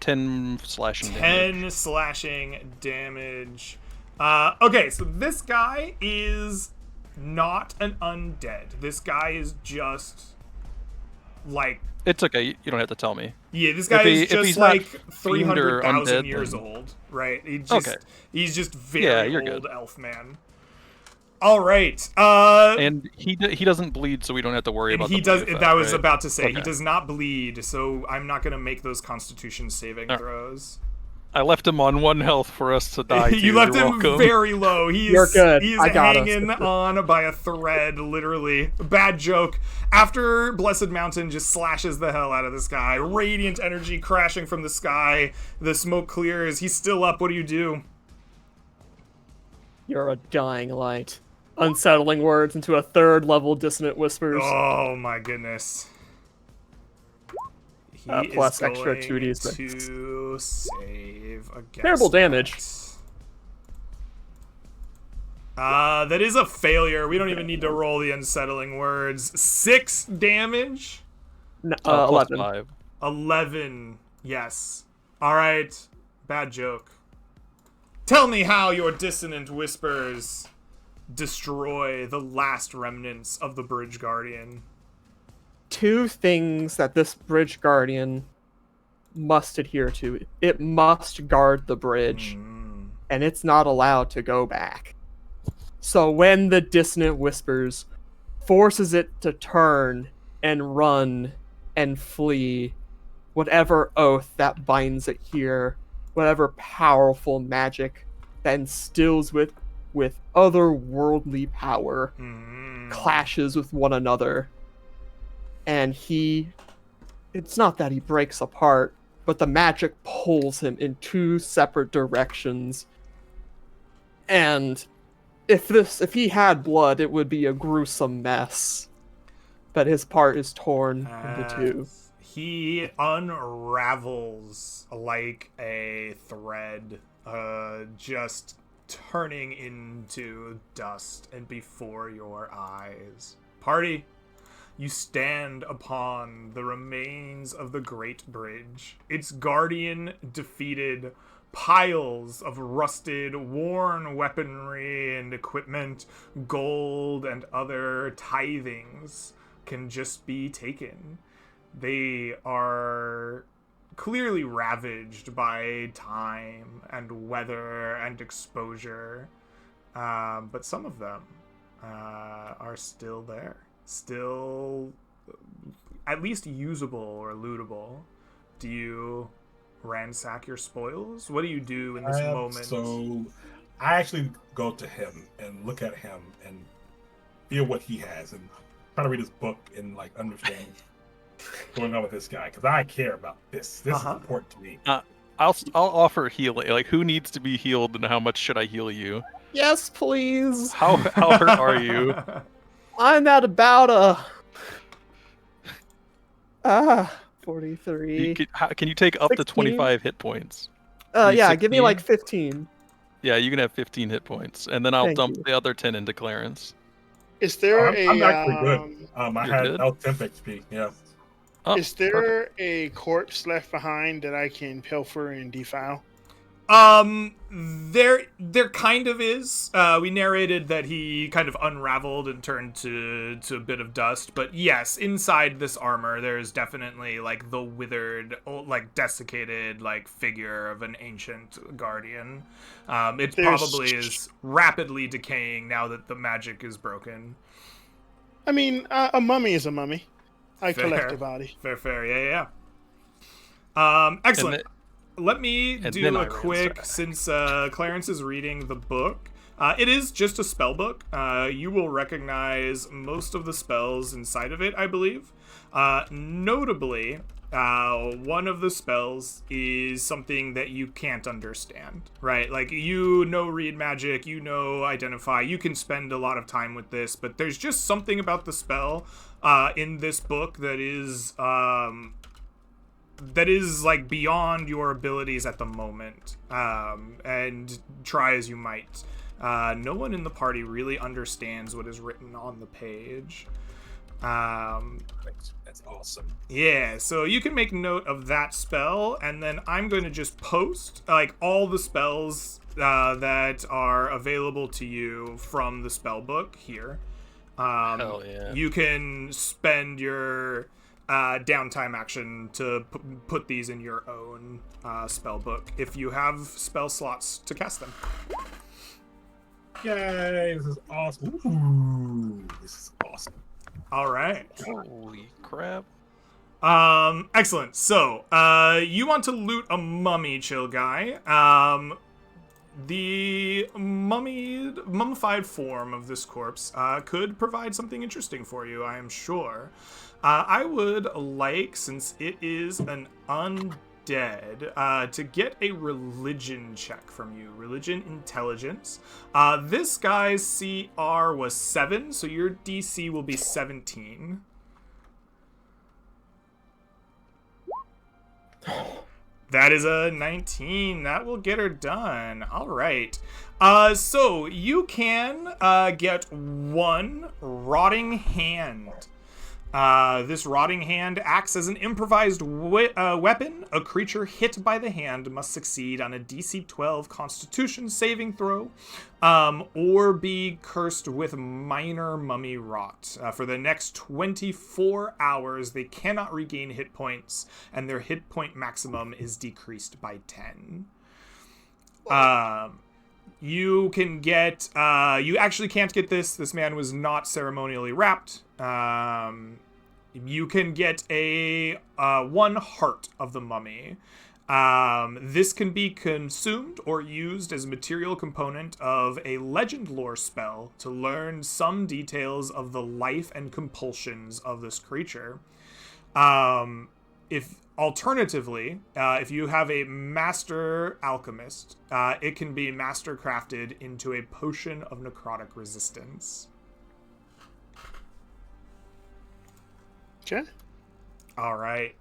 10 slashing damage. 10 slashing damage. Okay, so this guy is not an undead. This guy is just like, It's okay, you don't have to tell me. yeah, this guy If is he's just not like fiend or 300,000 undead, years then- old, right? Okay. He's just Yeah, very you're old good. elf man. All right. And he doesn't bleed, so we don't have to worry And about he the does. bleed effect, That was right? about to say he Okay. does not bleed, so I'm not gonna make those Constitution saving Alright. throws. I left him on 1 health for us to die. You too. left You're him welcome. very low. He's You're good. He's I got us. hanging on by a thread, literally. Bad joke. After Blessed Mountain just slashes the hell out of this guy, radiant energy crashing from the sky. The smoke clears. He's still up. What do you do? You're a dying light. Unsettling words into a third level dissonant whispers. Oh my goodness. He Plus is extra going 2d6. to save against Terrible damage. That is a failure. We don't even need to roll the unsettling words. 6 damage. Plus 11. 5. 11. Yes. All right. Bad joke. Tell me how your dissonant whispers destroy the last remnants of the Bridge Guardian. 2 things that this bridge guardian must adhere to. It must guard the bridge, and it's not allowed to go back. So when the dissonant whispers forces it to turn and run and flee, whatever oath that binds it here, whatever powerful magic that instills with otherworldly power, clashes with one another. And it's not that he breaks apart, but the magic pulls him in 2 separate directions. And if he had blood, it would be a gruesome mess. But his part is torn into 2. He unravels like a thread, just turning into dust and before your eyes. Party, you stand upon the remains of the Great Bridge. Its guardian defeated. Piles of rusted, worn weaponry and equipment, gold and other tithings can just be taken. They are clearly ravaged by time and weather and exposure, but some of them are still there. Still at least usable or lootable. Do you ransack your spoils? What do you do in this moment? So I actually go to him and look at him and feel what he has and try to read his book and like understand what's going on with this guy because I care about this. This is important to me. I'll offer healing. Like, who needs to be healed, and how much should I heal you? Yes, please. How hurt are you? I'm at about 43. Can you take up to 16? 25 hit points? Yeah, give me 16? like 15. Yeah, you can have 15 hit points, and then I'll Thank dump you. the other 10 into Clarence. Is there I'm actually good. I You're had good? L10 XP. Yeah. Oh, Is there a corpse left behind that I can pilfer and defile? There kind of is. We narrated that he kind of unraveled and turned to a bit of dust, but yes, inside this armor, there's definitely like the withered, like desiccated, like figure of an ancient guardian. It probably is rapidly decaying now that the magic is broken. I mean, a mummy is a mummy. I Fair. collect a body. Fair, yeah. Excellent. Let me and do then a I quick, ransack. since Clarence is reading the book. It is just a spell book. You will recognize most of the spells inside of it, I believe. Notably, one of the spells is something that you can't understand, right? Like, you know read magic, you know identify, you can spend a lot of time with this, but there's just something about the spell in this book that is like beyond your abilities at the moment, and try as you might. No one in the party really understands what is written on the page. That's awesome. Yeah, so you can make note of that spell, and then I'm going to just post like all the spells that are available to you from the spell book here. Hell yeah. You can spend your downtime action to put these in your own spell book if you have spell slots to cast them. Yay, this is awesome. Ooh, this is awesome. All right. Holy crap. Excellent. So, you want to loot a chill guy. The mummified form of this corpse could provide something interesting for you, I am sure. I would like, since it is an undead, to get a religion check from you. Religion intelligence. This guy's CR was 7, so your DC will be 17. That is a 19. That will get her done. All right. So you can get one rotting hand. This rotting hand acts as an improvised weapon. A creature hit by the hand must succeed on a DC 12 Constitution saving throw, or be cursed with minor mummy rot. For the next 24 hours, they cannot regain hit points, and their hit point maximum is decreased by 10. You can get, you actually can't get this. This man was not ceremonially wrapped. You can get a one heart of the mummy. This can be consumed or used as a material component of a legend lore spell to learn some details of the life and compulsions of this creature. Alternatively, if you have a master alchemist, it can be master crafted into a potion of necrotic resistance. Okay. All right,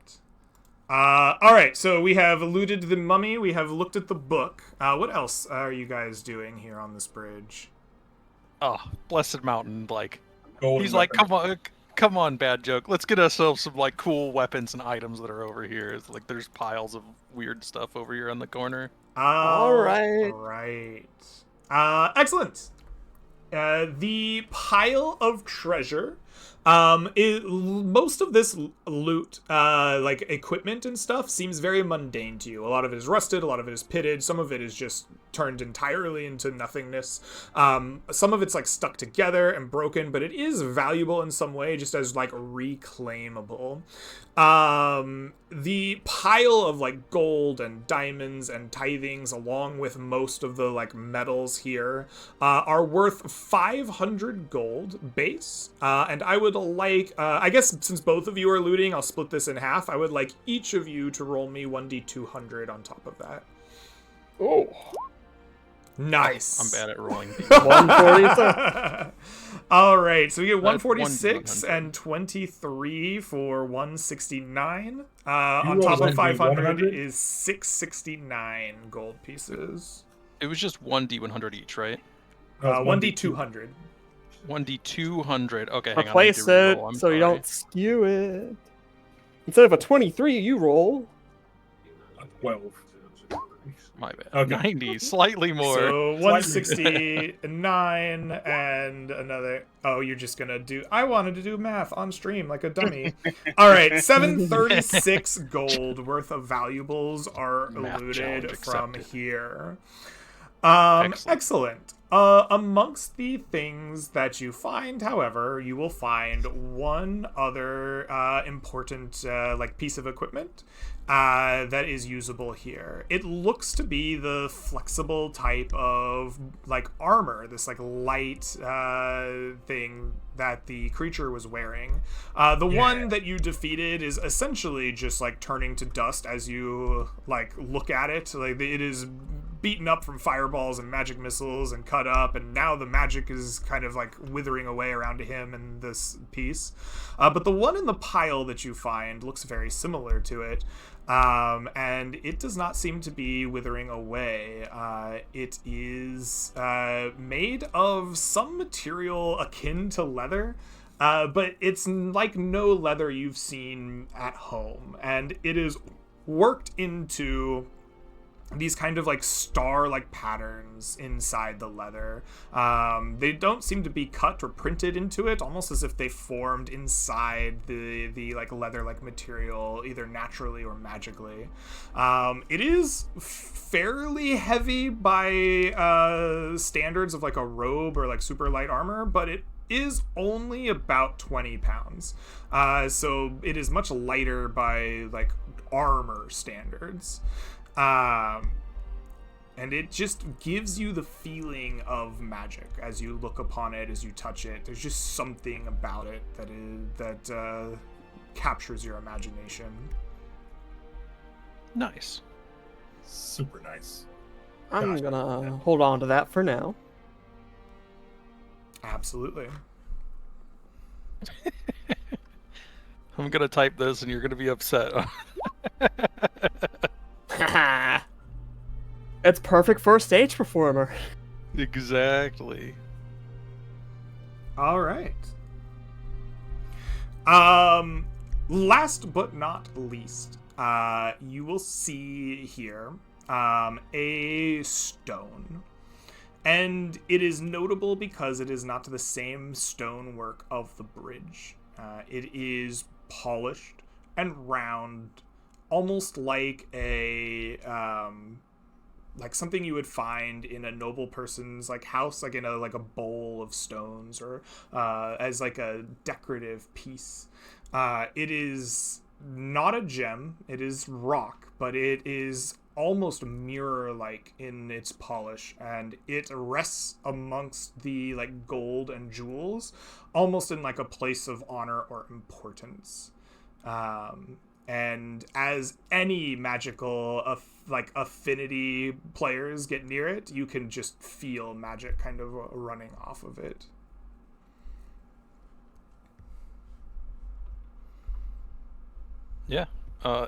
so we have eluded the mummy, we have looked at the book. What else are you guys doing here on this bridge? Oh, Blessed Mountain, like, Golden he's like, weapon. come on, bad joke. Let's get ourselves some, like, cool weapons and items that are over here. It's like, there's piles of weird stuff over here in the corner. All right. All right. Excellent. The pile of treasure. Most of this loot, like equipment and stuff, seems very mundane to you. A lot of it is rusted, a lot of it is pitted, some of it is just turned entirely into nothingness. Some of it's like stuck together and broken, but it is valuable in some way, just as like reclaimable. The pile of like gold and diamonds and tithings, along with most of the like metals here, are worth 500 gold base. And I would like, I guess since both of you are looting, I'll split this in half. I would like each of you to roll me 1d200 on top of that. Oh. Nice. I'm bad at rolling. 146. All right, so we get That's 146 1d100. and 23 for 169. On rolled top of 1d100? 500 is 669 gold pieces. It was just 1d100 each, right? 1d200. 1d200. Okay, hang on. I need Replace to it reroll, I'm so you sorry. don't skew it. Instead of a 23, you roll. 12. My bad. Okay. 90, slightly more. So 169 and another. Oh, you're just gonna do. I wanted to do math on stream like a dummy. All right, 736 gold worth of valuables are Math eluded challenge from accepted. here. Excellent. Amongst the things that you find, however, you will find one other important like piece of equipment that is usable here. It looks to be the flexible type of like armor, this like light thing that the creature was wearing. The one that you defeated is essentially just like turning to dust as you like look at it. Like it is beaten up from fireballs and magic missiles and cut up, and now the magic is kind of like withering away around him in this piece. But the one in the pile that you find looks very similar to it. And it does not seem to be withering away. It is made of some material akin to leather, but it's like no leather you've seen at home. And it is worked into these kind of like star-like patterns inside the leather. They don't seem to be cut or printed into it, almost as if they formed inside the like leather-like material, either naturally or magically. It is fairly heavy by standards of like a robe or like super light armor, but it is only about 20 pounds. So it is much lighter by like armor standards. And it just gives you the feeling of magic as you look upon it, as you touch it. There's just something about it that captures your imagination. Nice. Super nice. I'm gonna hold on to that for now. Absolutely. I'm gonna type this and you're gonna be upset. It's perfect for a stage performer. Exactly. All right. Last but not least, you will see here a stone. And it is notable because it is not the same stonework of the bridge. It is polished and round, almost like a like something you would find in a noble person's like house, like in a bowl of stones, or as like a decorative piece. It is not a gem, it is rock, but it is almost mirror-like in its polish, and it rests amongst the like gold and jewels, almost in like a place of honor or importance. And as any magical affinity players get near it, you can just feel magic kind of running off of it. Yeah.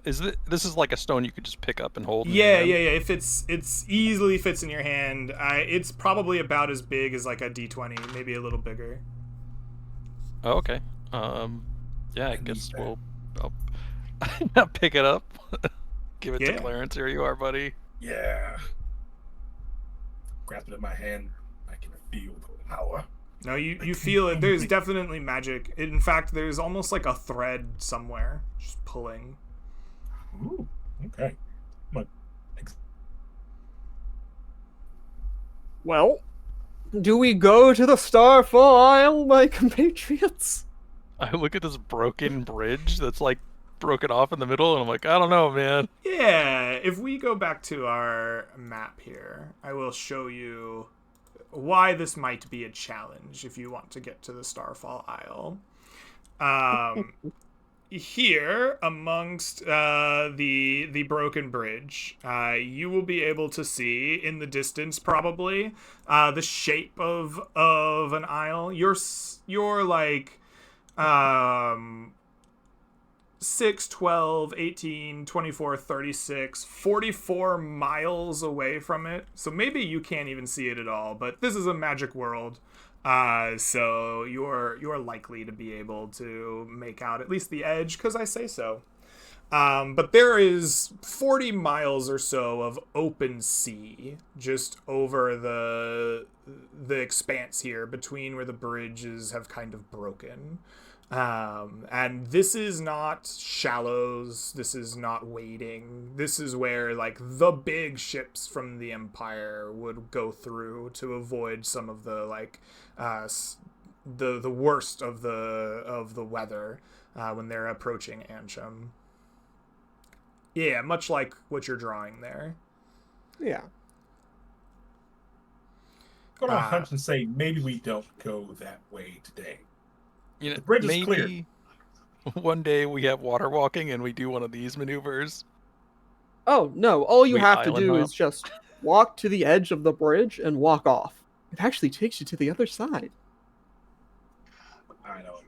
This is like a stone you could just pick up and hold? Yeah. If it's easily fits in your hand. It's probably about as big as like a D20, maybe a little bigger. Oh, okay. Yeah, I guess I'll pick it up. Give it to Clarence. Here you are, buddy. Yeah. Grasp it in my hand. I can feel the power. No, you feel it. There's definitely magic. In fact, there's almost like a thread somewhere just pulling. Ooh, okay. Well, do we go to the Starfall Isle, my compatriots? I look at this broken bridge that's like broken off in the middle, and I'm like, I don't know, man. Yeah, if we go back to our map here, I will show you why this might be a challenge if you want to get to the Starfall Isle. Here, amongst the broken bridge, you will be able to see in the distance, probably, the shape of an isle. You're like 6, 12, 18, 24, 36, 44 miles away from it. So maybe you can't even see it at all, but this is a magic world. So you're likely to be able to make out at least the edge, because I say so. But there is 40 miles or so of open sea just over the expanse here between where the bridges have kind of broken. And this is not shallows. This is not wading. This is where like the big ships from the Empire would go through to avoid some of the like the worst of the weather when they're approaching Ansham. Yeah, much like what you're drawing there. Yeah. Go on a hunch and say maybe we don't go that way today. You know, The bridge is maybe clear. one day we have water walking and we do one of these maneuvers. Oh, no. All you We have to island do hop. is just walk to the edge of the bridge and walk off. It actually takes you to the other side. I know.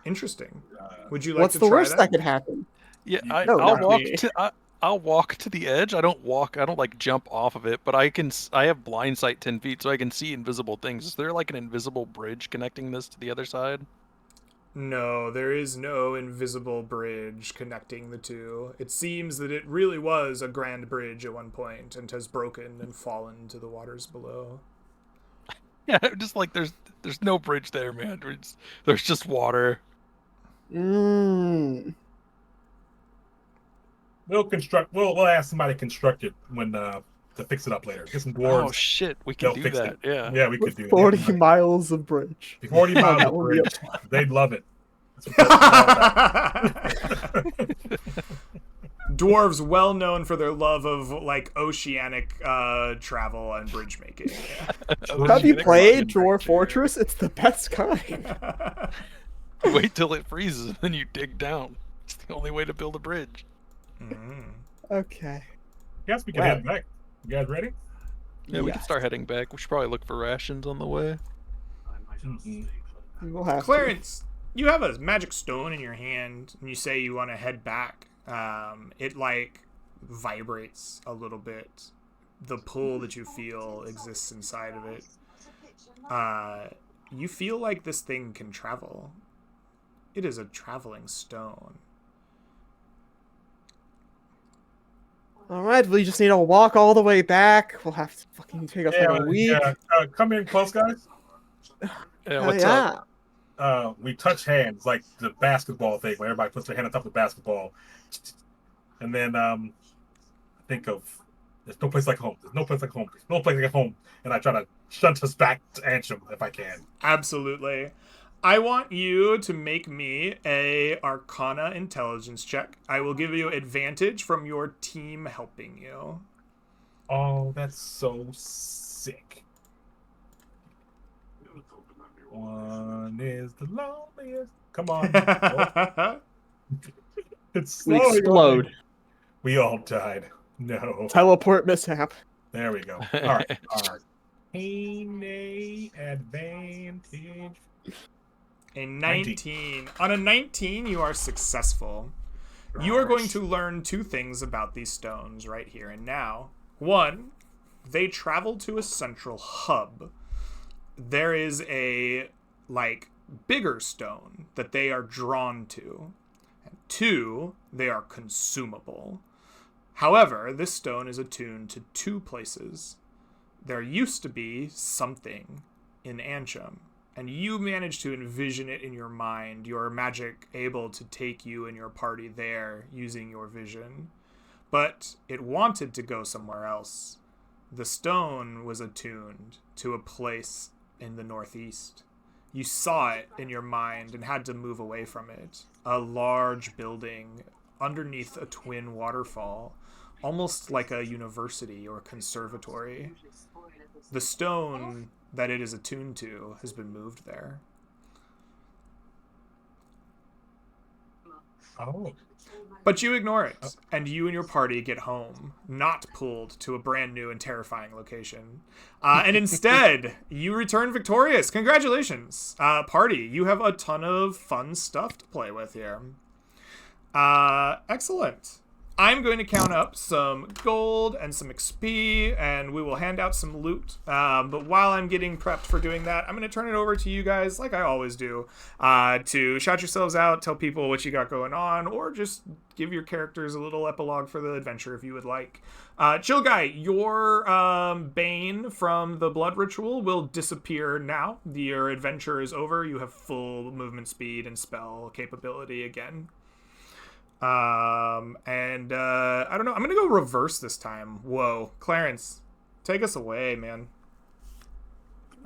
Interesting. Would you like What's to the try worst that? that could happen? Yeah, No, I'll not walk me. to I'll walk to the edge. I don't like jump off of it, but I have blind sight 10 feet, so I can see invisible things. Is there like an invisible bridge connecting this to the other side? No, there is no invisible bridge connecting the two. It seems that it really was a grand bridge at one point and has broken and fallen to the waters below. Yeah, just like there's no bridge there, man. There's just water. Mm. We'll ask somebody to construct it when to fix it up later. Get some dwarves. Oh shit, we can They'll do fix that. it. Yeah. Yeah, we could do that. 40 miles of bridge. 40 miles That of will be bridge. They'd love it. That's what that's all about. Dwarves well known for their love of like oceanic travel and bridge making. Have you Oceanic played fucking Dwarf bridge. Fortress? It's the best kind. Wait till it freezes and then you dig down. It's the only way to build a bridge. Mm. Okay. Yes, we can Wow. head back. You guys ready? Yeah, we can Yes. start heading back. We should probably look for rations on the way. Mhm. We'll have Clarence, you have a magic stone in your hand, and you say you want to head back. It like vibrates a little bit. The pull that you feel exists inside of it. You feel like this thing can travel. It is a traveling stone. to. All right, we just need to walk all the way back. We'll have to fucking take us like a week. Yeah. Come in close, guys. Yeah, what's yeah. up? We touch hands like the basketball thing, where everybody puts their hand on top of the basketball, and then think of there's no place like home. There's no place like home. There's no place like home, and I try to shunt us back to Ansham if I can. Absolutely. I want you to make me a Arcana intelligence check. I will give you advantage from your team helping you. Oh, that's so sick. One is the loneliest. Come on. Oh, it's We slowly explode. going. We all died. No. Teleport mishap. There we go. All right. All right. Any advantage. A 19. On a 19, you are successful. You are going to learn two things about these stones right here and now. One, they travel to a central hub. There is a, like, bigger stone that they are drawn to. And two, they are consumable. However, this stone is attuned to two places. There used to be something in Ansham, and you managed to envision it in your mind, your magic able to take you and your party there using your vision. But it wanted to go somewhere else. The stone was attuned to a place in the northeast. You saw it in your mind and had to move away from it. A large building underneath a twin waterfall, almost like a university or conservatory. The stone that it is attuned to has been moved there. Oh. But you ignore it, and you and your party get home, not pulled to a brand new and terrifying location. And instead, you return victorious. Congratulations, party. You have a ton of fun stuff to play with here. Excellent. I'm going to count up some gold and some XP, and we will hand out some loot. But while I'm getting prepped for doing that, I'm going to turn it over to you guys, like I always do, to shout yourselves out, tell people what you got going on, or just give your characters a little epilogue for the adventure if you would like. Chill Guy, your Bane from the Blood Ritual will disappear now. Your adventure is over. You have full movement speed and spell capability again. I don't know. I'm gonna go reverse this time. Whoa, Clarence, take us away, man.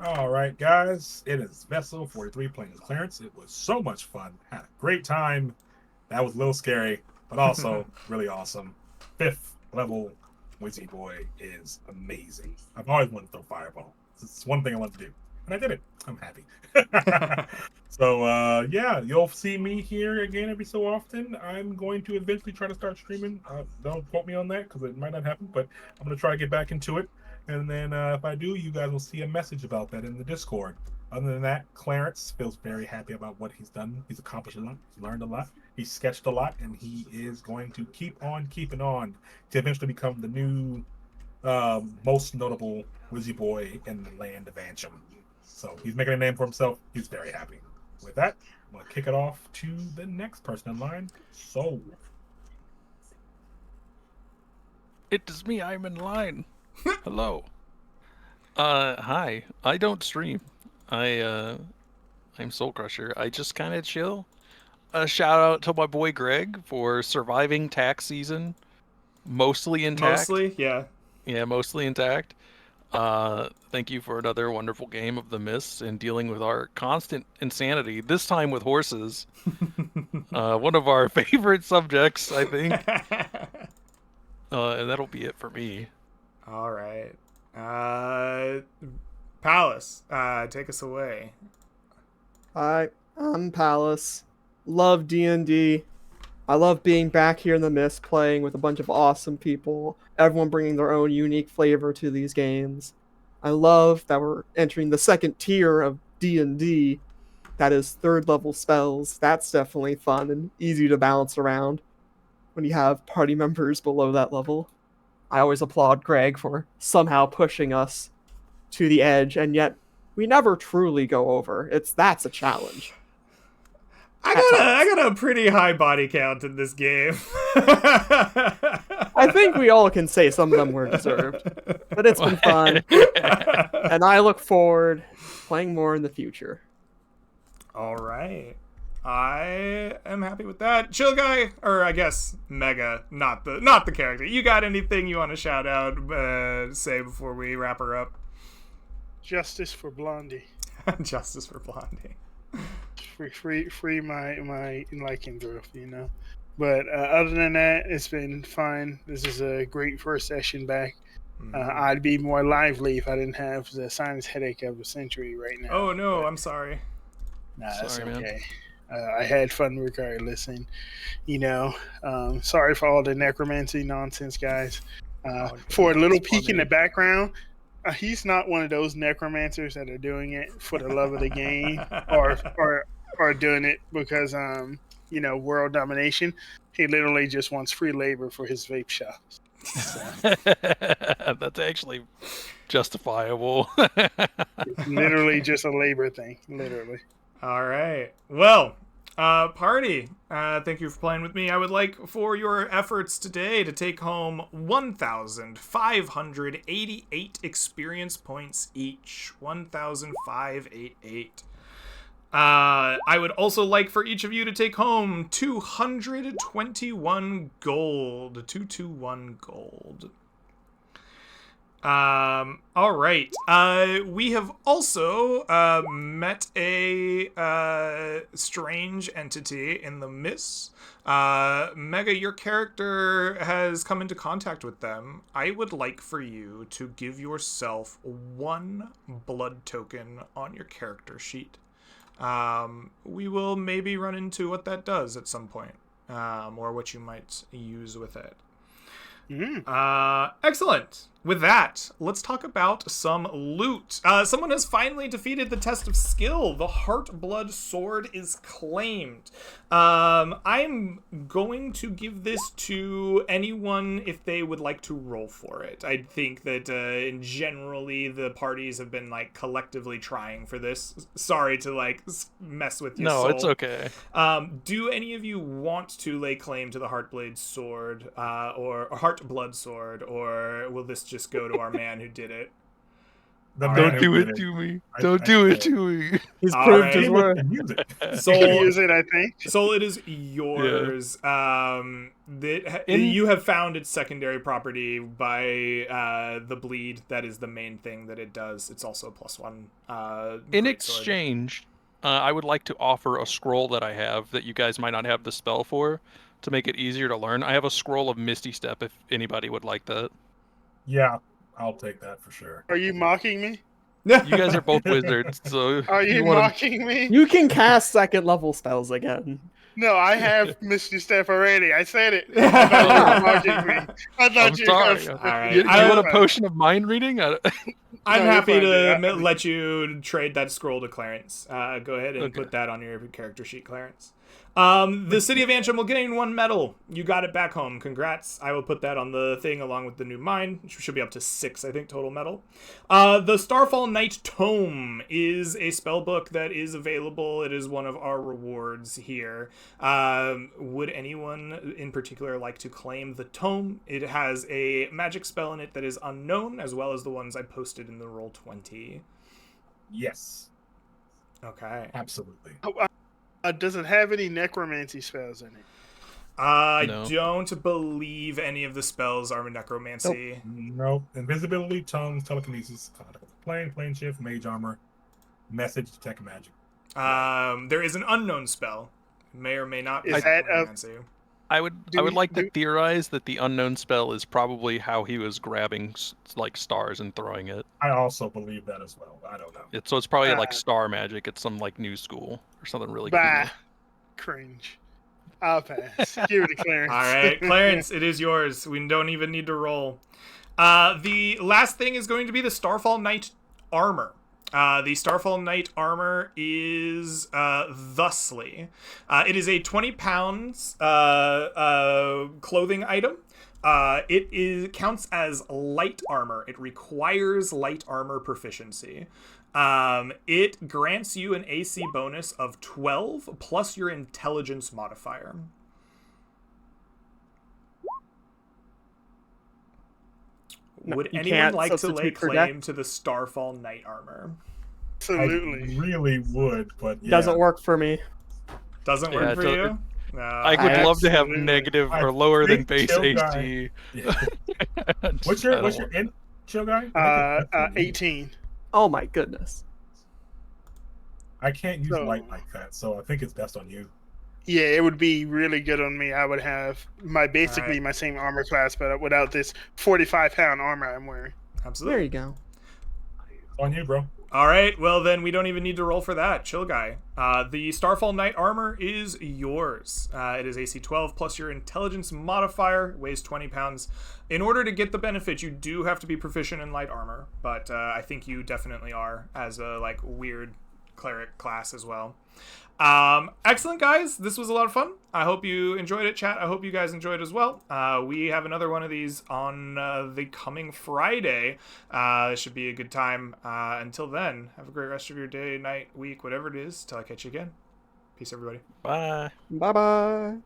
All right, guys. It is Vessel 43 playing as Clarence. It was so much fun. Had a great time. That was a little scary, but also really awesome. 5th level Wizzy Boy is amazing. I've always wanted to throw Fireball. It's one thing I want to do, and I did it. I'm happy. So, yeah, you'll see me here again every so often. I'm going to eventually try to start streaming. Don't quote me on that because it might not happen, but I'm going to try to get back into it. And then if I do, you guys will see a message about that in the Discord. Other than that, Clarence feels very happy about what he's done. He's accomplished a lot. He's learned a lot. He's sketched a lot. And he is going to keep on keeping on to eventually become the new most notable Wizzy Boy in the land of Antrim. So he's making a name for himself. He's very happy. With that, I'm going to kick it off to the next person in line, Soul. It is me, I'm in line. Hello. Hi. I don't stream. I'm Soul Crusher. I just kind of chill. A shout out to my boy Greg for surviving tax season. Mostly intact. Mostly, yeah. Yeah, mostly intact. Thank you for another wonderful game of the Mists and dealing with our constant insanity, this time with horses. One of our favorite subjects, I think. And that'll be it for me. All right. Palace, take us away. Hi, I'm Palace. Love D&D. I love being back here in the Mist playing with a bunch of awesome people, everyone bringing their own unique flavor to these games. I love that we're entering the second tier of D&D, that is 3rd level spells. That's definitely fun and easy to bounce around when you have party members below that level. I always applaud Greg for somehow pushing us to the edge, and yet we never truly go over. That's a challenge. I got a pretty high body count in this game. I think we all can say some of them were deserved, but it's been fun, and I look forward to playing more in the future. All right. I am happy with that. Chill Guy, or I guess Mega, not the character. You got anything you want to shout out, say before we wrap her up? Justice for Blondie. Justice for Blondie. Free my lycanthrope, you know. But other than that, it's been fine. This is a great first session back. I'd be more lively if I didn't have the sinus headache of a century right now. Oh no, I'm sorry. Nah, that's Sorry, okay. I had fun regardless, and you know, sorry for all the necromancy nonsense, guys. For a little peek in the background, he's not one of those necromancers that are doing it for the love of the game or doing it because you know, world domination. He literally just wants free labor for his vape shops. So. That's actually justifiable. It's literally just a labor thing, literally. All right. Well, party, thank you for playing with me. I would like for your efforts today to take home 1,588 experience points each. 1,588. I would also like for each of you to take home 221 gold. 221 gold. All right. We have also met a strange entity in the Mists. Mega, your character has come into contact with them. I would like for you to give yourself 1 blood token on your character sheet. We will maybe run into what that does at some point, or what you might use with it. Excellent. with that, let's talk about some loot. Someone has finally defeated the test of skill. The Heartblood Sword is claimed. I'm going to give this to anyone if they would like to roll for it. I think that generally the parties have been like collectively trying for this. Sorry to like mess with your soul. No, it's okay. Do any of you want to lay claim to the Heartblade Sword or Heartblood Sword, or will this just go to our man who did it? The man Don't who do did it to me. I- Don't I do did. it to me. He's All proved right. his worth. Music. Soul, Use it, I think. Soul, it is yours. You have found its secondary property by the bleed. That is the main thing that it does. It's also a +1. In greatsword. exchange, I would like to offer a scroll that I have that you guys might not have the spell for, to make it easier to learn. I have a scroll of Misty Step if anybody would like that. Yeah, I'll take that for sure. Are you mocking me? You guys are both wizards, so Are you wanna- mocking me? You can cast second level spells again. No, I have Misty Step already. I said it. I thought you were mocking me. I thought I'm you sorry. were. All right. You, you I- want a potion of mind reading? I'm No, you're happy fine, to dude. let you trade that scroll to Clarence. Go ahead and Okay. put that on your character sheet, Clarence. The City of Antrim will gain 1 medal. You got it back home. Congrats. I will put that on the thing along with the new mine. Which should be up to 6, I think, total medal. The Starfall Knight Tome is a spell book that is available. It is one of our rewards here. Would anyone in particular like to claim the tome? It has a magic spell in it that is unknown, as well as the ones I posted in the Roll20. Yes, Okay. absolutely. Does it have any necromancy spells in it? I No. don't believe any of the spells are necromancy. Nope. Invisibility, tongues, telekinesis, plane shift, mage armor, message, detect magic. There is an unknown spell. May or may not be Is that a- necromancy. I would Do we- like to do- theorize that the unknown spell is probably how he was grabbing like stars and throwing it. I also believe that as well. I don't know. So it's probably like Ah. star magic. It's some like new school or something really Bah. cool. Cringe. I'll pass. Give it to Clarence. All right, Clarence, it is yours. We don't even need to roll. The last thing is going to be the Starfall Knight armor. The Starfall Knight armor is thusly. It is a 20 pounds clothing item. Counts as light armor. It requires light armor proficiency. It grants you an AC bonus of 12 plus your intelligence modifier. No, Would you anyone can't like to lay substitute for death. claim to the Starfall Knight armor? Absolutely. I really would, but yeah. Doesn't work for me. Doesn't Yeah, work it for does- you? No. I would love to have absolutely- negative I or lower than think base Chill AC. Yeah. What's I your don't want- in chill guy? 18. Oh my goodness. I can't use So- light like that, so I think it's best on you. Yeah, it would be really good on me. I would have basically Alright. my same armor class, but without this 45-pound armor I'm wearing. Absolutely. There you go. On you, bro. All right, well then we don't even need to roll for that. Chill guy. The Starfall Knight armor is yours. It is AC 12 plus your intelligence modifier, weighs 20 pounds. In order to get the benefit, you do have to be proficient in light armor, but I think you definitely are as a like weird cleric class as well. Excellent, guys. This was a lot of fun. I hope you enjoyed it, chat. I hope you guys enjoyed as well. We have another one of these on the coming Friday. It should be a good time. Until then, have a great rest of your day, night, week, whatever it is. Till I catch you again. Peace, everybody. Bye. Bye bye.